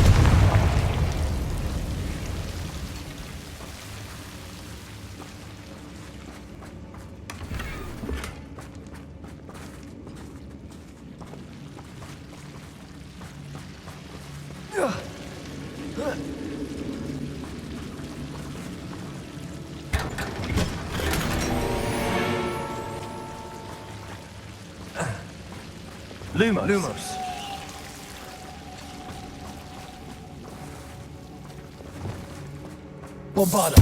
Lumos. Bombarda.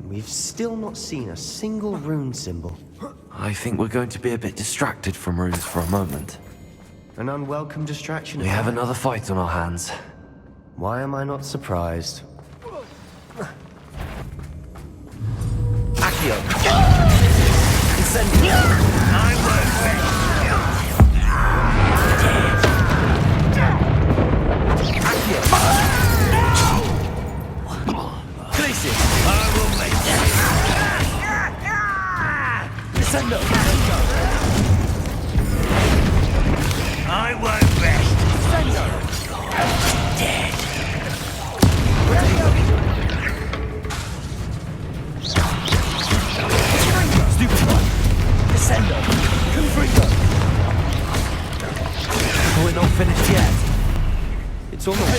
We've still not seen a single rune symbol. I think we're going to be a bit distracted from runes for a moment. An unwelcome distraction. We have another fight on our hands. Why am I not surprised? Accio! Incendio! I won't Accio! Places! I will make Descendo! I won't rest. Descendo! Dead. Stupid one! Descendo! Confringo! We're not finished yet. It's almost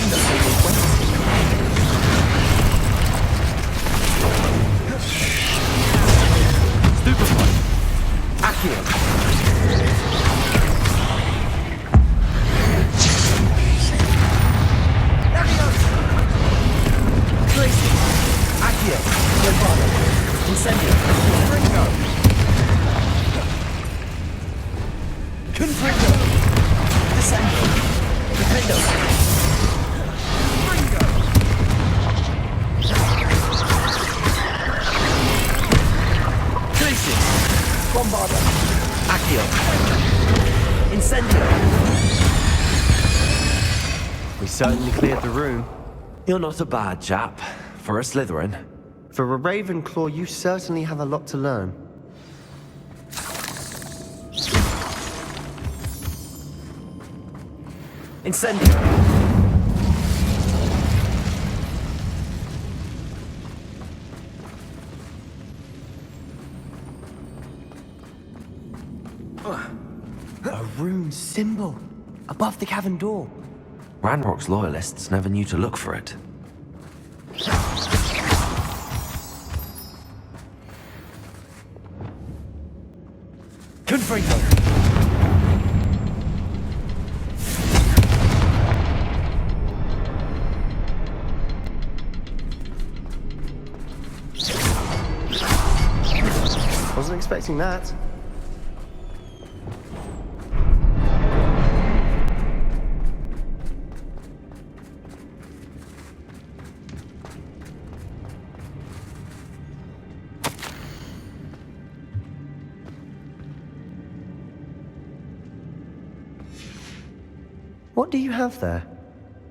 Stupid one! Accio! Tracy! Accio! Bombarda! Incendio! Confringo! Confringo! Descendo! Defendo! Confringo! Tracy! Bombarda! Accio! Incendio! We certainly cleared the room. You're not a bad chap. For a Slytherin. For a Ravenclaw, you certainly have a lot to learn. Incendio! A rune symbol above the cavern door. Ranrock's loyalists never knew to look for it. Confringo! Wasn't expecting that. What do you have there?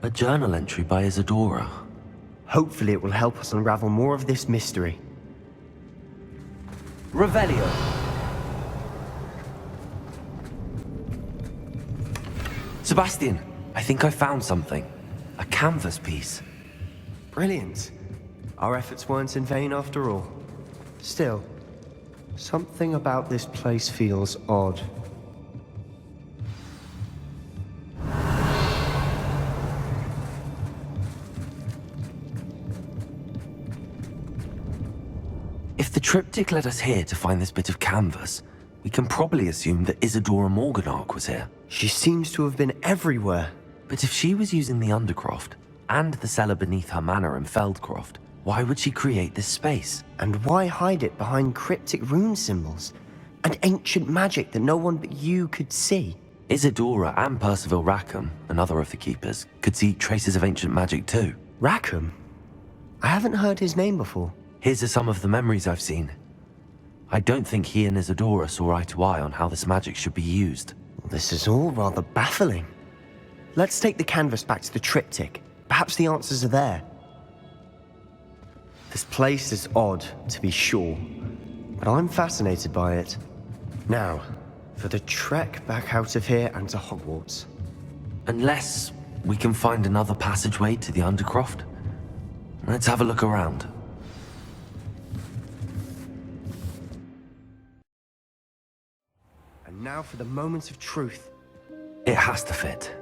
A journal entry by Isadora. Hopefully it will help us unravel more of this mystery. Revelio. Sebastian, I think I found something. A canvas piece. Brilliant. Our efforts weren't in vain after all. Still, something about this place feels odd. If the triptych led us here to find this bit of canvas, we can probably assume that Isadora Morganark was here. She seems to have been everywhere. But if she was using the Undercroft, and the cellar beneath her manor in Feldcroft, why would she create this space? And why hide it behind cryptic rune symbols? And ancient magic that no one but you could see? Isadora and Percival Rackham, another of the keepers, could see traces of ancient magic too. Rackham? I haven't heard his name before. Here's are some of the memories I've seen. I don't think he and Isadora saw eye to eye on how this magic should be used. This is all rather baffling. Let's take the canvas back to the triptych. Perhaps the answers are there. This place is odd, to be sure, but I'm fascinated by it. Now, for the trek back out of here and to Hogwarts. Unless we can find another passageway to the Undercroft. Let's have a look around. And now for the moment of truth. It has to fit.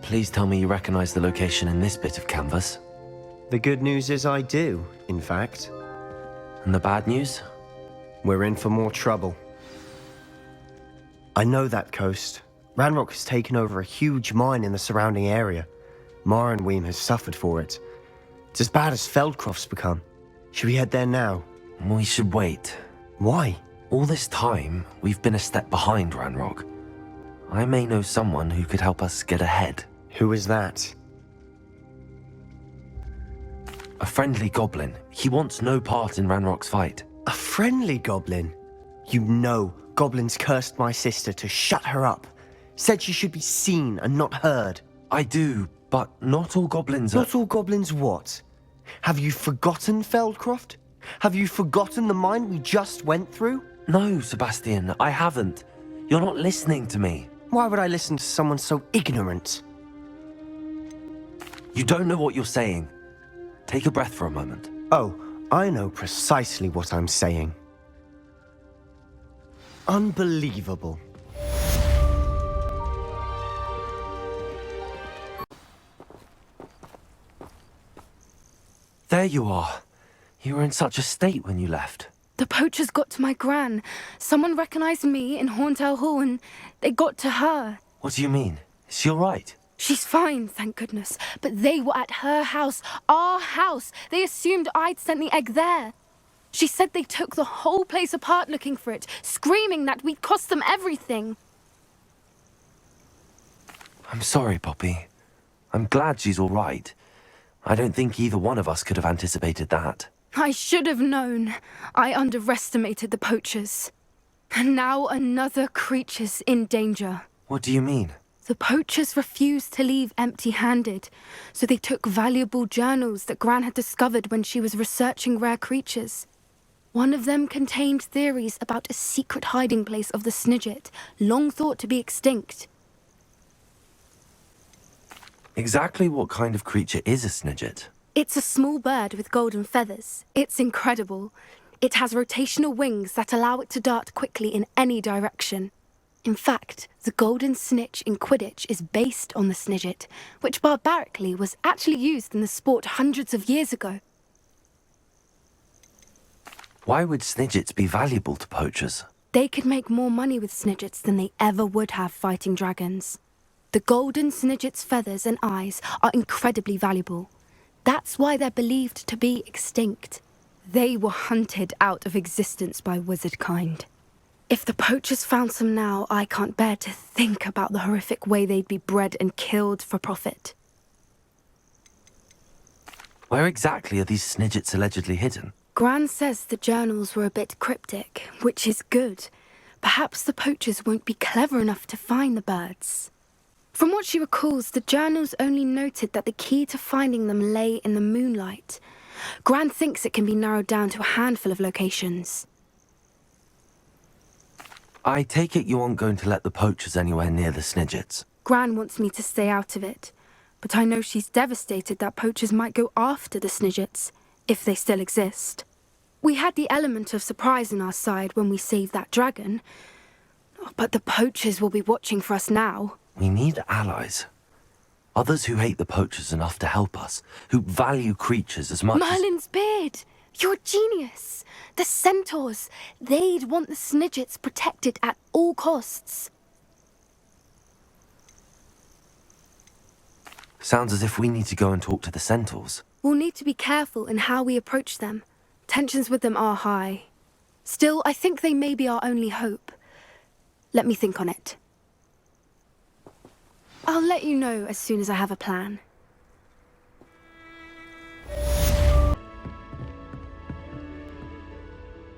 Please tell me you recognize the location in this bit of canvas. The good news is I do, in fact. And the bad news? We're in for more trouble. I know that coast. Ranrock has taken over a huge mine in the surrounding area. Marrenweem has suffered for it. It's as bad as Feldcroft's become. Should we head there now? We should wait. Why? All this time, we've been a step behind Ranrock. I may know someone who could help us get ahead. Who is that? A friendly goblin. He wants no part in Ranrock's fight. A friendly goblin? You know, goblins cursed my sister to shut her up. Said she should be seen and not heard. I do, but not all goblins are... Not all goblins what? Have you forgotten Feldcroft? Have you forgotten the mine we just went through? No, Sebastian, I haven't. You're not listening to me. Why would I listen to someone so ignorant? You don't know what you're saying. Take a breath for a moment. Oh, I know precisely what I'm saying. Unbelievable. There you are. You were in such a state when you left. The poachers got to my gran. Someone recognized me in Horntail Hall and they got to her. What do you mean? Is she all right? She's fine, thank goodness. But they were at her house, our house. They assumed I'd sent the egg there. She said they took the whole place apart looking for it, screaming that we'd cost them everything. I'm sorry, Poppy. I'm glad she's all right. I don't think either one of us could have anticipated that. I should have known. I underestimated the poachers. And now another creature's in danger. What do you mean? The poachers refused to leave empty-handed, so they took valuable journals that Gran had discovered when she was researching rare creatures. One of them contained theories about a secret hiding place of the Snidget, long thought to be extinct. Exactly what kind of creature is a Snidget? It's a small bird with golden feathers. It's incredible. It has rotational wings that allow it to dart quickly in any direction. In fact, the golden snitch in Quidditch is based on the Snidget, which barbarically was actually used in the sport hundreds of years ago. Why would Snidgets be valuable to poachers? They could make more money with Snidgets than they ever would have fighting dragons. The golden Snidget's feathers and eyes are incredibly valuable. That's why they're believed to be extinct. They were hunted out of existence by wizard kind. If the poachers found some now, I can't bear to think about the horrific way they'd be bred and killed for profit. Where exactly are these Snidgets allegedly hidden? Gran says the journals were a bit cryptic, which is good. Perhaps the poachers won't be clever enough to find the birds. From what she recalls, the journals only noted that the key to finding them lay in the moonlight. Gran thinks it can be narrowed down to a handful of locations. I take it you aren't going to let the poachers anywhere near the Snidgets. Gran wants me to stay out of it, but I know she's devastated that poachers might go after the Snidgets, if they still exist. We had the element of surprise on our side when we saved that dragon, but the poachers will be watching for us now. We need allies. Others who hate the poachers enough to help us, who value creatures as much Merlin's beard! You're a genius! The centaurs! They'd want the Snidgets protected at all costs. Sounds as if we need to go and talk to the centaurs. We'll need to be careful in how we approach them. Tensions with them are high. Still, I think they may be our only hope. Let me think on it. I'll let you know as soon as I have a plan.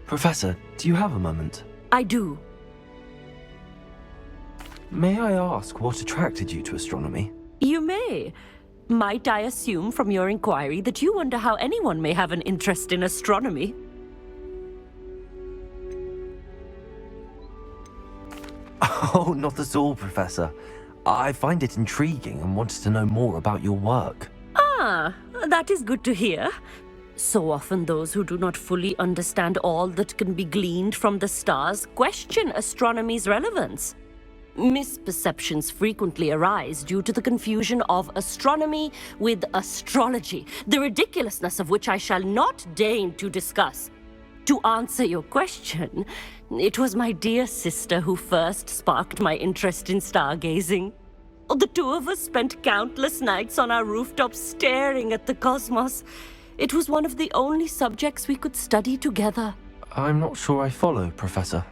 Professor, do you have a moment? I do. May I ask what attracted you to astronomy? You may. Might I assume from your inquiry that you wonder how anyone may have an interest in astronomy? Oh, not at all, Professor. I find it intriguing and wanted to know more about your work. Ah, that is good to hear. So often those who do not fully understand all that can be gleaned from the stars question astronomy's relevance. Misperceptions frequently arise due to the confusion of astronomy with astrology, the ridiculousness of which I shall not deign to discuss. To answer your question, it was my dear sister who first sparked my interest in stargazing. The two of us spent countless nights on our rooftops staring at the cosmos. It was one of the only subjects we could study together. I'm not sure I follow, Professor.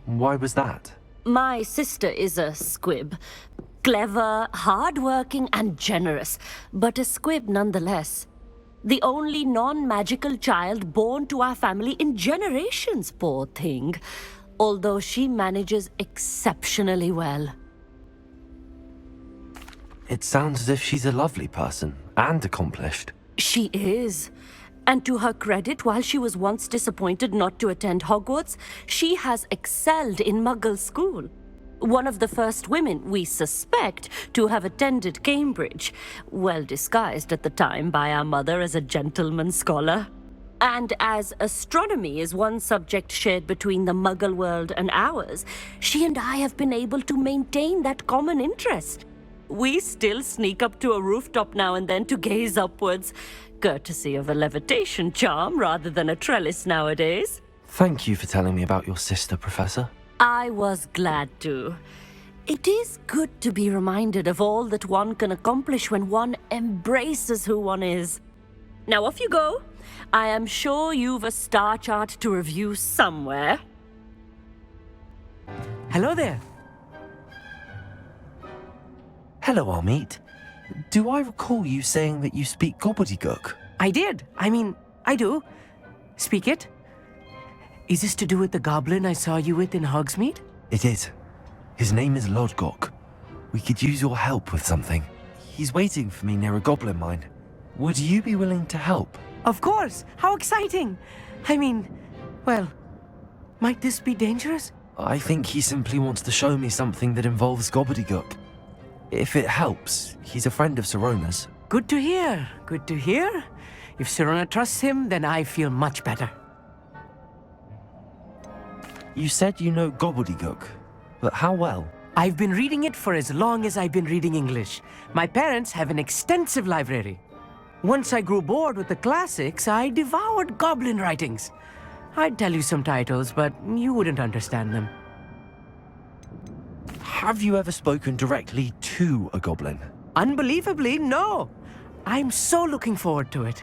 Why was that? My sister is a squib. Clever, hard-working, and generous, but a squib nonetheless. The only non-magical child born to our family in generations, poor thing. Although she manages exceptionally well. It sounds as if she's a lovely person and accomplished. She is. And to her credit, while she was once disappointed not to attend Hogwarts, she has excelled in Muggle school. One of the first women, we suspect, to have attended Cambridge, well disguised at the time by our mother as a gentleman scholar. And as astronomy is one subject shared between the Muggle world and ours, she and I have been able to maintain that common interest. We still sneak up to a rooftop now and then to gaze upwards, courtesy of a levitation charm rather than a trellis nowadays. Thank you for telling me about your sister, Professor. I was glad to. It is good to be reminded of all that one can accomplish when one embraces who one is. Now off you go. I am sure you've a star chart to review somewhere. Hello there. Hello, Amit. Do I recall you saying that you speak gobbledygook? I did. I do. Speak it. Is this to do with the goblin I saw you with in Hogsmeade? It is. His name is Lodgok. We could use your help with something. He's waiting for me near a goblin mine. Would you be willing to help? Of course. How exciting. Well, might this be dangerous? I think he simply wants to show me something that involves gobbledygook. If it helps, he's a friend of Sirona's. Good to hear. Good to hear. If Sirona trusts him, then I feel much better. You said you know gobbledygook, but how well? I've been reading it for as long as I've been reading English. My parents have an extensive library. Once I grew bored with the classics, I devoured goblin writings. I'd tell you some titles, but you wouldn't understand them. Have you ever spoken directly to a goblin? Unbelievably, no. I'm so looking forward to it.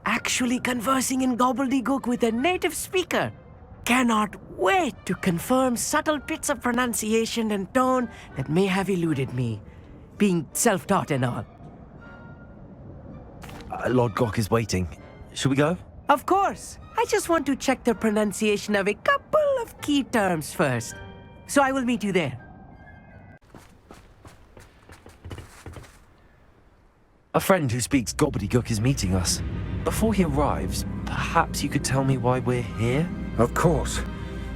Actually conversing in gobbledygook with a native speaker. Cannot wait to confirm subtle bits of pronunciation and tone that may have eluded me, being self-taught and all. Lord Gok is waiting. Should we go? Of course. I just want to check the pronunciation of a couple of key terms first. So I will meet you there. A friend who speaks gobbledygook is meeting us. Before he arrives, perhaps you could tell me why we're here? Of course.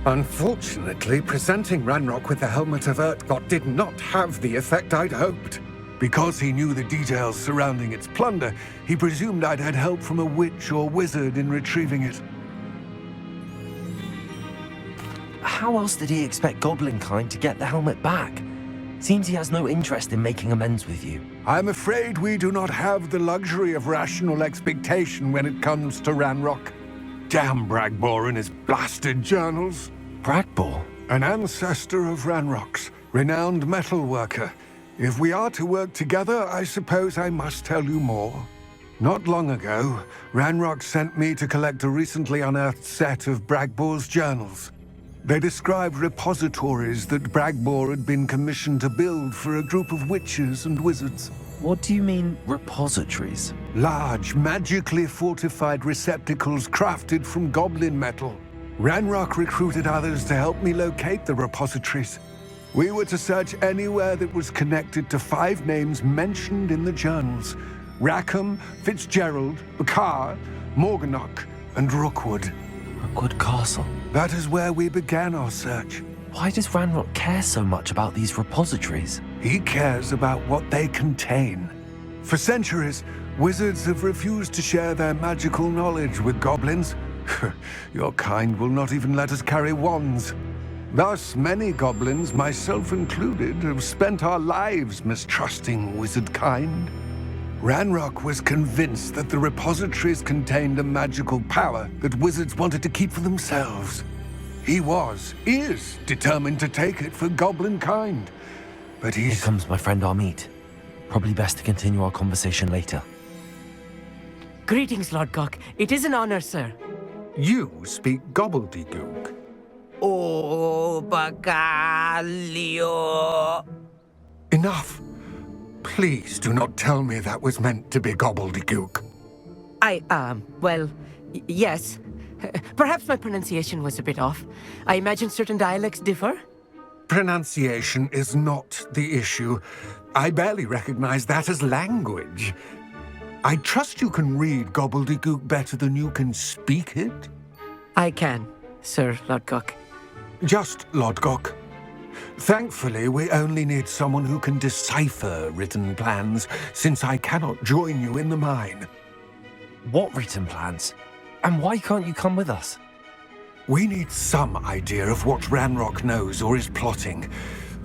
Unfortunately, presenting Ranrock with the Helmet of Urtkot did not have the effect I'd hoped. Because he knew the details surrounding its plunder, he presumed I'd had help from a witch or wizard in retrieving it. How else did he expect Goblinkind to get the helmet back? Seems he has no interest in making amends with you. I'm afraid we do not have the luxury of rational expectation when it comes to Ranrock. Damn Bragbor and his blasted journals. Bragbor? An ancestor of Ranrock's, renowned metalworker. If we are to work together, I suppose I must tell you more. Not long ago, Ranrock sent me to collect a recently unearthed set of Bragbor's journals. They described repositories that Bragbor had been commissioned to build for a group of witches and wizards. What do you mean, repositories? Large, magically fortified receptacles crafted from goblin metal. Ranrock recruited others to help me locate the repositories. We were to search anywhere that was connected to 5 names mentioned in the journals: Rackham, Fitzgerald, Bakar, Morganach, and Rookwood. Rookwood Castle? That is where we began our search. Why does Ranrock care so much about these repositories? He cares about what they contain. For centuries, wizards have refused to share their magical knowledge with goblins. Your kind will not even let us carry wands. Thus, many goblins, myself included, have spent our lives mistrusting wizard kind. Ranrock was convinced that the repositories contained a magical power that wizards wanted to keep for themselves. He is determined to take it for goblin kind. But Here comes my friend Amit. Probably best to continue our conversation later. Greetings, Lord Gok. It is an honor, sir. You speak gobbledygook. Oh, Bagalio. Enough. Please do not tell me that was meant to be gobbledygook. Yes. Perhaps my pronunciation was a bit off. I imagine certain dialects differ. Pronunciation is not the issue. I barely recognize that as language. I trust you can read gobbledygook better than you can speak it? I can, Sir Lord Gok. Just Lord Gok. Thankfully, we only need someone who can decipher written plans, since I cannot join you in the mine. What written plans? And why can't you come with us? We need some idea of what Ranrock knows or is plotting.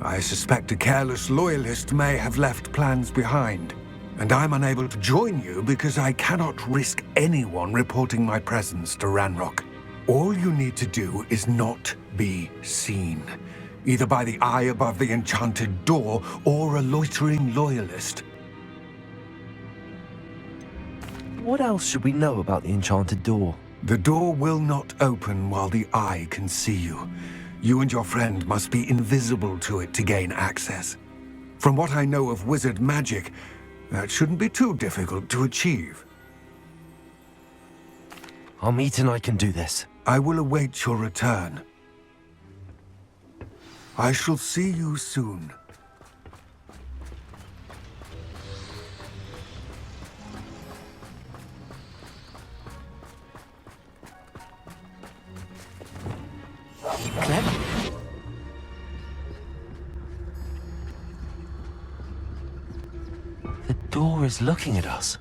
I suspect a careless loyalist may have left plans behind. And I'm unable to join you because I cannot risk anyone reporting my presence to Ranrock. All you need to do is not be seen, either by the eye above the enchanted door or a loitering loyalist. What else should we know about the enchanted door? The door will not open while the eye can see you. You and your friend must be invisible to it to gain access. From what I know of wizard magic, that shouldn't be too difficult to achieve. Amit and I can do this. I will await your return. I shall see you soon. Clem? The door is looking at us.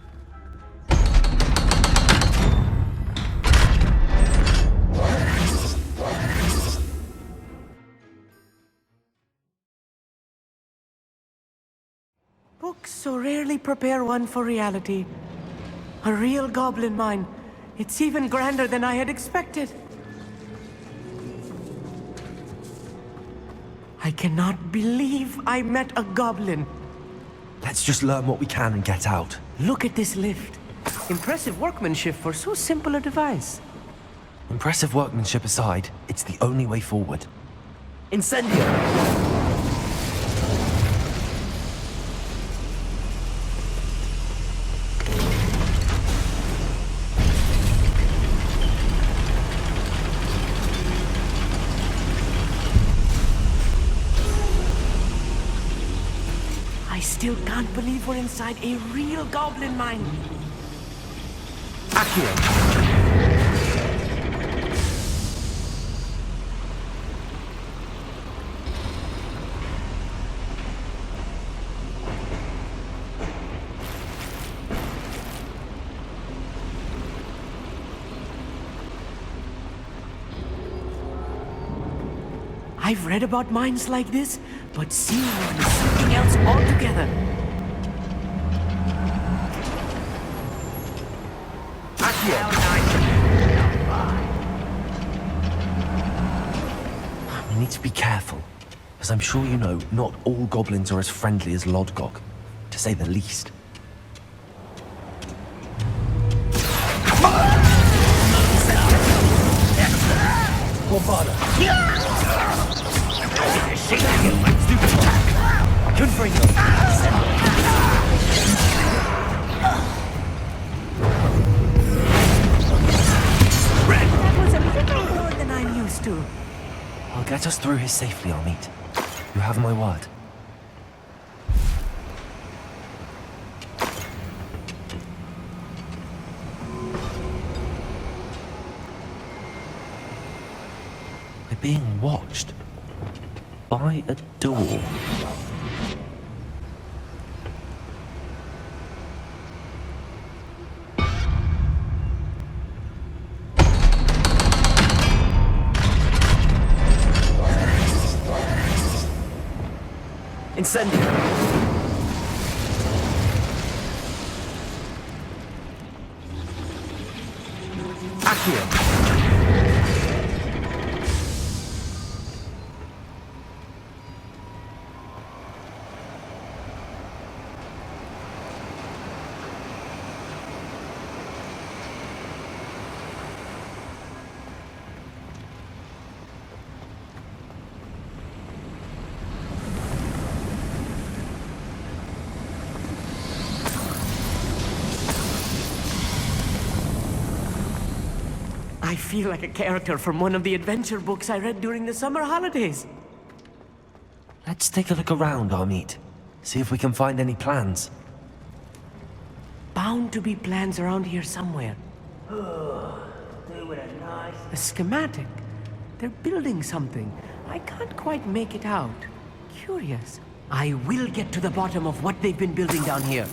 Books so rarely prepare one for reality. A real goblin mine. It's even grander than I had expected. I cannot believe I met a goblin. Let's just learn what we can and get out. Look at this lift. Impressive workmanship for so simple a device. Impressive workmanship aside, it's the only way forward. Incendio! I still can't believe we're inside a real goblin mine. Accio! I've read about mines like this, but seeing one is something else altogether. We need to be careful. As I'm sure you know, not all goblins are as friendly as Lodgok, to say the least. That was a little more than I'm used to. I'll get us through here safely, Amit. You have my word. We're being watched by a door. Incendio! Accio! I feel like a character from one of the adventure books I read during the summer holidays. Let's take a look around, Amit. See if we can find any plans. Bound to be plans around here somewhere. They were nice. A schematic. They're building something. I can't quite make it out. Curious. I will get to the bottom of what they've been building down here.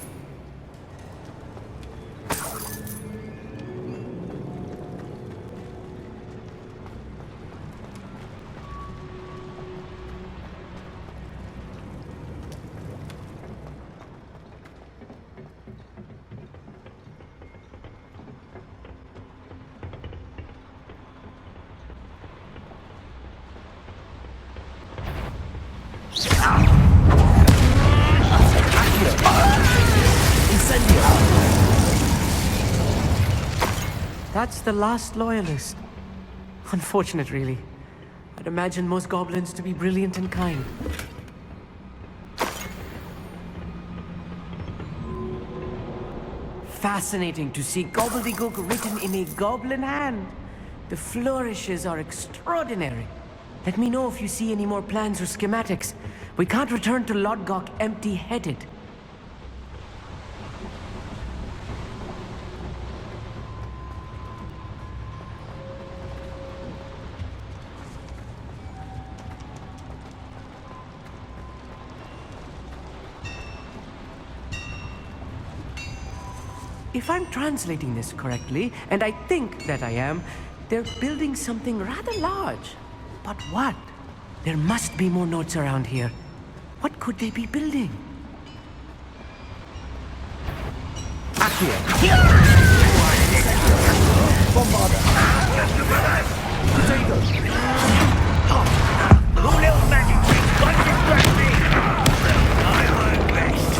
That's the last loyalist. Unfortunate, really. I'd imagine most goblins to be brilliant and kind. Fascinating to see gobbledygook written in a goblin hand. The flourishes are extraordinary. Let me know if you see any more plans or schematics. We can't return to Lodgok empty-headed. If I'm translating this correctly, and I think that I am, they're building something rather large. But what? There must be more notes around here. What could they be building? Your little magic tricks won't distract me! I won't rest!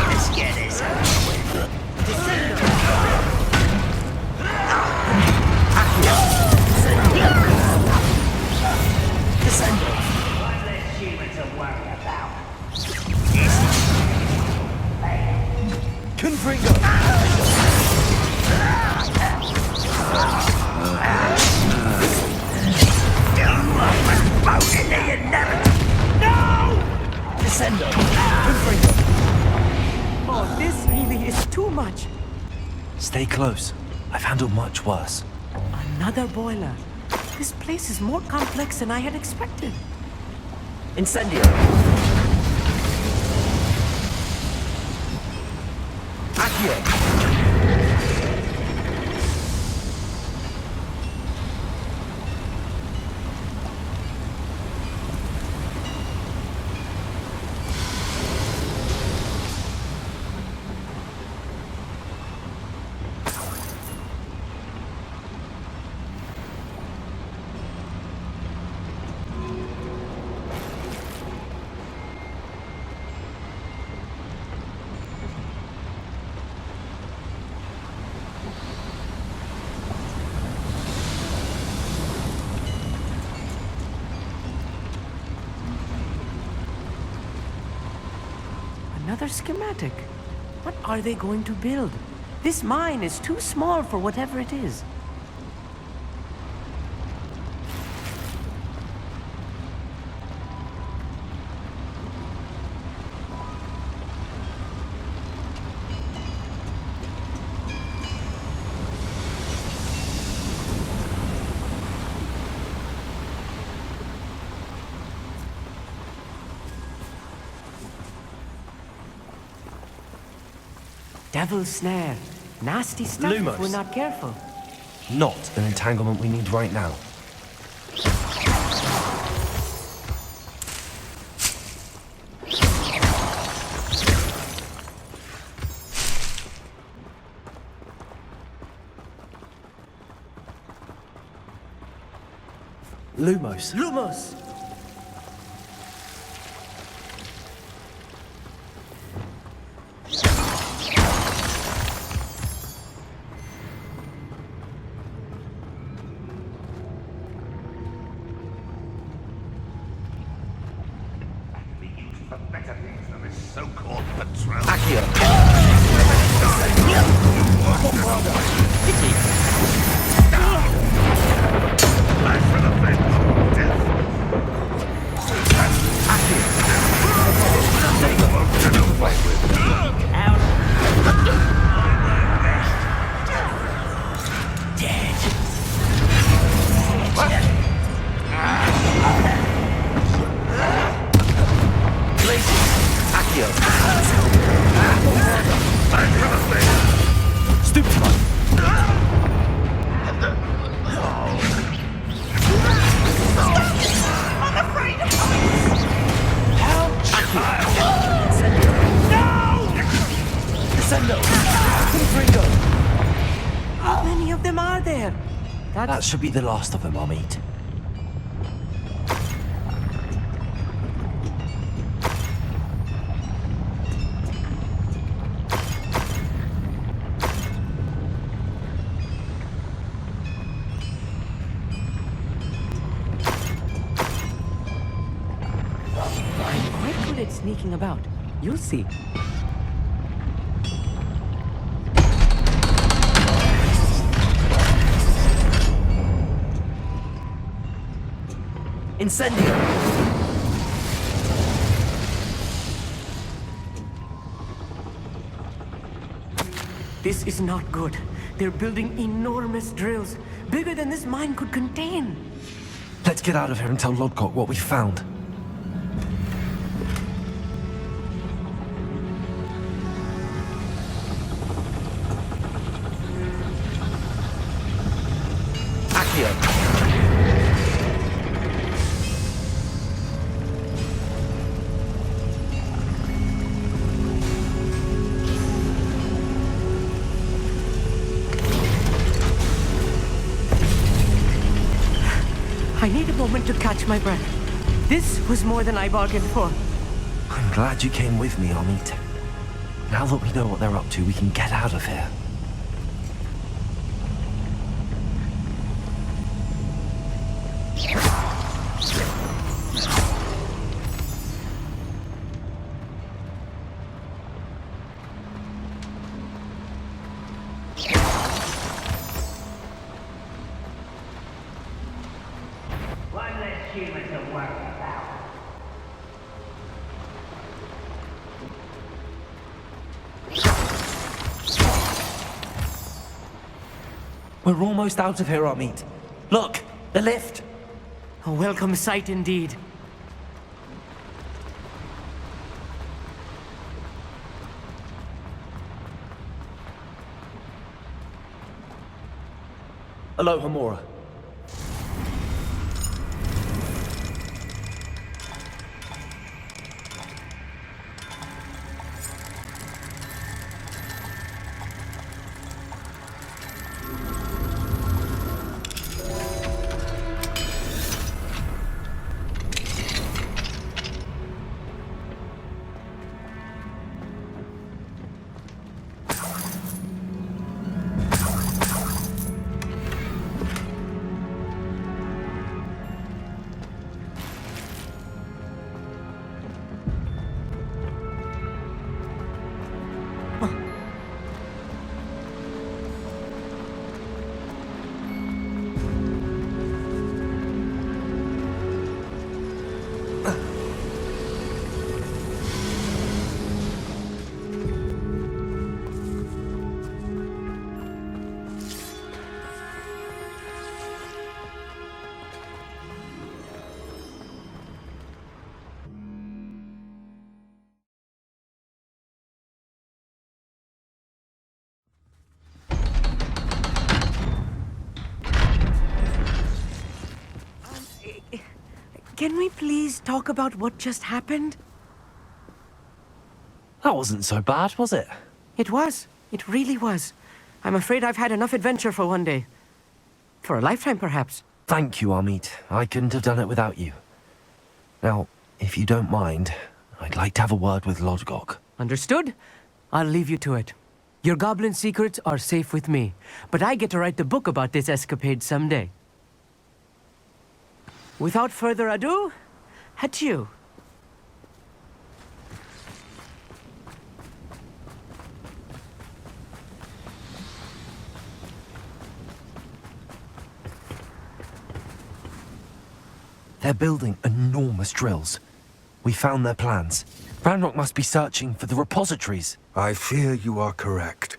Let's get this over with. One less human to worry about. Confringo! Descendo! Confringo! Oh, this really is too much. Stay close. I've handled much worse. Another boiler. This place is more complex than I had expected. Incendio! Accio! Another schematic. What are they going to build? This mine is too small for whatever it is. Devil's snare. Nasty stuff if we're not careful. Not an entanglement we need right now. Lumos. Lumos! For better things than this so-called patrol. Back for the fence. Death. How many of them are there? That should be the last of them I'll meet. I'm quite good at sneaking about. You'll see. Incendio! This is not good. They're building enormous drills, bigger than this mine could contain. Let's get out of here and tell Lodgok what we found. a moment to catch my breath. This was more than I bargained for. I'm glad you came with me, Amit. Now that we know what they're up to, we can get out of here. One less human to worry about. We're almost out of here, Amit. Look, the lift. A welcome sight indeed. Hello, Hamura. Can we please talk about what just happened? That wasn't so bad, was it? It was. It really was. I'm afraid I've had enough adventure for one day. For a lifetime, perhaps. Thank you, Amit. I couldn't have done it without you. Now, if you don't mind, I'd like to have a word with Lodgok. Understood? I'll leave you to it. Your goblin secrets are safe with me, but I get to write the book about this escapade someday. Without further ado, adieu. They're building enormous drills. We found their plans. Ranrock must be searching for the repositories. I fear you are correct.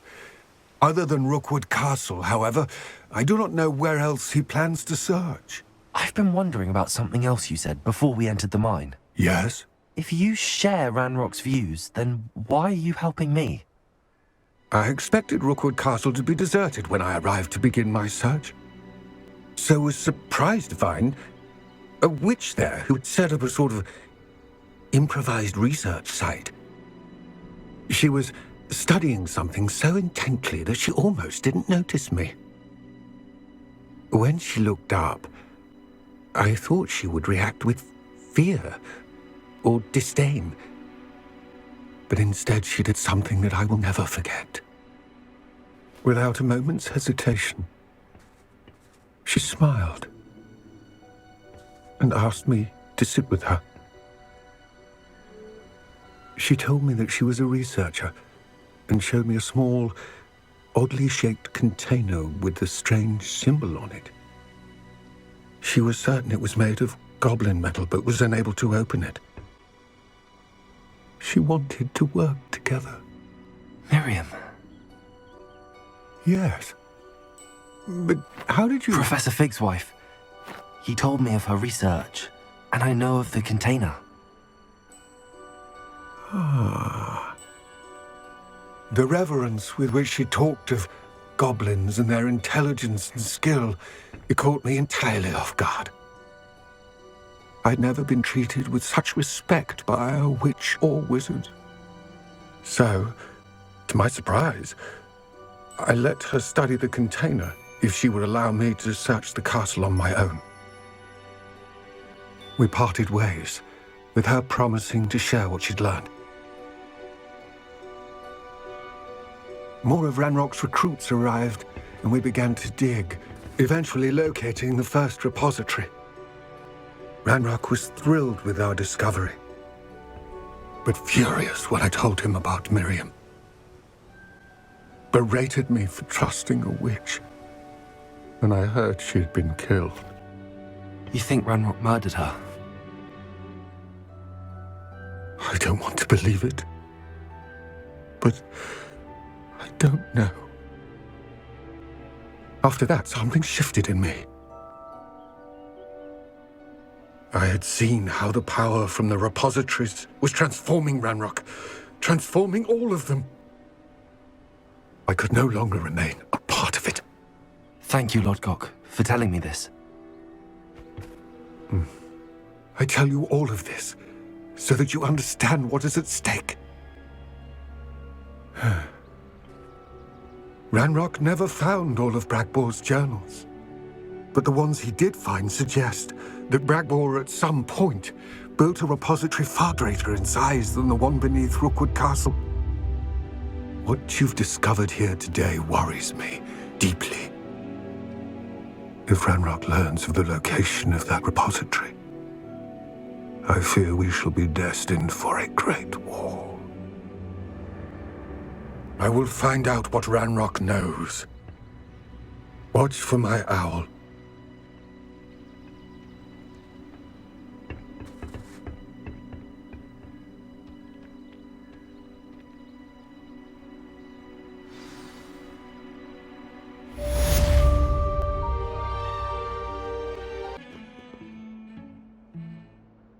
Other than Rookwood Castle, however, I do not know where else he plans to search. I've been wondering about something else you said before we entered the mine. Yes? If you share Ranrock's views, then why are you helping me? I expected Rookwood Castle to be deserted when I arrived to begin my search. So was surprised to find a witch there who had set up a sort of improvised research site. She was studying something so intently that she almost didn't notice me. When she looked up, I thought she would react with fear or disdain. But instead she did something that I will never forget. Without a moment's hesitation, she smiled and asked me to sit with her. She told me that she was a researcher and showed me a small, oddly shaped container with a strange symbol on it. She was certain it was made of goblin metal, but was unable to open it. She wanted to work together. Miriam. Yes. But how did you... Professor Fig's wife. He told me of her research, and I know of the container. Ah. The reverence with which she talked of goblins and their intelligence and skill, it caught me entirely off guard. I'd never been treated with such respect by a witch or wizard. So, to my surprise, I let her study the container if she would allow me to search the castle on my own. We parted ways, with her promising to share what she'd learned. More of Ranrock's recruits arrived, and we began to dig, eventually locating the first repository. Ranrock was thrilled with our discovery, but furious when I told him about Miriam. Berated me for trusting a witch, and I heard she'd been killed. You think Ranrock murdered her? I don't want to believe it, but I don't know. After that, something shifted in me. I had seen how the power from the repositories was transforming Ranrock, transforming all of them. I could no longer remain a part of it. Thank you, Lodgok, for telling me this. I tell you all of this so that you understand what is at stake. Ranrock never found all of Bragbor's journals, but the ones he did find suggest that Bragbor at some point built a repository far greater in size than the one beneath Rookwood Castle. What you've discovered here today worries me deeply. If Ranrock learns of the location of that repository, I fear we shall be destined for a great war. I will find out what Ranrock knows. Watch for my owl.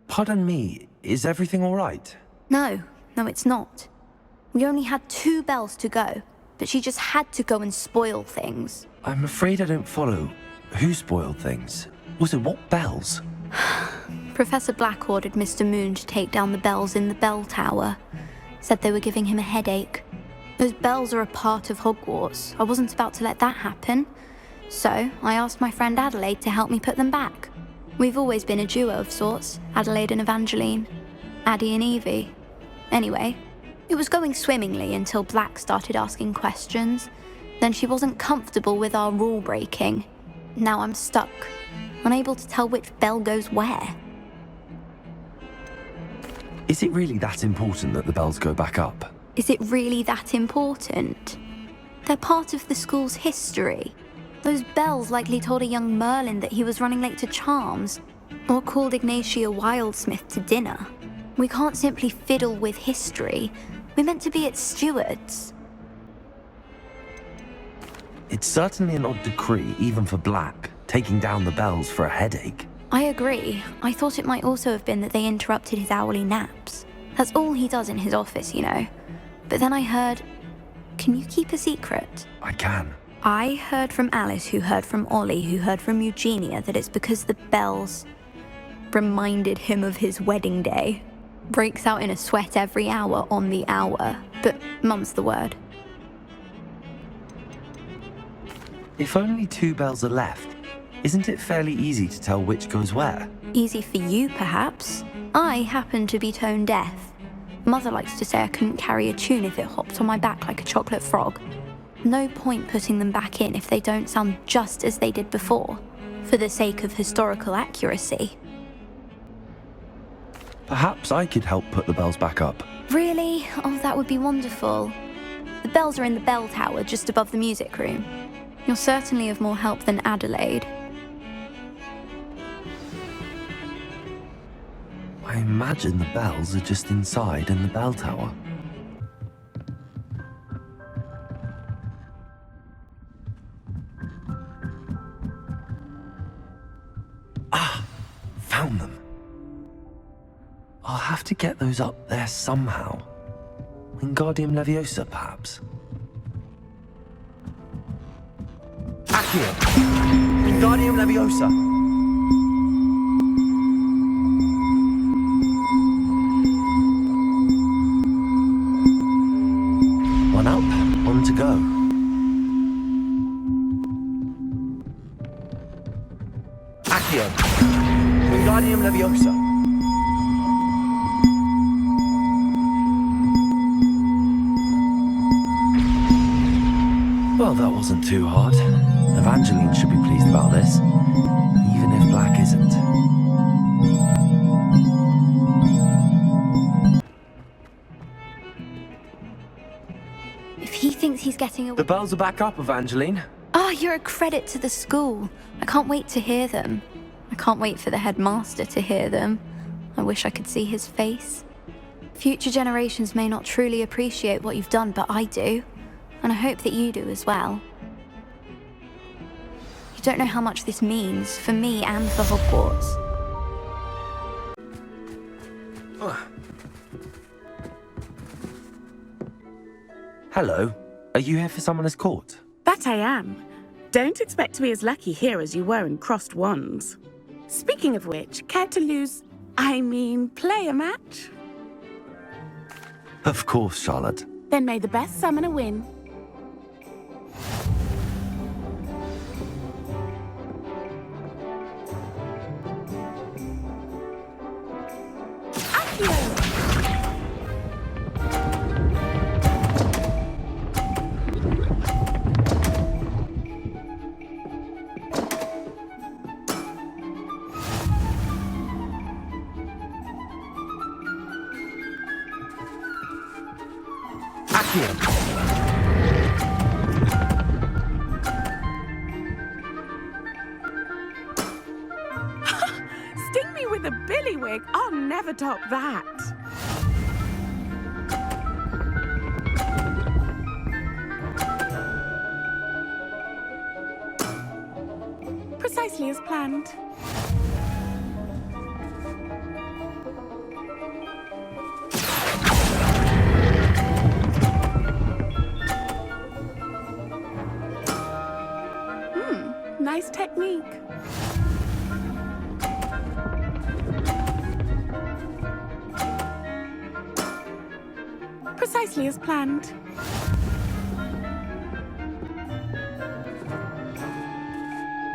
Pardon me, is everything all right? No, it's not. We only had 2 bells to go, but she just had to go and spoil things. I'm afraid I don't follow. Who spoiled things? Also, what bells? Professor Black ordered Mr. Moon to take down the bells in the bell tower. Said they were giving him a headache. Those bells are a part of Hogwarts. I wasn't about to let that happen. So, I asked my friend Adelaide to help me put them back. We've always been a duo of sorts, Adelaide and Evangeline. Addie and Evie. Anyway, it was going swimmingly until Black started asking questions. Then she wasn't comfortable with our rule breaking. Now I'm stuck, unable to tell which bell goes where. Is it really that important that the bells go back up? Is it really that important? They're part of the school's history. Those bells likely told a young Merlin that he was running late to Charms, or called Ignatia Wildsmith to dinner. We can't simply fiddle with history. We're meant to be its stewards. It's certainly an odd decree, even for Black, taking down the bells for a headache. I agree. I thought it might also have been that they interrupted his hourly naps. That's all he does in his office, you know. But then I heard... Can you keep a secret? I can. I heard from Alice, who heard from Ollie, who heard from Eugenia, that it's because the bells reminded him of his wedding day. Breaks out in a sweat every hour on the hour, but mum's the word. If only 2 bells are left, isn't it fairly easy to tell which goes where? Easy for you, perhaps. I happen to be tone deaf. Mother likes to say I couldn't carry a tune if it hopped on my back like a chocolate frog. No point putting them back in if they don't sound just as they did before, for the sake of historical accuracy. Perhaps I could help put the bells back up. Really? Oh, that would be wonderful. The bells are in the bell tower just above the music room. You're certainly of more help than Adelaide. I imagine the bells are just inside in the bell tower. Found them. I'll have to get those up there somehow. Wingardium Leviosa, perhaps? Accio! Wingardium Leviosa! One up, one to go. Accio! Wingardium Leviosa. Well, that wasn't too hard. Evangeline should be pleased about this, even if Black isn't. If he thinks he's getting away... The bells are back up, Evangeline. Oh, you're a credit to the school. I can't wait to hear them. I can't wait for the headmaster to hear them. I wish I could see his face. Future generations may not truly appreciate what you've done, but I do. And I hope that you do as well. You don't know how much this means for me and for Hogwarts. Hello. Are you here for Summoner's Court? That I am. Don't expect to be as lucky here as you were in Crossed Wands. Speaking of which, care to play a match? Of course, Charlotte. Then may the best summoner win. Sting me with a billywig. I'll never top that. Precisely as planned. Nice technique. Precisely as planned.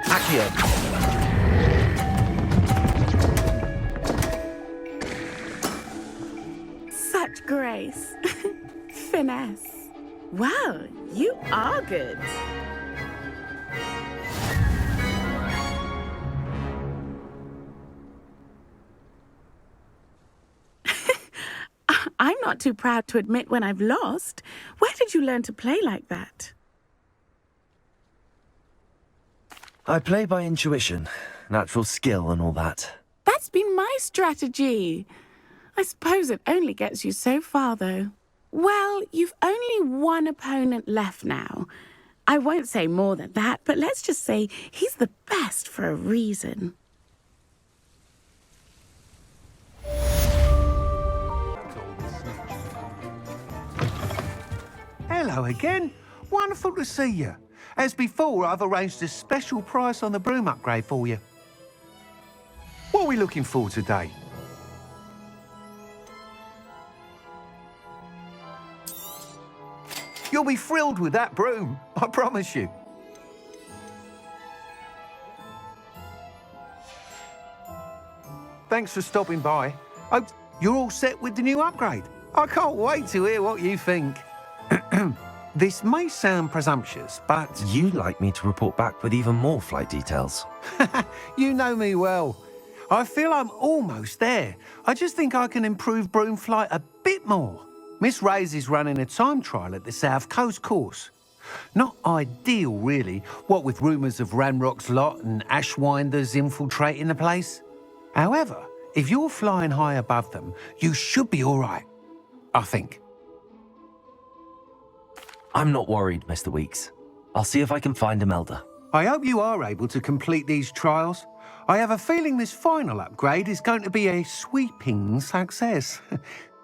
Accio. Such grace. Finesse. Well, you are good. I'm not too proud to admit when I've lost. Where did you learn to play like that? I play by intuition, natural skill and all that. That's been my strategy. I suppose it only gets you so far, though. Well, you've only one opponent left now. I won't say more than that, but let's just say he's the best for a reason. Hello again. Wonderful to see you. As before, I've arranged a special price on the broom upgrade for you. What are we looking for today? You'll be thrilled with that broom, I promise you. Thanks for stopping by. Hope you're all set with the new upgrade. I can't wait to hear what you think. This may sound presumptuous, but... You'd like me to report back with even more flight details. You know me well. I feel I'm almost there. I just think I can improve broom flight a bit more. Miss Ray's is running a time trial at the South Coast course. Not ideal, really, what with rumours of Ranrock's lot and Ashwinders infiltrating the place. However, if you're flying high above them, you should be all right, I think. I'm not worried, Mr. Weeks. I'll see if I can find Imelda. I hope you are able to complete these trials. I have a feeling this final upgrade is going to be a sweeping success.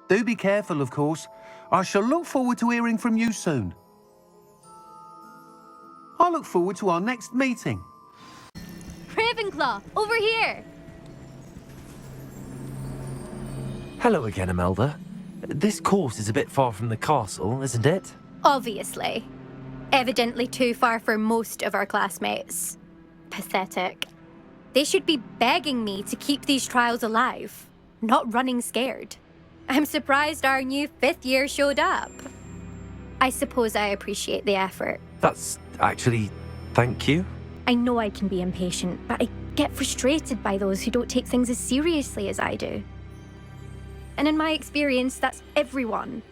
Do be careful, of course. I shall look forward to hearing from you soon. I look forward to our next meeting. Ravenclaw, over here! Hello again, Imelda. This course is a bit far from the castle, isn't it? Obviously. Evidently too far for most of our classmates. Pathetic. They should be begging me to keep these trials alive, not running scared. I'm surprised our new 5th year showed up. I suppose I appreciate the effort. That's actually... thank you. I know I can be impatient, but I get frustrated by those who don't take things as seriously as I do. And in my experience, that's everyone.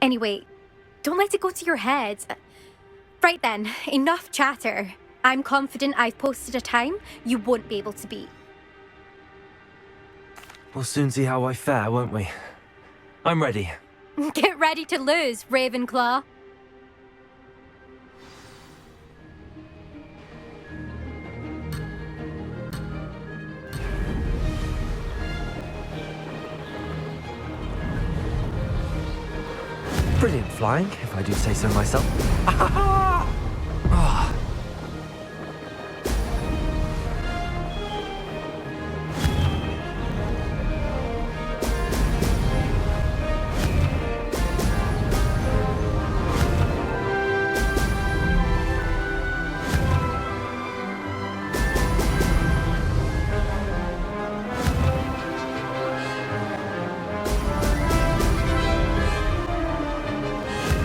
Anyway, don't let it go to your head. Right then, enough chatter. I'm confident I've posted a time you won't be able to beat. We'll soon see how I fare, won't we? I'm ready. Get ready to lose, Ravenclaw. Brilliant flying, if I do say so myself.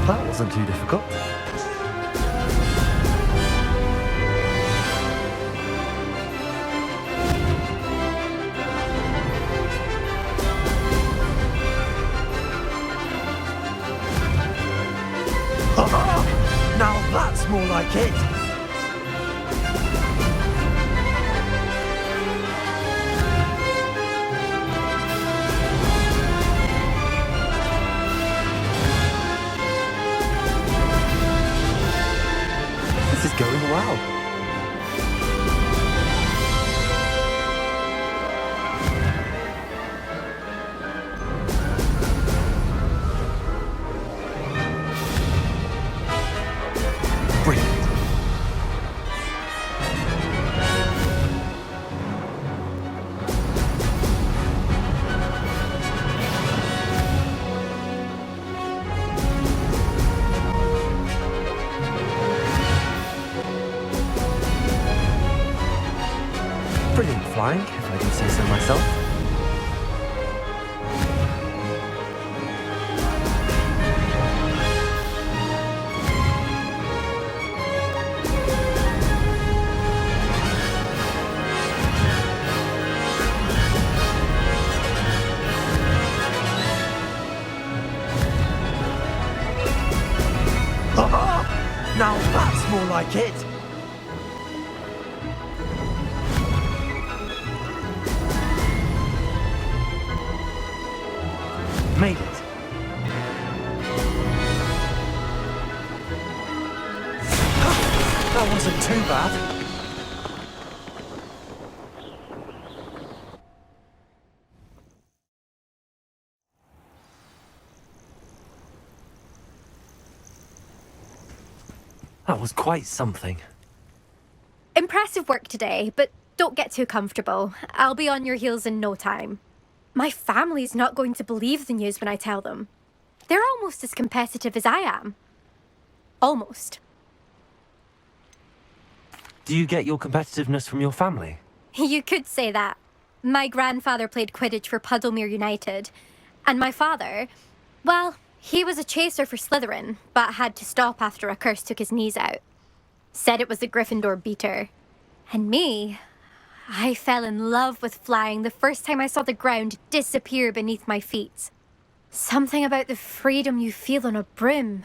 That wasn't too difficult. Now that's more like it! This is going well. Brilliant. Brilliant flying, if I do say so myself. Now that's more like it! Made it. That wasn't too bad. That was quite something. Impressive work today, but don't get too comfortable. I'll be on your heels in no time. My family's not going to believe the news when I tell them. They're almost as competitive as I am. Almost. Do you get your competitiveness from your family? You could say that. My grandfather played Quidditch for Puddlemere United. And my father, well, he was a chaser for Slytherin, but had to stop after a curse took his knees out. Said it was the Gryffindor beater. And me, I fell in love with flying the first time I saw the ground disappear beneath my feet. Something about the freedom you feel on a broom.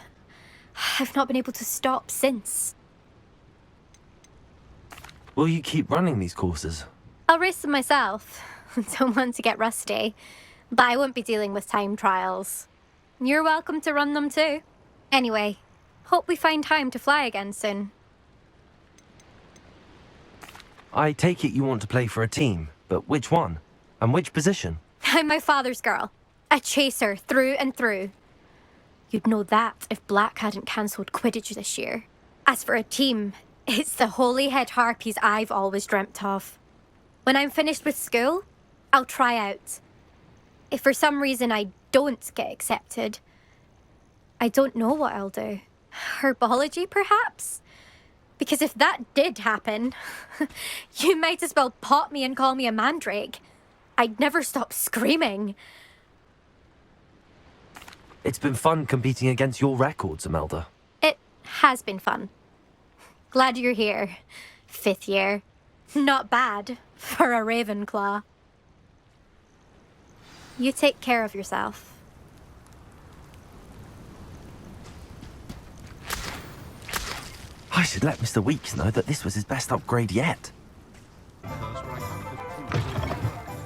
I've not been able to stop since. Will you keep running these courses? I'll race them myself. Don't want to get rusty. But I won't be dealing with time trials. You're welcome to run them too. Anyway, hope we find time to fly again soon. I take it you want to play for a team, but which one? And which position? I'm my father's girl. A chaser through and through. You'd know that if Black hadn't cancelled Quidditch this year. As for a team, it's the Holyhead Harpies I've always dreamt of. When I'm finished with school, I'll try out. If for some reason I don't get accepted, I don't know what I'll do. Herbology, perhaps? Because if that did happen, you might as well pot me and call me a mandrake. I'd never stop screaming. It's been fun competing against your records, Imelda. It has been fun. Glad you're here. 5th year. Not bad for a Ravenclaw. You take care of yourself. I should let Mr. Weeks know that this was his best upgrade yet.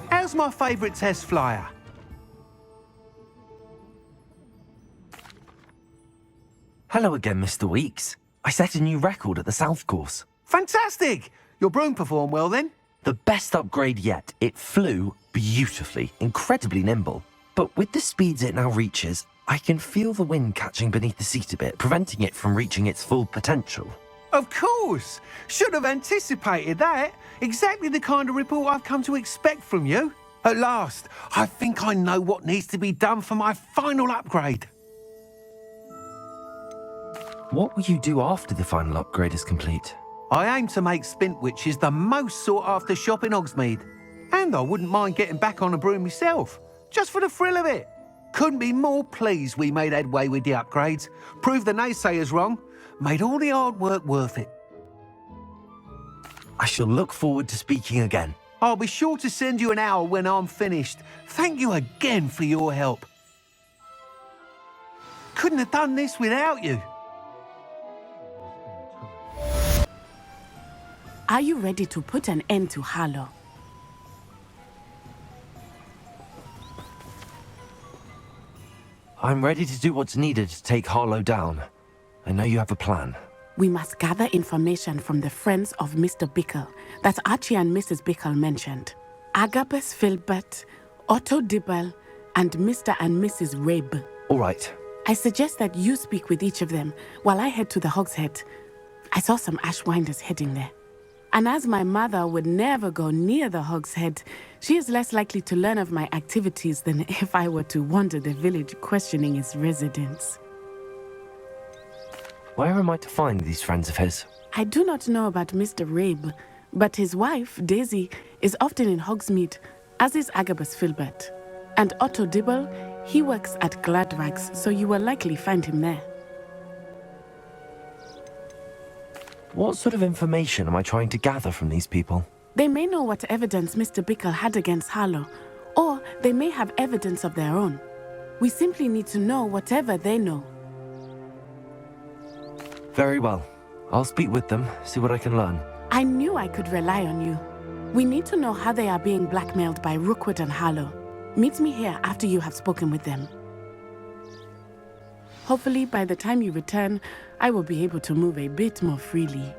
How's my favourite test flyer? Hello again, Mr. Weeks. I set a new record at the South Course. Fantastic! Your broom performed well then? The best upgrade yet. It flew beautifully, incredibly nimble. But with the speeds it now reaches, I can feel the wind catching beneath the seat a bit, preventing it from reaching its full potential. Of course! Should have anticipated that. Exactly the kind of report I've come to expect from you. At last, I think I know what needs to be done for my final upgrade. What will you do after the final upgrade is complete? I aim to make Spintwitches the most sought-after shop in Hogsmeade. And I wouldn't mind getting back on a broom myself, just for the thrill of it. Couldn't be more pleased we made headway with the upgrades, proved the naysayers wrong, made all the hard work worth it. I shall look forward to speaking again. I'll be sure to send you an owl when I'm finished. Thank you again for your help. Couldn't have done this without you. Are you ready to put an end to Harlow? I'm ready to do what's needed to take Harlow down. I know you have a plan. We must gather information from the friends of Mr. Bickle that Archie and Mrs. Bickle mentioned. Agabus Filbert, Otto Dibble, and Mr. and Mrs. Rabe. All right. I suggest that you speak with each of them while I head to the Hogshead. I saw some Ashwinders heading there. And as my mother would never go near the Hogshead, she is less likely to learn of my activities than if I were to wander the village questioning its residents. Where am I to find these friends of his? I do not know about Mr. Rabe, but his wife, Daisy, is often in Hogsmeade, as is Agabus Filbert. And Otto Dibble, he works at Gladrags, so you will likely find him there. What sort of information am I trying to gather from these people? They may know what evidence Mr. Bickle had against Harlow, or they may have evidence of their own. We simply need to know whatever they know. Very well. I'll speak with them, see what I can learn. I knew I could rely on you. We need to know how they are being blackmailed by Rookwood and Harlow. Meet me here after you have spoken with them. Hopefully, by the time you return, I will be able to move a bit more freely.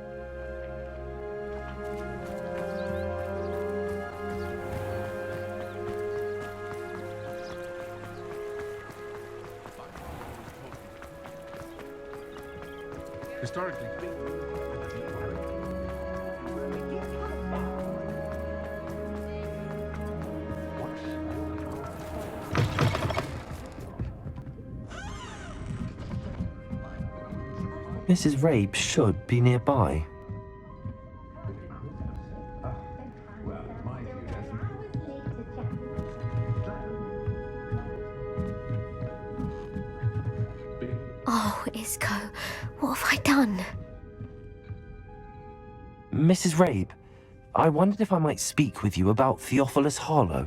Historically. Mrs. Rabe should be nearby. Oh, Isco, what have I done? Mrs. Rabe, I wondered if I might speak with you about Theophilus Harlow.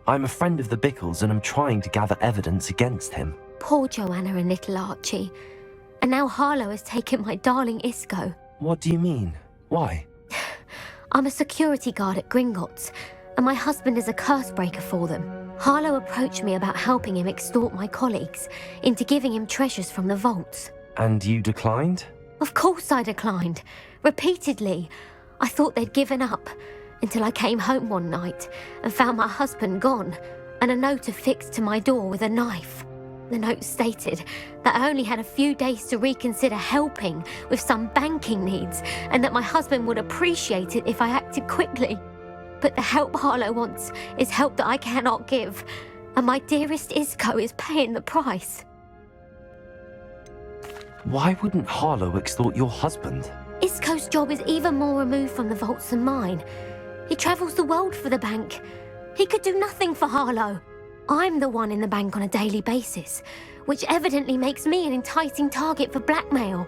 I'm a friend of the Bickles and I'm trying to gather evidence against him. Poor Joanna and little Archie. And now Harlow has taken my darling Isco. What do you mean? Why? I'm a security guard at Gringotts, and my husband is a curse breaker for them. Harlow approached me about helping him extort my colleagues into giving him treasures from the vaults. And you declined? Of course I declined. Repeatedly. I thought they'd given up, until I came home one night and found my husband gone, and a note affixed to my door with a knife. The note stated that I only had a few days to reconsider helping with some banking needs, and that my husband would appreciate it if I acted quickly. But the help Harlow wants is help that I cannot give, and my dearest Isco is paying the price. Why wouldn't Harlow extort your husband? Isco's job is even more removed from the vaults than mine. He travels the world for the bank. He could do nothing for Harlow. I'm the one in the bank on a daily basis, which evidently makes me an enticing target for blackmail.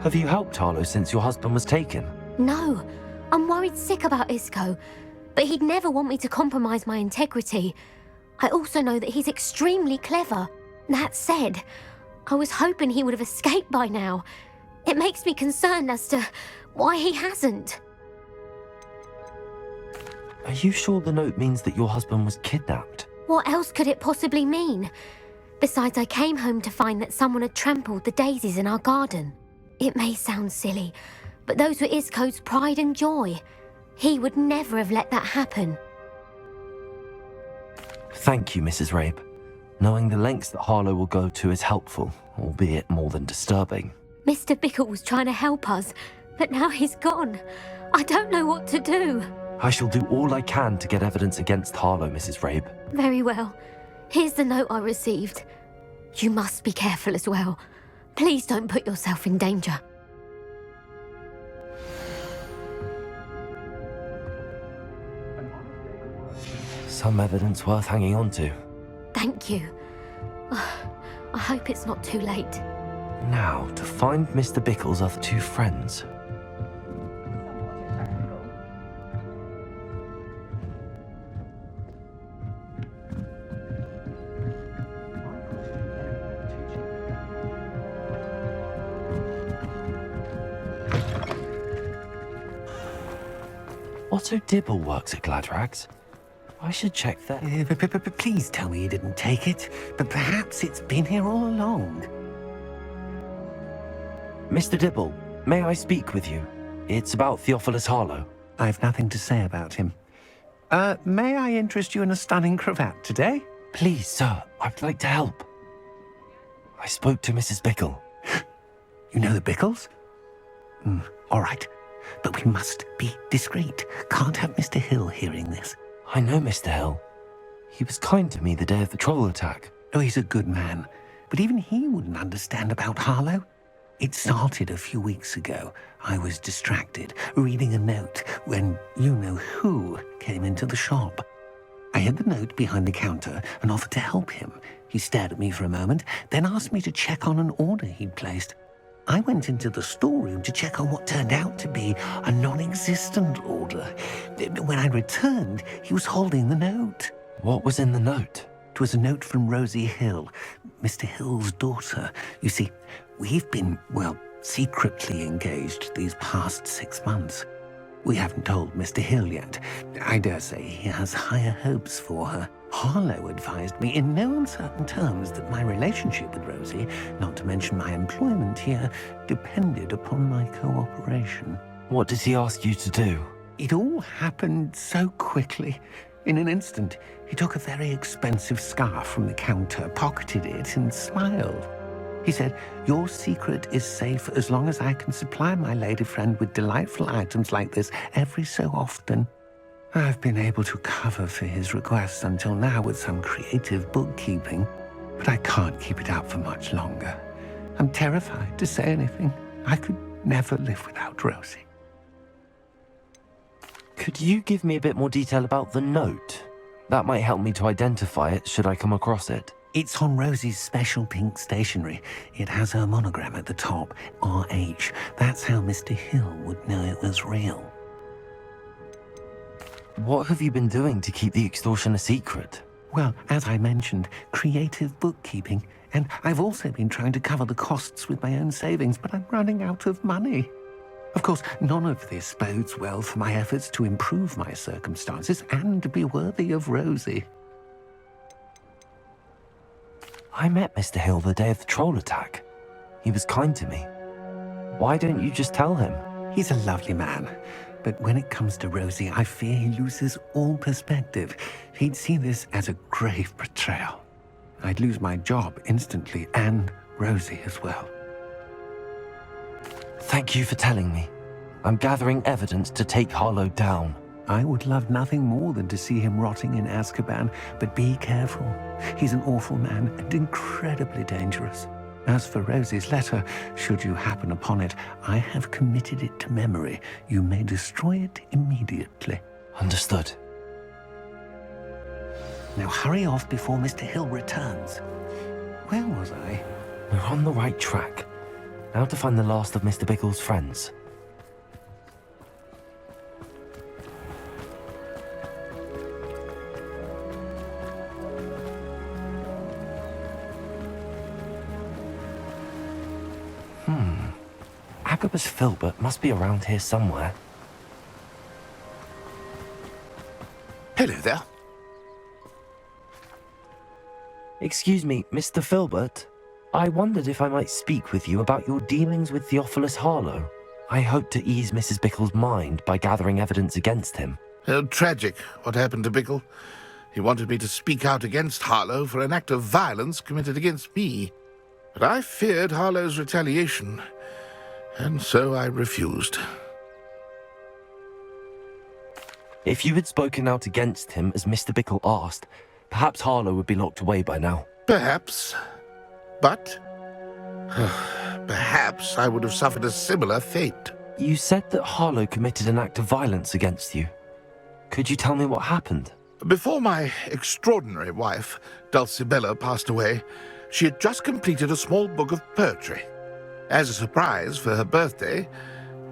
Have you helped Harlow since your husband was taken? No, I'm worried sick about Isco, but he'd never want me to compromise my integrity. I also know that he's extremely clever. That said, I was hoping he would have escaped by now. It makes me concerned as to why he hasn't. Are you sure the note means that your husband was kidnapped? What else could it possibly mean? Besides, I came home to find that someone had trampled the daisies in our garden. It may sound silly, but those were Isco's pride and joy. He would never have let that happen. Thank you, Mrs. Rabe. Knowing the lengths that Harlow will go to is helpful, albeit more than disturbing. Mr. Bickle was trying to help us, but now he's gone. I don't know what to do. I shall do all I can to get evidence against Harlow, Mrs. Rabe. Very well. Here's the note I received. You must be careful as well. Please don't put yourself in danger. Some evidence worth hanging on to. Thank you. I hope it's not too late. Now, to find Mr. Bickle's other two friends. Otto Dibble works at Gladrags. I should check that. Please tell me you didn't take it, but perhaps it's been here all along. Mr. Dibble, may I speak with you? It's about Theophilus Harlow. I've nothing to say about him. May I interest you in a stunning cravat today? Please, sir, I'd like to help. I spoke to Mrs. Bickle. You know the Bickles? All right, but we must be discreet. Can't have Mr. Hill hearing this. I know Mr. Hill. He was kind to me the day of the troll attack. Oh, he's a good man, but even he wouldn't understand about Harlow. It started a few weeks ago. I was distracted, reading a note, when you-know-who came into the shop. I hid the note behind the counter and offered to help him. He stared at me for a moment, then asked me to check on an order he'd placed. I went into the storeroom to check on what turned out to be a non-existent order. When I returned, he was holding the note. What was in the note? It was a note from Rosie Hill, Mr. Hill's daughter. You see, we've been, secretly engaged these past 6 months. We haven't told Mr. Hill yet. I dare say he has higher hopes for her. Harlow advised me in no uncertain terms that my relationship with Rosie, not to mention my employment here, depended upon my cooperation. What does he ask you to do? It all happened so quickly. In an instant, he took a very expensive scarf from the counter, pocketed it, and smiled. He said, "Your secret is safe as long as I can supply my lady friend with delightful items like this every so often." I've been able to cover for his requests until now with some creative bookkeeping, but I can't keep it up for much longer. I'm terrified to say anything. I could never live without Rosie. Could you give me a bit more detail about the note? That might help me to identify it should I come across it. It's on Rosie's special pink stationery. It has her monogram at the top, RH. That's how Mr. Hill would know it was real. What have you been doing to keep the extortion a secret? Well, as I mentioned, creative bookkeeping. And I've also been trying to cover the costs with my own savings, but I'm running out of money. Of course, none of this bodes well for my efforts to improve my circumstances and to be worthy of Rosie. I met Mr. Hill the day of the troll attack. He was kind to me. Why don't you just tell him? He's a lovely man. But when it comes to Rosie, I fear he loses all perspective. He'd see this as a grave betrayal. I'd lose my job instantly, and Rosie as well. Thank you for telling me. I'm gathering evidence to take Harlow down. I would love nothing more than to see him rotting in Azkaban, but be careful. He's an awful man and incredibly dangerous. As for Rosie's letter, should you happen upon it, I have committed it to memory. You may destroy it immediately. Understood. Now hurry off before Mr. Hill returns. Where was I? We're on the right track. Now to find the last of Mr. Bickle's friends. Agabus Filbert must be around here somewhere. Hello there. Excuse me, Mr. Filbert. I wondered if I might speak with you about your dealings with Theophilus Harlow. I hope to ease Mrs. Bickle's mind by gathering evidence against him. Oh, tragic what happened to Bickle. He wanted me to speak out against Harlow for an act of violence committed against me. But I feared Harlow's retaliation, and so I refused. If you had spoken out against him as Mr. Bickle asked, perhaps Harlow would be locked away by now. Perhaps. But perhaps I would have suffered a similar fate. You said that Harlow committed an act of violence against you. Could you tell me what happened? Before my extraordinary wife, Dulcibella, passed away, she had just completed a small book of poetry. As a surprise for her birthday,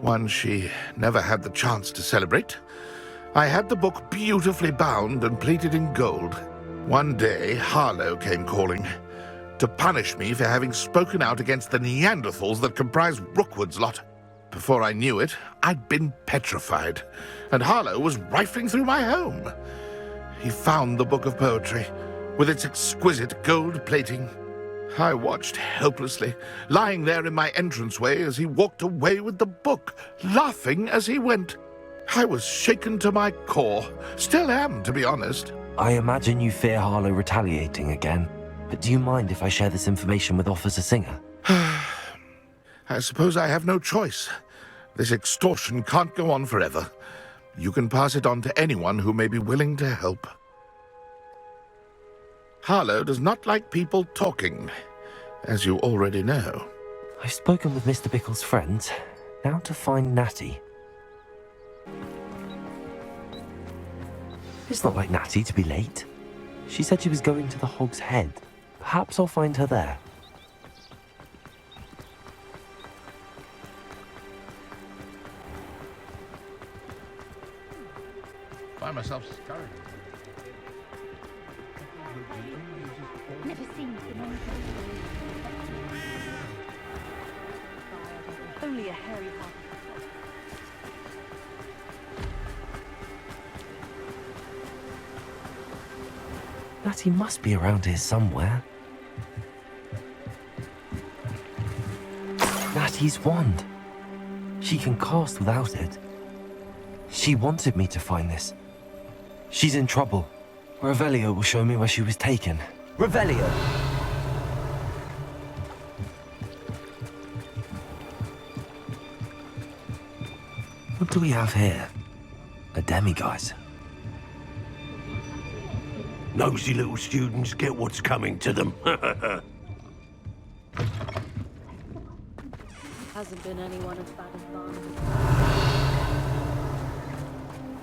one she never had the chance to celebrate, I had the book beautifully bound and plated in gold. One day, Harlow came calling to punish me for having spoken out against the Neanderthals that comprise Rookwood's lot. Before I knew it, I'd been petrified, and Harlow was rifling through my home. He found the book of poetry, with its exquisite gold plating. I watched helplessly, lying there in my entranceway as he walked away with the book, laughing as he went. I was shaken to my core. Still am, to be honest. I imagine you fear Harlow retaliating again, but do you mind if I share this information with Officer Singer? I suppose I have no choice. This extortion can't go on forever. You can pass it on to anyone who may be willing to help. Harlow does not like people talking, as you already know. I've spoken with Mr. Bickle's friends. Now to find Natty. It's not like Natty to be late. She said she was going to the Hog's Head. Perhaps I'll find her there. Find myself scurrying. Never seen them. Only a hairy hog. Natty must be around here somewhere. Natty's wand. She can cast without it. She wanted me to find this. She's in trouble. Revelio will show me where she was taken. Revelio! What do we have here? A demiguise. Nosy little students get what's coming to them. Hasn't been anyone as bad as Barnaby.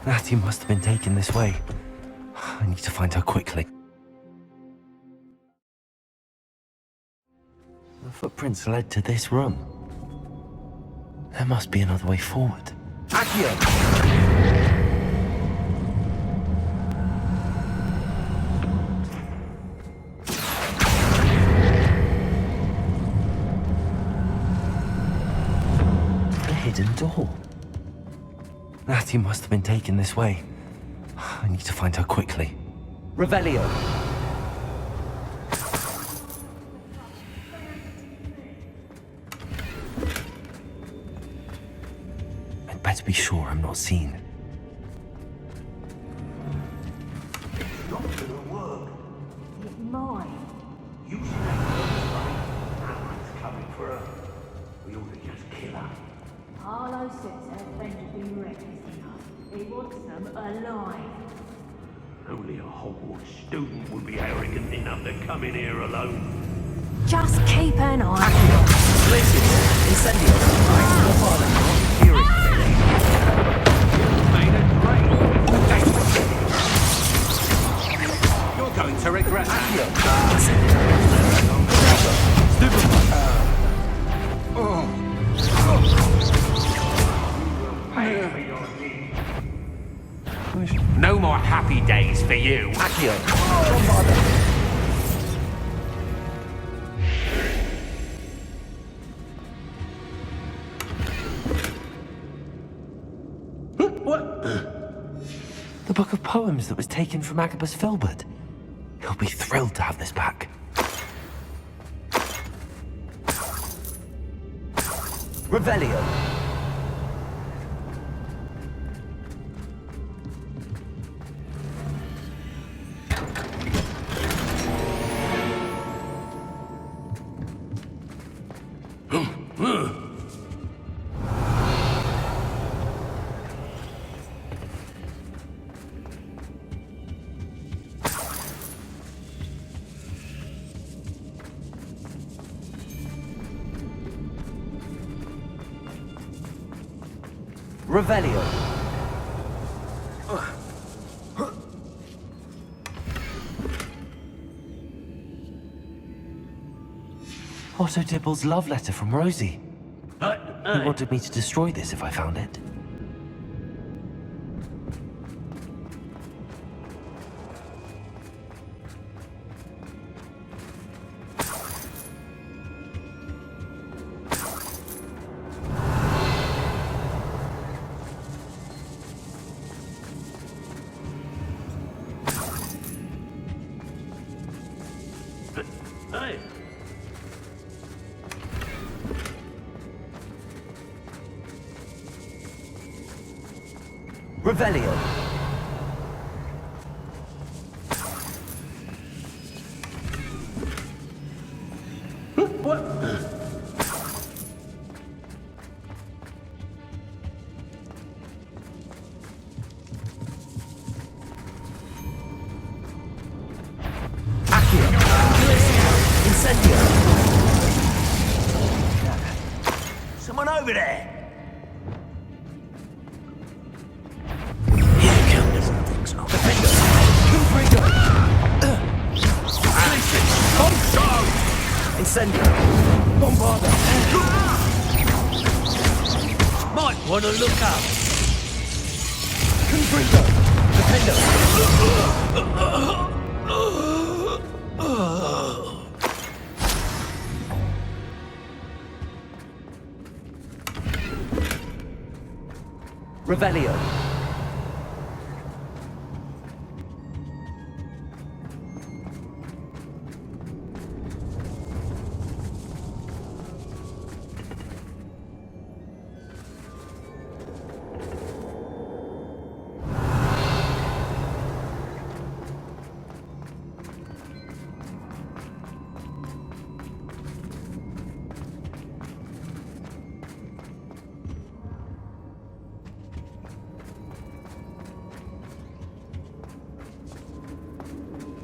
Natty must have been taken this way. I need to find her quickly. The footprints led to this room. There must be another way forward. Accio! A hidden door. Natty must have been taken this way. I need to find her quickly. Revelio! I'd better be sure I'm not seen. Not gonna work. It's mine. You should have Aaron's coming for her. We ought to just kill her. Harlow says her friend has been reckless enough. He wants them alive. Only a Hogwarts student would be arrogant enough to come in here alone. Just keep an eye You're going to regret that. No more happy days for you. The book of poems that was taken from Agabus Filbert. He'll be thrilled to have this back. Revelio. Revelio. Otto Dibble's love letter from Rosie. He wanted me to destroy this if I found it. Revelio. Someone over there! Incendio! Bombarda! Might want to look up. Confringo! Defender! Revelio.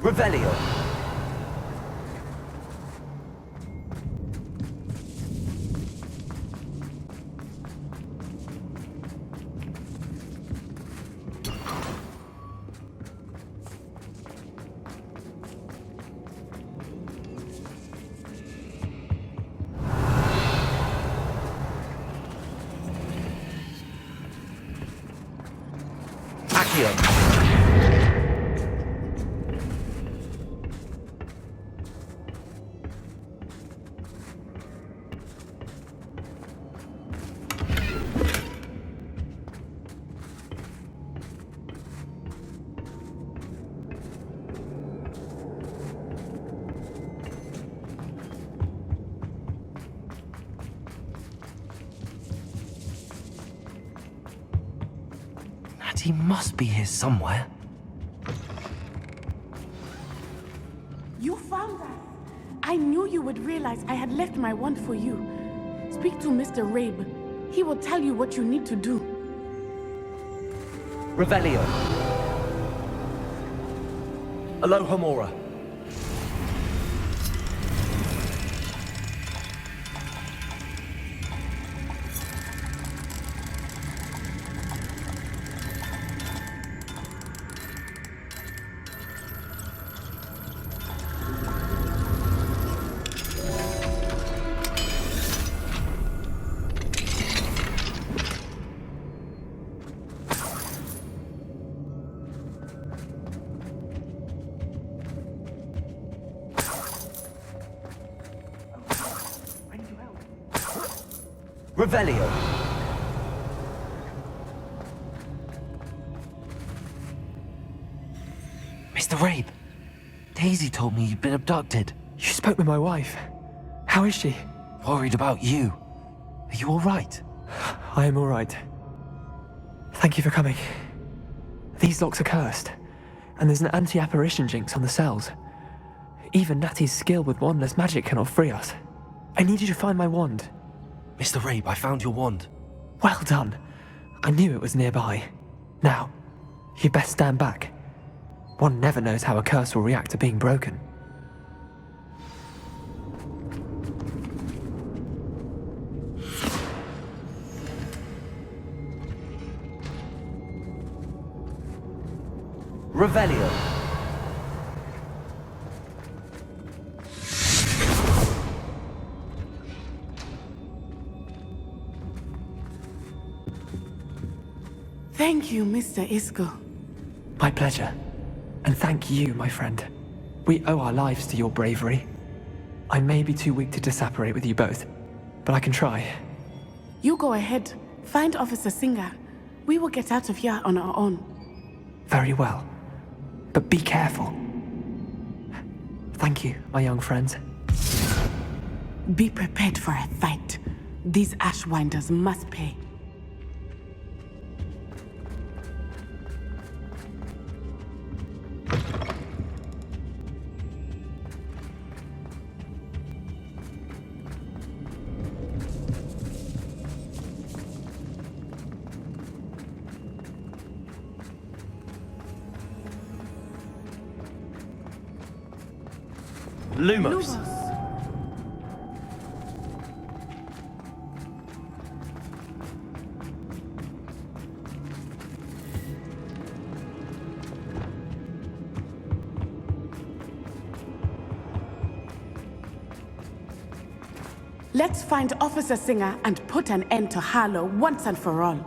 Revelio. Accio. He must be here somewhere. You found us! I knew you would realize I had left my wand for you. Speak to Mr. Rabe. He will tell you what you need to do. Revelio. Alohomora. Revelio. Mr. Rabe, Daisy told me you'd been abducted. You spoke with my wife. How is she? Worried about you. Are you all right? I am all right. Thank you for coming. These locks are cursed, and there's an anti-apparition jinx on the cells. Even Natty's skill with wandless magic cannot free us. I need you to find my wand. Mr. Rabe, I found your wand. Well done. I knew it was nearby. Now, you best stand back. One never knows how a curse will react to being broken. Revelio. Thank you, Mr. Isco. My pleasure. And thank you, my friend. We owe our lives to your bravery. I may be too weak to disapparate with you both, but I can try. You go ahead. Find Officer Singer. We will get out of here on our own. Very well. But be careful. Thank you, my young friends. Be prepared for a fight. These Ashwinders must pay. Lumos. Let's find Officer Singer and put an end to Harlow once and for all.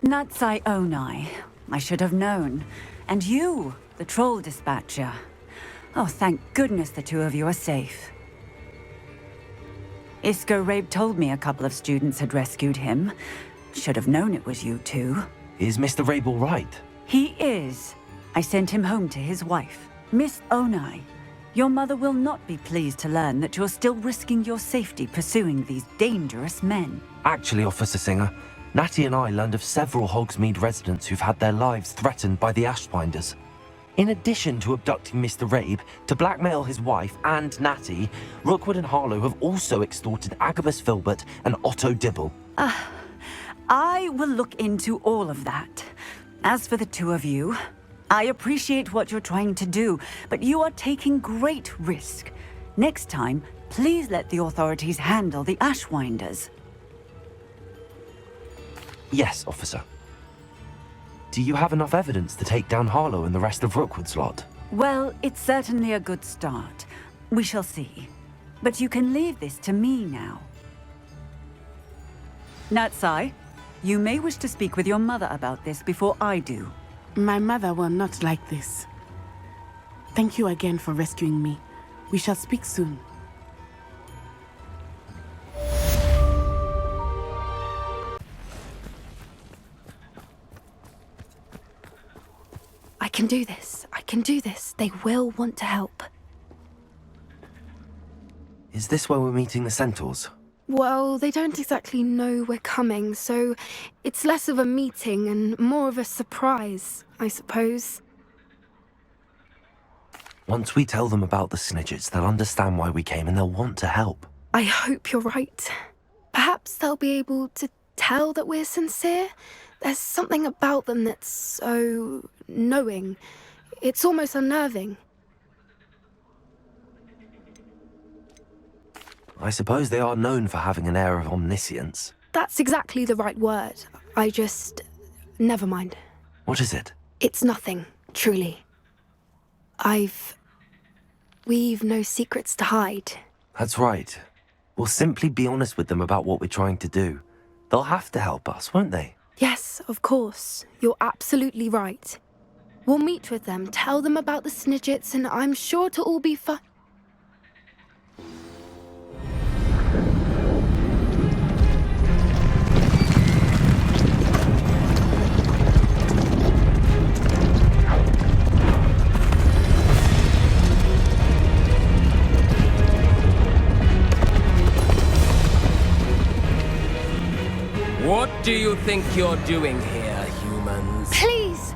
Natsai Onai. I should have known. And you, the troll dispatcher. Oh, thank goodness the two of you are safe. Isco Rabe told me a couple of students had rescued him. Should have known it was you two. Is Mr. Rabe all right? He is. I sent him home to his wife. Miss Onai, your mother will not be pleased to learn that you're still risking your safety pursuing these dangerous men. Actually, Officer Singer, Natty and I learned of several Hogsmeade residents who've had their lives threatened by the Ashwinders. In addition to abducting Mr. Rabe to blackmail his wife and Natty, Rookwood and Harlow have also extorted Agabus Filbert and Otto Dibble. I will look into all of that. As for the two of you, I appreciate what you're trying to do, but you are taking great risk. Next time, please let the authorities handle the Ashwinders. Yes, officer. Do you have enough evidence to take down Harlow and the rest of Rookwood's lot? Well, it's certainly a good start. We shall see. But you can leave this to me now. Natsai, you may wish to speak with your mother about this before I do. My mother will not like this. Thank you again for rescuing me. We shall speak soon. I can do this. I can do this. They will want to help. Is this where we're meeting the Centaurs? Well, they don't exactly know we're coming, so it's less of a meeting and more of a surprise, I suppose. Once we tell them about the Snidgets, they'll understand why we came and they'll want to help. I hope you're right. Perhaps they'll be able to tell that we're sincere. There's something about them that's so knowing. It's almost unnerving. I suppose they are known for having an air of omniscience. That's exactly the right word. I just... never mind. What is it? It's nothing, truly. We've no secrets to hide. That's right. We'll simply be honest with them about what we're trying to do. They'll have to help us, won't they? Yes, of course. You're absolutely right. We'll meet with them, tell them about the Snidgets, and I'm sure to all be fine. What do you think you're doing here, humans? Please!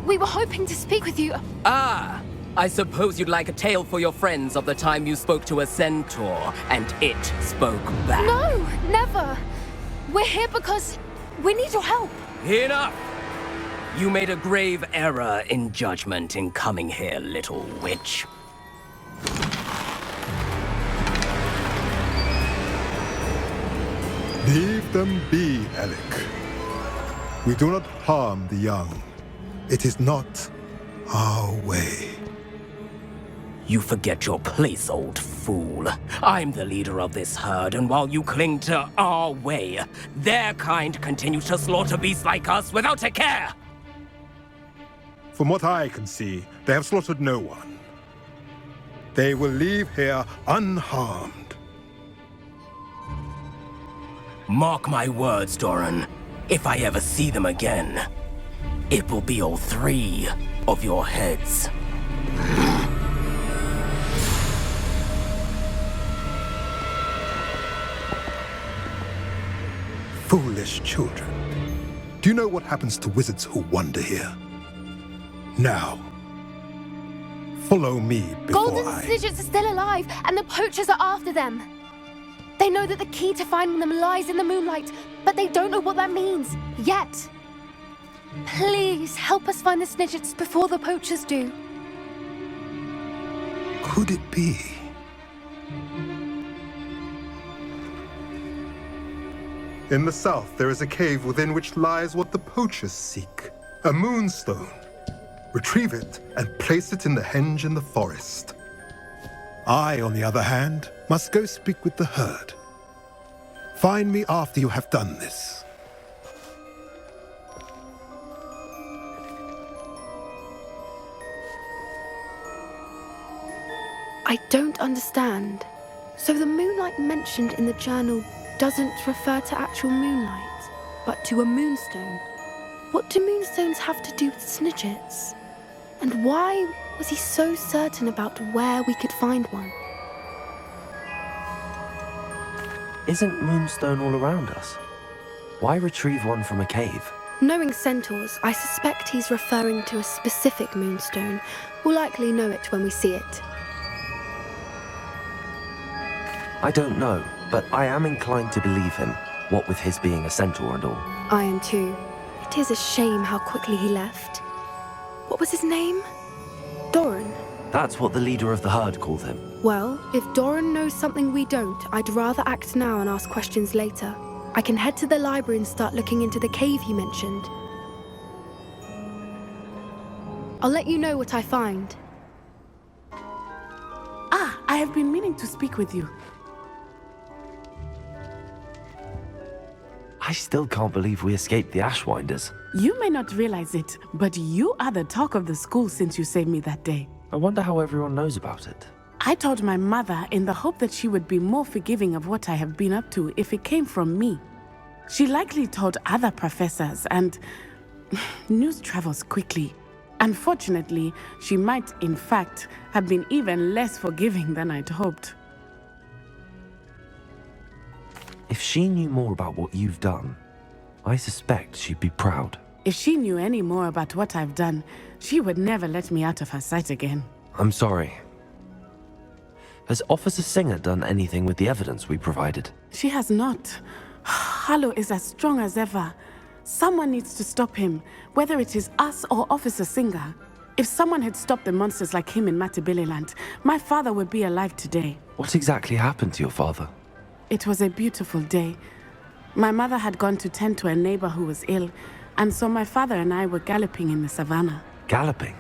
We were hoping to speak with you. Ah! I suppose you'd like a tale for your friends of the time you spoke to a centaur, and it spoke back. No, never! We're here because we need your help. Enough! You made a grave error in judgment in coming here, little witch. Leave them be, Alec. We do not harm the young. It is not our way. You forget your place, old fool. I'm the leader of this herd, and while you cling to our way, their kind continues to slaughter beasts like us without a care! From what I can see, they have slaughtered no one. They will leave here unharmed. Mark my words, Doran. If I ever see them again, it will be all 3 of your heads. Foolish children. Do you know what happens to wizards who wander here? Now, follow me before Golden I... Snidgets are still alive, and the poachers are after them. They know that the key to finding them lies in the moonlight, but they don't know what that means, yet. Please, help us find the Snidgets before the poachers do. Could it be? In the south, there is a cave within which lies what the poachers seek. A moonstone. Retrieve it and place it in the henge in the forest. I, on the other hand, must go speak with the herd. Find me after you have done this. I don't understand. So the moonlight mentioned in the journal doesn't refer to actual moonlight, but to a moonstone. What do moonstones have to do with Snidgets? And why was he so certain about where we could find one? Isn't Moonstone all around us? Why retrieve one from a cave? Knowing centaurs, I suspect he's referring to a specific moonstone. We'll likely know it when we see it. I don't know, but I am inclined to believe him, what with his being a centaur and all. I am too. It is a shame how quickly he left. What was his name? Doran. That's what the leader of the herd called him. Well, if Doran knows something we don't, I'd rather act now and ask questions later. I can head to the library and start looking into the cave he mentioned. I'll let you know what I find. Ah, I have been meaning to speak with you. I still can't believe we escaped the Ashwinders. You may not realize it, but you are the talk of the school since you saved me that day. I wonder how everyone knows about it. I told my mother in the hope that she would be more forgiving of what I have been up to if it came from me. She likely told other professors, and news travels quickly. Unfortunately, she might, in fact, have been even less forgiving than I'd hoped. If she knew more about what you've done, I suspect she'd be proud. If she knew any more about what I've done, she would never let me out of her sight again. I'm sorry. Has Officer Singer done anything with the evidence we provided? She has not. Harlow is as strong as ever. Someone needs to stop him, whether it is us or Officer Singer. If someone had stopped the monsters like him in Matabeleland, my father would be alive today. What exactly happened to your father? It was a beautiful day. My mother had gone to tend to a neighbor who was ill, and so my father and I were galloping in the savannah. Galloping?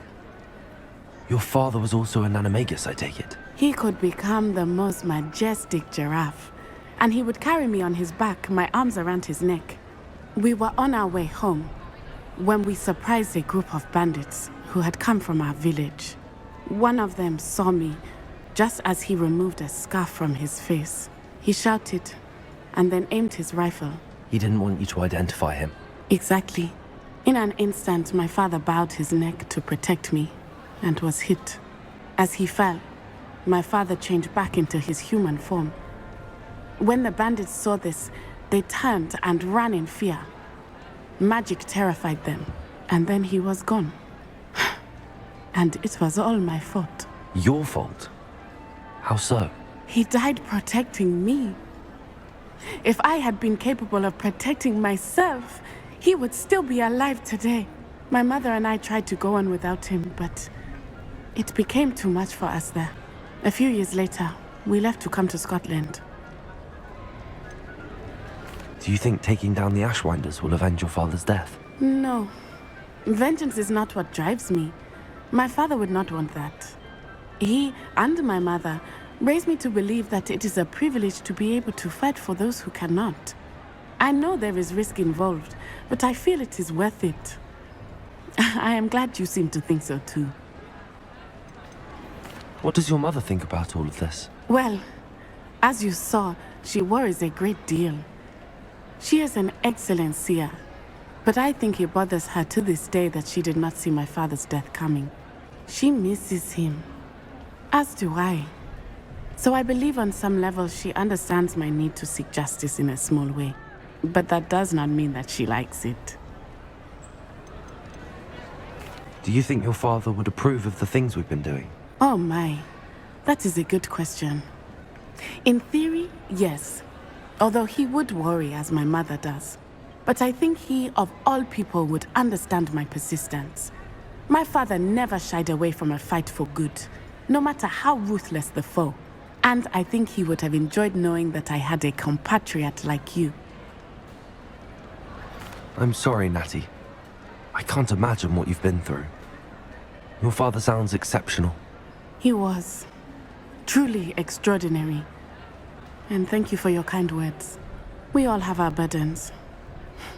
Your father was also an animagus, I take it? He could become the most majestic giraffe. and he would carry me on his back, my arms around his neck. We were on our way home when we surprised a group of bandits who had come from our village. One of them saw me just as he removed a scarf from his face. He shouted and then aimed his rifle. He didn't want you to identify him. Exactly. In an instant, my father bowed his neck to protect me and was hit. As he fell, my father changed back into his human form. When the bandits saw this, they turned and ran in fear. Magic terrified them, and then he was gone. And it was all my fault. Your fault? How so? He died protecting me. If I had been capable of protecting myself, he would still be alive today. My mother and I tried to go on without him, but it became too much for us there. A few years later, we left to come to Scotland. Do you think taking down the Ashwinders will avenge your father's death? No. Vengeance is not what drives me. My father would not want that. He and my mother raised me to believe that it is a privilege to be able to fight for those who cannot. I know there is risk involved, but I feel it is worth it. I am glad you seem to think so too. What does your mother think about all of this? Well, as you saw, she worries a great deal. She is an excellent seer, but I think it bothers her to this day that she did not see my father's death coming. She misses him, as do I. So I believe on some level she understands my need to seek justice in a small way. But that does not mean that she likes it. Do you think your father would approve of the things we've been doing? Oh my, that is a good question. In theory, yes. Although he would worry as my mother does. But I think he, of all people, would understand my persistence. My father never shied away from a fight for good, no matter how ruthless the foe. And I think he would have enjoyed knowing that I had a compatriot like you. I'm sorry, Natty. I can't imagine what you've been through. Your father sounds exceptional. He was. Truly extraordinary. And thank you for your kind words. We all have our burdens.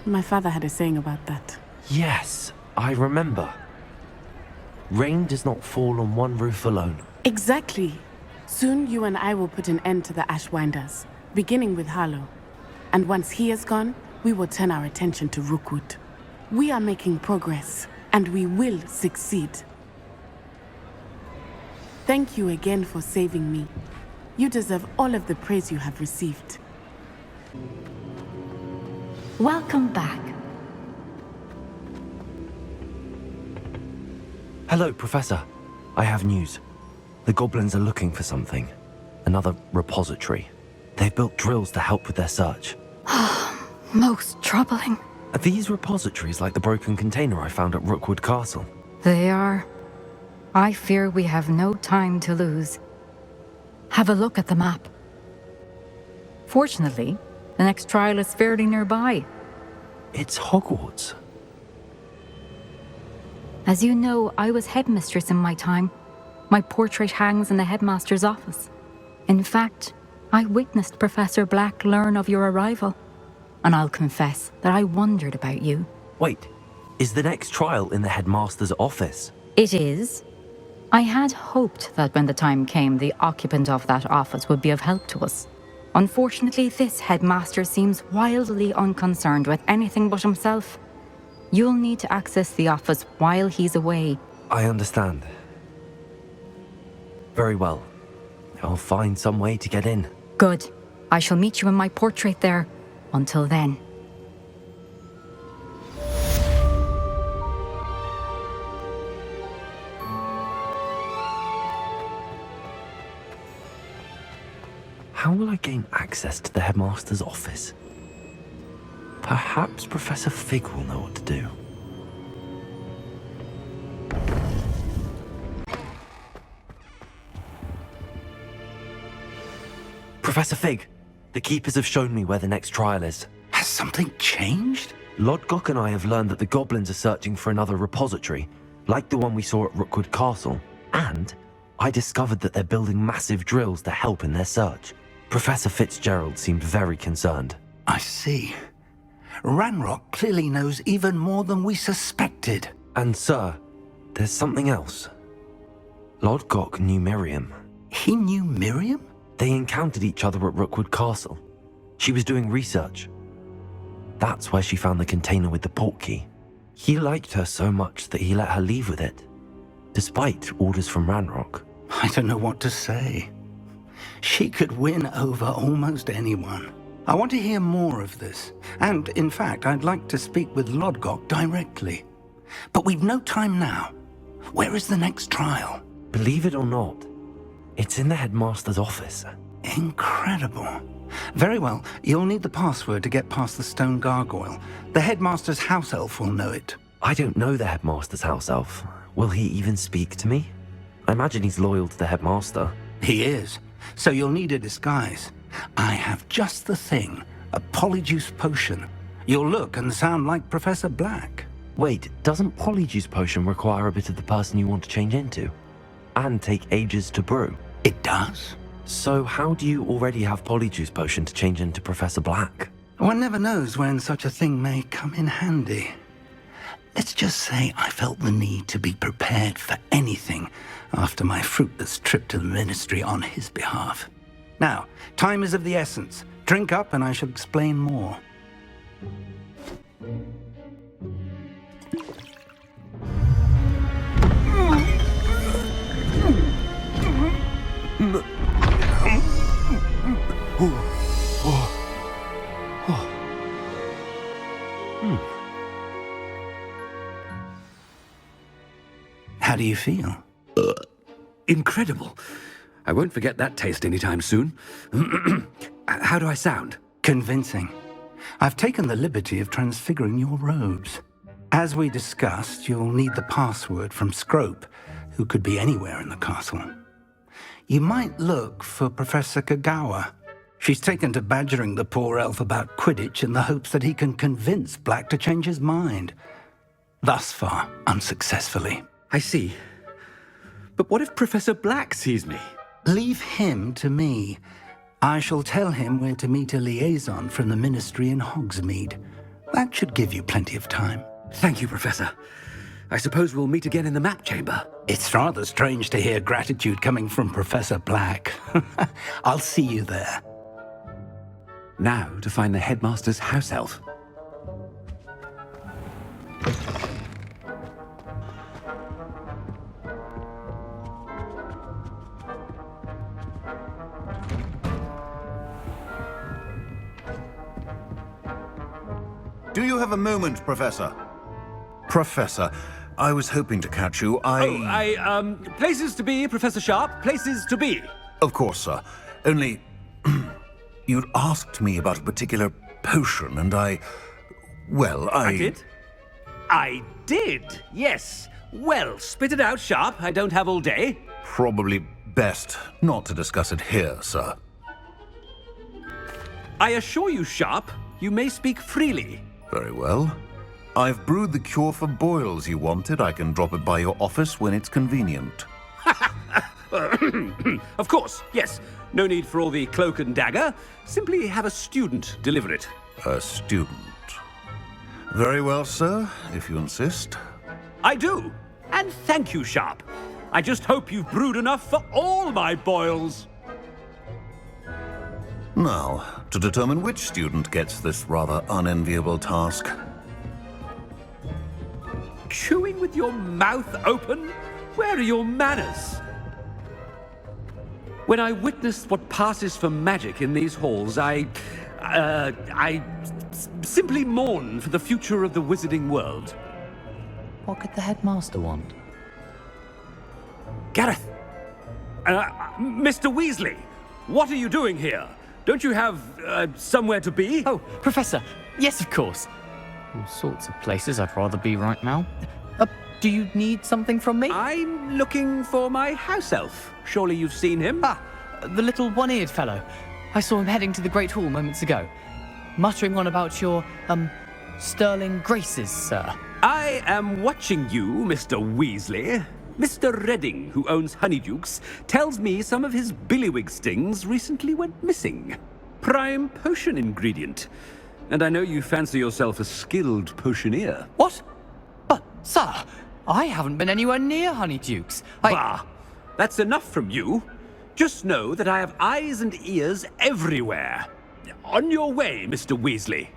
My father had a saying about that. Yes, I remember. Rain does not fall on one roof alone. Exactly. Soon you and I will put an end to the Ashwinders, beginning with Harlow. And once he is gone, we will turn our attention to Rookwood. We are making progress, and we will succeed. Thank you again for saving me. You deserve all of the praise you have received. Welcome back. Hello, Professor. I have news. The goblins are looking for something. Another repository. They've built drills to help with their search. Most troubling. Are these repositories like the broken container I found at Rookwood Castle? They are. I fear we have no time to lose. Have a look at the map. Fortunately, the next trial is fairly nearby. It's Hogwarts. As you know, I was headmistress in my time. My portrait hangs in the headmaster's office. In fact, I witnessed Professor Black learn of your arrival. And I'll confess that I wondered about you. Wait, is the next trial in the headmaster's office? It is. I had hoped that when the time came, the occupant of that office would be of help to us. Unfortunately, this headmaster seems wildly unconcerned with anything but himself. You'll need to access the office while he's away. I understand. Very well. I'll find some way to get in. Good. I shall meet you in my portrait there. Until then. How will I gain access to the headmaster's office? Perhaps Professor Fig will know what to do. Professor Fig, the Keepers have shown me where the next trial is. Has something changed? Lodgok and I have learned that the goblins are searching for another repository, like the one we saw at Rookwood Castle. And I discovered that they're building massive drills to help in their search. Professor Fitzgerald seemed very concerned. I see. Ranrock clearly knows even more than we suspected. And sir, there's something else. Lodgok knew Miriam. He knew Miriam? They encountered each other at Rookwood Castle. She was doing research. That's where she found the container with the portkey. He liked her so much that he let her leave with it, despite orders from Ranrock. I don't know what to say. She could win over almost anyone. I want to hear more of this. And, in fact, I'd like to speak with Lodgok directly. But we've no time now. Where is the next trial? Believe it or not, it's in the headmaster's office. Incredible. Very well, you'll need the password to get past the stone gargoyle. The headmaster's house elf will know it. I don't know the headmaster's house elf. Will he even speak to me? I imagine he's loyal to the headmaster. He is. So you'll need a disguise. I have just the thing. A polyjuice potion. You'll look and sound like Professor Black. Wait, doesn't polyjuice potion require a bit of the person you want to change into? And take ages to brew? It does. So how do you already have polyjuice potion to change into Professor Black? One never knows when such a thing may come in handy. Let's just say I felt the need to be prepared for anything after my fruitless trip to the ministry on his behalf. Now, time is of the essence. Drink up and I shall explain more. How do you feel? Incredible. I won't forget that taste anytime soon. How do I sound? Convincing. I've taken the liberty of transfiguring your robes. As we discussed, you'll need the password from Scrope, who could be anywhere in the castle. You might look for Professor Kagawa. She's taken to badgering the poor elf about Quidditch in the hopes that he can convince Black to change his mind. Thus far, unsuccessfully. I see. But what if Professor Black sees me? Leave him to me. I shall tell him where to meet a liaison from the ministry in Hogsmeade. That should give you plenty of time. Thank you, Professor. I suppose we'll meet again in the map chamber. It's rather strange to hear gratitude coming from Professor Black. I'll see you there. Now to find the headmaster's house elf. Do you have a moment, Professor? Professor, I was hoping to catch you. Places to be, Professor Sharp. Places to be. Of course, sir. Only, you'd asked me about a particular potion, and I did? I did, yes. Well, spit it out, Sharp. I don't have all day. Probably best not to discuss it here, sir. I assure you, Sharp, you may speak freely. Very well. I've brewed the cure for boils you wanted. I can drop it by your office when it's convenient. Of course, yes. No need for all the cloak and dagger. Simply have a student deliver it. A student? Very well, sir, if you insist. I do. And thank you, Sharp. I just hope you've brewed enough for all my boils. Now, to determine which student gets this rather unenviable task. Chewing with your mouth open? Where are your manners? When I witness what passes for magic in these halls, I simply mourn for the future of the wizarding world. What could the headmaster want? Gareth! Mr. Weasley, what are you doing here? Don't you have, somewhere to be? Oh, Professor, yes, of course. All sorts of places I'd rather be right now. Do you need something from me? I'm looking for my house elf. Surely you've seen him? Ah, the little one-eared fellow. I saw him heading to the Great Hall moments ago, muttering on about your, sterling graces, sir. I am watching you, Mr. Weasley. Mr. Redding, who owns Honeydukes, tells me some of his billywig stings recently went missing. Prime potion ingredient. And I know you fancy yourself a skilled potioneer. What? But, sir, I haven't been anywhere near Honeydukes. Bah! That's enough from you. Just know that I have eyes and ears everywhere. On your way, Mr. Weasley.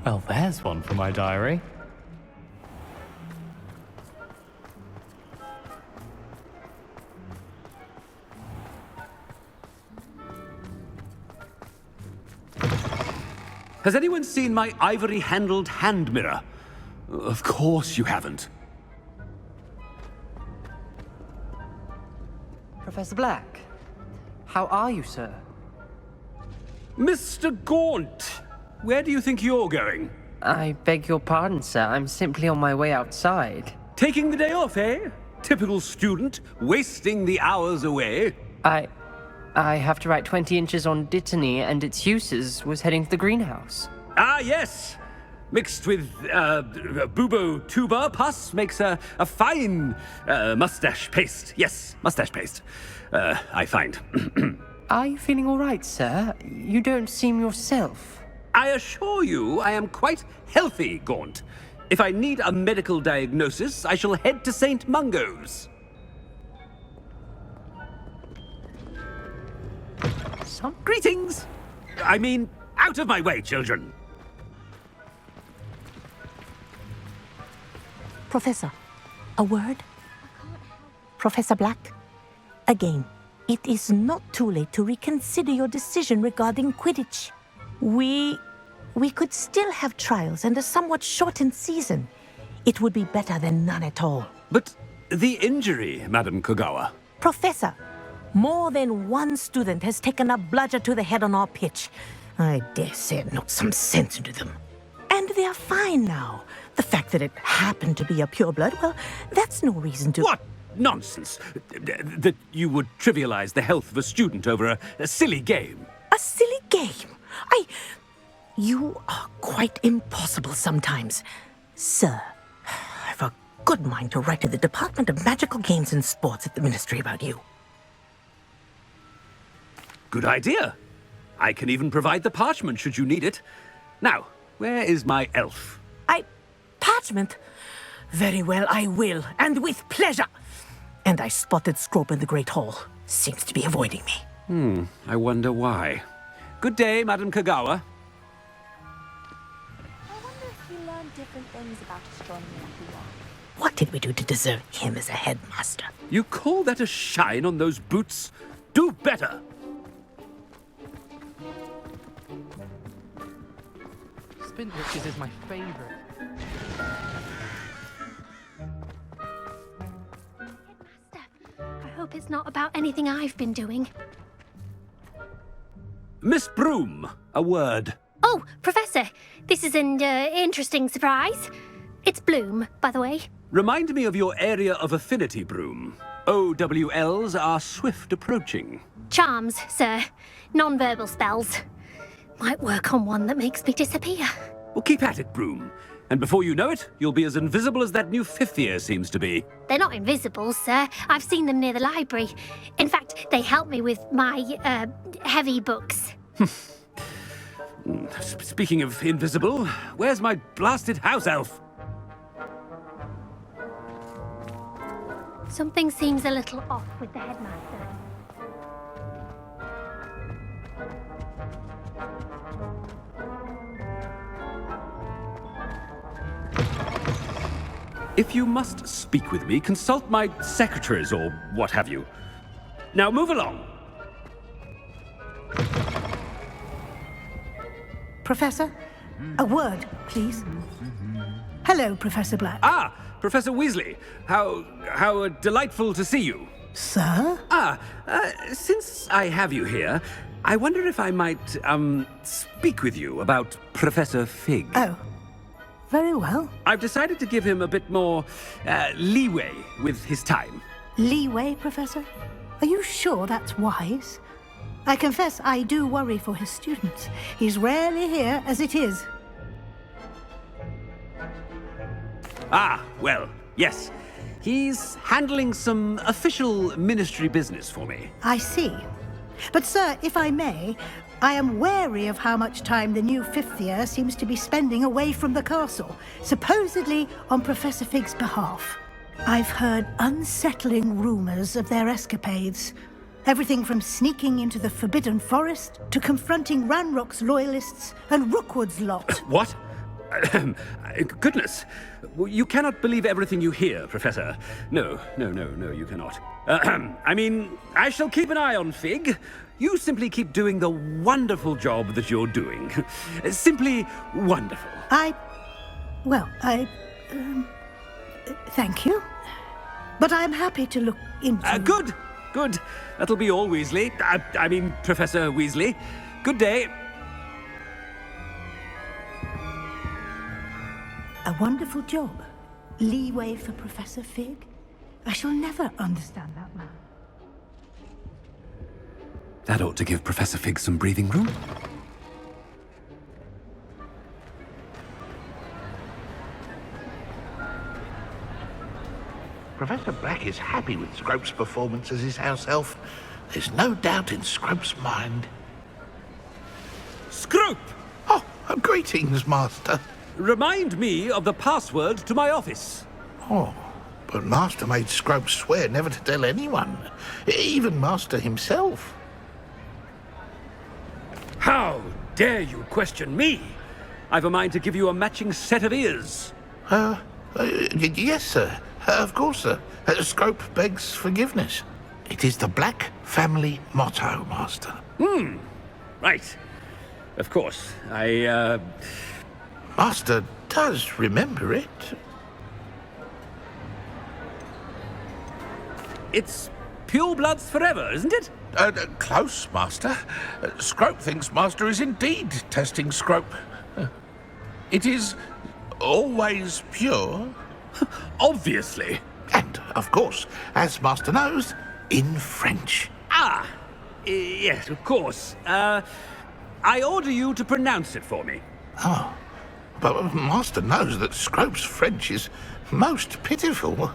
Well, there's one for my diary. Has anyone seen my ivory-handled hand mirror? Of course you haven't. Professor Black, how are you, sir? Mr. Gaunt, where do you think you're going? I beg your pardon, sir. I'm simply on my way outside. Taking the day off, eh? Typical student, wasting the hours away. I have to write 20 inches on Dittany and its uses. Was heading to the greenhouse. Ah, yes! Mixed with bubo tuber pus makes a fine mustache paste. Yes, mustache paste. I find. Are you feeling all right, sir? You don't seem yourself. I assure you I am quite healthy, Gaunt. If I need a medical diagnosis, I shall head to St. Mungo's. Greetings! I mean, out of my way, children! Professor, a word? Professor Black, again, it is not too late to reconsider your decision regarding Quidditch. We could still have trials and a somewhat shortened season. It would be better than none at all. But the injury, Madam Kogawa. Professor, more than one student has taken a bludger to the head on our pitch. I dare say it knocked some sense into them. And they're fine now. The fact that it happened to be a pureblood, well, that's no reason to... What nonsense! That you would trivialize the health of a student over a silly game. A silly game? You are quite impossible sometimes. Sir, I've a good mind to write to the Department of Magical Games and Sports at the Ministry about you. Good idea. I can even provide the parchment should you need it. Now, where is my elf? Parchment? Very well, I will, and with pleasure. And I spotted Scrope in the Great Hall. Seems to be avoiding me. I wonder why. Good day, Madam Kogawa. I wonder if you learned different things about astronomy after all. What did we do to deserve him as a headmaster? You call that a shine on those boots? Do better! Spin witches is my favorite. I hope it's not about anything I've been doing. Miss Broom, a word. Oh, Professor, this is an interesting surprise. It's Bloom, by the way. Remind me of your area of affinity, Broom. OWLs are swift approaching. Charms, sir. Non-verbal spells. Might work on one that makes me disappear. Well, keep at it, Broom. And before you know it, you'll be as invisible as that new fifth year seems to be. They're not invisible, sir. I've seen them near the library. In fact, they help me with my, heavy books. Speaking of invisible, where's my blasted house elf? Something seems a little off with the headmaster. If you must speak with me, consult my secretaries or what have you. Now move along. Professor, a word, please. Hello, Professor Black. Ah, Professor Weasley. How delightful to see you. Sir? Since I have you here, I wonder if I might, speak with you about Professor Fig. Oh. Very well. I've decided to give him a bit more leeway with his time. Leeway, Professor? Are you sure that's wise? I confess I do worry for his students. He's rarely here as it is. Ah, well, yes. He's handling some official ministry business for me. I see. But, sir, if I may, I am wary of how much time the new fifth year seems to be spending away from the castle, supposedly on Professor Fig's behalf. I've heard unsettling rumors of their escapades. Everything from sneaking into the Forbidden Forest to confronting Ranrock's loyalists and Rookwood's lot. What? Goodness. You cannot believe everything you hear, Professor. No, you cannot. I mean, I shall keep an eye on Fig. You simply keep doing the wonderful job that you're doing. Simply wonderful. Thank you. But I'm happy to look into... Good. That'll be all, Weasley. I mean, Professor Weasley. Good day. A wonderful job. Leeway for Professor Fig. I shall never understand that man. That ought to give Professor Fig some breathing room. Professor Black is happy with Scrope's performance as his house elf. There's no doubt in Scrope's mind. Scrope! Oh, greetings, Master. Remind me of the password to my office. Oh, but Master made Scrope swear never to tell anyone, even Master himself. How dare you question me? I've a mind to give you a matching set of ears. Yes, sir. Of course, sir. Scrope begs forgiveness. It is the Black family motto, Master. Right. Of course. Master does remember it. It's purebloods forever, isn't it? Close, Master. Scrope thinks Master is indeed testing Scrope. It is always pure. Obviously. And, of course, as Master knows, in French. Yes, of course. I order you to pronounce it for me. Oh, but Master knows that Scrope's French is most pitiful.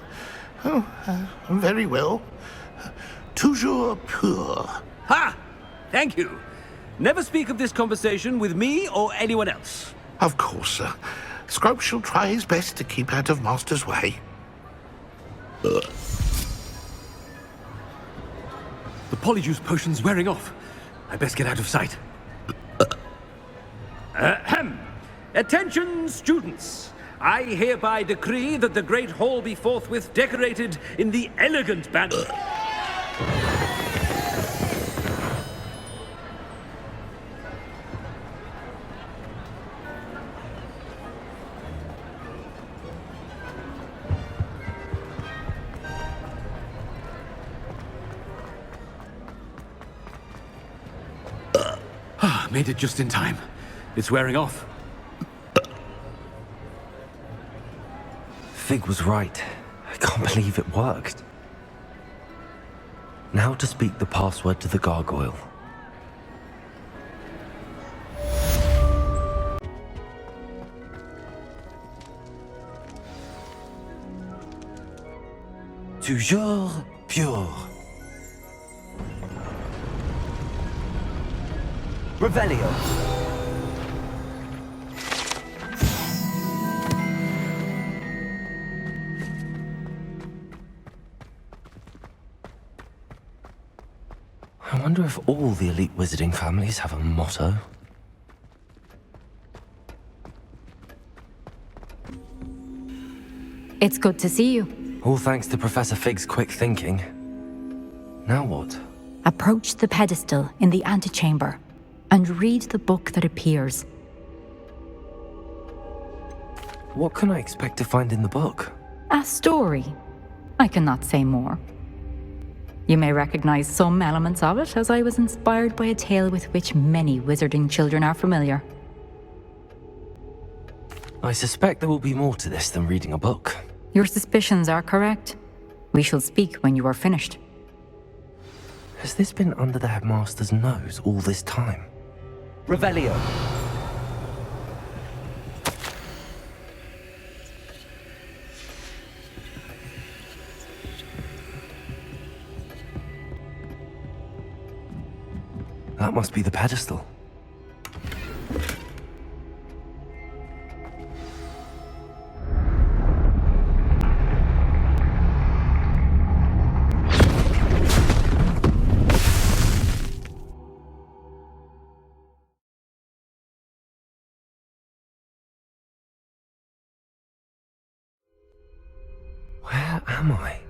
Very well. Toujours pur. Ha! Thank you. Never speak of this conversation with me or anyone else. Of course, sir. Scrope shall try his best to keep out of Master's way. The polyjuice potion's wearing off. I best get out of sight. Attention, students! I hereby decree that the Great Hall be forthwith decorated in the elegant manner. Made it just in time. It's wearing off. Fig was right. I can't believe it worked. Now to speak the password to the gargoyle. Toujours pure. Revelio. I wonder if all the elite wizarding families have a motto. It's good to see you. All thanks to Professor Fig's quick thinking. Now what? Approach the pedestal in the antechamber and read the book that appears. What can I expect to find in the book? A story. I cannot say more. You may recognize some elements of it, as I was inspired by a tale with which many wizarding children are familiar. I suspect there will be more to this than reading a book. Your suspicions are correct. We shall speak when you are finished. Has this been under the headmaster's nose all this time? must be the pedestal. Where am I?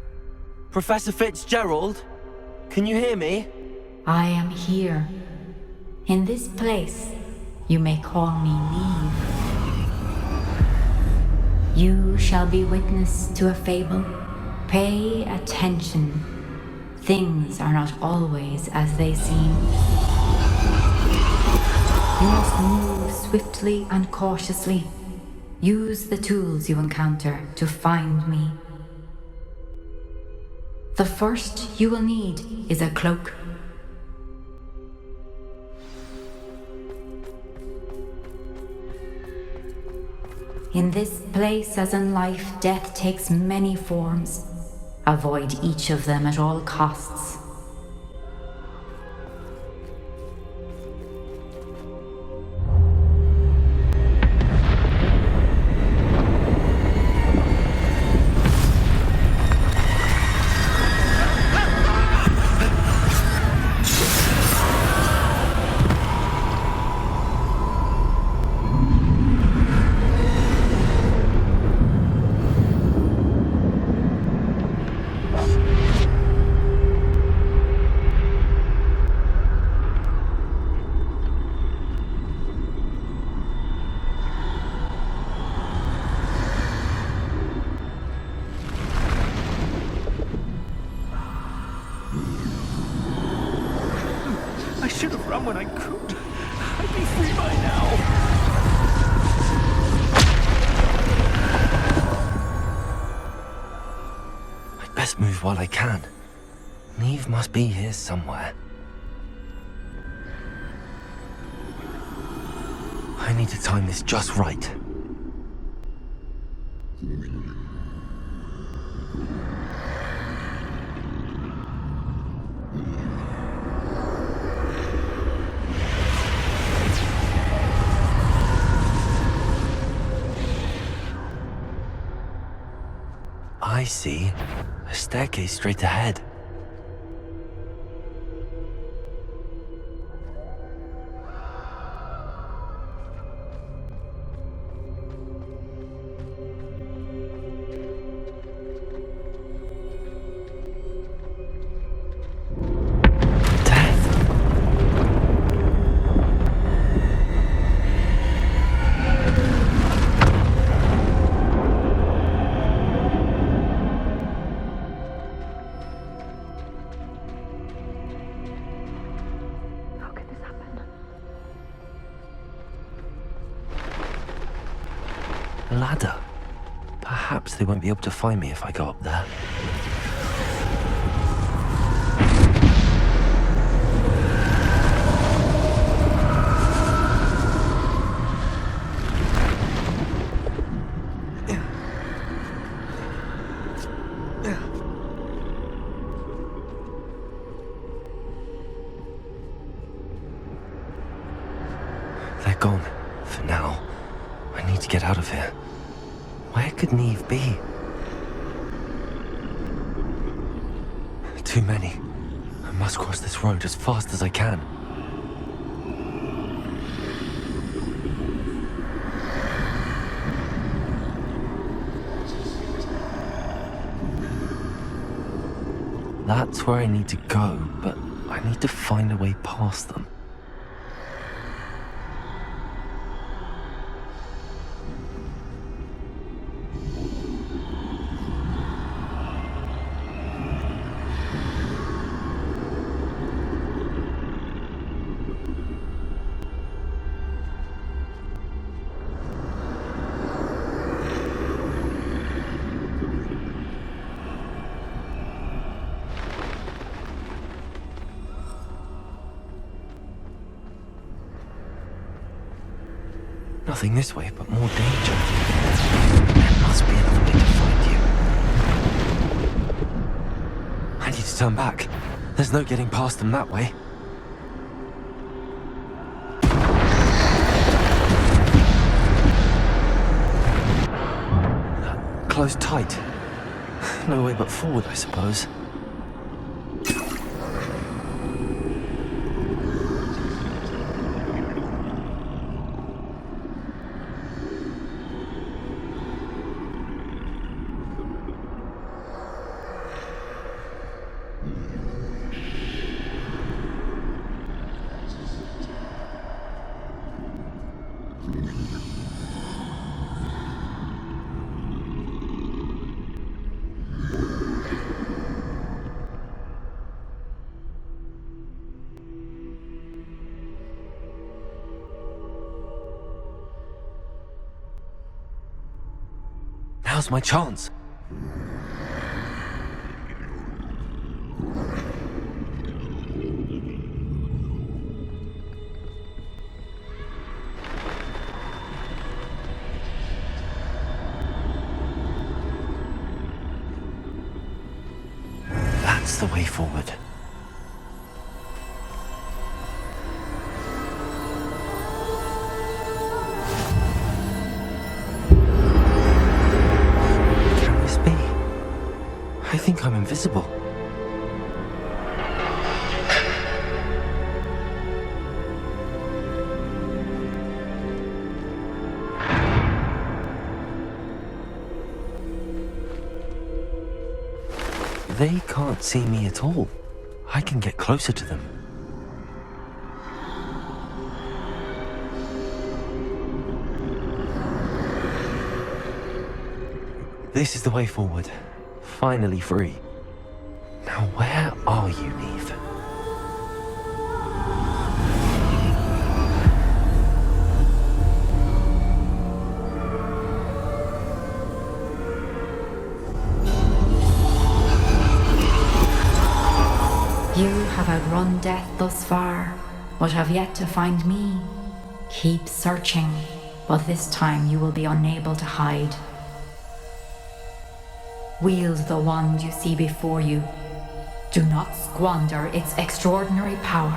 Professor Fitzgerald? Can you hear me? I am here. In this place, you may call me Neve. You shall be witness to a fable. Pay attention. Things are not always as they seem. You must move swiftly and cautiously. Use the tools you encounter to find me. The first you will need is a cloak. In this place, as in life, death takes many forms. Avoid each of them at all costs. I should have run when I could. I'd be free by now. I'd best move while I can. Neve must be here somewhere. I need to time this just right. I see a staircase straight ahead. Ladder. Perhaps they won't be able to find me if I go up there. They're gone, for now. I need to get out of here. Where could Neve be? Too many. I must cross this road as fast as I can. That's where I need to go, but I need to find a way past them. Nothing this way, but more danger. There must be another way to find you. I need to turn back. There's no getting past them that way. closed tight. No way but forward, I suppose. Now's my chance. That's the way forward. I think I'm invisible. They can't see me at all. I can get closer to them. This is the way forward. Finally free. Now where are you, Neve? You have outrun death thus far, but have yet to find me. Keep searching, but this time you will be unable to hide. Wield the wand you see before you. Do not squander its extraordinary power.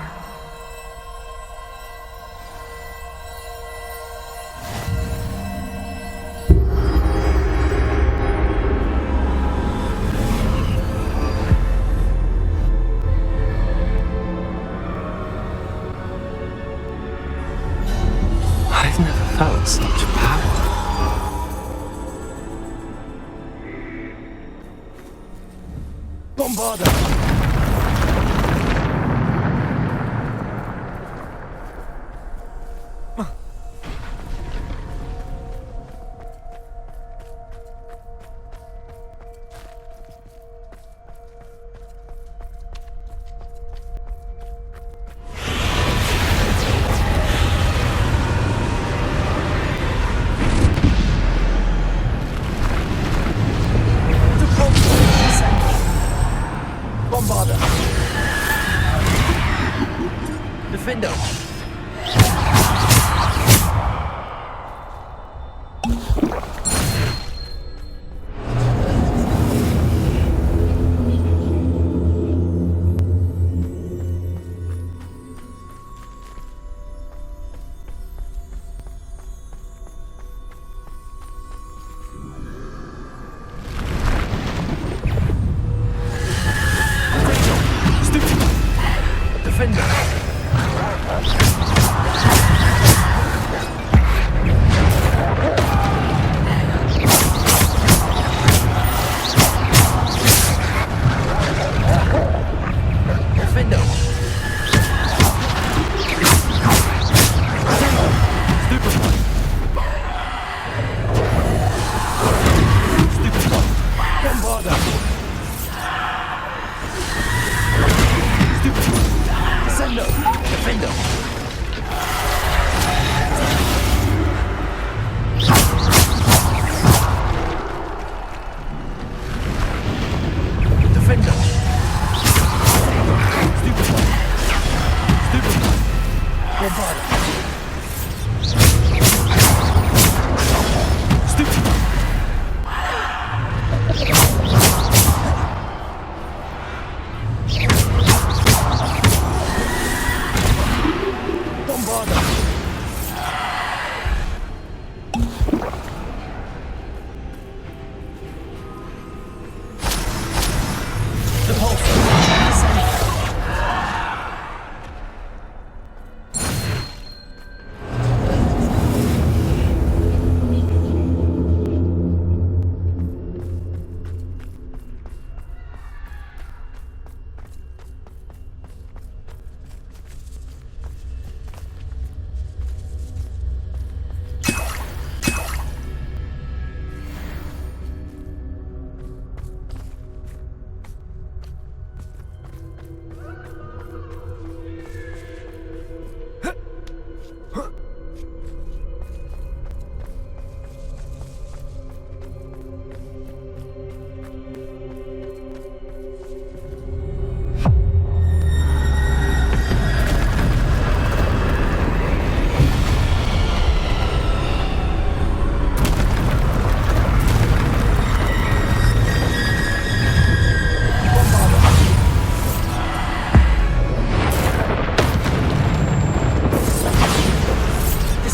I've never felt such power. Bombarda! Defender!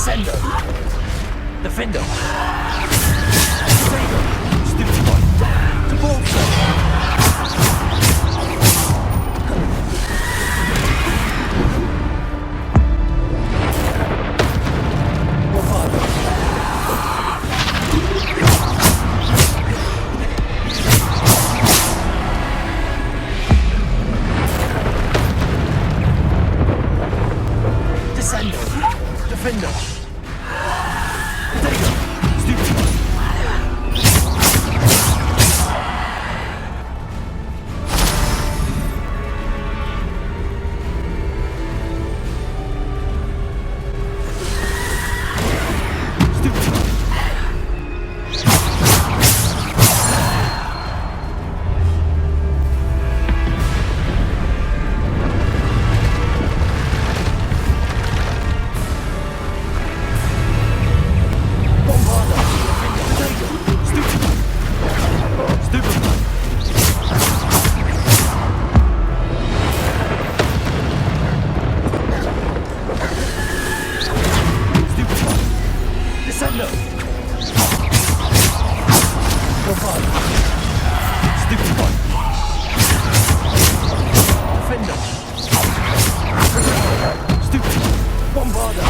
Descendo! Defendo! Stego! Stupid one! To bolster! Descendo! Defendo! Stego! Stupid one! Descendo! Bombarda! Stupid one! Defendo! Stupid! Bombarda!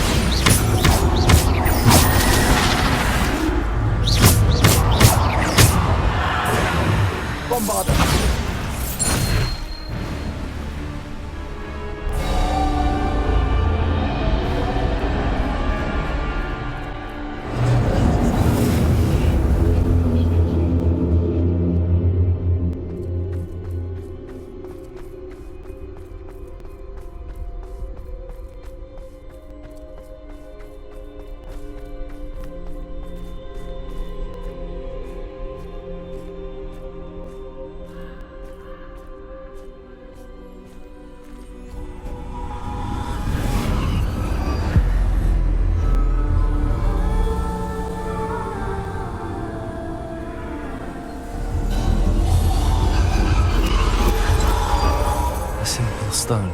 Bombarda! A simple stone.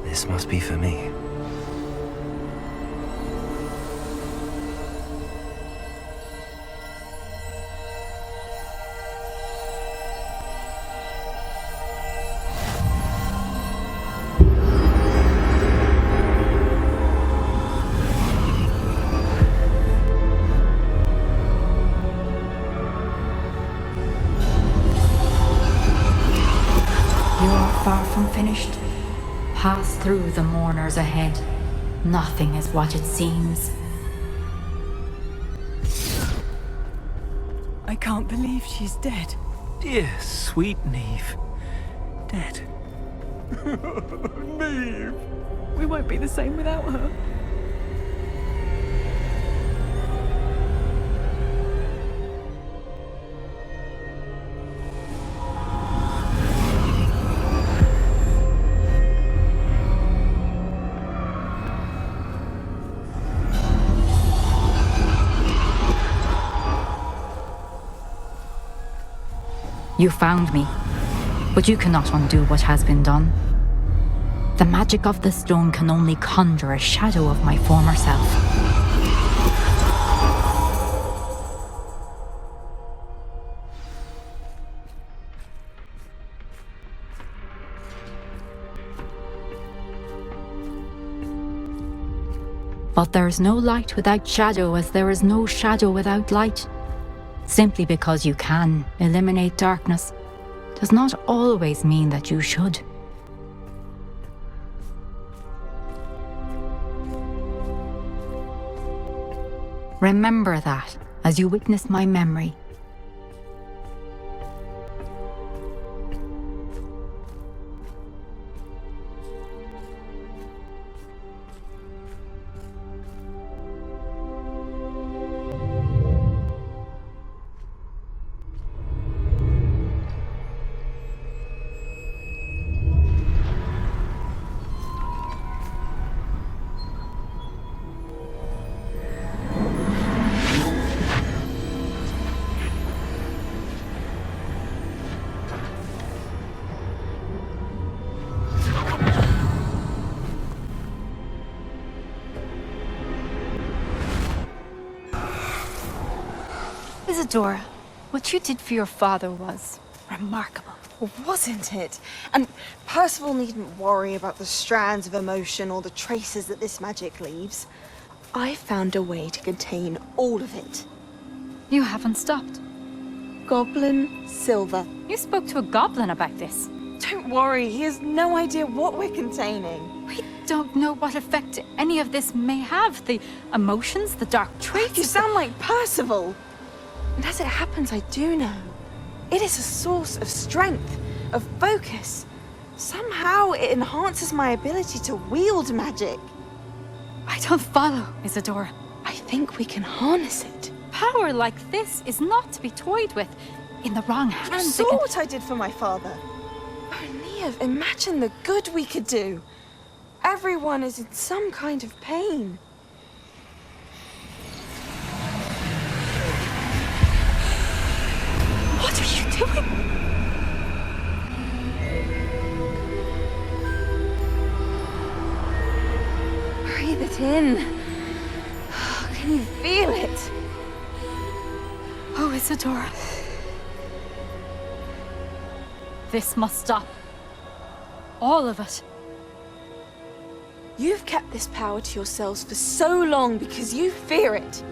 This must be for me. You are far from finished. Pass through the mourners ahead. Nothing is what it seems. I can't believe she's dead. Dear, sweet Neve. Dead. Neve! We won't be the same without her. You found me, but you cannot undo what has been done. The magic of the stone can only conjure a shadow of my former self. But there is no light without shadow, as there is no shadow without light. Simply because you can eliminate darkness does not always mean that you should. Remember that as you witness my memory. Isadora, what you did for your father was remarkable. Wasn't it? And Percival needn't worry about the strands of emotion or the traces that this magic leaves. I found a way to contain all of it. You haven't stopped. Goblin silver. You spoke to a goblin about this. Don't worry, he has no idea what we're containing. We don't know what effect any of this may have. The emotions, the dark traits. You sound like Percival. And as it happens, I do know. It is a source of strength, of focus. Somehow it enhances my ability to wield magic. I don't follow, Isadora. I think we can harness it. Power like this is not to be toyed with. In the wrong hands. You saw what I did for my father. Oh, Neve, imagine the good we could do. Everyone is in some kind of pain. What are you doing? Breathe it in. Can you feel it? Oh, Isadora. This must stop. All of it. You've kept this power to yourselves for so long because you fear it.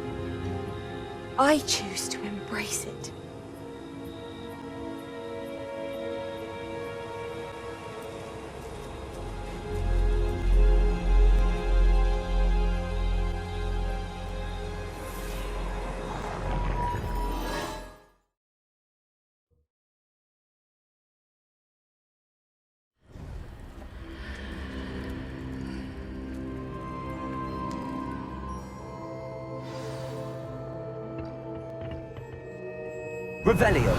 I choose to embrace it. Revelio.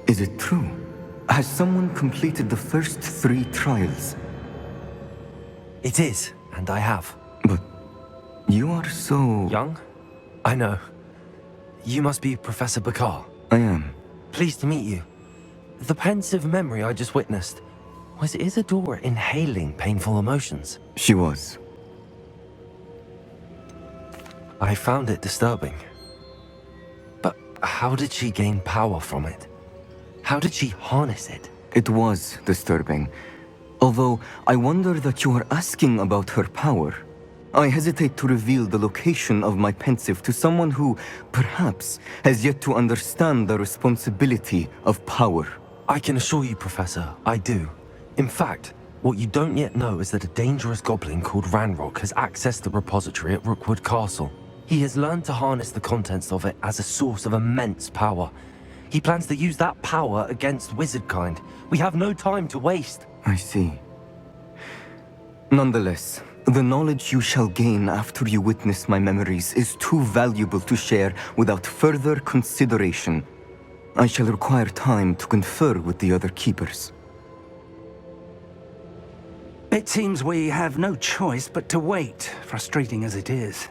Is it true? Has someone completed the first 3 trials? It is, and I have. But you are so... young? I know. You must be Professor Bakar. I am. Pleased to meet you. The pensive memory I just witnessed, was Isadora inhaling painful emotions? She was. I found it disturbing. But how did she gain power from it? How did she harness it? It was disturbing. Although I wonder that you are asking about her power. I hesitate to reveal the location of my pensive to someone who, perhaps, has yet to understand the responsibility of power. I can assure you, Professor, I do. In fact, what you don't yet know is that a dangerous goblin called Ranrock has accessed the repository at Rookwood Castle. He has learned to harness the contents of it as a source of immense power. He plans to use that power against wizardkind. We have no time to waste. I see. Nonetheless, the knowledge you shall gain after you witness my memories is too valuable to share without further consideration. I shall require time to confer with the other keepers. It seems we have no choice but to wait, frustrating as it is.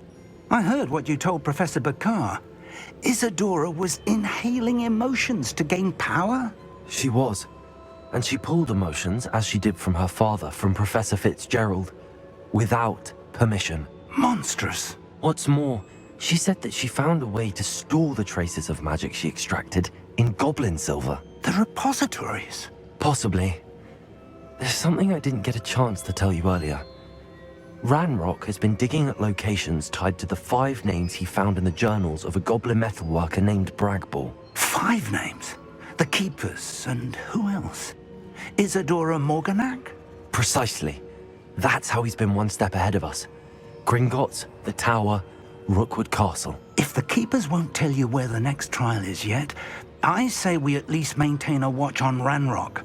I heard what you told Professor Bakar. Isadora was inhaling emotions to gain power? She was. And she pulled emotions, as she did from her father, from Professor Fitzgerald, without permission. Monstrous. What's more, she said that she found a way to store the traces of magic she extracted in goblin silver. The repositories? Possibly. There's something I didn't get a chance to tell you earlier. Ranrock has been digging at locations tied to the 5 names he found in the journals of a goblin metalworker named Bragball. 5 names? The Keepers, and who else? Isadora Morganac? Precisely. That's how he's been one step ahead of us. Gringotts, the Tower, Rookwood Castle. If the Keepers won't tell you where the next trial is yet, I say we at least maintain a watch on Ranrock.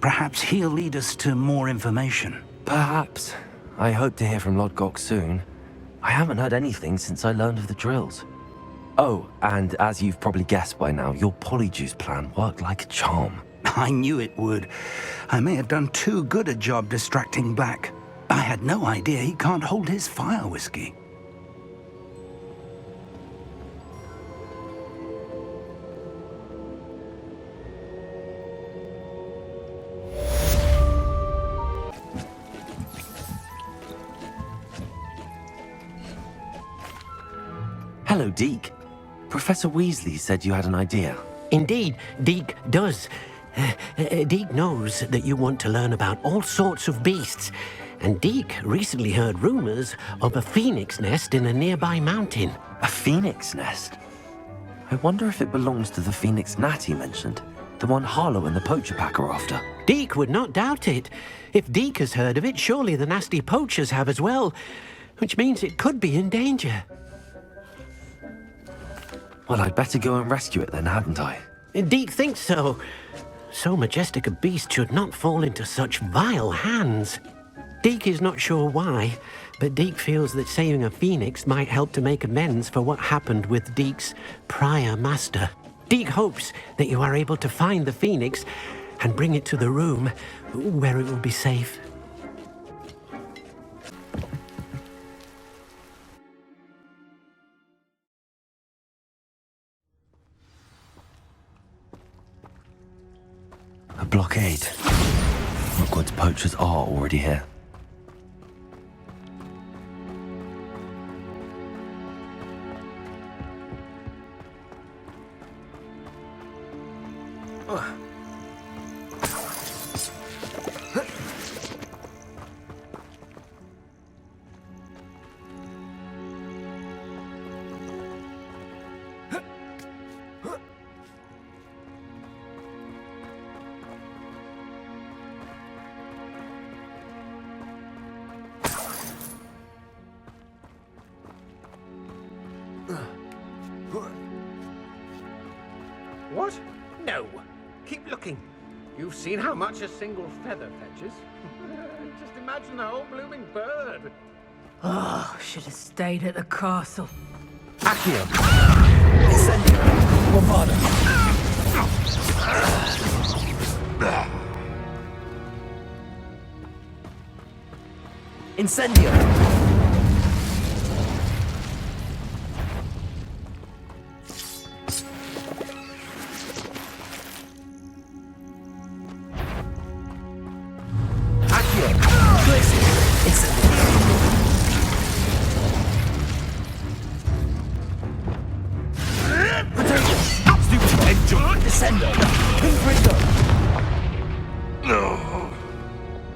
Perhaps he'll lead us to more information. Perhaps. I hope to hear from Lodgok soon. I haven't heard anything since I learned of the drills. Oh, and as you've probably guessed by now, your polyjuice plan worked like a charm. I knew it would. I may have done too good a job distracting Black. I had no idea he can't hold his fire whiskey. Hello, Deke. Professor Weasley said you had an idea. Indeed, Deke does. Deke knows that you want to learn about all sorts of beasts, and Deke recently heard rumors of a phoenix nest in a nearby mountain. A phoenix nest? I wonder if it belongs to the phoenix gnat he mentioned, the one Harlow and the poacher pack are after. Deke would not doubt it. If Deke has heard of it, surely the nasty poachers have as well, which means it could be in danger. Well, I'd better go and rescue it then, hadn't I? Deke thinks so. So majestic a beast should not fall into such vile hands. Deke is not sure why, but Deke feels that saving a phoenix might help to make amends for what happened with Deke's prior master. Deke hopes that you are able to find the phoenix and bring it to the room where it will be safe. A blockade. Hogwarts poachers are already here. What? No. Keep looking. You've seen how much a single feather fetches. Just imagine the whole blooming bird. Oh, should have stayed at the castle. Accio! Incendio! Bombarda! Incendio!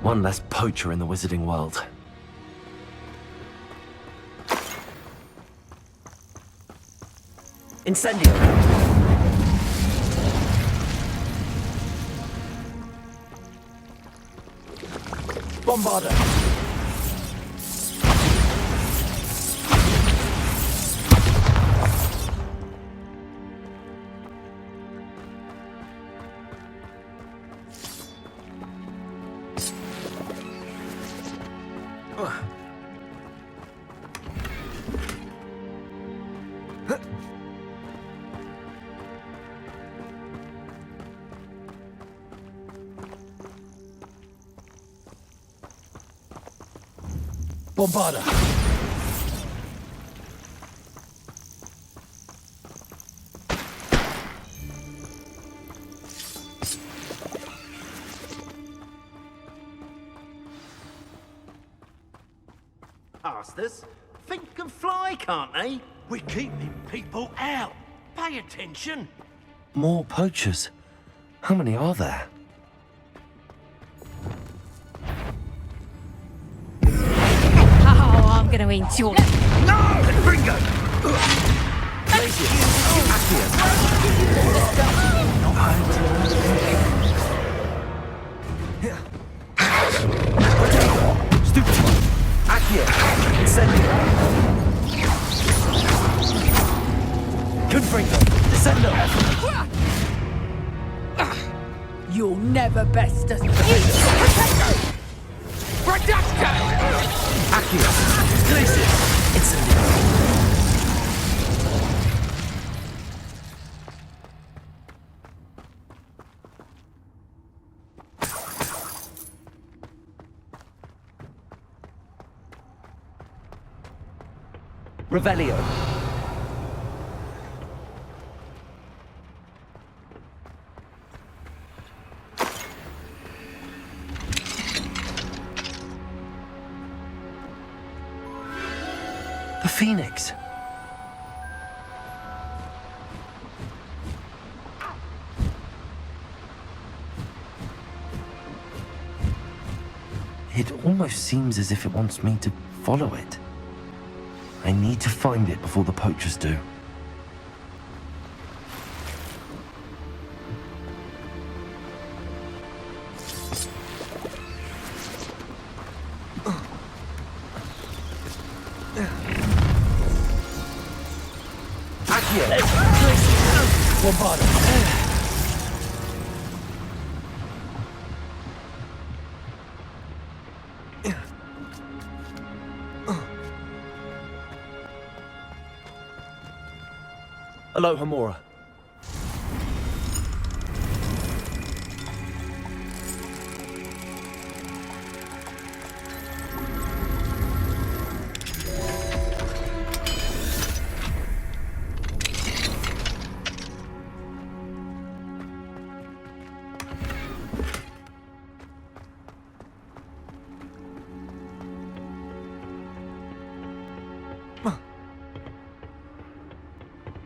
One less poacher in the wizarding world. Incendio! Bombarda! Bombarda! Bastards think and fly, can't they? We're keeping people out. Pay attention. More poachers? How many are there? Oh, I'm going to enjoy it. No! Ringo! Stupid one! Accio! Incendio! Confringo! Descendo! You'll never best us. Accio! Glacius! Incendio! Revelio. The Phoenix. almost seems as if it wants me to follow it. I need to find it before the poachers do. Hello, Hamura.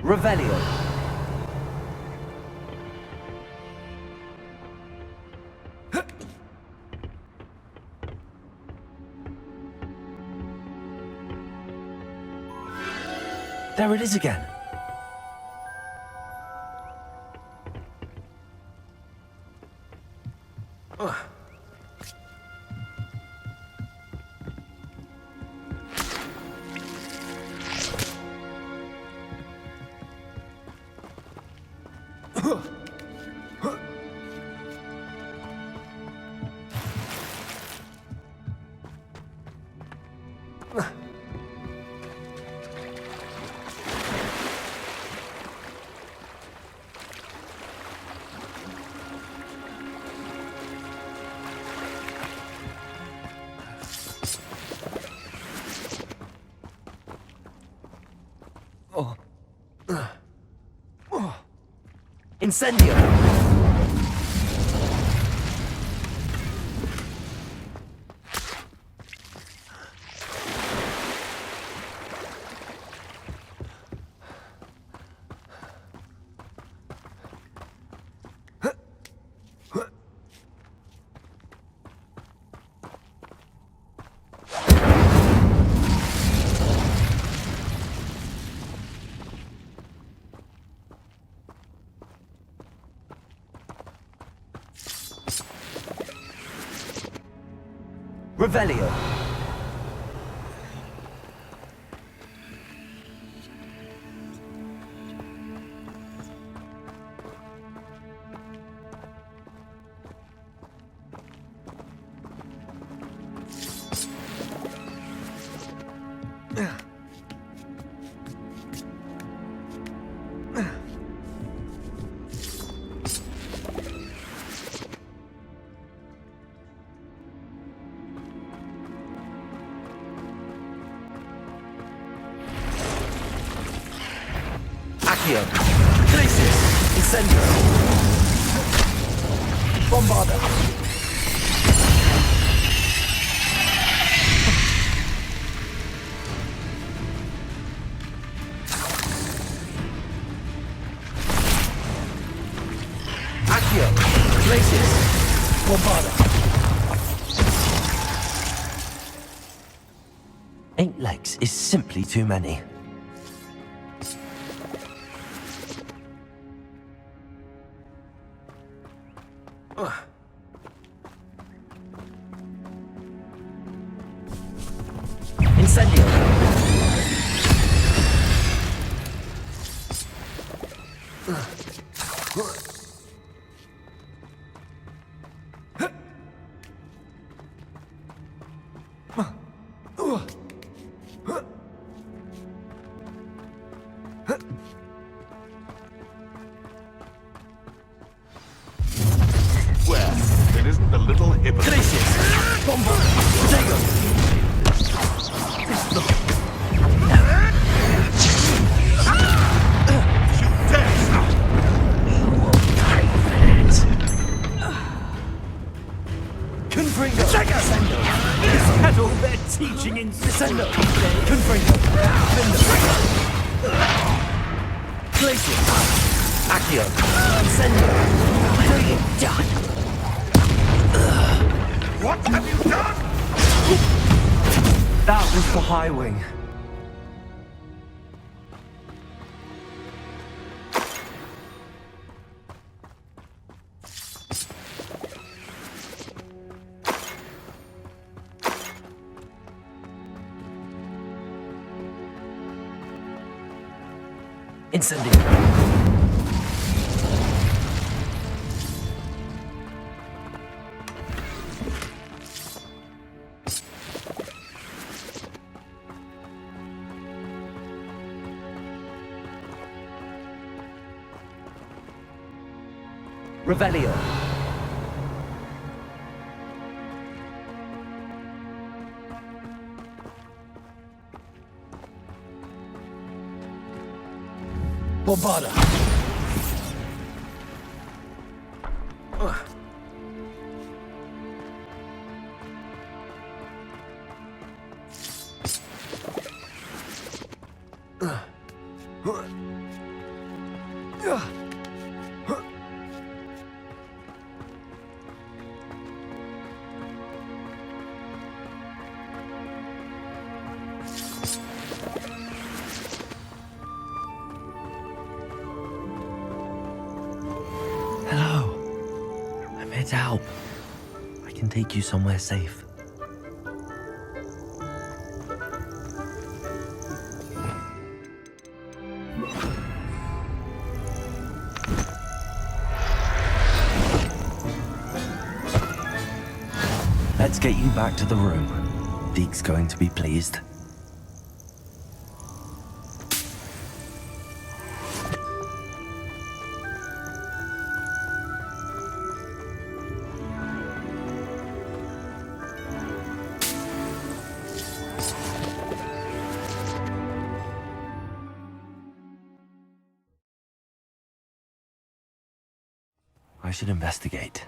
Revelio. There it is again. Incendio! Revelio. Accio. Glacius. Incendio. Bombarda. Accio. Glacius. Bombarda. 8 legs is simply too many. Incendio. Well, it isn't a little hypocrite. Glacius. Bombarda. Protego. Confringo. Sendo. Is that all they're teaching in Sendo? Confringo. Findo. Glacius. Accio. Sendo. What are you done? What have you done? That was the High Wing. Incendiary. Revelio. Bovada. Hello. I'm here to help. I can take you somewhere safe. Let's get you back to the room. Deke's going to be pleased. I should investigate.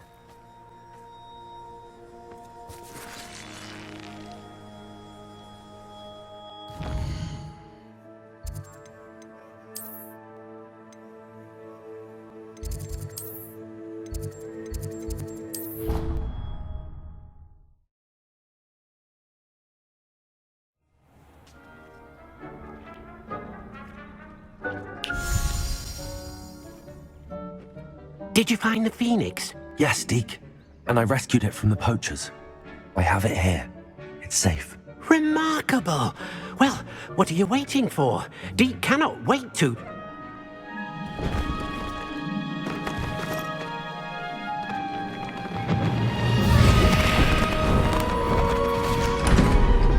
Did you find the phoenix? Yes, Deke. And I rescued it from the poachers. I have it here. It's safe. Remarkable! Well, what are you waiting for? Deke cannot wait to...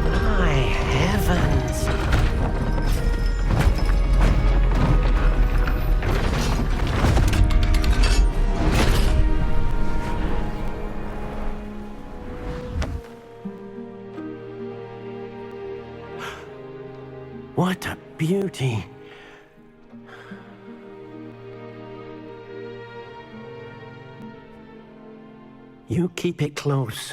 My heavens! What a beauty. You keep it close.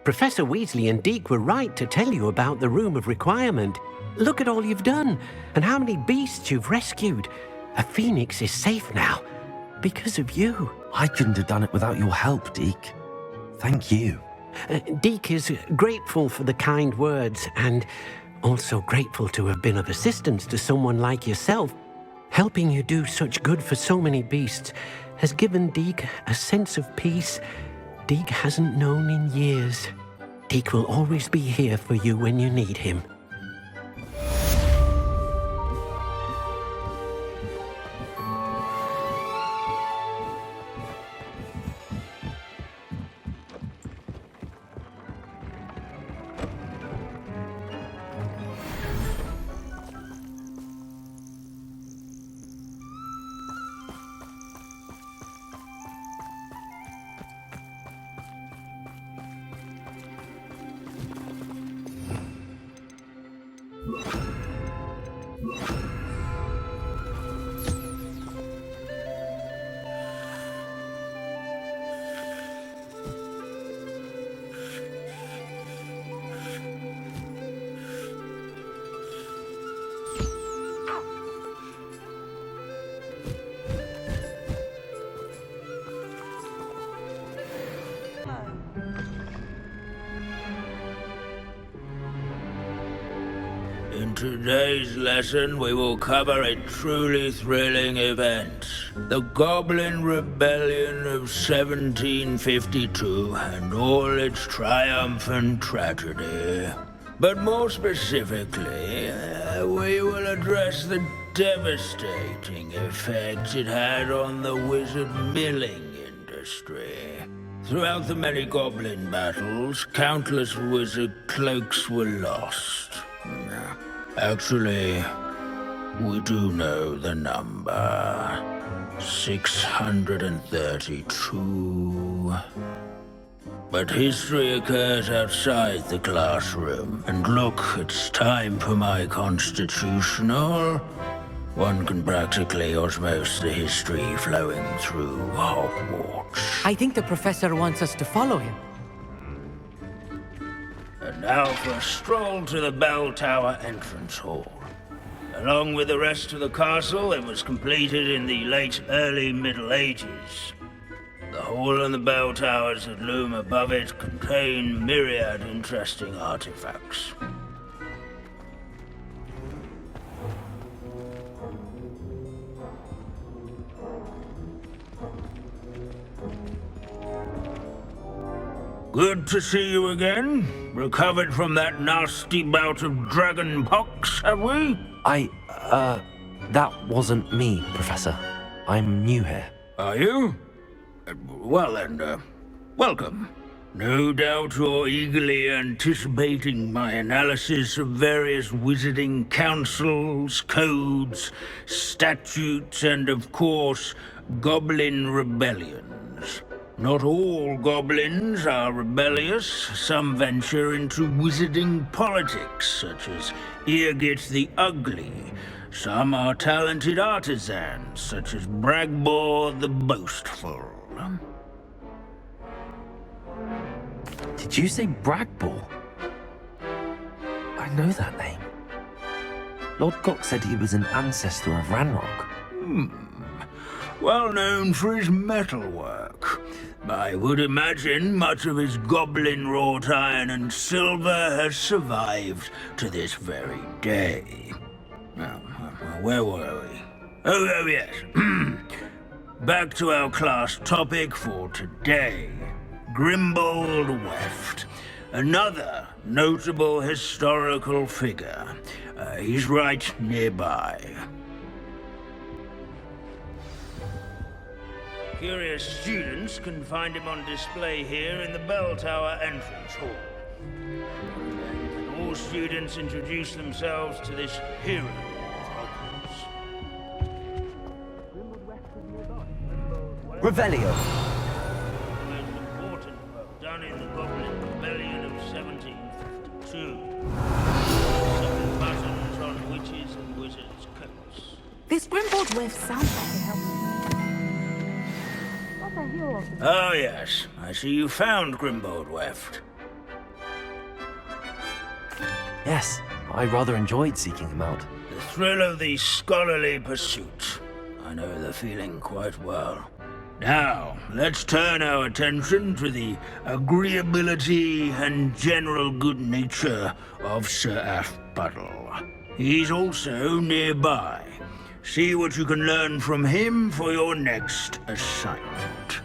Professor Weasley and Deke were right to tell you about the Room of Requirement. Look at all you've done, and how many beasts you've rescued. A phoenix is safe now, because of you. I couldn't have done it without your help, Deke. Thank you. Deke is grateful for the kind words, and also grateful to have been of assistance to someone like yourself. Helping you do such good for so many beasts has given Deke a sense of peace Deke hasn't known in years. Deke will always be here for you when you need him. today's lesson, we will cover a truly thrilling event. The Goblin Rebellion of 1752 and all its triumphant tragedy. But more specifically, we will address the devastating effect it had on the wizard milling industry. Throughout the many goblin battles, countless wizard cloaks were lost. Actually, we do know the number. 632. But history occurs outside the classroom. And look, it's time for my constitutional. One can practically osmose the history flowing through Hogwarts. I think the professor wants us to follow him. And now for a stroll to the bell tower entrance hall. Along with the rest of the castle, it was completed in the late early Middle Ages. The hall and the bell towers that loom above it contain myriad interesting artifacts. Good to see you again. Recovered from that nasty bout of dragon pox, have we? That wasn't me, Professor. I'm new here. Are you? Well then, welcome. No doubt you're eagerly anticipating my analysis of various wizarding councils, codes, statutes, and of course, goblin rebellions. Not all goblins are rebellious. Some venture into wizarding politics, such as Eargit the Ugly. Some are talented artisans, such as Bragbor the Boastful. Did you say Bragbor? I know that name. Lord Gok said he was an ancestor of Ranrock. Well known for his metalwork. I would imagine much of his goblin wrought iron and silver has survived to this very day. Now, where were we? Oh yes. Back to our class topic for today. Grimbold Weft. Another notable historical figure. He's right nearby. Curious students can find him on display here in the bell tower entrance hall. Then all students introduce themselves to this hero of Hogwarts. Revelio. Most important work done in the Goblin Rebellion of 1752. Some buttons on witches and wizards' coats. This Grimbold Weft sounds like it helps. Oh yes, I see you found Grimbold Weft. Yes, I rather enjoyed seeking him out. The thrill of the scholarly pursuit. I know the feeling quite well. Now, let's turn our attention to the agreeability and general good nature of Sir Athpuddle. He's also nearby. See what you can learn from him for your next assignment.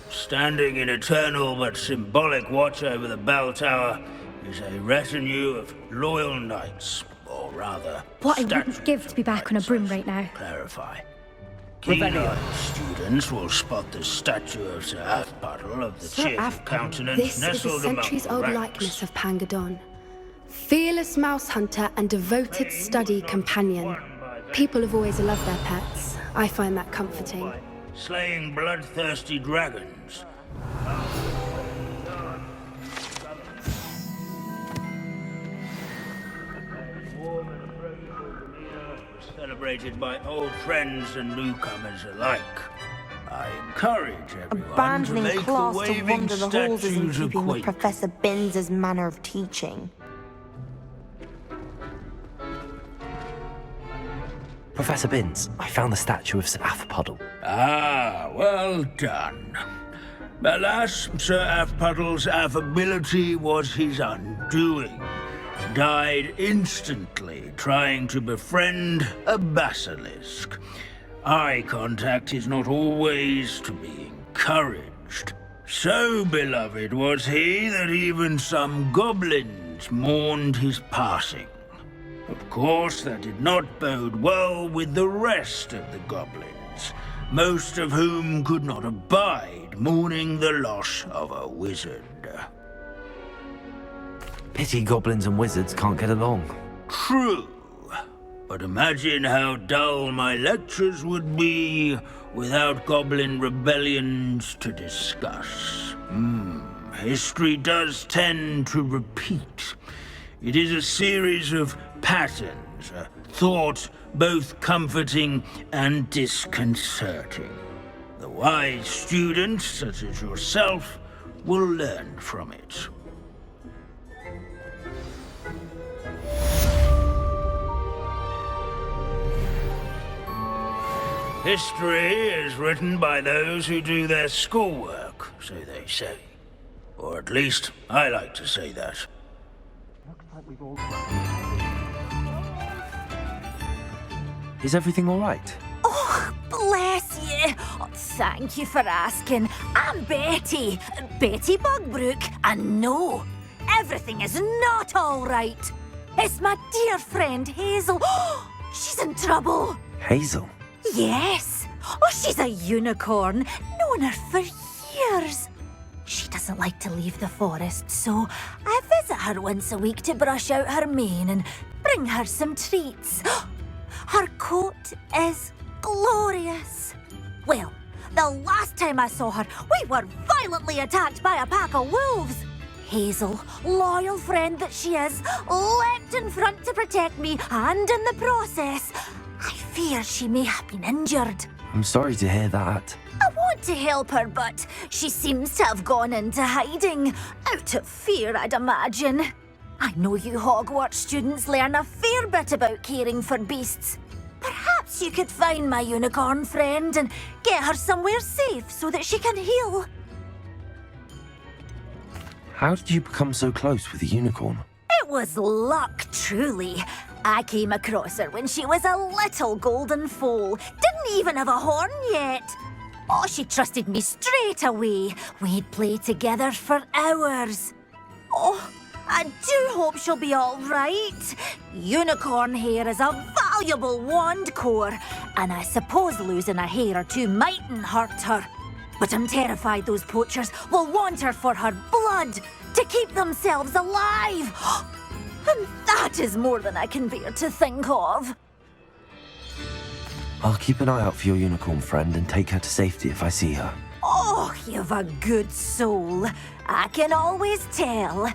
Standing in eternal but symbolic watch over the bell tower is a retinue of loyal knights, or rather, What I wouldn't give to be back on a broom right now. clarify. Keen-eyed students will spot the statue of Sir Athpuddle of the cheerful countenance This is a nestled among the centuries-old ranks. likeness of Pangadon. Fearless mouse hunter and devoted study companion. People have always loved their pets. I find that comforting. Slaying bloodthirsty dragons. Celebrated by old friends and newcomers alike. I encourage everyone to Abandoning make the class to waving wander the halls is in statues keeping with acquaint. Professor Binns's manner of teaching. Professor Binns, I found the statue of Sir Athpuddle. Ah, well done. Alas, Sir Athpuddle's affability was his undoing. died instantly trying to befriend a basilisk. Eye contact is not always to be encouraged. So beloved was he that even some goblins mourned his passing. Of course, that did not bode well with the rest of the goblins, most of whom could not abide mourning the loss of a wizard. Pity goblins and wizards can't get along. True. But imagine how dull my lectures would be without goblin rebellions to discuss. History does tend to repeat. It is a series of patterns, a thought both comforting and disconcerting. The wise student, such as yourself, will learn from it. History is written by those who do their schoolwork, so they say. Or at least, I like to say that. Is everything all right? Oh, bless you. Oh, thank you for asking. I'm Betty. Betty Bugbrook. And no, everything is not all right. It's my dear friend Hazel. She's in trouble. Hazel? Yes. Oh, she's a unicorn. Known her for years. She doesn't like to leave the forest, so I visit her once a week to brush out her mane and bring her some treats. Her coat is glorious. Well, the last time I saw her, we were violently attacked by a pack of wolves. Hazel, loyal friend that she is, leapt in front to protect me, and in the process, I fear she may have been injured. I'm sorry to hear that. I want to help her, but she seems to have gone into hiding. Out of fear, I'd imagine. I know you Hogwarts students learn a fair bit about caring for beasts. Perhaps you could find my unicorn friend and get her somewhere safe so that she can heal. How did you become so close with the unicorn? It was luck, truly. I came across her when she was a little golden foal. Didn't even have a horn yet. Oh, she trusted me straight away. We'd play together for hours. Oh, I do hope she'll be all right. Unicorn hair is a valuable wand core, and I suppose losing a hair or two mightn't hurt her. But I'm terrified those poachers will want her for her blood to keep themselves alive. And that is more than I can bear to think of. I'll keep an eye out for your unicorn friend and take her to safety if I see her. Oh, you've a good soul. I can always tell.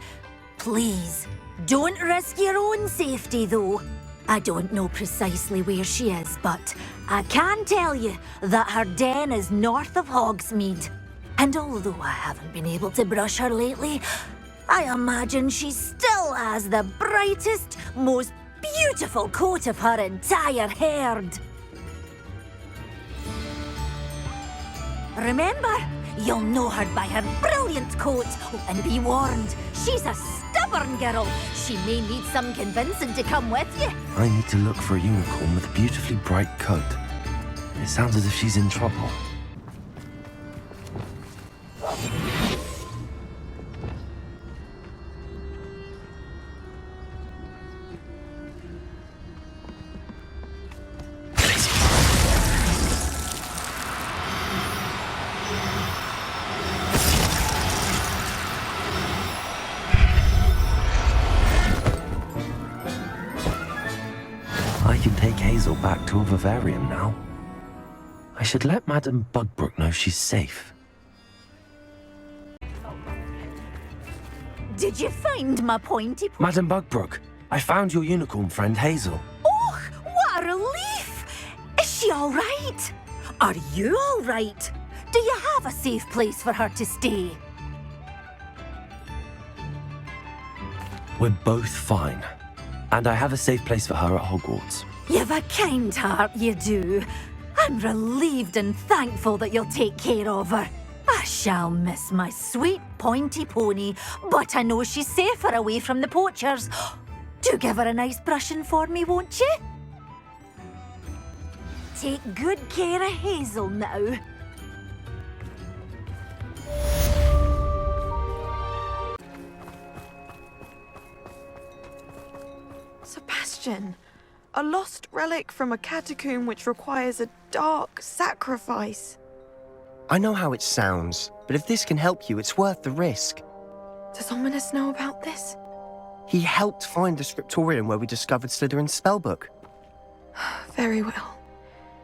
Please, don't risk your own safety, though. I don't know precisely where she is, but I can tell you that her den is north of Hogsmeade. And although I haven't been able to brush her lately, I imagine she still has the brightest, most beautiful coat of her entire herd. Remember, you'll know her by her brilliant coat. Oh, and be warned, she's a stubborn girl. She may need some convincing to come with you. I need to look for a unicorn with a beautifully bright coat. It sounds as if she's in trouble. I can take Hazel back to a vivarium now. I should let Madame Bugbrook know she's safe. Did you find my pointy Madame Bugbrook, I found your unicorn friend Hazel. Oh, what a relief! Is she all right? Are you all right? Do you have a safe place for her to stay? We're both fine. And I have a safe place for her at Hogwarts. You've a kind heart, you do. I'm relieved and thankful that you'll take care of her. I shall miss my sweet pointy pony, but I know she's safer away from the poachers. Do give her a nice brushing for me, won't you? Take good care of Hazel now. Sebastian, a lost relic from a catacomb which requires a dark sacrifice. I know how it sounds, but if this can help you, it's worth the risk. Does Ominous know about this? He helped find the scriptorium where we discovered Slytherin's spellbook. Very well.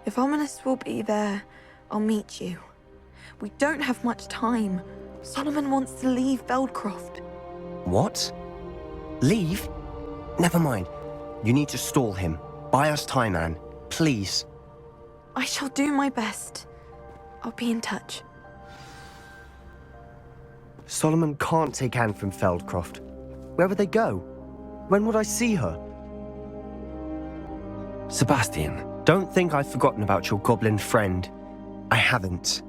If Ominous will be there, I'll meet you. We don't have much time. Solomon wants to leave Feldcroft. What? Leave? Never mind. You need to stall him. Buy us time, Anne. Please. I shall do my best. I'll be in touch. Solomon can't take Anne from Feldcroft. Where would they go? When would I see her? Sebastian. Don't think I've forgotten about your goblin friend. I haven't.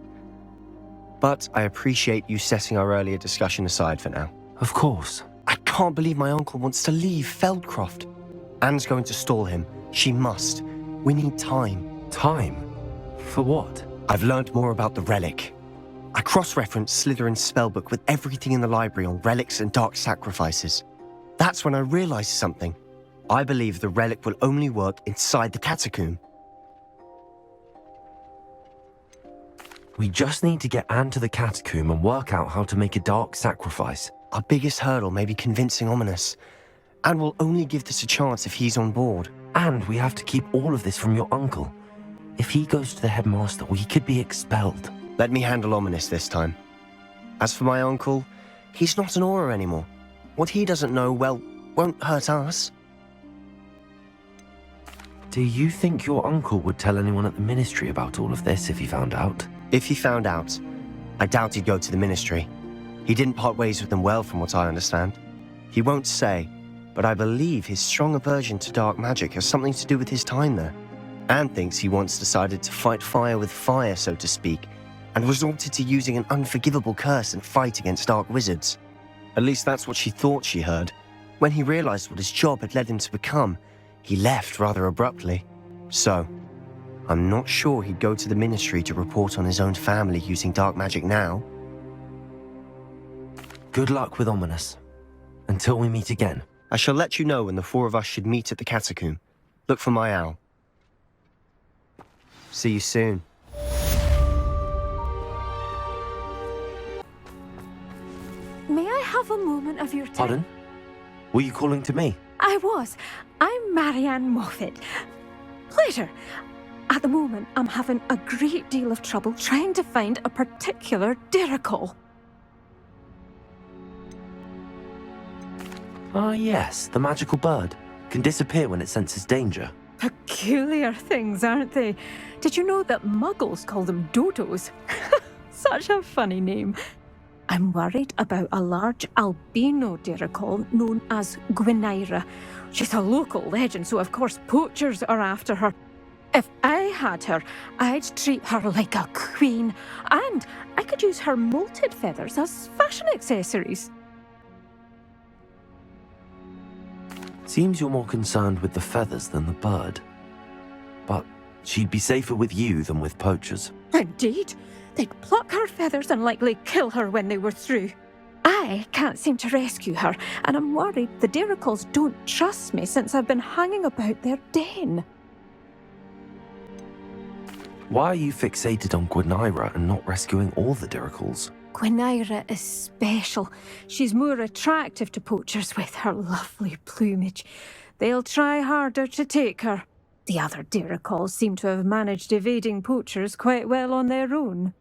But I appreciate you setting our earlier discussion aside for now. Of course. I can't believe my uncle wants to leave Feldcroft. Anne's going to stall him. She must. We need time. Time? For what? I've learned more about the relic. I cross-referenced Slytherin's spellbook with everything in the library on relics and dark sacrifices. That's when I realized something. I believe the relic will only work inside the catacomb. We just need to get Anne to the catacomb and work out how to make a dark sacrifice. Our biggest hurdle may be convincing Ominous. Anne will only give this a chance if he's on board. And we have to keep all of this from your uncle. If he goes to the headmaster, we could be expelled. Let me handle Ominous this time. As for my uncle, he's not an Auror anymore. What he doesn't know, well, won't hurt us. Do you think your uncle would tell anyone at the ministry about all of this if he found out? If he found out, I doubt he'd go to the ministry. He didn't part ways with them well, from what I understand. He won't say, but I believe his strong aversion to dark magic has something to do with his time there. Anne thinks he once decided to fight fire with fire, so to speak, and resorted to using an unforgivable curse and fight against dark wizards. At least that's what she thought she heard. When he realized what his job had led him to become, he left rather abruptly. So, I'm not sure he'd go to the ministry to report on his own family using dark magic now. Good luck with Ominous. Until we meet again. I shall let you know when the four of us should meet at the catacomb. Look for my owl. See you soon. May I have a moment of your time? Pardon? Were you calling to me? I was. I'm Marianne Moffat. Pleasure. At the moment, I'm having a great deal of trouble trying to find a particular Diricol. Ah, yes, the magical bird. Can disappear when it senses danger. Peculiar things, aren't they? Did you know that muggles call them dodos? Such a funny name. I'm worried about a large albino Diricol known as Gwynaira. She's a local legend, so of course poachers are after her. If I had her, I'd treat her like a queen, and I could use her molted feathers as fashion accessories. Seems you're more concerned with the feathers than the bird. But she'd be safer with you than with poachers. Indeed. They'd pluck her feathers and likely kill her when they were through. I can't seem to rescue her, and I'm worried the Diricols don't trust me since I've been hanging about their den. Why are you fixated on Gwynaira and not rescuing all the Diricols? Gwynaira is special. She's more attractive to poachers with her lovely plumage. They'll try harder to take her. The other Diricols seem to have managed evading poachers quite well on their own.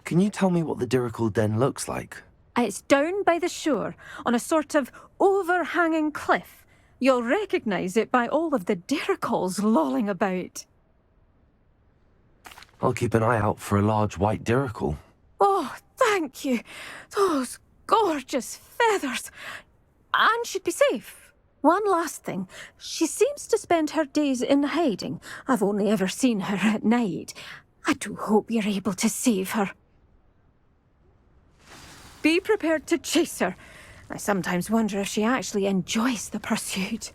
Can you tell me what the Diricol den looks like? It's down by the shore, on a sort of overhanging cliff. You'll recognise it by all of the Diricols lolling about. I'll keep an eye out for a large white Diricol. Oh, thank you. Those gorgeous feathers. Anne should be safe. One last thing. She seems to spend her days in hiding. I've only ever seen her at night. I do hope you're able to save her. Be prepared to chase her. I sometimes wonder if she actually enjoys the pursuit.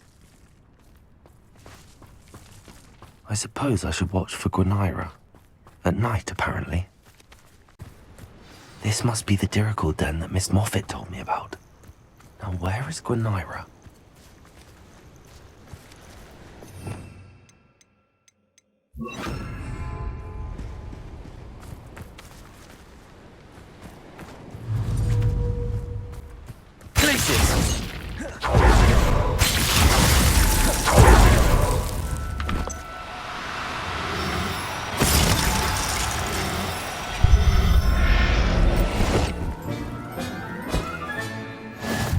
I suppose I should watch for Gwenira. At night, apparently. This must be the Dirical den that Miss Moffat told me about. Now, where is Gwenira? Places!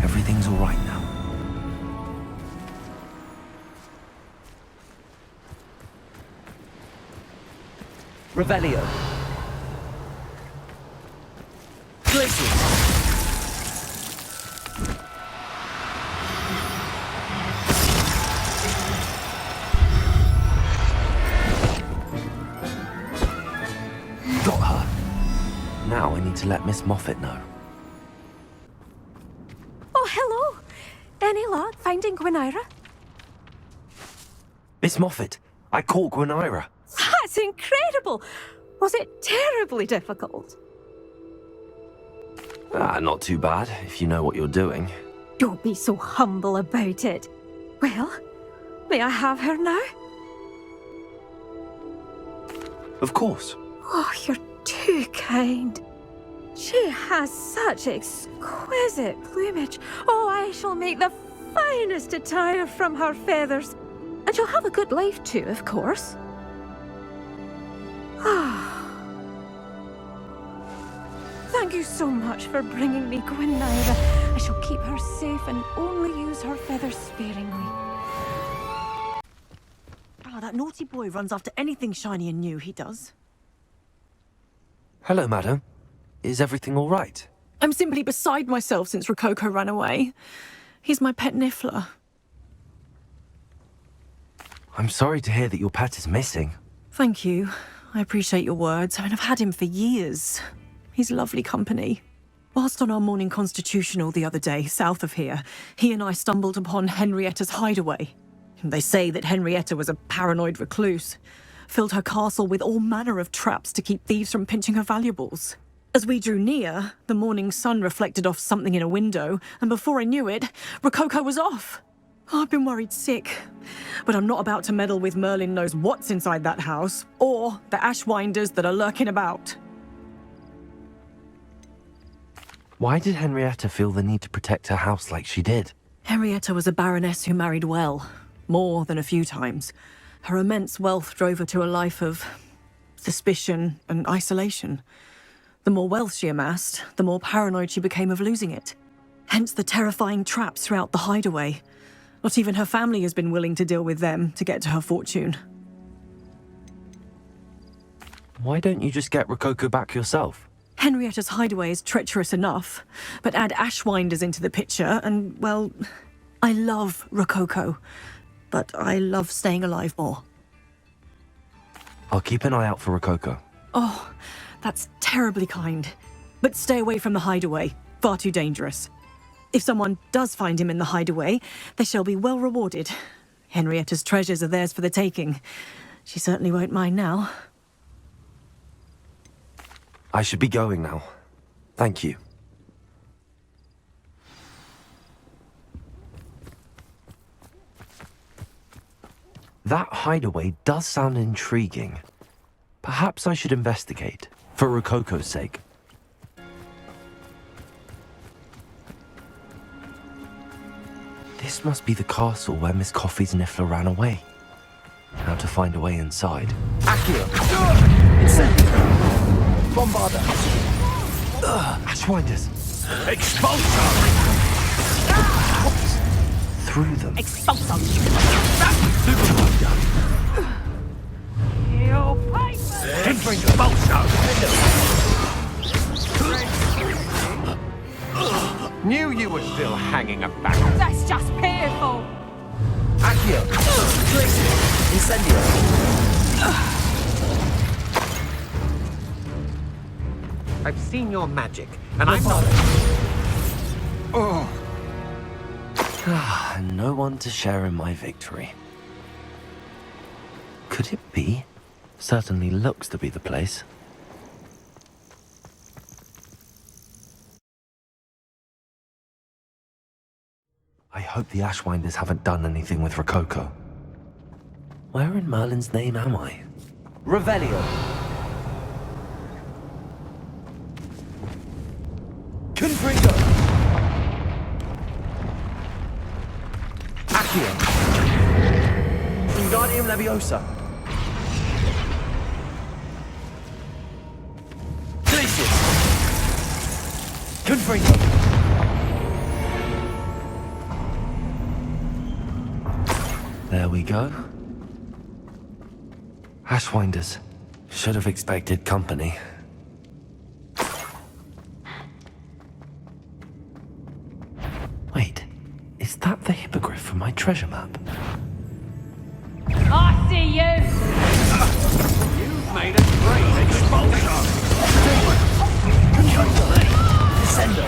Everything's all right now. Revelio. Places! Got her. Now I need to let Miss Moffat know. Oh, hello. Any luck finding Gwenira? Miss Moffat, I caught Gwenira. That's incredible! Was it terribly difficult? Not too bad, if you know what you're doing. Don't be so humble about it. Well, may I have her now? Of course. Oh, you're too kind. She has such exquisite plumage. Oh, I shall make the finest attire from her feathers. And she'll have a good life too, of course. Thank you so much for bringing me Gwenira. I shall keep her safe and only use her feathers sparingly. Oh, that naughty boy runs after anything shiny and new, he does. Hello, madam. Is everything all right? I'm simply beside myself since Rococo ran away. He's my pet niffler. I'm sorry to hear that your pet is missing. Thank you. I appreciate your words. I mean, I've had him for years. He's lovely company. Whilst on our morning constitutional the other day, south of here, he and I stumbled upon Henrietta's hideaway. They say that Henrietta was a paranoid recluse, filled her castle with all manner of traps to keep thieves from pinching her valuables. As we drew near, the morning sun reflected off something in a window, and before I knew it, Rococo was off. Oh, I've been worried sick, but I'm not about to meddle with Merlin knows what's inside that house, or the ashwinders that are lurking about. Why did Henrietta feel the need to protect her house like she did? Henrietta was a baroness who married well, more than a few times. Her immense wealth drove her to a life of suspicion and isolation. The more wealth she amassed, the more paranoid she became of losing it. Hence the terrifying traps throughout the hideaway. Not even her family has been willing to deal with them to get to her fortune. Why don't you just get Rococo back yourself? Henrietta's hideaway is treacherous enough, but add ashwinders into the picture and, well, I love Rococo, but I love staying alive more. I'll keep an eye out for Rococo. Oh, that's terribly kind. But stay away from the hideaway. Far too dangerous. If someone does find him in the hideaway, they shall be well rewarded. Henrietta's treasures are theirs for the taking. She certainly won't mind now. I should be going now. Thank you. That hideaway does sound intriguing. Perhaps I should investigate, for Rococo's sake. This must be the castle where Miss Coffee's Niffler ran away. How to find a way inside. Accio! Incendio! Bombarda! Ashwinders! Expulsor! Through them. Expulsor! Knew you were still hanging about. That's just painful. Accio! Incendio! I've seen your magic, and I'm not... Oh, And no one to share in my victory. Could it be? Certainly looks to be the place. I hope the Ashwinders haven't done anything with Rococo. Where in Merlin's name am I? Revelio! Confringo! Accio! Wingardium Leviosa! Glacius! Confringo! There we go. Ashwinders. Should have expected company. Wait, is that the hippogriff from my treasure map? I see you! You've made a great expulsion! Descendo!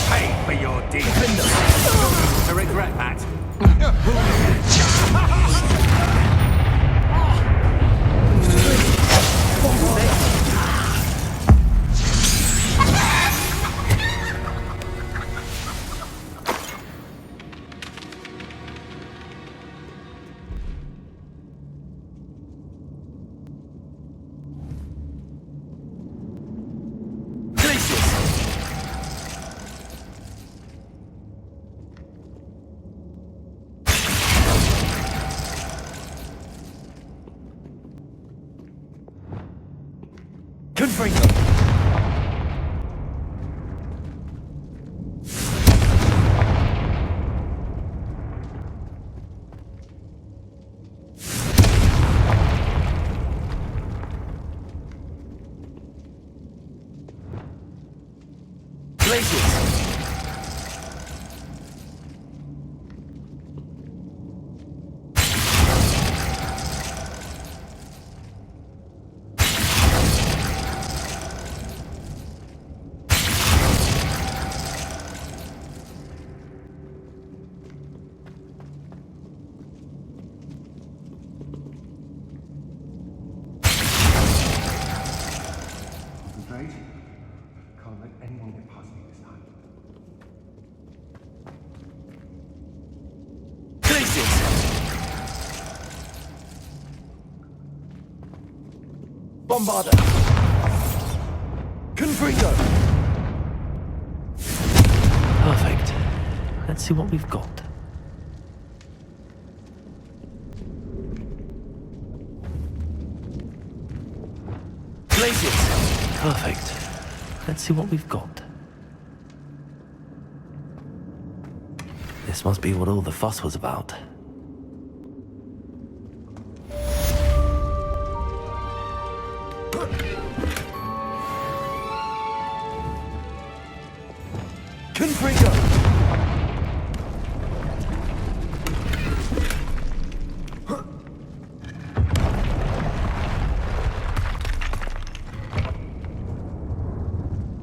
Pay for your deeds! To regret that. Confringo! Can't let anyone get past me this time. Bombarda! Confringo! Perfect. Let's see what we've got. Perfect. Let's see what we've got. This must be what all the fuss was about. Confringo!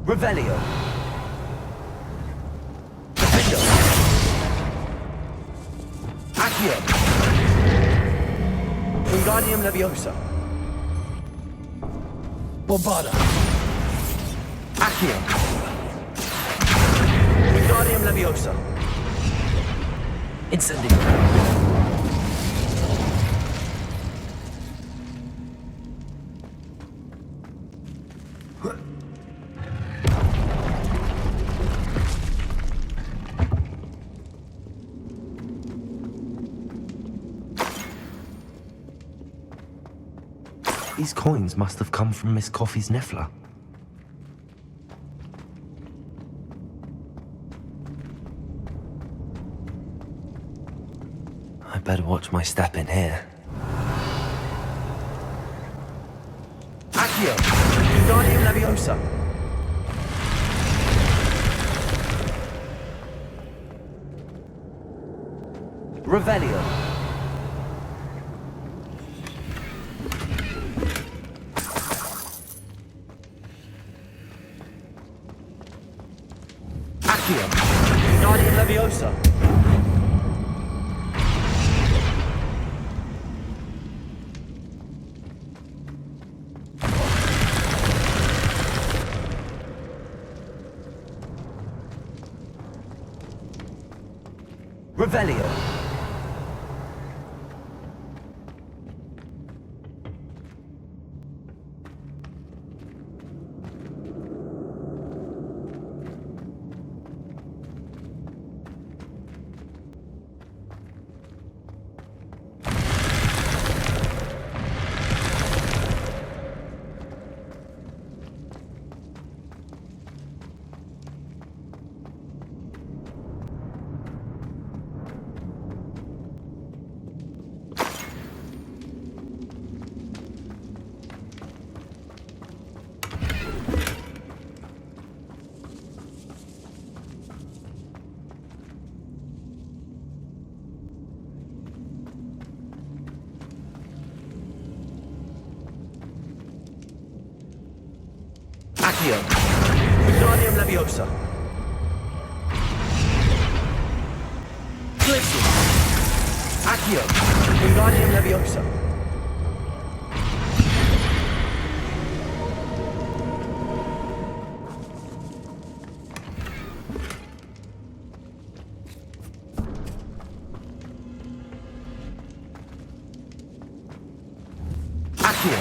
Revelio. Defendo. Accio. Wingardium Leviosa. Bombarda. Accio. Wingardium Leviosa. Incendio. These coins must have come from Miss Coffee's Niffler. I better watch my step in here. Accio! Wingardium Leviosa! Revelio! Accio! Wingardium Leviosa! Revelio. Accio. Wingardium Leviosa. Glacius. Accio. Wingardium Leviosa. Accio.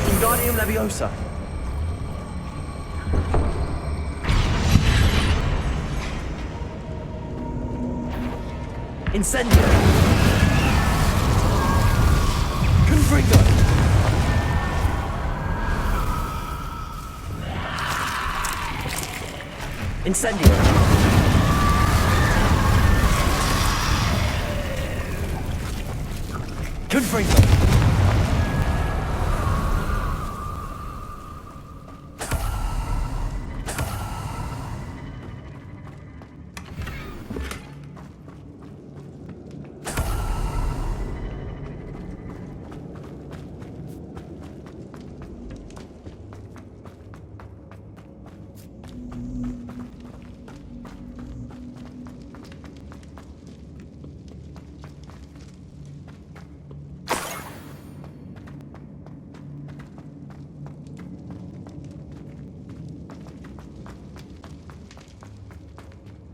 Wingardium Leviosa. Incendio. Confringo. Incendio. Confringo.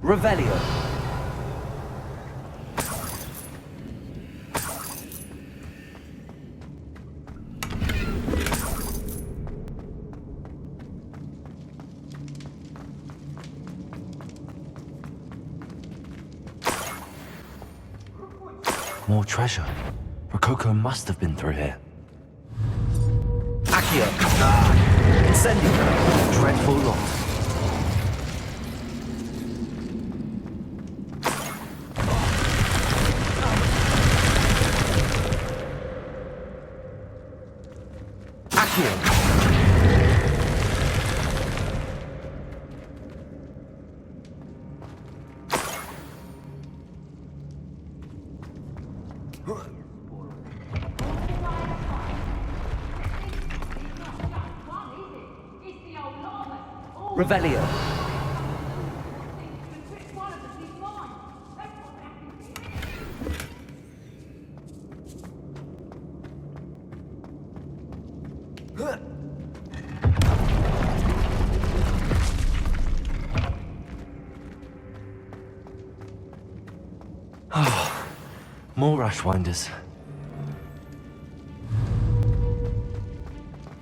Revelio. More treasure. Rococo must have been through here. Accio. Incendio. Dreadful loss. Revelio. More Ashwinders.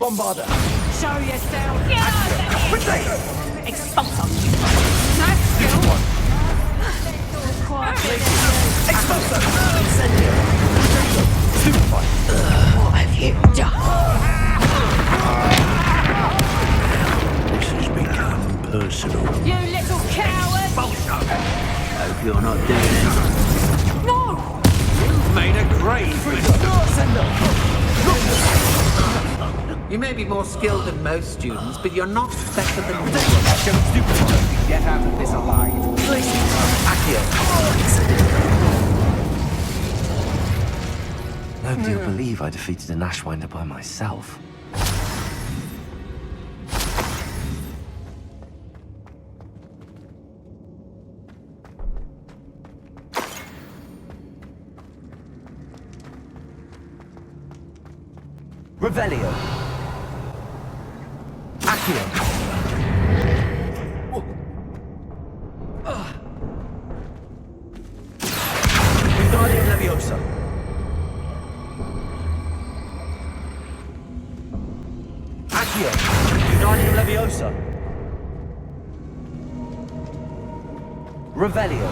Bombarda. Show yourself! Expulsor! Expulsor! Incendio! Stupefy! What have you done? This has become personal. You little coward! Hope you're not dead. No! You've made a grave. You may be more skilled than most students, but you're not better than me. Get out of this alive. Accio. Nobody will believe I defeated an Ashwinder by myself. Revelio. Accio. Wingardium Leviosa. Accio. Wingardium Leviosa. Revelio.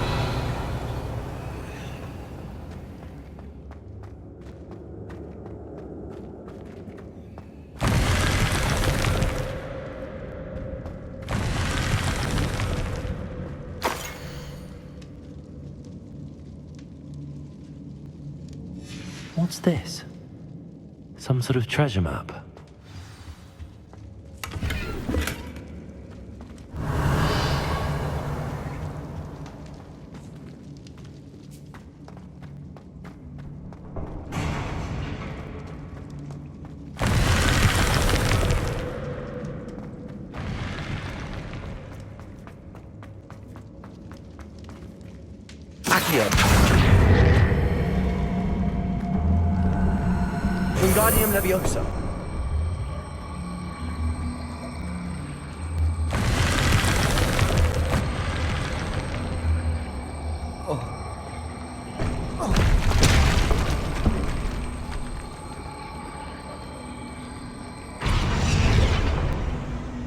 What's this? Some sort of treasure map? Accio. Wingardium Leviosa.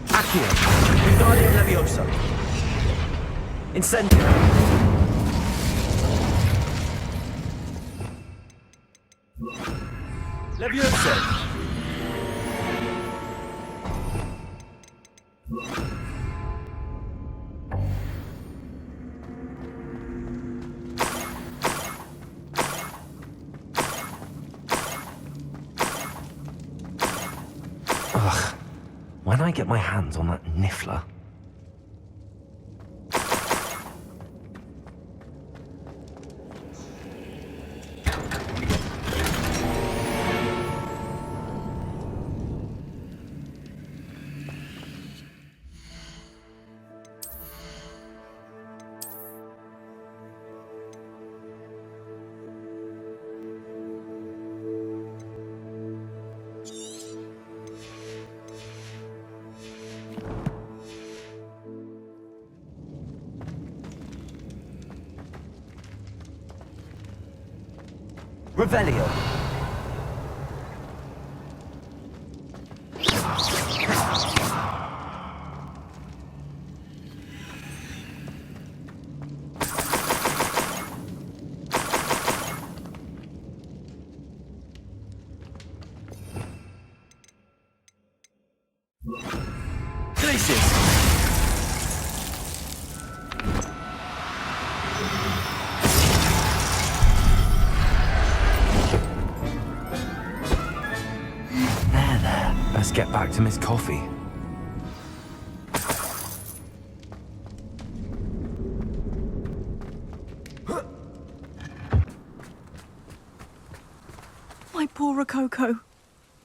Accio. Wingardium Leviosa. Incendio. Leviosa. Ugh. When I get my hands on that niffler. Revelio. Glacius. Let's get back to Miss Coffee. My poor Rococo.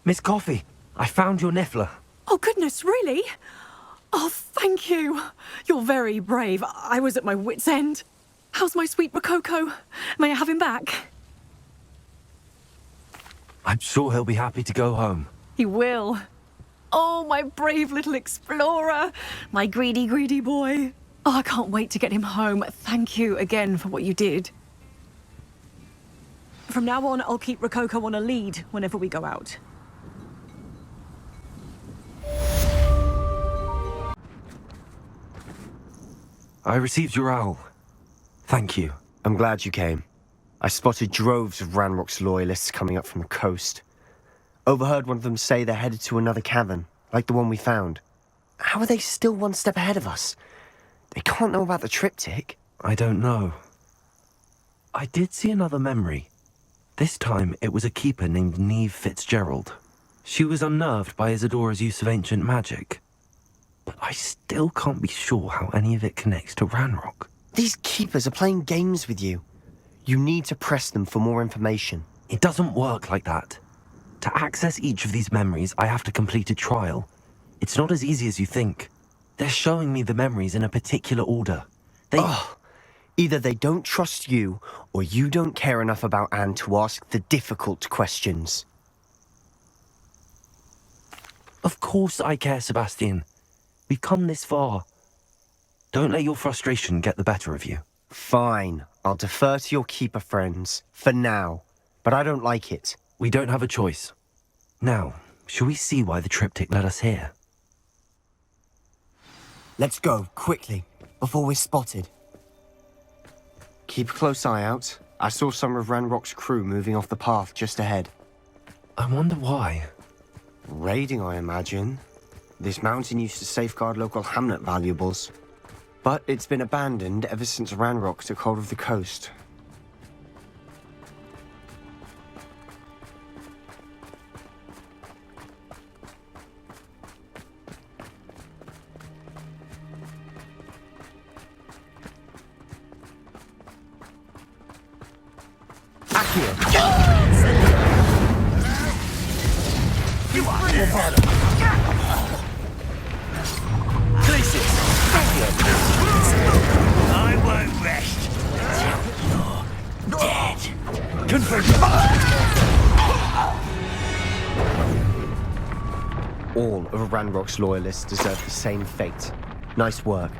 Miss Coffee, I found your niffler. Oh, goodness, really? Oh, thank you. You're very brave. I was at my wit's end. How's my sweet Rococo? May I have him back? I'm sure he'll be happy to go home. He will. Oh, my brave little explorer. My greedy, greedy boy. Oh, I can't wait to get him home. Thank you again for what you did. From now on, I'll keep Rococo on a lead whenever we go out. I received your owl. Thank you. I'm glad you came. I spotted droves of Ranrock's loyalists coming up from the coast. Overheard one of them say they're headed to another cavern, like the one we found. How are they still one step ahead of us? They can't know about the triptych. I don't know. I did see another memory. This time, it was a keeper named Neve Fitzgerald. She was unnerved by Isadora's use of ancient magic. But I still can't be sure how any of it connects to Ranrock. These keepers are playing games with you. You need to press them for more information. It doesn't work like that. To access each of these memories, I have to complete a trial. It's not as easy as you think. They're showing me the memories in a particular order. Either they don't trust you, or you don't care enough about Anne to ask the difficult questions. Of course I care, Sebastian. We've come this far. Don't let your frustration get the better of you. Fine. I'll defer to your keeper friends. For now. But I don't like it. We don't have a choice. Now, shall we see why the triptych led us here? Let's go, quickly, before we're spotted. Keep a close eye out. I saw some of Ranrock's crew moving off the path just ahead. I wonder why. Raiding, I imagine. This mountain used to safeguard local hamlet valuables. But it's been abandoned ever since Ranrock took hold of the coast. I won't rest until you're dead. All of Ranrock's loyalists deserve the same fate. Nice work.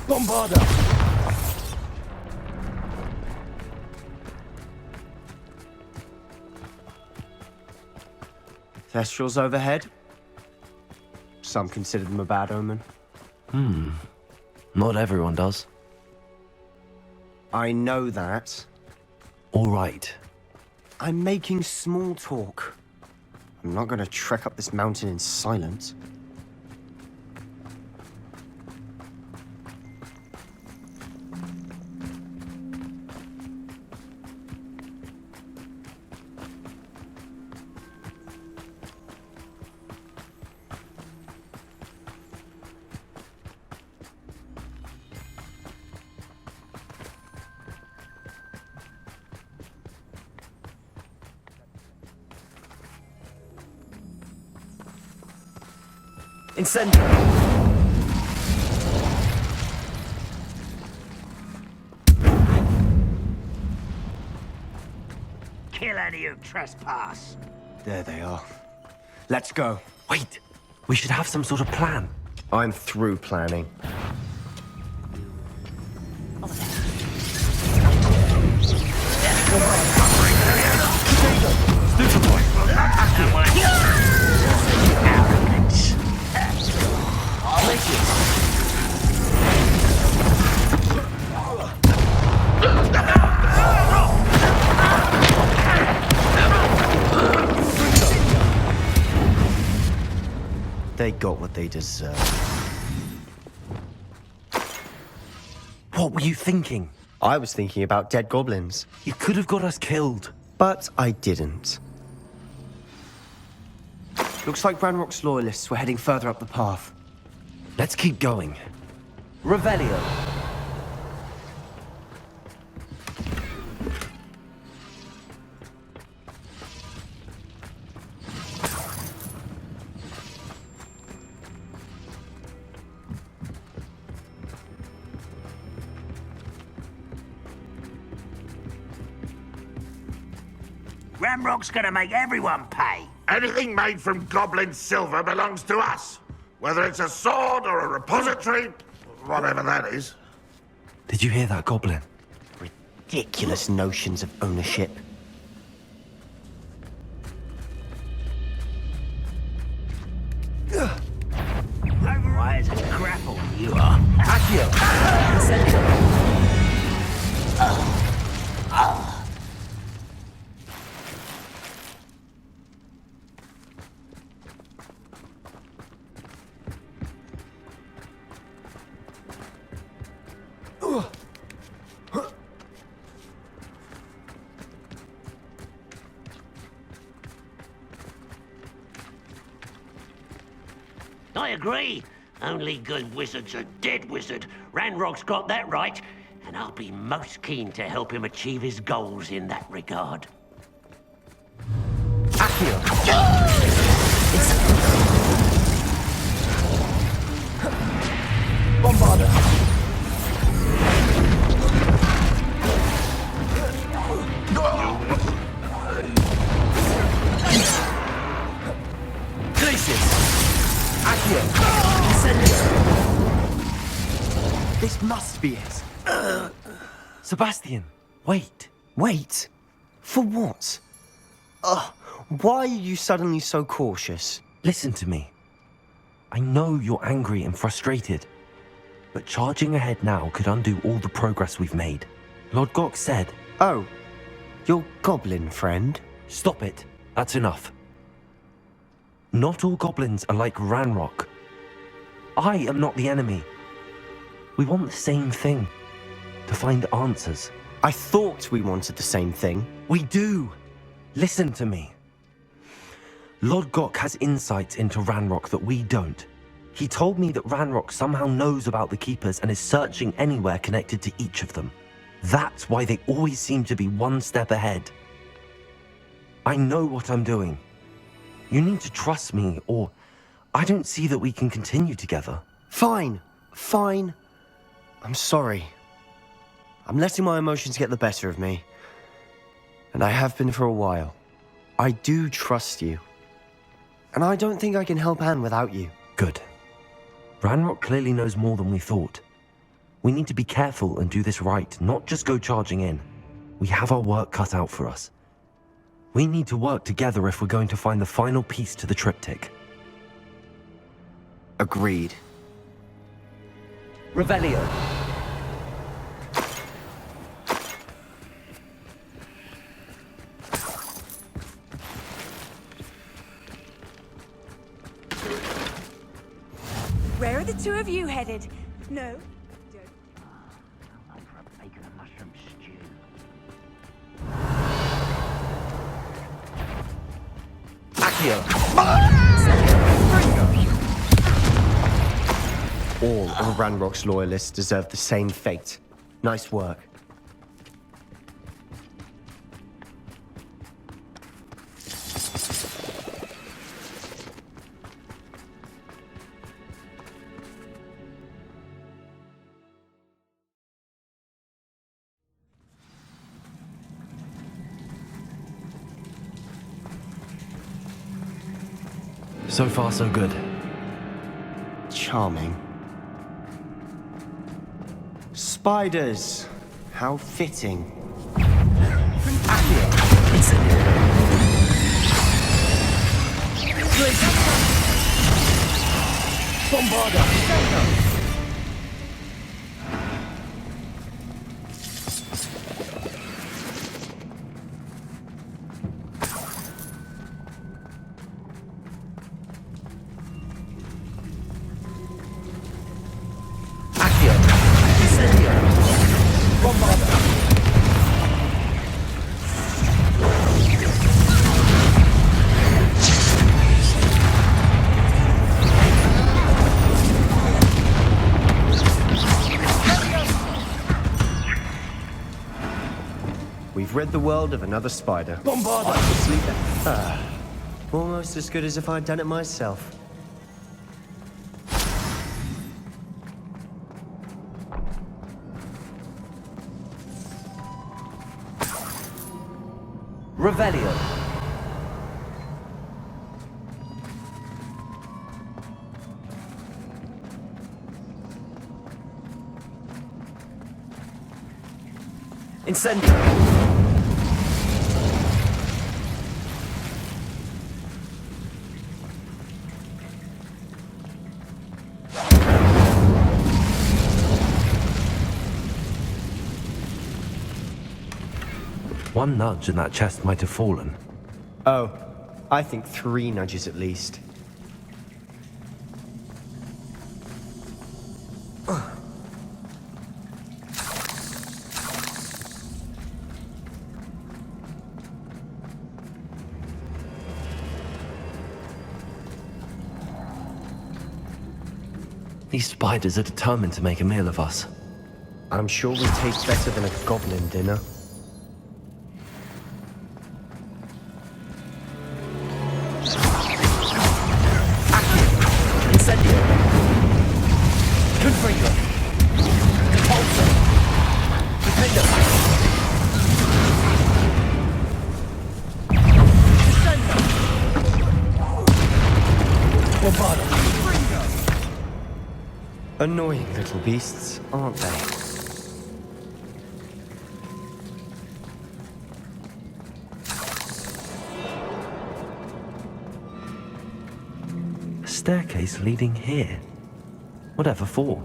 Bombarda! Thestrals overhead. Some consider them a bad omen. Not everyone does. I know that. All right. I'm making small talk. I'm not going to trek up this mountain in silence. Incendio! Kill any who trespass. There they are. Let's go. Wait! We should have some sort of plan. I'm through planning. They got what they deserve. What were you thinking? I was thinking about dead goblins. You could have got us killed. But I didn't. Looks like Ranrock's loyalists were heading further up the path. Let's keep going. Revelio. Ranrock's gonna make everyone pay. Anything made from goblin silver belongs to us. Whether it's a sword or a repository, whatever that is. Did you hear that, Goblin? Ridiculous notions of ownership. I'm right as a grapple, you are. Accio! I agree. Only good wizards are dead wizard. Ranrock's got that right, and I'll be most keen to help him achieve his goals in that regard. Bombarda! This must be it. Sebastian, wait. Wait? For what? Why are you suddenly so cautious? Listen to me. I know you're angry and frustrated, but charging ahead now could undo all the progress we've made. Lord Gok said... Oh, your goblin friend? Stop it. That's enough. Not all goblins are like Ranrock. I am not the enemy. We want the same thing. To find answers. I thought we wanted the same thing. We do. Listen to me. Lord Gok has insights into Ranrock that we don't. He told me that Ranrock somehow knows about the Keepers and is searching anywhere connected to each of them. That's why they always seem to be one step ahead. I know what I'm doing. You need to trust me, or I don't see that we can continue together. Fine. I'm sorry. I'm letting my emotions get the better of me. And I have been for a while. I do trust you. And I don't think I can help Anne without you. Good. Ranrock clearly knows more than we thought. We need to be careful and do this right, not just go charging in. We have our work cut out for us. We need to work together if we're going to find the final piece to the triptych. Agreed. Revelio. Where are the two of you headed? No. All of Ranrock's loyalists deserve the same fate. Nice work. So far, so good. Charming. Spiders! How fitting. Bombarda! We've rid the world of another spider. Bombarda! Almost as good as if I'd done it myself. Revelio. Incendio. One nudge and that chest might have fallen. Oh, I think 3 nudges at least. These spiders are determined to make a meal of us. I'm sure we taste better than a goblin dinner. Annoying little beasts, aren't they? A staircase leading here? Whatever for?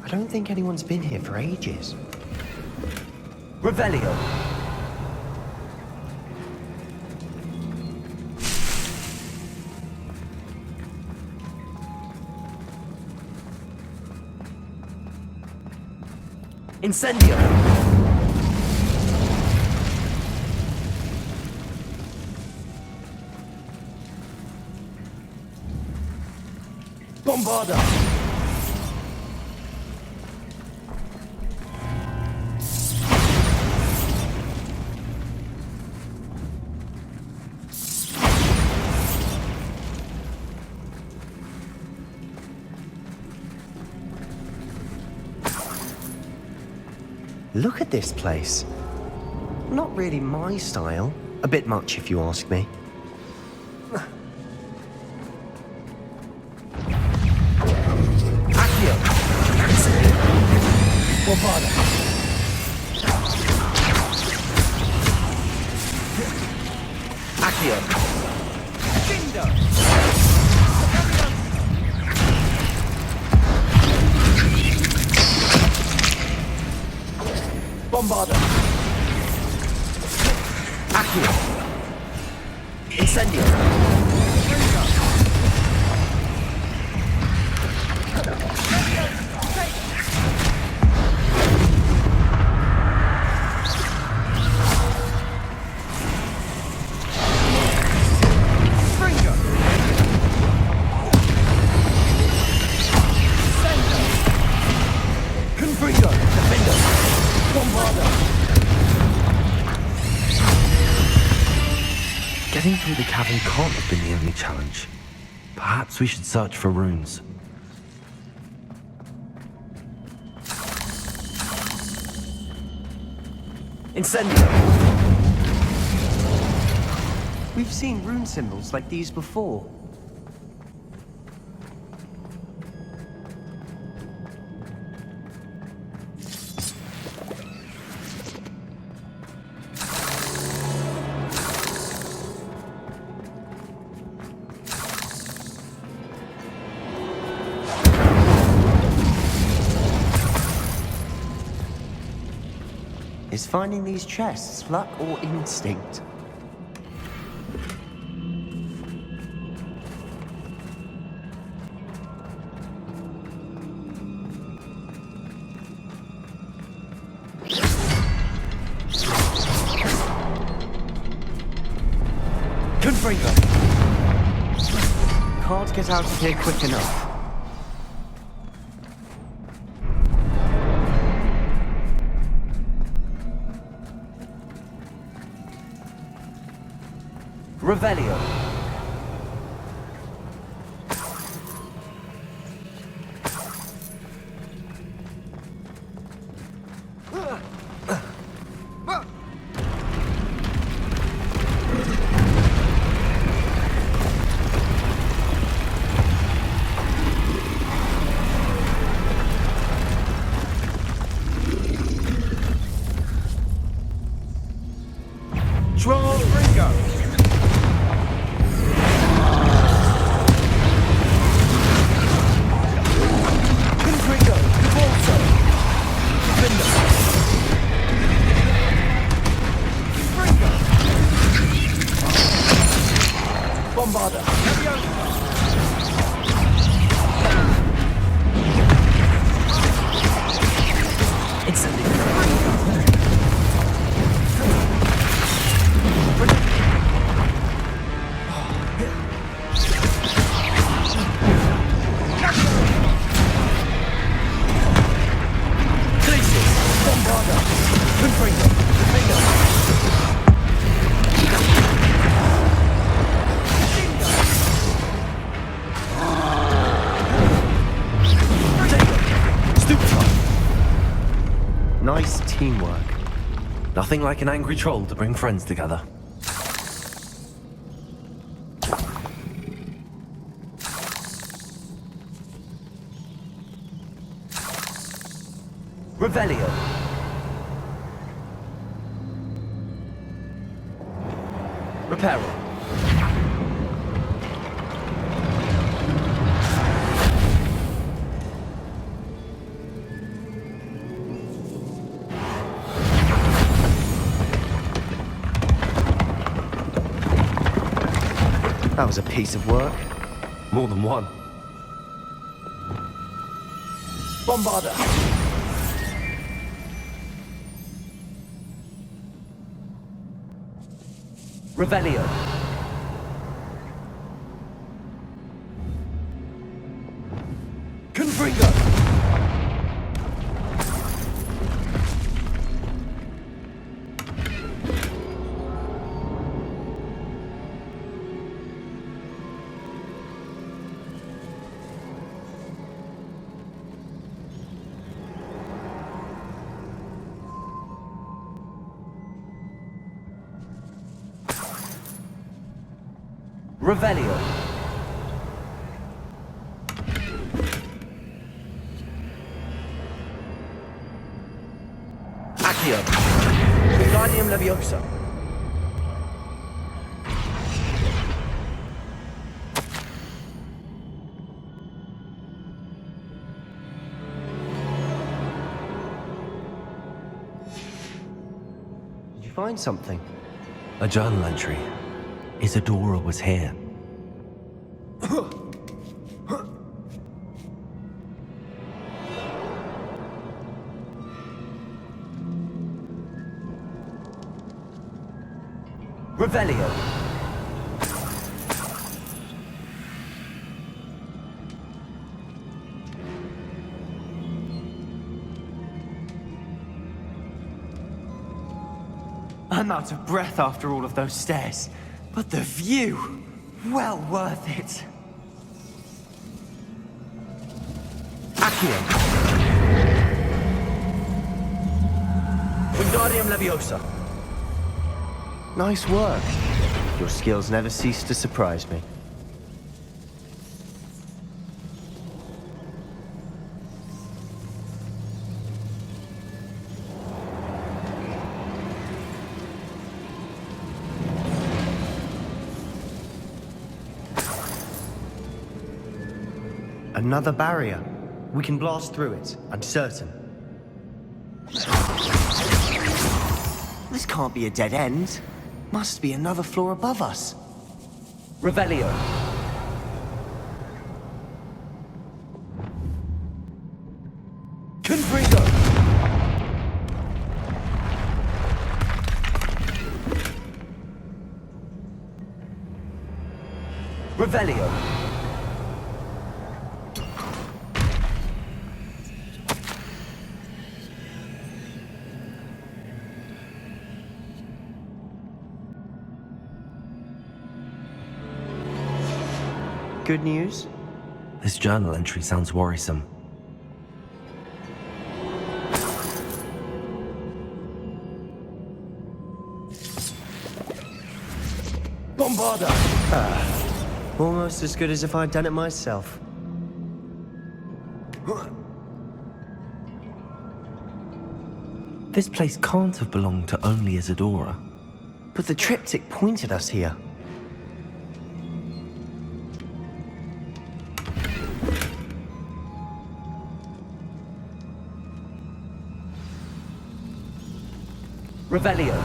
I don't think anyone's been here for ages. Revelio! Incendio! Bombarda! Look at this place. Not really my style. A bit much, if you ask me. Accio! Bombarda! Accio! Bombarda! Accio! Incendio! Confringo! Defender! Bombarda! Getting through the cavern can't have been the only challenge. Perhaps we should search for runes. Incendio! We've seen rune symbols like these before. Is finding these chests luck or instinct? Confringo! Can't get out of here quick enough. Revelio! Bombarda! Nice teamwork. Nothing like an angry troll to bring friends together. Revelio. Reparo. That was a piece of work. More than one. Bombarda. Revelio. Confringo. Revelio. Accio. Wingardium Leviosa. Did you find something? A journal entry. Isadora was here. Revelio. I'm out of breath after all of those stairs, but the view, well worth it. Accio. Wingardium Leviosa. Nice work. Your skills never cease to surprise me. Another barrier. We can blast through it, I'm certain. This can't be a dead end. Must be another floor above us. Revelio. Confringo. Revelio. Good news? This journal entry sounds worrisome. Bombarda. Almost as good as if I'd done it myself. This place can't have belonged to only Isadora. But the triptych pointed us here. Revelio.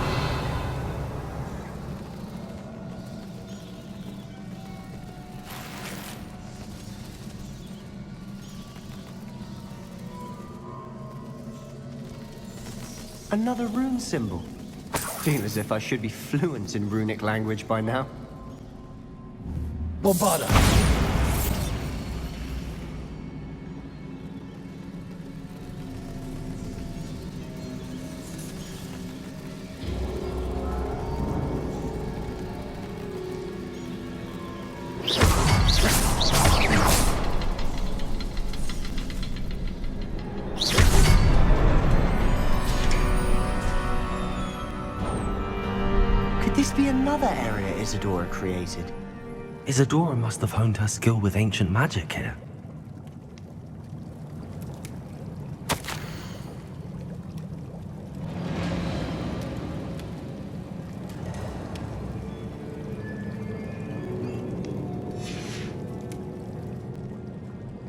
Another rune symbol. Feel as if I should be fluent in runic language by now. Bombarda. Could this be another area Isadora created? Isadora must have honed her skill with ancient magic here.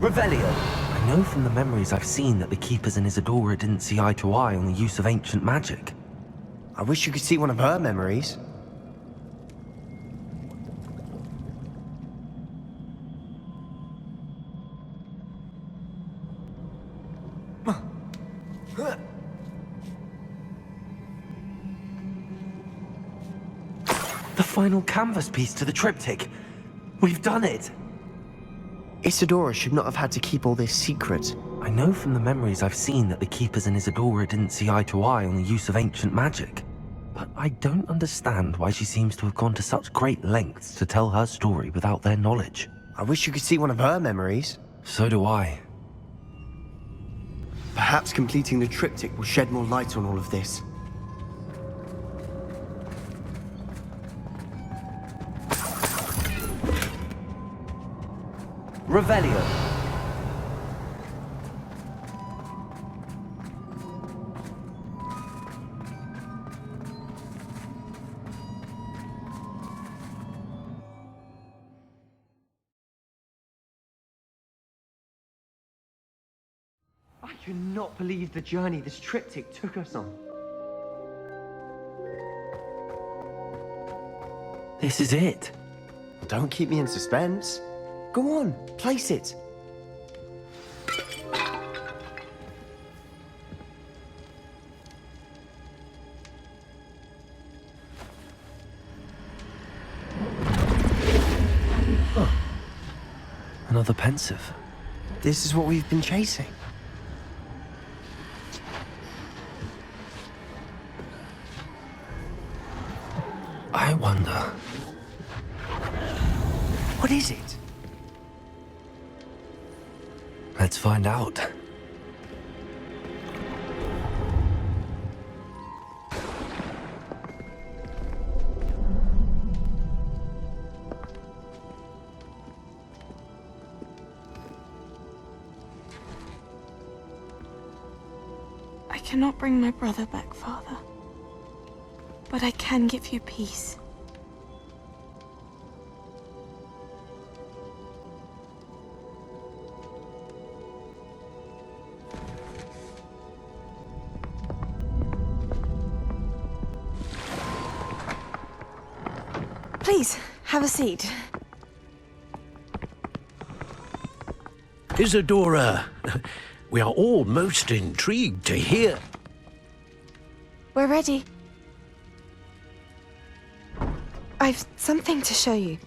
Revelio. I know from the memories I've seen that the Keepers and Isadora didn't see eye to eye on the use of ancient magic. I wish you could see one of her memories. The final canvas piece to the triptych. We've done it! Isadora should not have had to keep all this secret. I know from the memories I've seen that the Keepers and Isadora didn't see eye to eye on the use of ancient magic. But I don't understand why she seems to have gone to such great lengths to tell her story without their knowledge. I wish you could see one of her memories. So do I. Perhaps completing the triptych will shed more light on all of this. Revelio. I cannot believe the journey this triptych took us on. This is it. Don't keep me in suspense. Go on, place it. Another pensive. This is what we've been chasing. I wonder. What is it? Let's find out. I cannot bring my brother back, Father. But I can give you peace. Please, have a seat. Isadora, we are all most intrigued to hear. We're ready. I've something to show you.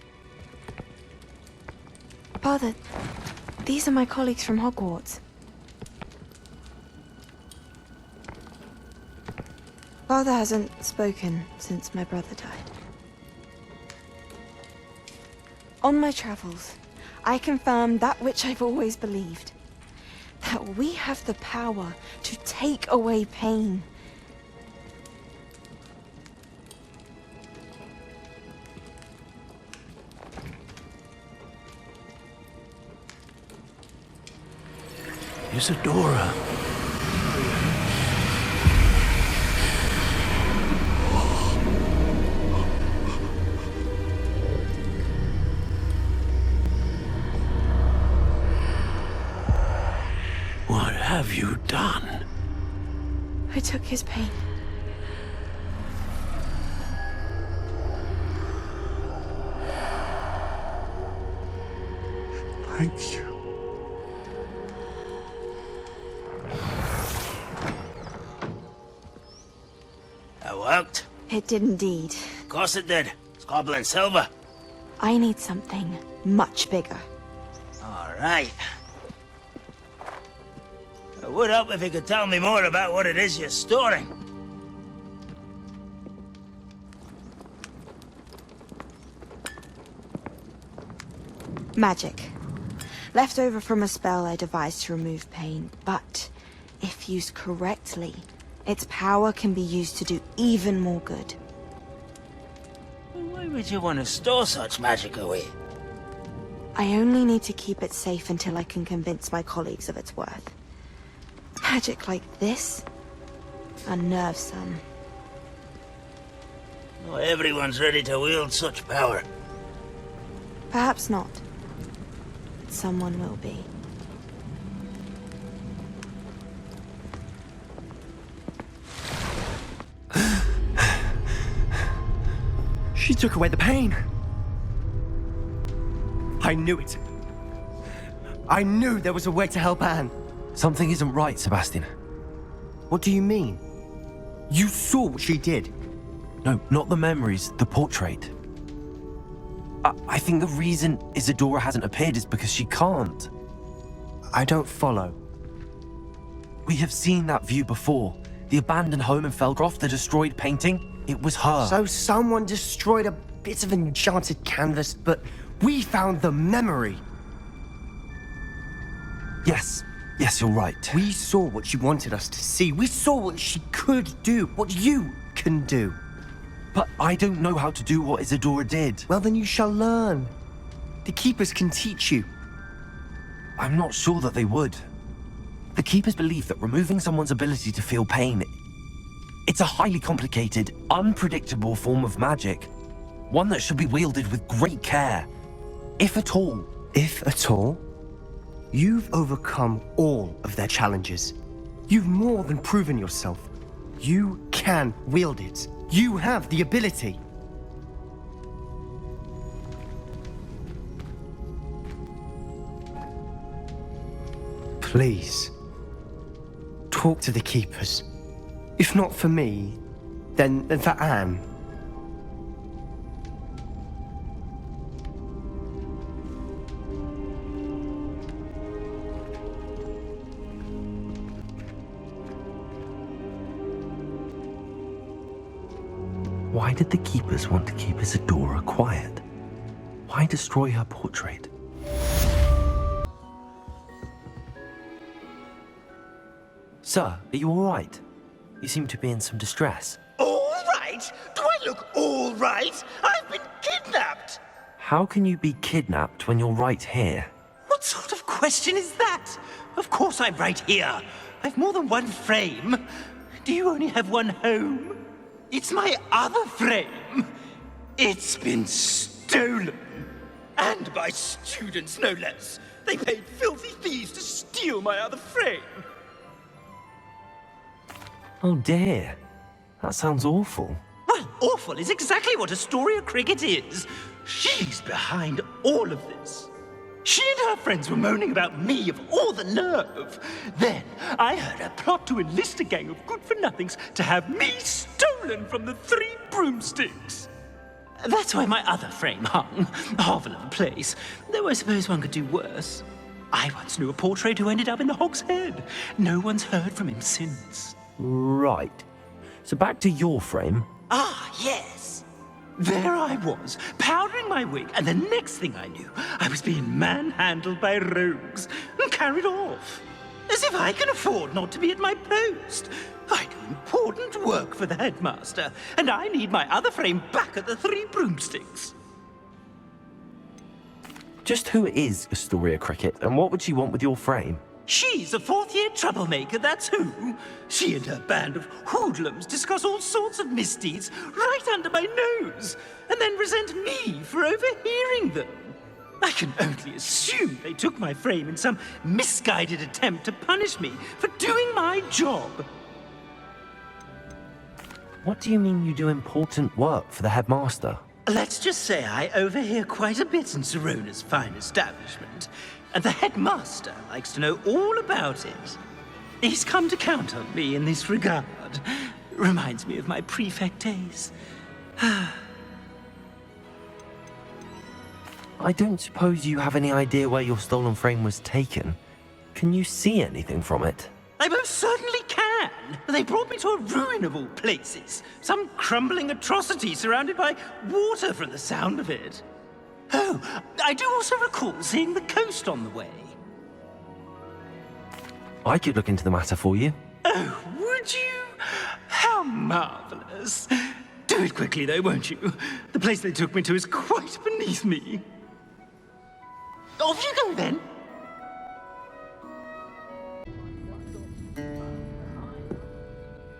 Father, these are my colleagues from Hogwarts. Father hasn't spoken since my brother died. On my travels, I confirmed that which I've always believed. That we have the power to take away pain. Isadora. What have you done? I took his pain. Thank you. That worked. It did indeed. Of course it did. It's goblin silver. I need something much bigger. All right. It would help if you could tell me more about what it is you're storing. Magic. Left over from a spell I devised to remove pain, but if used correctly, its power can be used to do even more good. Why would you want to store such magic away? I only need to keep it safe until I can convince my colleagues of its worth. Magic like this unnerves some. Not everyone's ready to wield such power. Perhaps not. But someone will be. She took away the pain. I knew it. I knew there was a way to help Anne. Something isn't right, Sebastian. What do you mean? You saw what she did. No, not the memories, the portrait. I think the reason Isadora hasn't appeared is because she can't. I don't follow. We have seen that view before. The abandoned home in Felgroth, the destroyed painting, it was her. So someone destroyed a bit of enchanted canvas, but we found the memory. Yes, you're right. We saw what she wanted us to see. We saw what she could do, what you can do. But I don't know how to do what Isadora did. Well, then you shall learn. The Keepers can teach you. I'm not sure that they would. The Keepers believe that removing someone's ability to feel pain, it's a highly complicated, unpredictable form of magic. One that should be wielded with great care. If at all. If at all? You've overcome all of their challenges. You've more than proven yourself. You can wield it. You have the ability. Please, talk to the Keepers. If not for me, then for Anne. Why did the Keepers want to keep Isadora quiet? Why destroy her portrait? Sir, are you all right? You seem to be in some distress. All right? Do I look all right? I've been kidnapped! How can you be kidnapped when you're right here? What sort of question is that? Of course I'm right here. I've more than one frame. Do you only have one home? It's my other frame. It's been stolen. And by students, no less. They paid filthy thieves to steal my other frame. Oh dear. That sounds awful. Well, awful is exactly what Astoria Cricket is. She's behind all of this. She and her friends were moaning about me of all the nerve. Then I heard her plot to enlist a gang of good-for-nothings to have me stolen from the Three Broomsticks. That's why my other frame hung. Marvel of a place. Though I suppose one could do worse. I once knew a portrait who ended up in the Hog's Head. No one's heard from him since. Right. So back to your frame. Ah, yes. There I was, powdering my wig, and the next thing I knew, I was being manhandled by rogues and carried off. As if I can afford not to be at my post. I do important work for the headmaster, and I need my other frame back at the Three Broomsticks. Just who is Astoria Cricket, and what would she want with your frame? She's a fourth-year troublemaker, that's who. She and her band of hoodlums discuss all sorts of misdeeds right under my nose, and then resent me for overhearing them. I can only assume they took my frame in some misguided attempt to punish me for doing my job. What do you mean you do important work for the headmaster? Let's just say I overhear quite a bit in Sirona's fine establishment, and the headmaster likes to know all about it. He's come to count on me in this regard. Reminds me of my prefect days. I don't suppose you have any idea where your stolen frame was taken. Can you see anything from it? I most certainly can. They brought me to a ruin of all places. Some crumbling atrocity surrounded by water from the sound of it. Oh, I do also recall seeing the coast on the way. I could look into the matter for you. Oh, would you? How marvelous. Do it quickly, though, won't you? The place they took me to is quite beneath me. Off you go, then.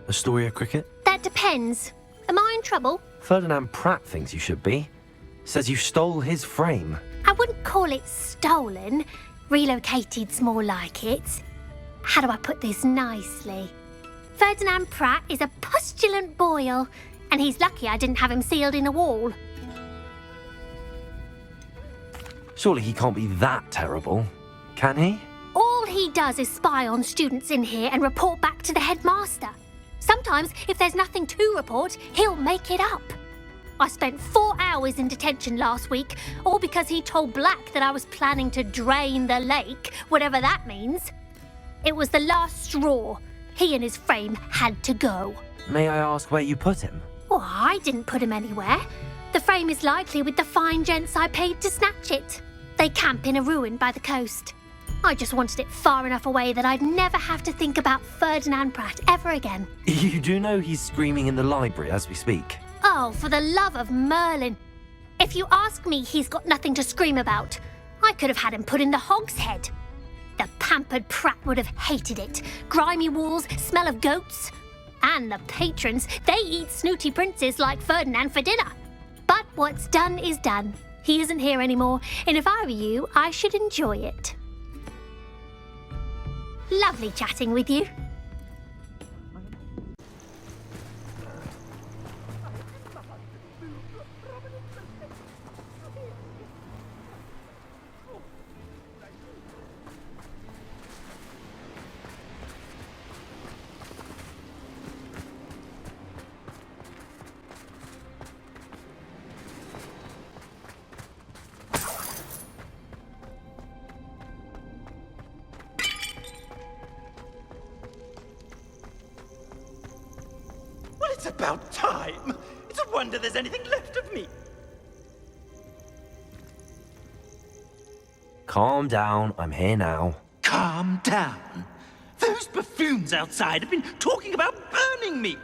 Astoria Cricket? That depends. Am I in trouble? Ferdinand Pratt thinks you should be. Says you stole his frame. I wouldn't call it stolen. Relocated's more like it. How do I put this nicely? Ferdinand Pratt is a postulant boil, and he's lucky I didn't have him sealed in a wall. Surely he can't be that terrible, can he? All he does is spy on students in here and report back to the headmaster. Sometimes, if there's nothing to report, he'll make it up. I spent 4 hours in detention last week, all because he told Black that I was planning to drain the lake, whatever that means. It was the last straw. He and his frame had to go. May I ask where you put him? Well, I didn't put him anywhere. The frame is likely with the fine gents I paid to snatch it. They camp in a ruin by the coast. I just wanted it far enough away that I'd never have to think about Ferdinand Pratt ever again. You do know he's screaming in the library as we speak. Oh, for the love of Merlin. If you ask me, he's got nothing to scream about. I could have had him put in the hogshead. The pampered Pratt would have hated it. Grimy walls, smell of goats. And the patrons, they eat snooty princes like Ferdinand for dinner. But what's done is done. He isn't here anymore, and if I were you, I should enjoy it. Lovely chatting with you. It's about time. It's a wonder there's anything left of me. Calm down, I'm here now. Calm down. Those buffoons outside have been talking about burning me.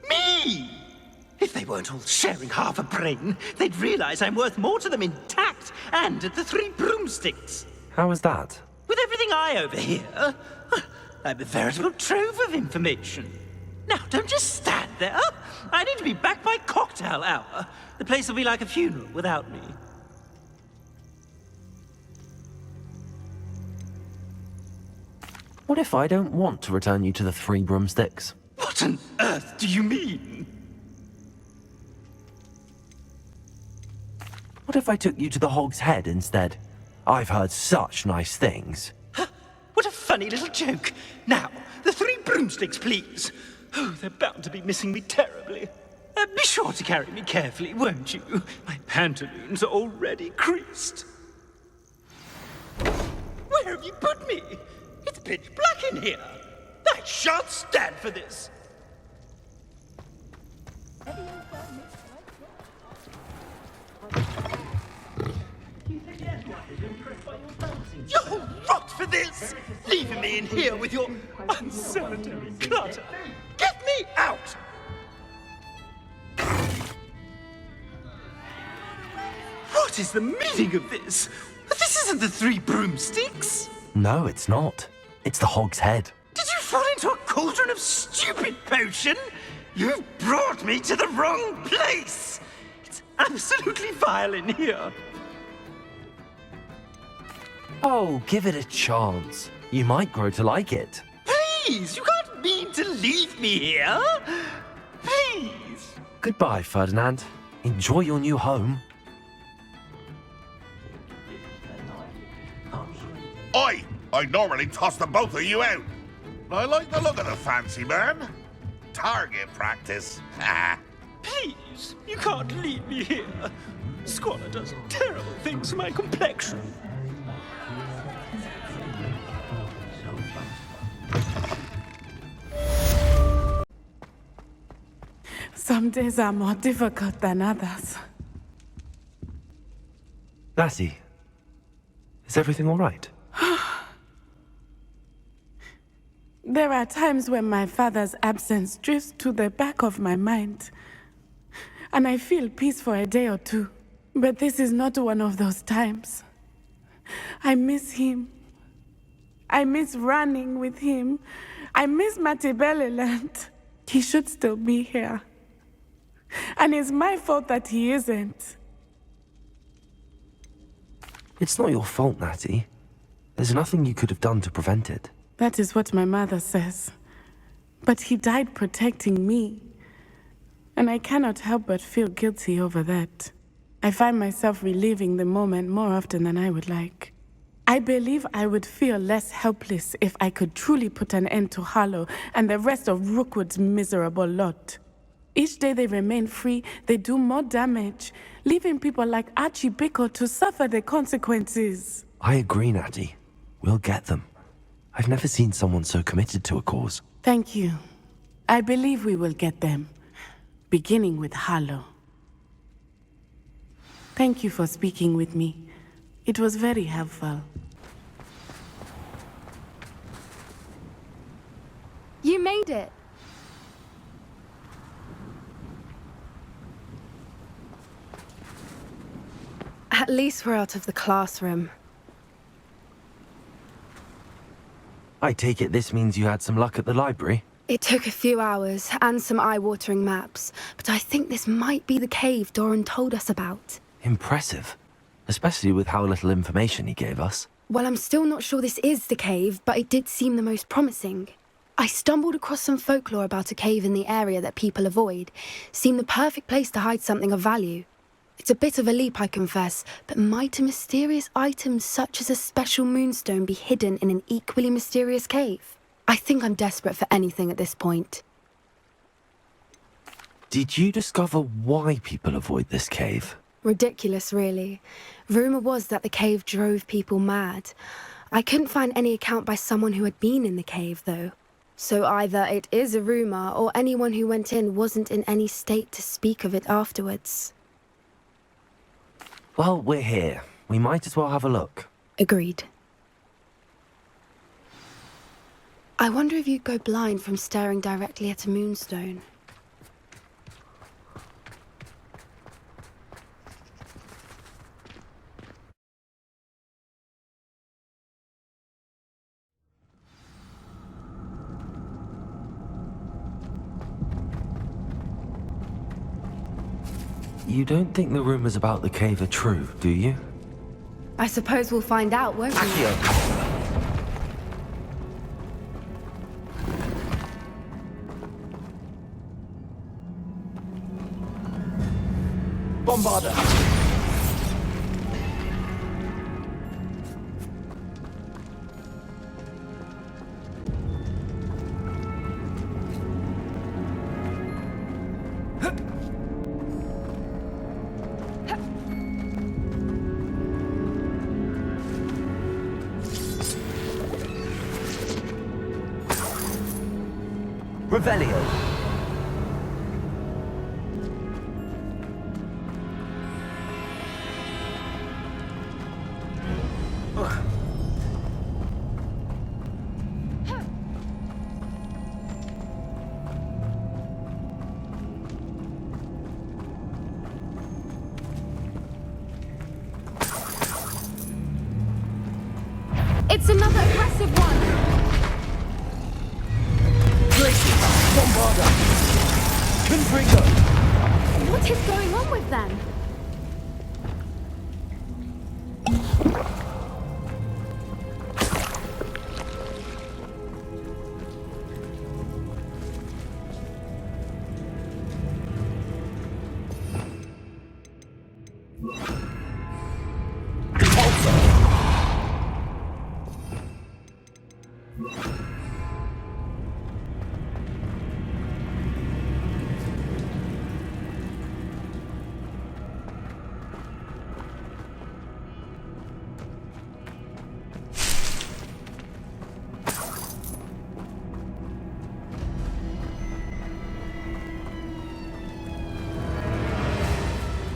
Me! If they weren't all sharing half a brain, they'd realize I'm worth more to them intact and at the 3 broomsticks. How was that? With everything I overhear, I'm a veritable trove of information. Now, don't just stand there. I need to be back by cocktail hour. The place will be like a funeral without me. What if I don't want to return you to the 3 broomsticks? What on earth do you mean? What if I took you to the Hog's Head instead? I've heard such nice things. What a funny little joke. Now, the 3 broomsticks, please. Oh, they're bound to be missing me terribly. Be sure to carry me carefully, won't you? My pantaloons are already creased. Where have you put me? It's pitch black in here. I shan't stand for this. You'll rot for this! Leaving me in here with your unsanitary clutter. Get me out! What is the meaning of this? This isn't the 3 broomsticks. No, it's not. It's the Hog's Head. Did you fall into a cauldron of stupid potion? You've brought me to the wrong place. It's absolutely vile in here. Oh, give it a chance. You might grow to like it. Please, you can't mean to leave me here. Please. Goodbye, Ferdinand. Enjoy your new home. I normally toss the both of you out. I like the look of the fancy man. Target practice. Please, you can't leave me here. Squalor does terrible things to my complexion. Some days are more difficult than others. Lassie, is everything all right? There are times when my father's absence drifts to the back of my mind, and I feel peace for a day or two. But this is not one of those times. I miss him. I miss running with him. I miss Matibeleland. He should still be here. And it's my fault that he isn't. It's not your fault, Natty. There's nothing you could have done to prevent it. That is what my mother says. But he died protecting me. And I cannot help but feel guilty over that. I find myself reliving the moment more often than I would like. I believe I would feel less helpless if I could truly put an end to Harlow and the rest of Rookwood's miserable lot. Each day they remain free, they do more damage, leaving people like Archie Bickle to suffer the consequences. I agree, Natty. We'll get them. I've never seen someone so committed to a cause. Thank you. I believe we will get them, beginning with Harlow. Thank you for speaking with me. It was very helpful. You made it. At least we're out of the classroom. I take it this means you had some luck at the library? It took a few hours and some eye-watering maps, but I think this might be the cave Doran told us about. Impressive. Especially with how little information he gave us. Well, I'm still not sure this is the cave, but it did seem the most promising. I stumbled across some folklore about a cave in the area that people avoid. Seemed the perfect place to hide something of value. It's a bit of a leap, I confess, but might a mysterious item such as a special moonstone be hidden in an equally mysterious cave? I think I'm desperate for anything at this point. Did you discover why people avoid this cave? Ridiculous, really. Rumour was that the cave drove people mad. I couldn't find any account by someone who had been in the cave, though. So either it is a rumour, or anyone who went in wasn't in any state to speak of it afterwards. Well, we're here. We might as well have a look. Agreed. I wonder if you'd go blind from staring directly at a moonstone. You don't think the rumors about the cave are true, do you? I suppose we'll find out, won't we? Bombarder! Revelio. It's another aggressive one! Bombarder! Confringo! What is going on with them?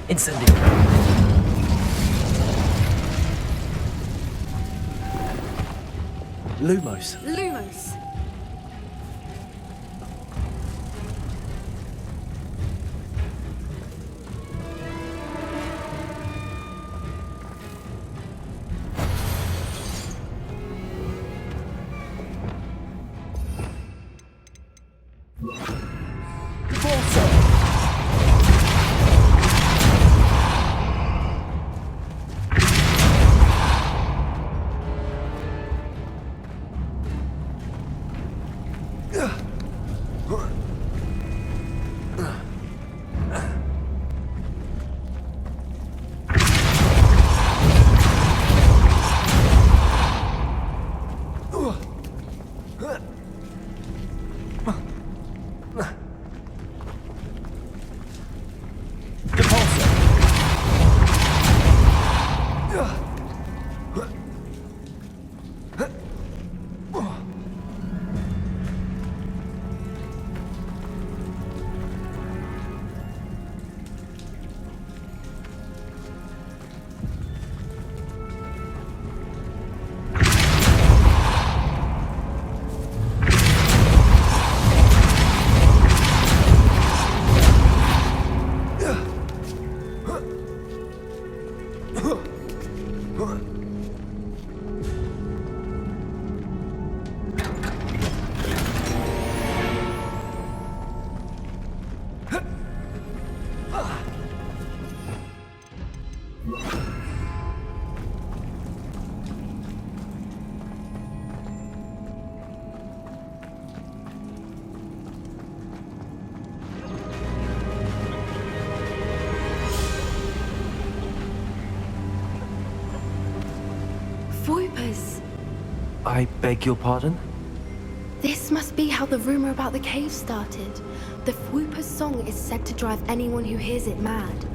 Incendio. Lumos. Lumos. Voipers! I beg your pardon? This must be how the rumor about the cave started. The Voipers' song is said to drive anyone who hears it mad.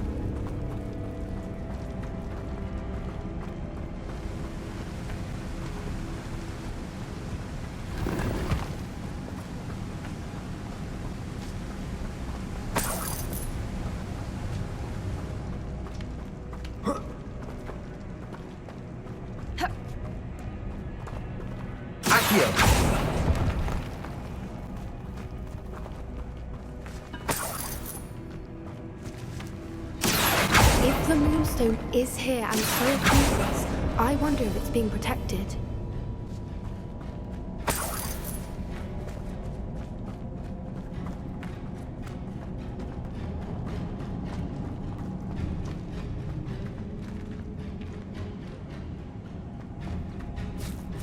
If the Moonstone is here and so are Voipers, I wonder if it's being protected.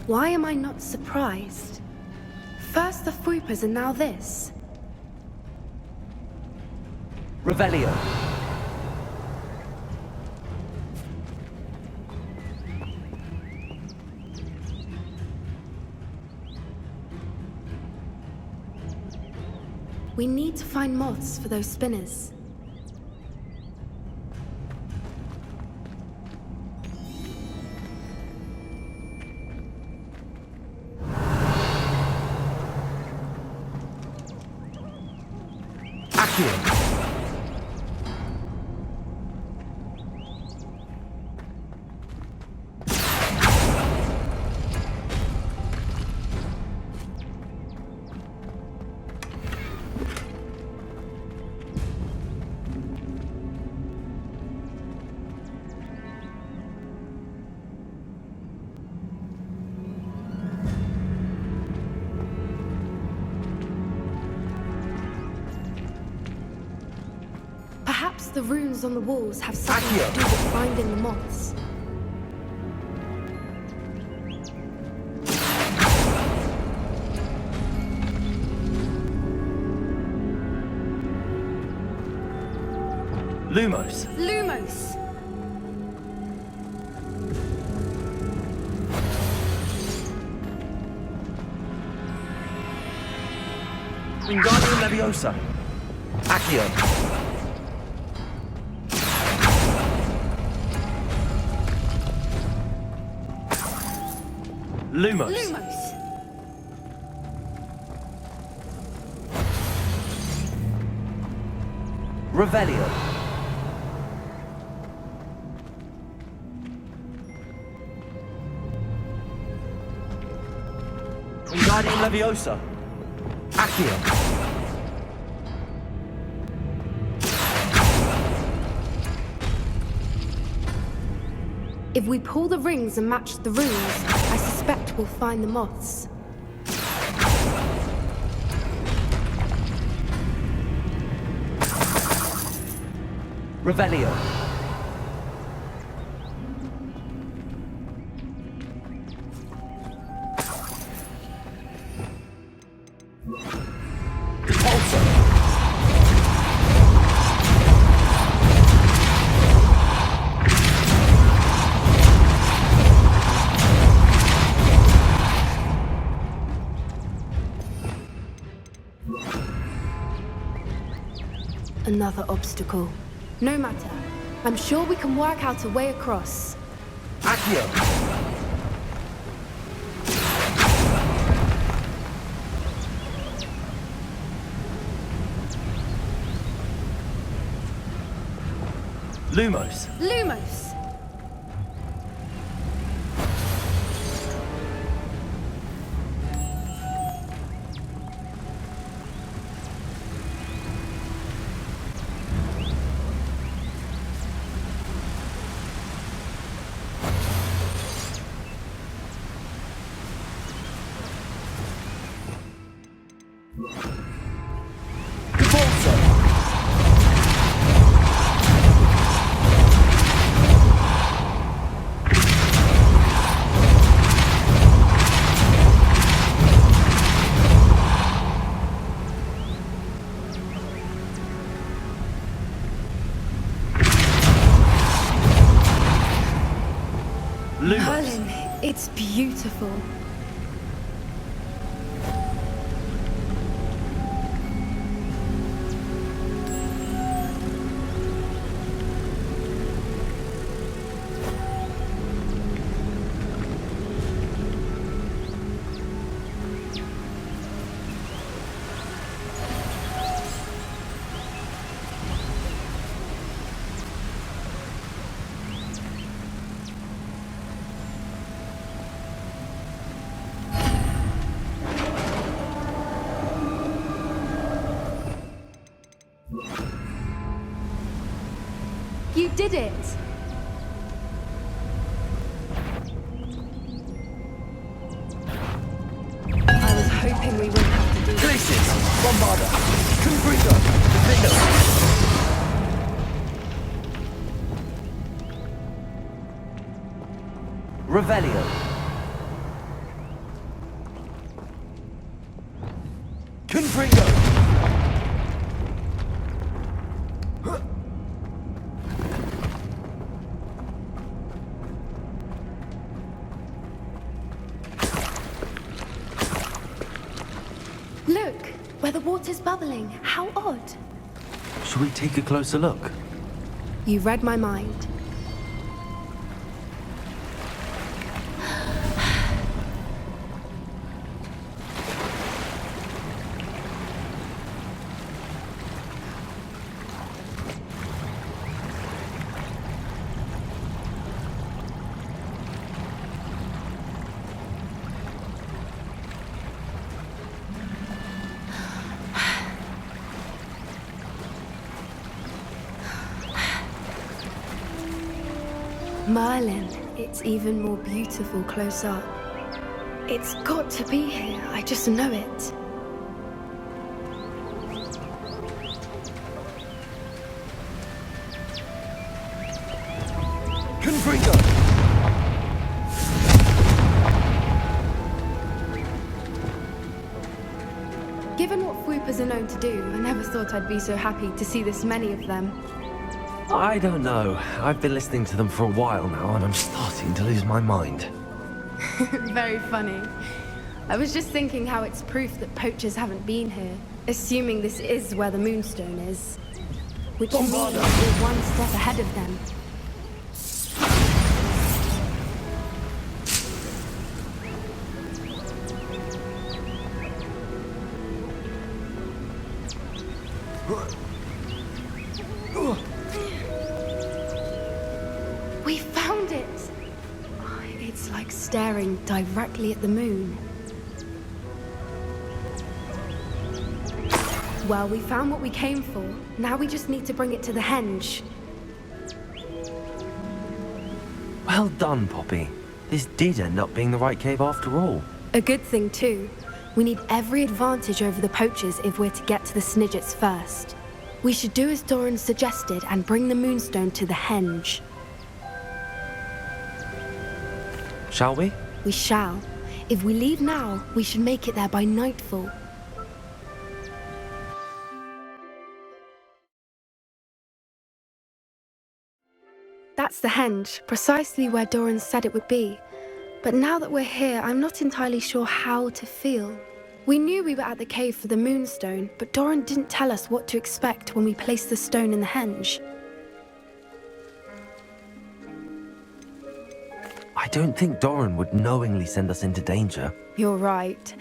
Why am I not surprised? First the Voipers and now this. Revelio. We need to find moths for those spinners. Perhaps the runes on the walls have something to do with finding the moths. Lumos. Lumos! Wingardium Leviosa. Accio. Lumos. Lumos! Revelio. Wingardium Leviosa. Accio. If we pull the rings and match the runes, I suspect we'll find the moths. Revelio. Another obstacle. No matter. I'm sure we can work out a way across. Accio. Lumos. Lumos! It's beautiful. You did it! I was hoping we wouldn't have to do this. Glacis! Bombarda! Confringo! Defender! Revelio! Confringo! Look, where the water's bubbling. How odd. Should we take a closer look? You read my mind. Merlin, it's even more beautiful close up. It's got to be here, I just know it. Confringo! Given what swoopers are known to do, I never thought I'd be so happy to see this many of them. I don't know. I've been listening to them for a while now, and I'm starting to lose my mind. Very funny. I was just thinking how it's proof that poachers haven't been here, assuming this is where the Moonstone is. Which means we're one step ahead of them. We found it! It's like staring directly at the moon. Well, we found what we came for. Now we just need to bring it to the henge. Well done, Poppy. This did end up being the right cave after all. A good thing, too. We need every advantage over the poachers if we're to get to the Snidgets first. We should do as Doran suggested and bring the Moonstone to the henge. Shall we? We shall. If we leave now, we should make it there by nightfall. That's the henge, precisely where Doran said it would be. But now that we're here, I'm not entirely sure how to feel. We knew we were at the cave for the Moonstone, but Doran didn't tell us what to expect when we placed the stone in the henge. I don't think Doran would knowingly send us into danger. You're right.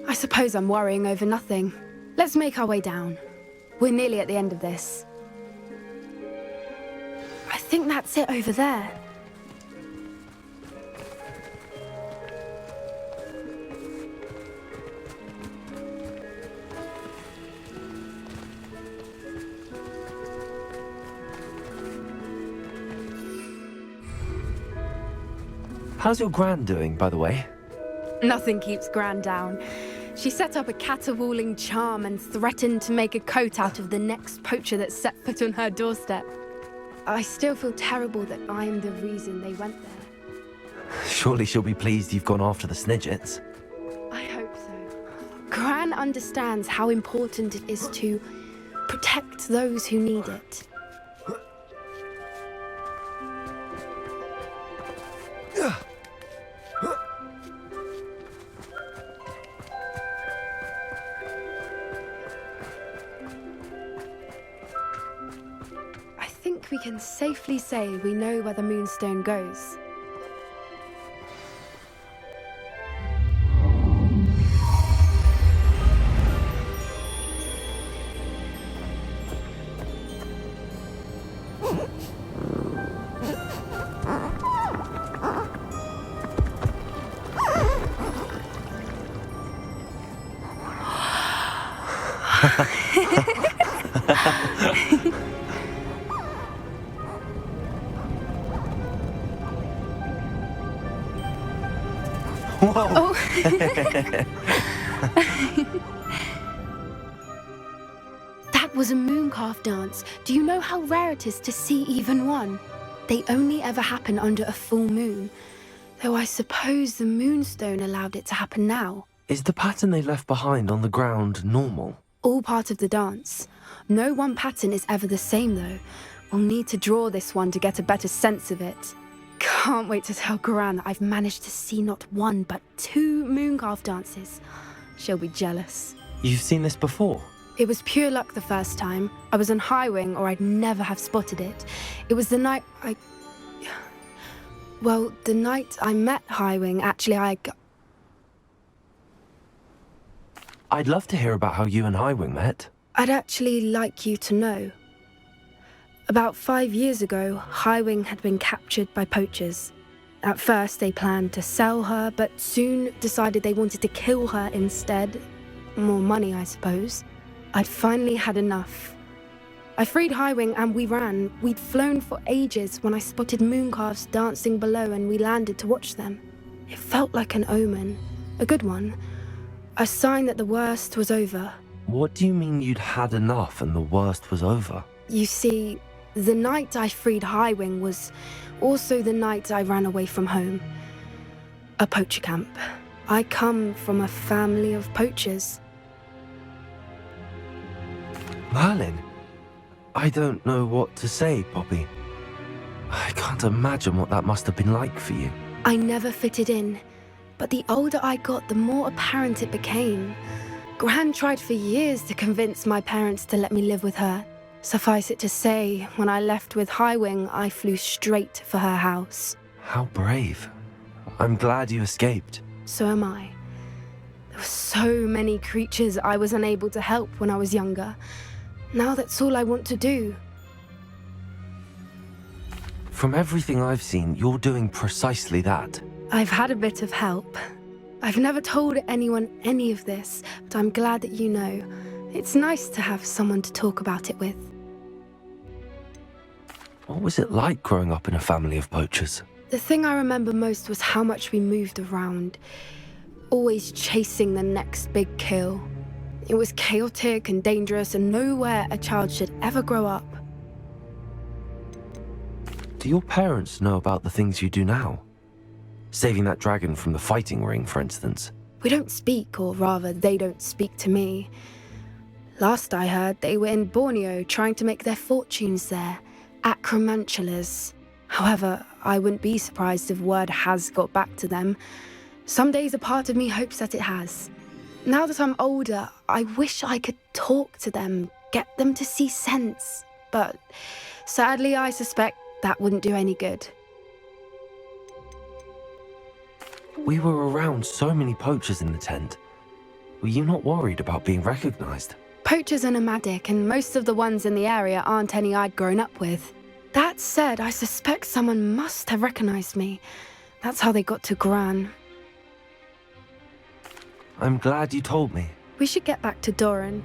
I suppose I'm worrying over nothing. Let's make our way down. We're nearly at the end of this. I think that's it over there. How's your Gran doing, by the way? Nothing keeps Gran down. She set up a caterwauling charm and threatened to make a coat out of the next poacher that set foot on her doorstep. I still feel terrible that I'm the reason they went there. Surely she'll be pleased you've gone after the Snidgets. I hope so. Gran understands how important it is to protect those who need it. think we can safely say we know where the Moonstone goes. Whoa! That was a mooncalf dance. Do you know how rare it is to see even one? They only ever happen under a full moon. Though I suppose the Moonstone allowed it to happen now. Is the pattern they left behind on the ground normal? All part of the dance. No one pattern is ever the same though. We'll need to draw this one to get a better sense of it. Can't wait to tell Gran that I've managed to see not one but 2 mooncalf dances. She'll be jealous. You've seen this before? It was pure luck the first time. I was on Highwing or I'd never have spotted it. It was the night Well, the night I met Highwing, actually I'd love to hear about how you and Highwing met. I'd actually like you to know. About 5 years ago, Highwing had been captured by poachers. At first, they planned to sell her, but soon decided they wanted to kill her instead. More money, I suppose. I'd finally had enough. I freed Highwing and we ran. We'd flown for ages when I spotted mooncalves dancing below and we landed to watch them. It felt like an omen. A good one. A sign that the worst was over. What do you mean you'd had enough and the worst was over? You see, the night I freed Highwing was also the night I ran away from home. A poacher camp. I come from a family of poachers. Merlin? I don't know what to say, Poppy. I can't imagine what that must have been like for you. I never fitted in, but the older I got, the more apparent it became. Gran tried for years to convince my parents to let me live with her. Suffice it to say, when I left with Highwing, I flew straight for her house. How brave. I'm glad you escaped. So am I. There were so many creatures I was unable to help when I was younger. Now that's all I want to do. From everything I've seen, you're doing precisely that. I've had a bit of help. I've never told anyone any of this, but I'm glad that you know. It's nice to have someone to talk about it with. What was it like growing up in a family of poachers? The thing I remember most was how much we moved around, always chasing the next big kill. It was chaotic and dangerous and nowhere a child should ever grow up. Do your parents know about the things you do now? Saving that dragon from the fighting ring, for instance. We don't speak, or rather, they don't speak to me. Last I heard, they were in Borneo trying to make their fortunes there. Acromantulas. However, I wouldn't be surprised if word has got back to them. Some days a part of me hopes that it has. Now that I'm older, I wish I could talk to them, get them to see sense. But sadly, I suspect that wouldn't do any good. We were around so many poachers in the tent. Were you not worried about being recognized? Poachers are nomadic, and most of the ones in the area aren't any I'd grown up with. That said, I suspect someone must have recognized me. That's how they got to Gran. I'm glad you told me. We should get back to Doran.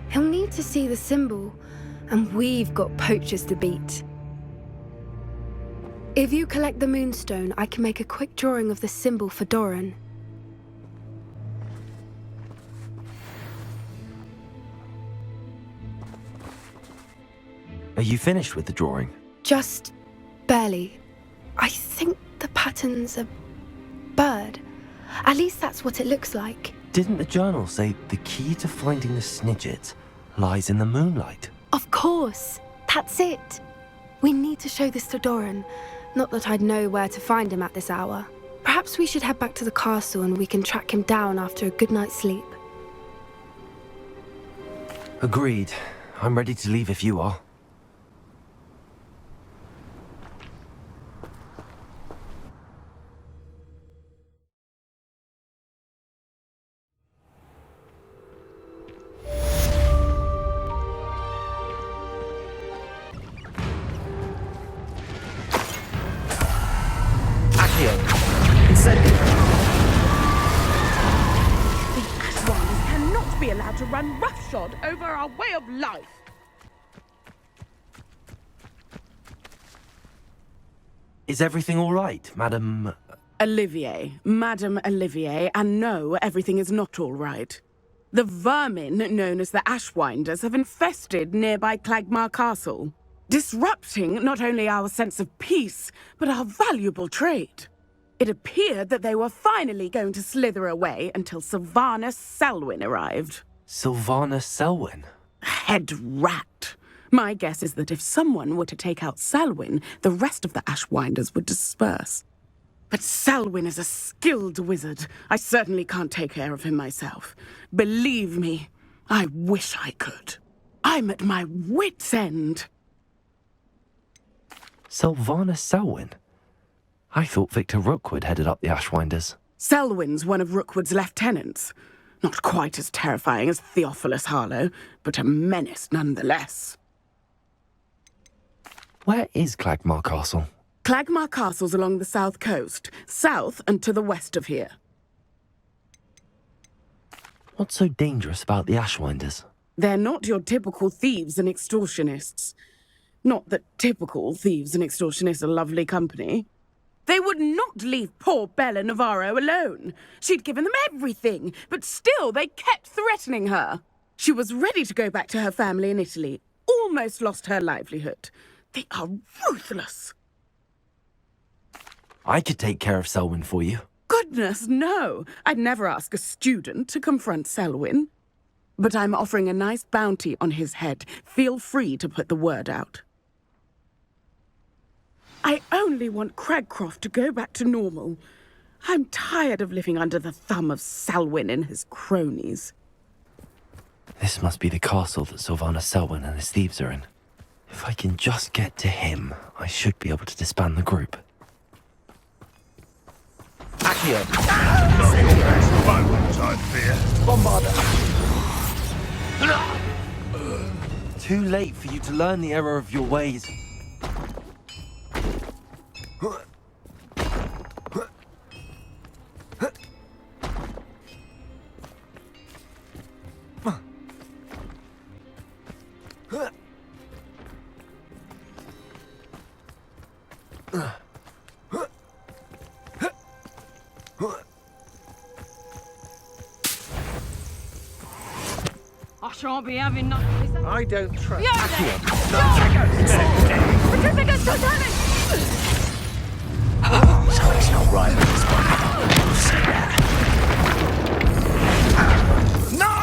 He'll need to see the symbol, and we've got poachers to beat. If you collect the Moonstone, I can make a quick drawing of the symbol for Doran. Are you finished with the drawing? Just barely. I think the pattern's a bird. At least that's what it looks like. Didn't the journal say the key to finding the Snidget lies in the moonlight? Of course. That's it. We need to show this to Doran. Not that I'd know where to find him at this hour. Perhaps we should head back to the castle and we can track him down after a good night's sleep. Agreed. I'm ready to leave if you are. run roughshod over our way of life. Is everything all right, Madam? Olivier, Madame Olivier, and no, everything is not all right. The vermin known as the Ashwinders have infested nearby Clagmar Castle, disrupting not only our sense of peace, but our valuable trade. It appeared that they were finally going to slither away until Sylvanus Selwyn arrived. Sylvanus Selwyn? Head rat. My guess is that if someone were to take out Selwyn, the rest of the Ashwinders would disperse. But Selwyn is a skilled wizard. I certainly can't take care of him myself. Believe me, I wish I could. I'm at my wit's end. Sylvanus Selwyn? I thought Victor Rookwood headed up the Ashwinders. Selwyn's one of Rookwood's lieutenants. Not quite as terrifying as Theophilus Harlow, but a menace nonetheless. Where is Clagmar Castle? Clagmar Castle's along the south coast, south and to the west of here. What's so dangerous about the Ashwinders? They're not your typical thieves and extortionists. Not that typical thieves and extortionists are lovely company. They would not leave poor Bella Navarro alone. She'd given them everything, but still they kept threatening her. She was ready to go back to her family in Italy, almost lost her livelihood. They are ruthless. I could take care of Selwyn for you. Goodness, no. I'd never ask a student to confront Selwyn. But I'm offering a nice bounty on his head. Feel free to put the word out. I only want Cragcroft to go back to normal. I'm tired of living under the thumb of Selwyn and his cronies. This must be the castle that Sylvanus Selwyn and his thieves are in. If I can just get to him, I should be able to disband the group. Accio! Not your best moment, I fear. Bombarda! Too late for you to learn the error of your ways. I shan't be having nothing. I don't trust. Certificates totality! Something's not right with this one. We'll see that. No!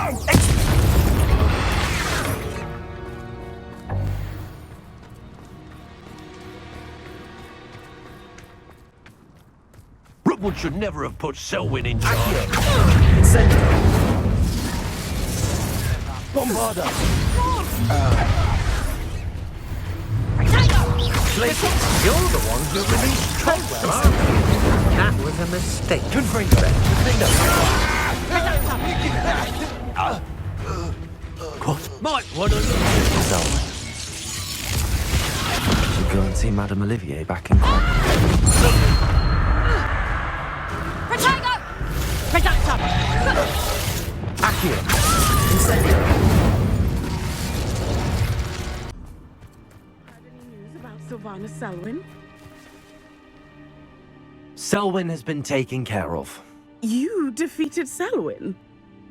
Rookwood should never have put Selwyn in charge. Bombarda! You're the one who released Caldwell. That was a mistake. Might want to... Selwyn. Should go and see Madame Olivier back in court. Protego! Redactor! Accio! Sylvanus Selwyn? Selwyn has been taken care of. You defeated Selwyn?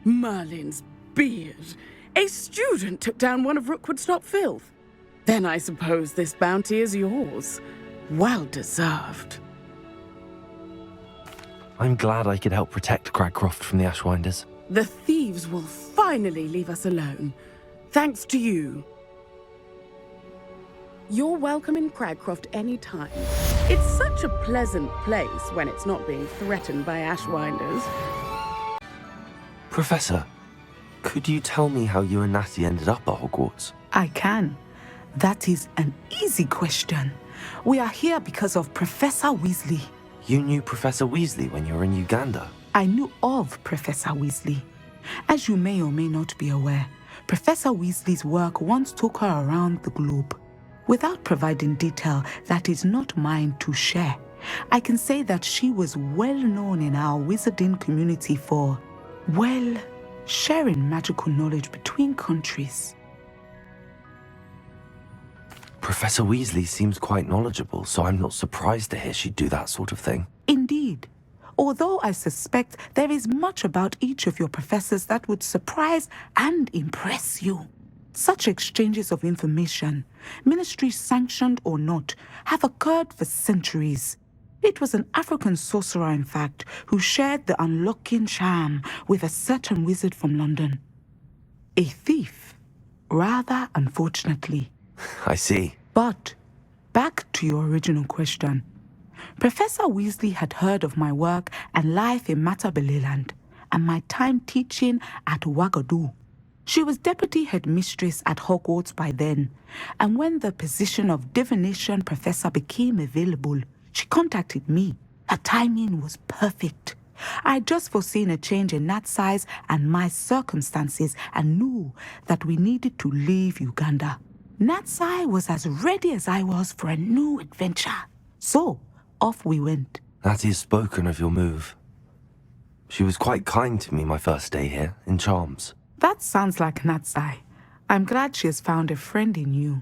Merlin's beard. A student took down one of Rookwood's top filth. Then I suppose this bounty is yours. Well deserved. I'm glad I could help protect Cragcroft from the Ashwinders. The thieves will finally leave us alone. Thanks to you. You're welcome in Cragcroft any time. It's such a pleasant place when it's not being threatened by Ashwinders. Professor, could you tell me how you and Natty ended up at Hogwarts? I can. That is an easy question. We are here because of Professor Weasley. You knew Professor Weasley when you were in Uganda? I knew of Professor Weasley. As you may or may not be aware, Professor Weasley's work once took her around the globe. Without providing detail that is not mine to share, I can say that she was well known in our wizarding community for, well, sharing magical knowledge between countries. Professor Weasley seems quite knowledgeable, so I'm not surprised to hear she'd do that sort of thing. Indeed. Although I suspect there is much about each of your professors that would surprise and impress you. Such exchanges of information, ministry sanctioned or not, have occurred for centuries. It was an African sorcerer, in fact, who shared the unlocking charm with a certain wizard from London. A thief, rather unfortunately. I see. But, back to your original question. Professor Weasley had heard of my work and life in Matabeleland, and my time teaching at Wagadu. She was deputy headmistress at Hogwarts by then, and when the position of divination professor became available, she contacted me. Her timing was perfect. I'd just foreseen a change in Nat's size and my circumstances and knew that we needed to leave Uganda. Natsai was as ready as I was for a new adventure. So, off we went. Natty has spoken of your move. She was quite kind to me my first day here, in Charms. That sounds like Natsai. I'm glad she has found a friend in you.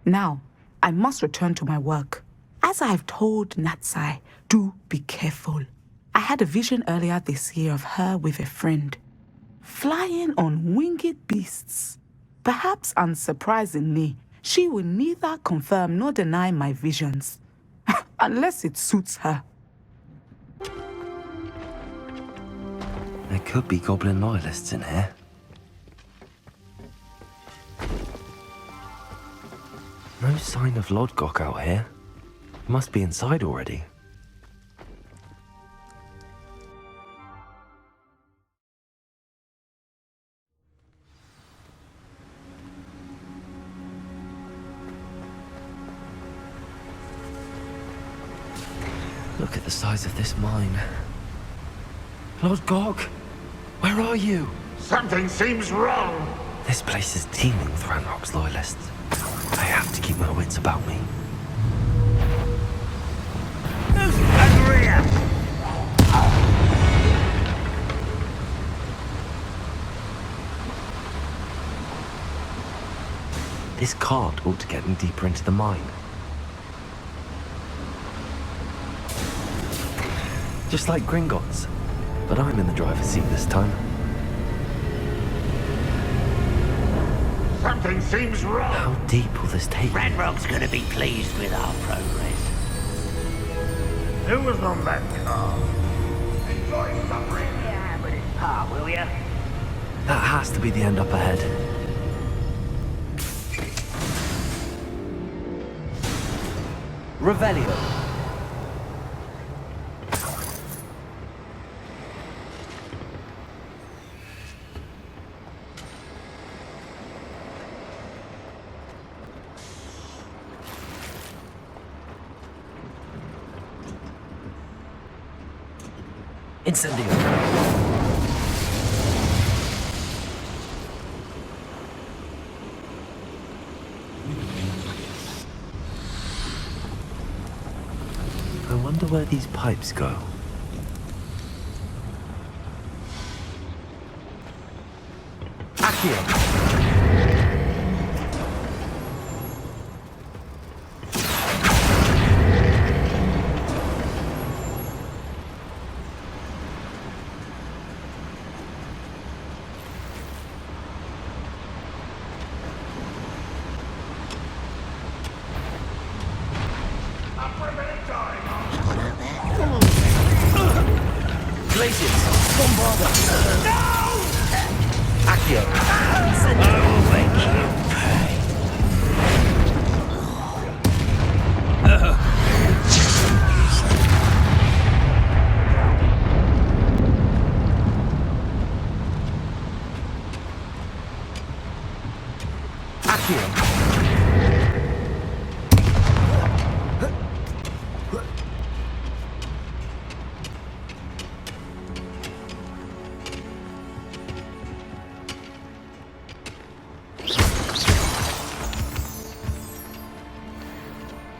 Now, I must return to my work. As I've told Natsai, do be careful. I had a vision earlier this year of her with a friend, flying on winged beasts. Perhaps unsurprisingly, she will neither confirm nor deny my visions, unless it suits her. There could be goblin loyalists in here. No sign of Lodgok out here. Must be inside already. Look at the size of this mine. Lodgok, where are you? Something seems wrong. This place is teeming with Ranrock's loyalists. I have to keep my wits about me. This cart ought to get me deeper into the mine. Just like Gringotts, but I'm in the driver's seat this time. Something seems wrong. How deep will this take me? Ranrock's gonna be pleased with our progress. Who was on that car? Enjoy suffering. Yeah, but it's par, will ya? That has to be the end up ahead. Revelio. Incendio. I wonder where these pipes go. Accio. Glaciers! Bombarda! No! Accio. I will make you pay. Accio.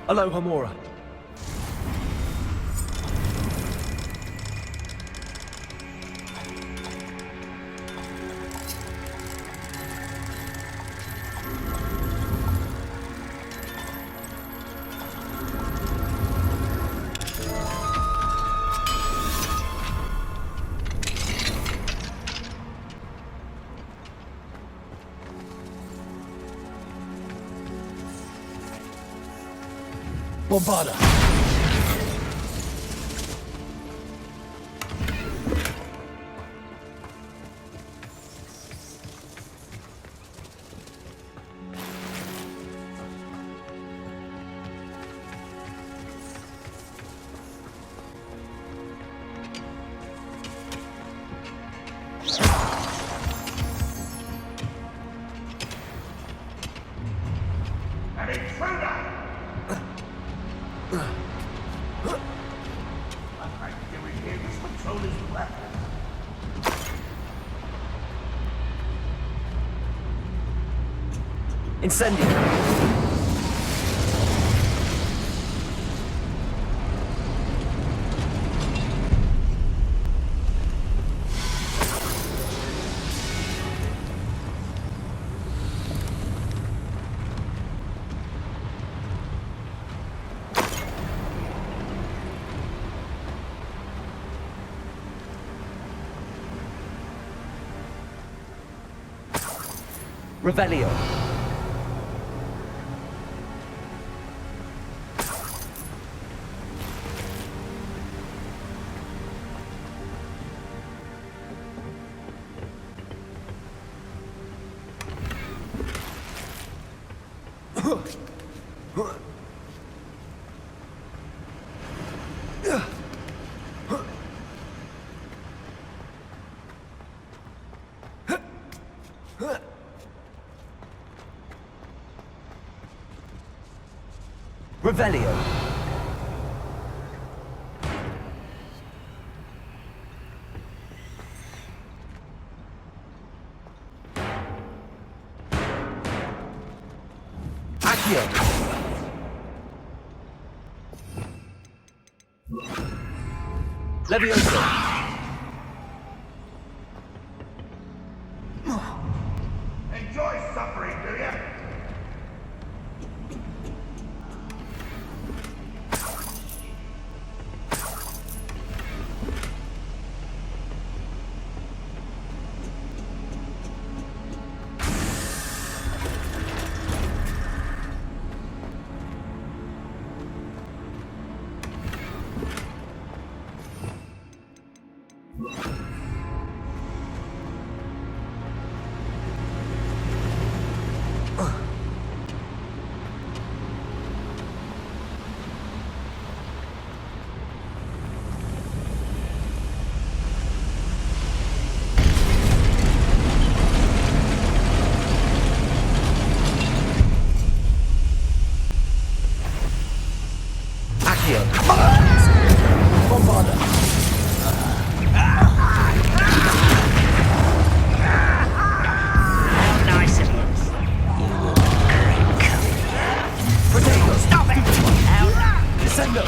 Aloha Mora. Bombarda. Incendio. Revelio. Revelio. Accio. Levioso. Enjoy suffering, do you? Bombarda. How nice of you. You will Potato. stop it! Descendo.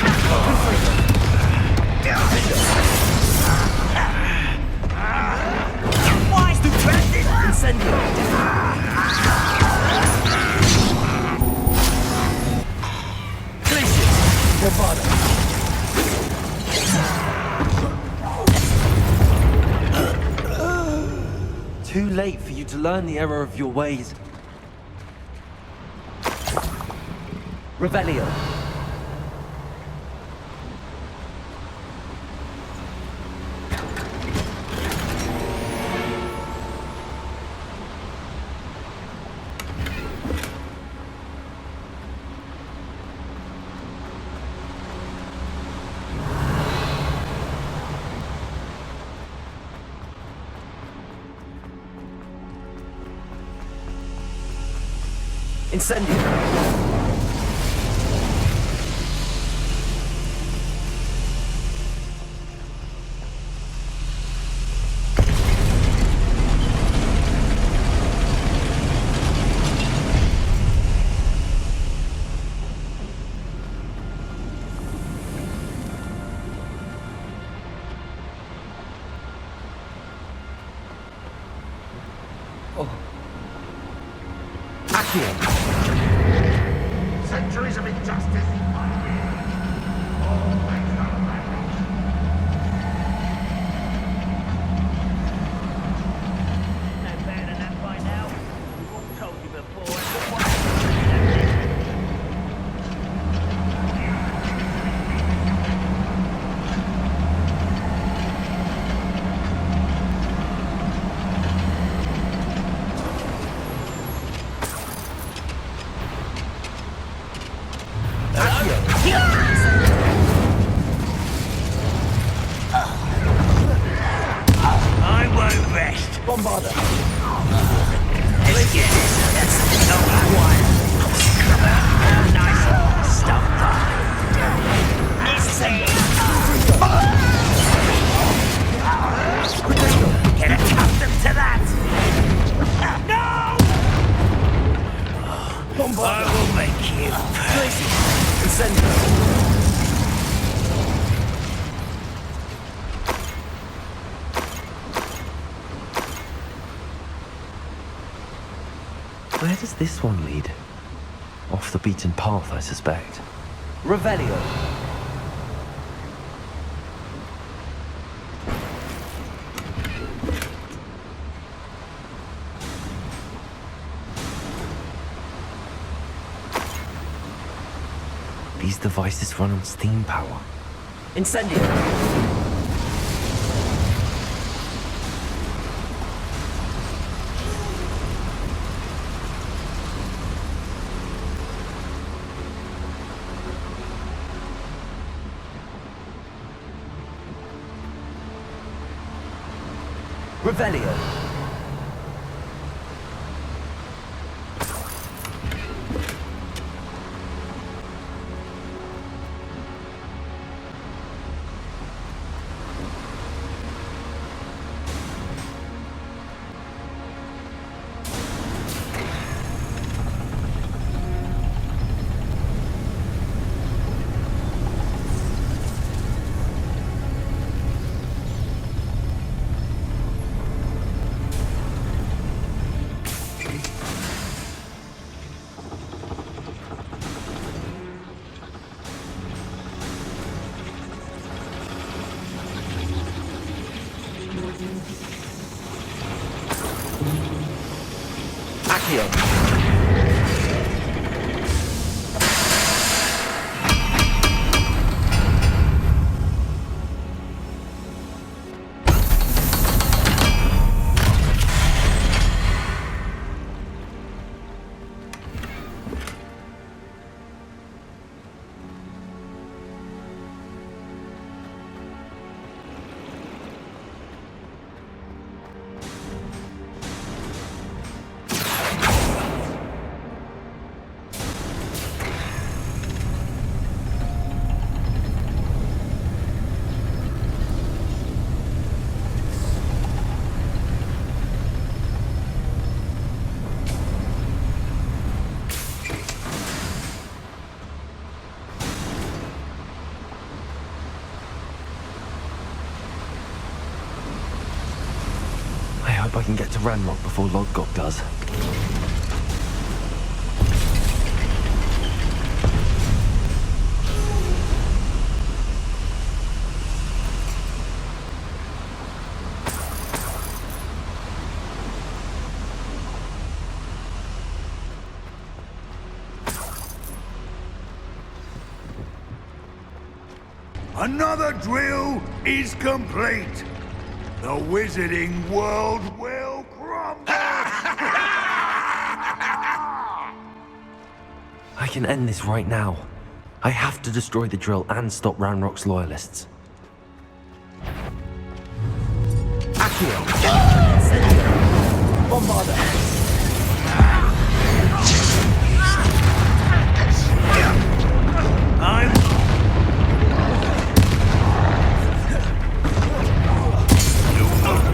Why stupid? Incendio. Glacius. Bombarda. Too late for you to learn the error of your ways. Revelio. Incendio. Centuries of injustice. All based on language. No better than that by now. We've all told you before. my best. Bombarda. Let's get this. That's not one. Nice stuff. Get accustomed to that. No! Bombarda. I will make you. Incendio. Where does this one lead? Off the beaten path, I suspect. Revelio. These devices run on steam power. Incendio. Revelio. I hope I can get to Ranrock before Lodgok does. Another drill is complete. The wizarding world will crumble! I can end this right now. I have to destroy the drill and stop Ranrock's loyalists. Accio. Bombarda.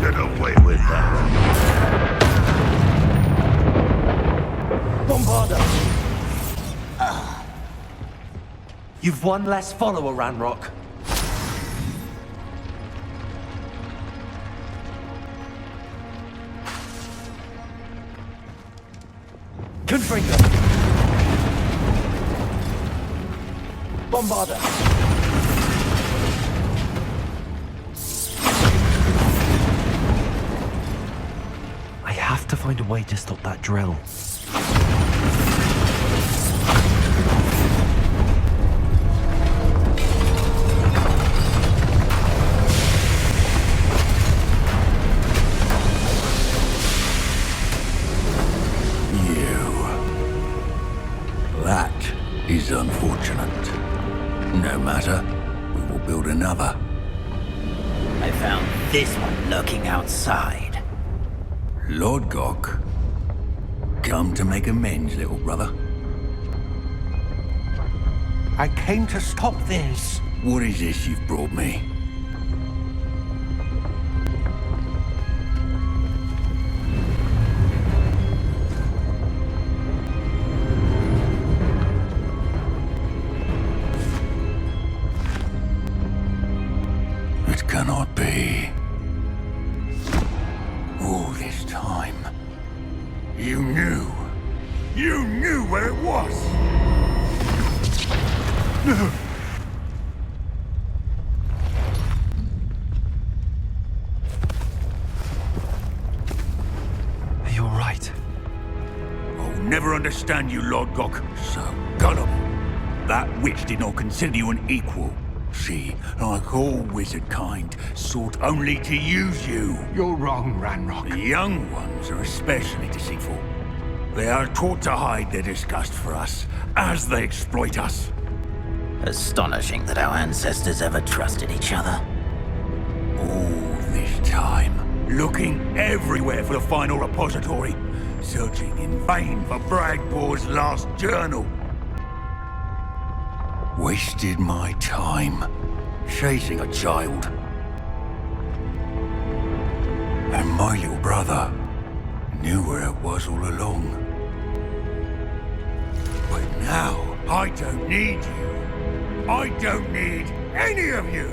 Get away with that. Bombarda. You've one less follower, Ranrock. Confringo. Bombarda. I have to find a way to stop that drill. That is unfortunate. No matter, we will build another. I found this one lurking outside. Lord Gok, come to make amends, little brother. I came to stop this. What is this you've brought me? It cannot be. All this time, you knew where it was! No! Are you alright? I'll never understand you, Lord Gok. So, Gollum, that witch did not consider you an equal. She, like all wizard kind, sought only to use you. You're wrong, Ranrock. The young ones are especially deceitful. They are taught to hide their disgust for us, as they exploit us. Astonishing that our ancestors ever trusted each other. All this time, looking everywhere for the final repository, searching in vain for Bragbor's last journal. Wasted my time chasing a child. And my little brother knew where it was all along. But now, I don't need you. I don't need any of you.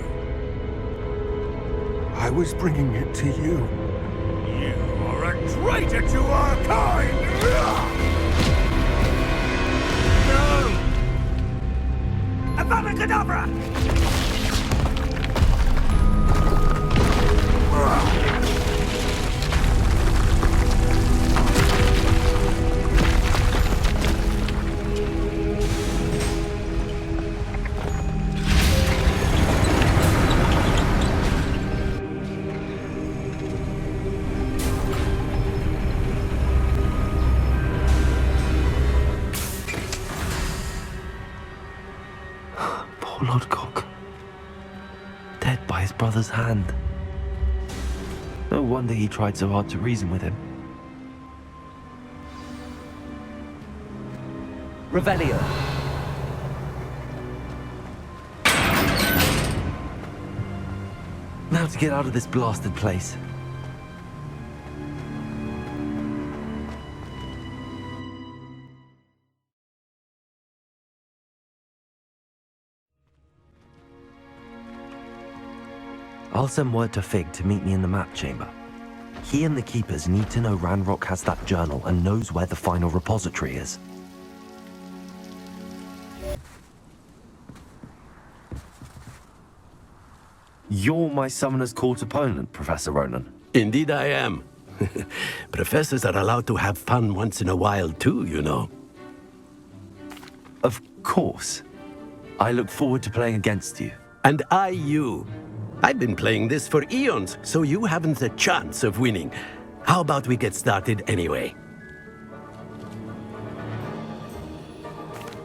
I was bringing it to you. You are a traitor to our kind! No! Avada Kedavra! Poor Lord Gok. Dead by his brother's hand. No wonder he tried so hard to reason with him. Revelio. Now to get out of this blasted place. I'll send word to Fig to meet me in the map chamber. He and the Keepers need to know Ranrock has that journal and knows where the final repository is. You're my Summoner's Court opponent, Professor Ronan. Indeed I am. Professors are allowed to have fun once in a while too, you know. Of course. I look forward to playing against you. And I you. I've been playing this for eons, so you haven't a chance of winning. How about we get started anyway?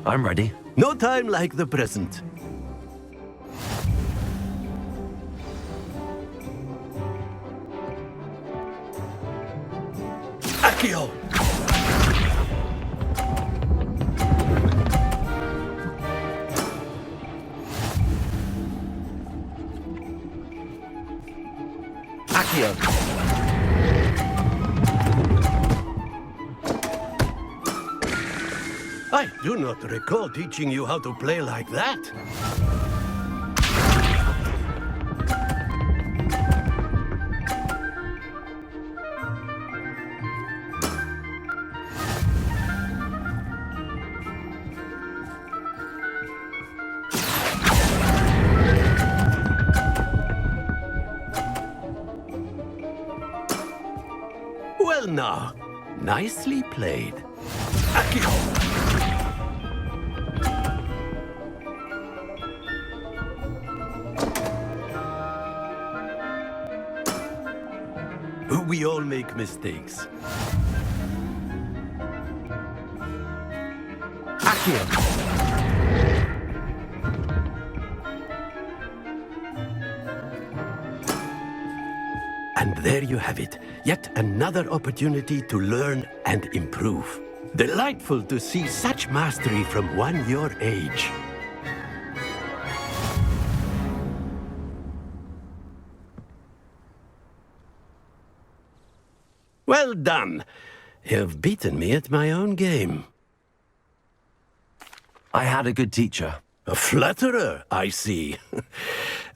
I'm ready. No time like the present. Accio! Accio. I do not recall teaching you how to play like that. Well now, nicely played. Accio! We all make mistakes. Accio. And there you have it. Yet another opportunity to learn and improve. Delightful to see such mastery from one your age. Well done. You've beaten me at my own game. I had a good teacher. A flatterer, I see.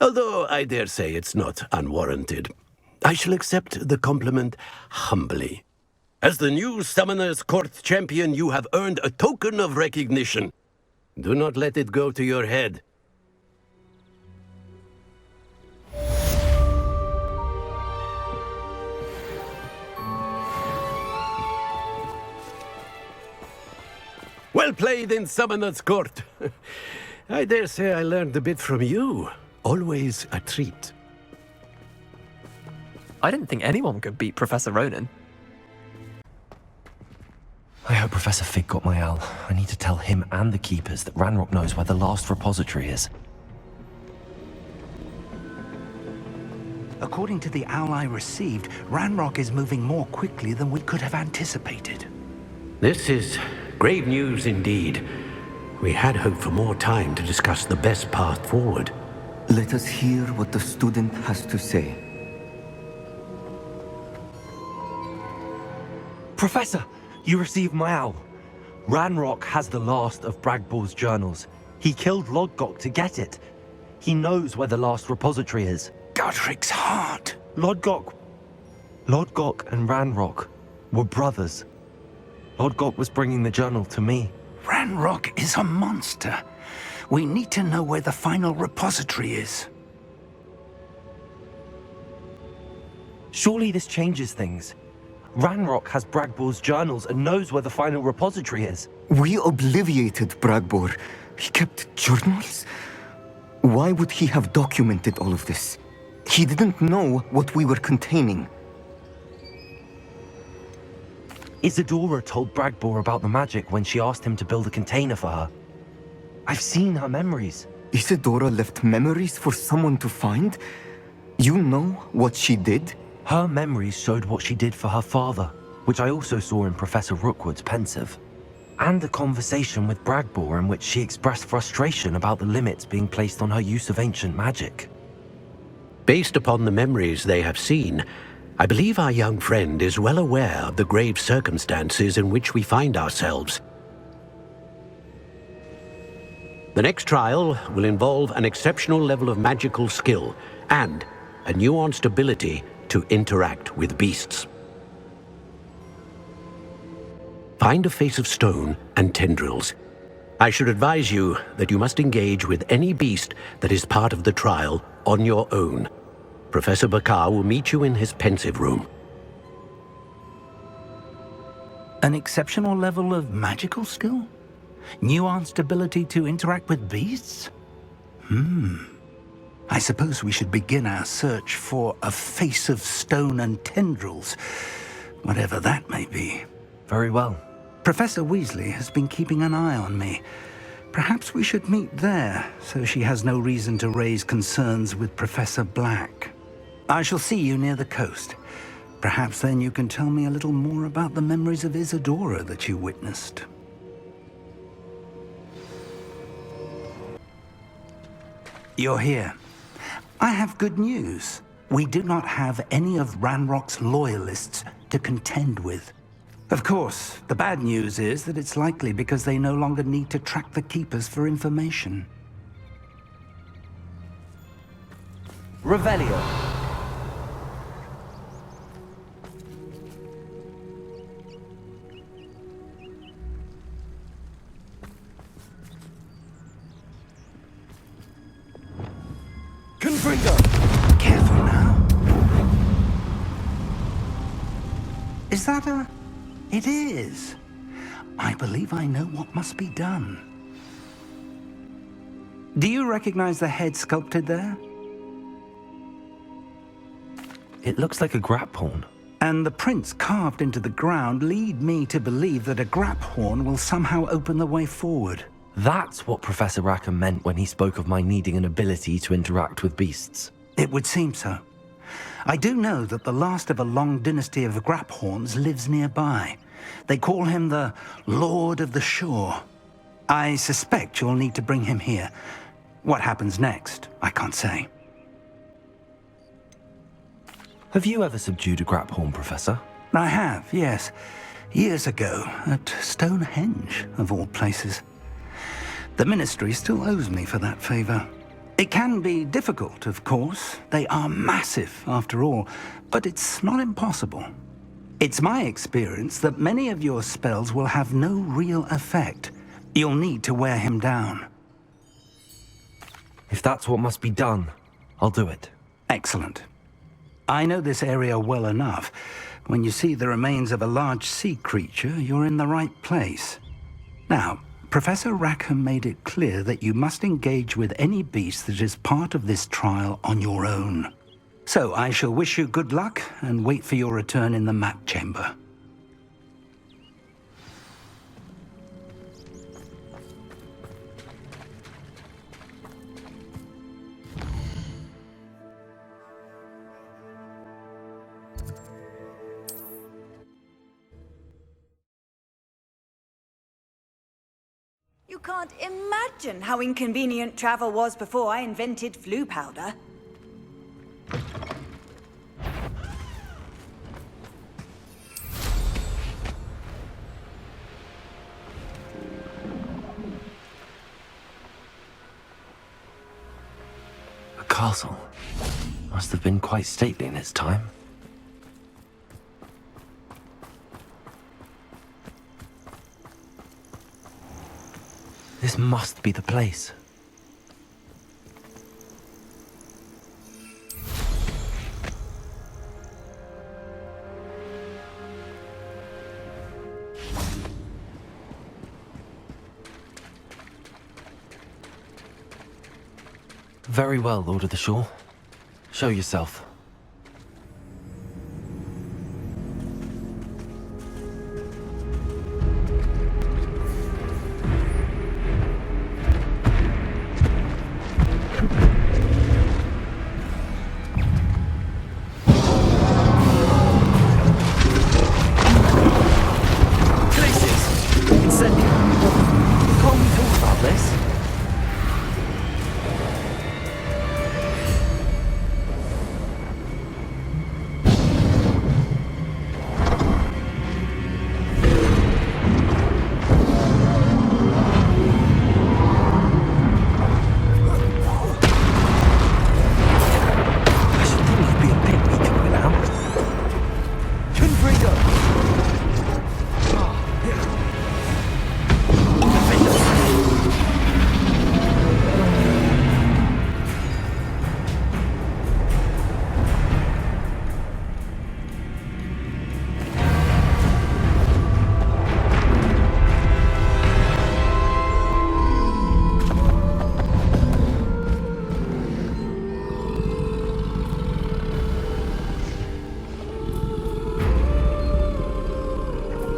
Although I dare say it's not unwarranted. I shall accept the compliment humbly. As the new Summoner's Court champion, you have earned a token of recognition. Do not let it go to your head. Well played in Summoner's Court. I dare say I learned a bit from you. Always a treat. I didn't think anyone could beat Professor Ronan. I hope Professor Fig got my owl. I need to tell him and the Keepers that Ranrock knows where the last repository is. According to the owl I received, Ranrock is moving more quickly than we could have anticipated. This is grave news indeed. We had hoped for more time to discuss the best path forward. Let us hear what the student has to say. Professor, you received my owl. Ranrock has the last of Bragbor's journals. He killed Lodgok to get it. He knows where the last repository is. Godric's heart. Lodgok and Ranrock were brothers. Lodgok was bringing the journal to me. Ranrock is a monster. We need to know where the final repository is. Surely this changes things. Ranrock has Bragbor's journals and knows where the final repository is. We obliviated Bragbor. He kept journals? Why would he have documented all of this? He didn't know what we were containing. Isadora told Bragbor about the magic when she asked him to build a container for her. I've seen her memories. Isadora left memories for someone to find? You know what she did? Her memories showed what she did for her father, which I also saw in Professor Rookwood's pensive. And a conversation with Bragbor in which she expressed frustration about the limits being placed on her use of ancient magic. Based upon the memories they have seen, I believe our young friend is well aware of the grave circumstances in which we find ourselves. The next trial will involve an exceptional level of magical skill and a nuanced ability to interact with beasts. Find a face of stone and tendrils. I should advise you that you must engage with any beast that is part of the trial on your own. Professor Bakar will meet you in his pensive room. An exceptional level of magical skill? Nuanced ability to interact with beasts? I suppose we should begin our search for a face of stone and tendrils, whatever that may be. Very well. Professor Weasley has been keeping an eye on me. Perhaps we should meet there, so she has no reason to raise concerns with Professor Black. I shall see you near the coast. Perhaps then you can tell me a little more about the memories of Isadora that you witnessed. You're here. I have good news. We do not have any of Ranrock's loyalists to contend with. Of course, the bad news is that it's likely because they no longer need to track the Keepers for information. Revelio. Confringo! Careful now. Is that a... It is. I believe I know what must be done. Do you recognize the head sculpted there? It looks like a grap horn. And the prints carved into the ground lead me to believe that a grap horn will somehow open the way forward. That's what Professor Rackham meant when he spoke of my needing an ability to interact with beasts. It would seem so. I do know that the last of a long dynasty of Graphorns lives nearby. They call him the Lord of the Shore. I suspect you'll need to bring him here. What happens next, I can't say. Have you ever subdued a Graphorn, Professor? I have, yes. Years ago, at Stonehenge, of all places. The Ministry still owes me for that favor. It can be difficult, of course. They are massive, after all, but it's not impossible. It's my experience that many of your spells will have no real effect. You'll need to wear him down. If that's what must be done, I'll do it. Excellent. I know this area well enough. When you see the remains of a large sea creature, you're in the right place. Now, Professor Rackham made it clear that you must engage with any beast that is part of this trial on your own. So I shall wish you good luck and wait for your return in the map chamber. You can't imagine how inconvenient travel was before I invented flu powder. A castle. Must have been quite stately in its time. This must be the place. Very well, Lord of the Shore. Show yourself.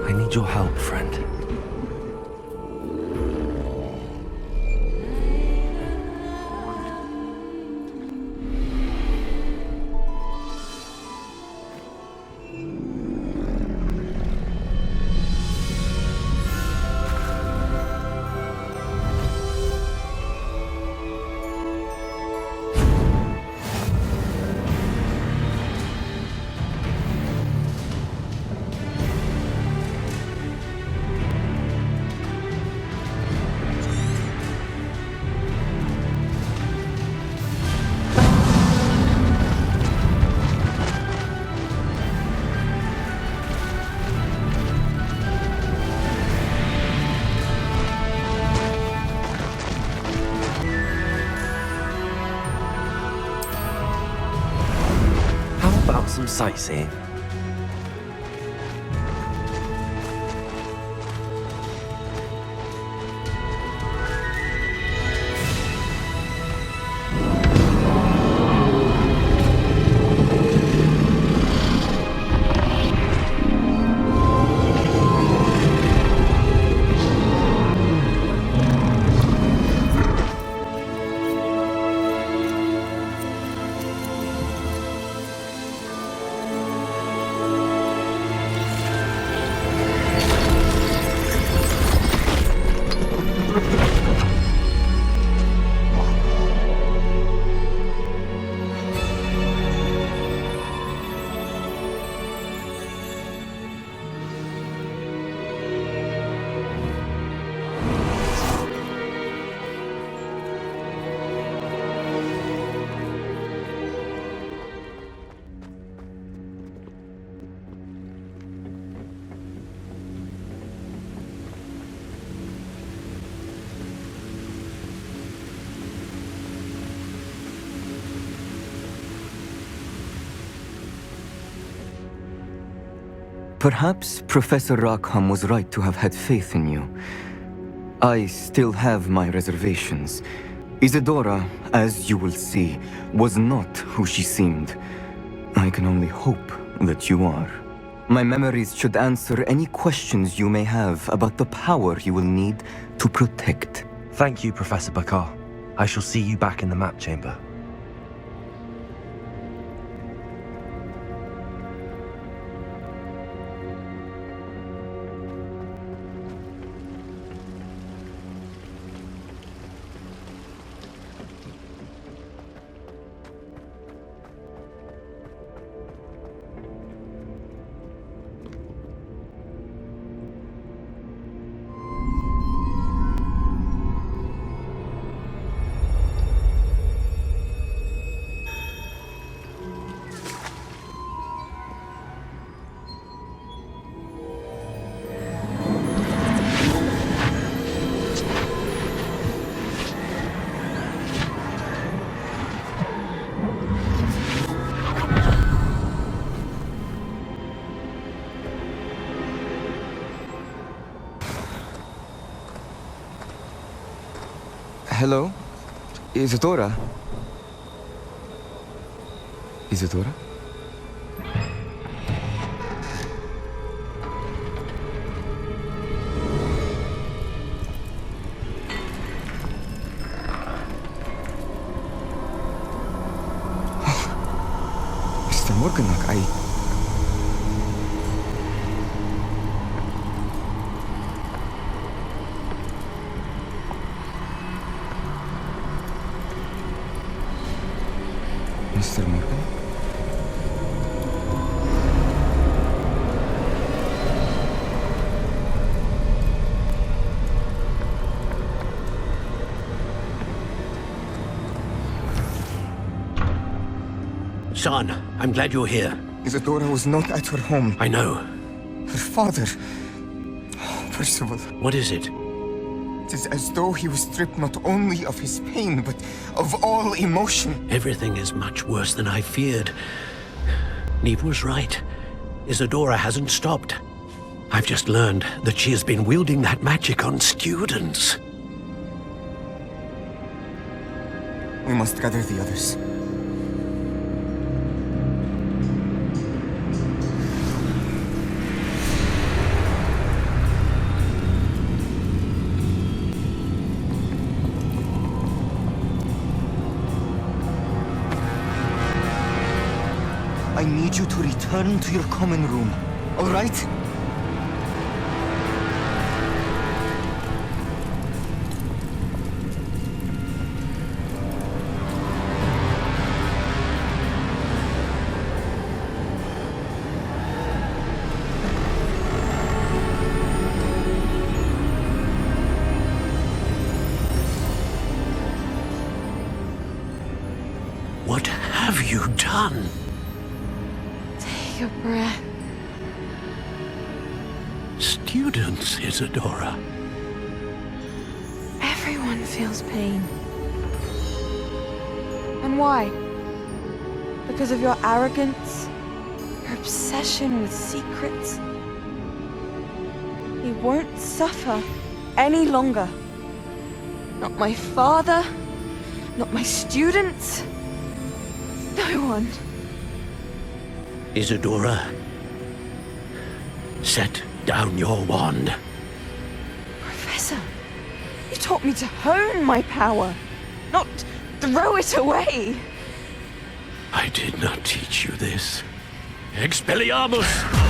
I need your help, friend. Some sightseeing. Perhaps Professor Rackham was right to have had faith in you. I still have my reservations. Isadora, as you will see, was not who she seemed. I can only hope that you are. My memories should answer any questions you may have about the power you will need to protect. Thank you, Professor Bakar. I shall see you back in the map chamber. Hello? Isadora? Isadora? Mr. Morganach, Mr. Morgan? Son, I'm glad you're here. Isadora was not at her home. I know. Her father... Percival. What is it? It is as though he was stripped not only of his pain, but of all emotion. Everything is much worse than I feared. Neve was right. Isadora hasn't stopped. I've just learned that she has been wielding that magic on students. We must gather the others. I need you to return to your common room, all right? What have you done? Take a breath. Students, Isadora. Everyone feels pain. And why? Because of your arrogance? Your obsession with secrets? He won't suffer any longer. Not my father, not my students, no one. Isadora, set down your wand. Professor, you taught me to hone my power, not throw it away. I did not teach you this. Expelliarmus!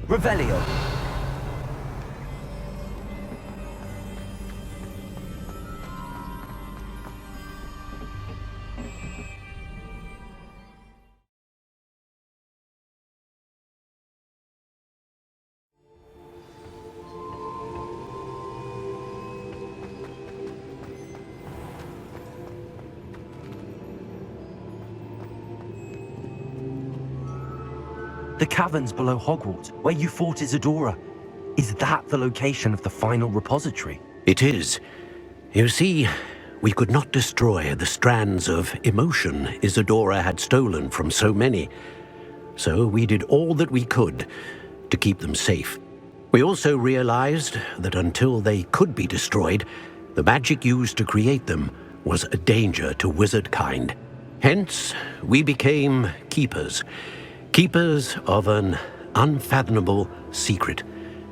Revelio. The caverns below Hogwarts, where you fought Isadora. Is that the location of the final repository? It is. You see, we could not destroy the strands of emotion Isadora had stolen from so many. So we did all that we could to keep them safe. We also realized that until they could be destroyed, the magic used to create them was a danger to wizard kind. Hence, we became keepers. Keepers of an unfathomable secret.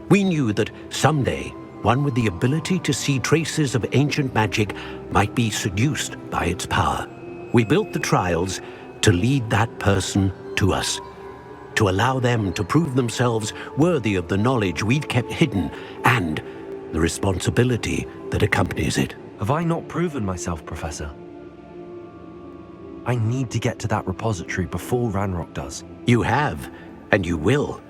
We knew that someday, one with the ability to see traces of ancient magic might be seduced by its power. We built the trials to lead that person to us, to allow them to prove themselves worthy of the knowledge we'd kept hidden and the responsibility that accompanies it. Have I not proven myself, Professor? I need to get to that repository before Ranrock does. You have, and you will.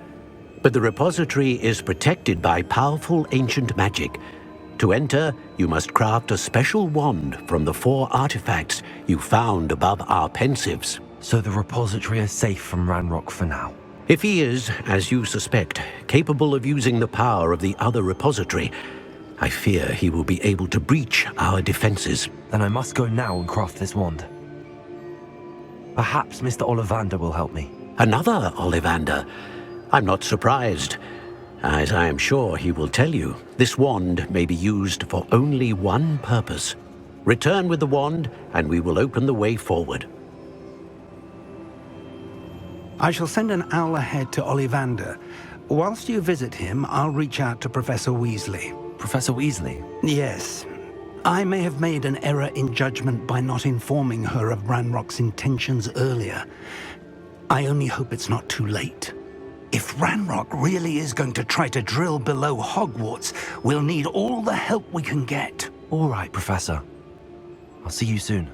But the repository is protected by powerful ancient magic. To enter, you must craft a special wand from the 4 artifacts you found above our pensives. So the repository is safe from Ranrock for now? If he is, as you suspect, capable of using the power of the other repository, I fear he will be able to breach our defenses. Then I must go now and craft this wand. Perhaps Mr. Ollivander will help me. Another Ollivander? I'm not surprised. As I am sure he will tell you, this wand may be used for only one purpose. Return with the wand, and we will open the way forward. I shall send an owl ahead to Ollivander. Whilst you visit him, I'll reach out to Professor Weasley. Professor Weasley? Yes. I may have made an error in judgment by not informing her of Ranrock's intentions earlier. I only hope it's not too late. If Ranrock really is going to try to drill below Hogwarts, we'll need all the help we can get. All right, Professor. I'll see you soon.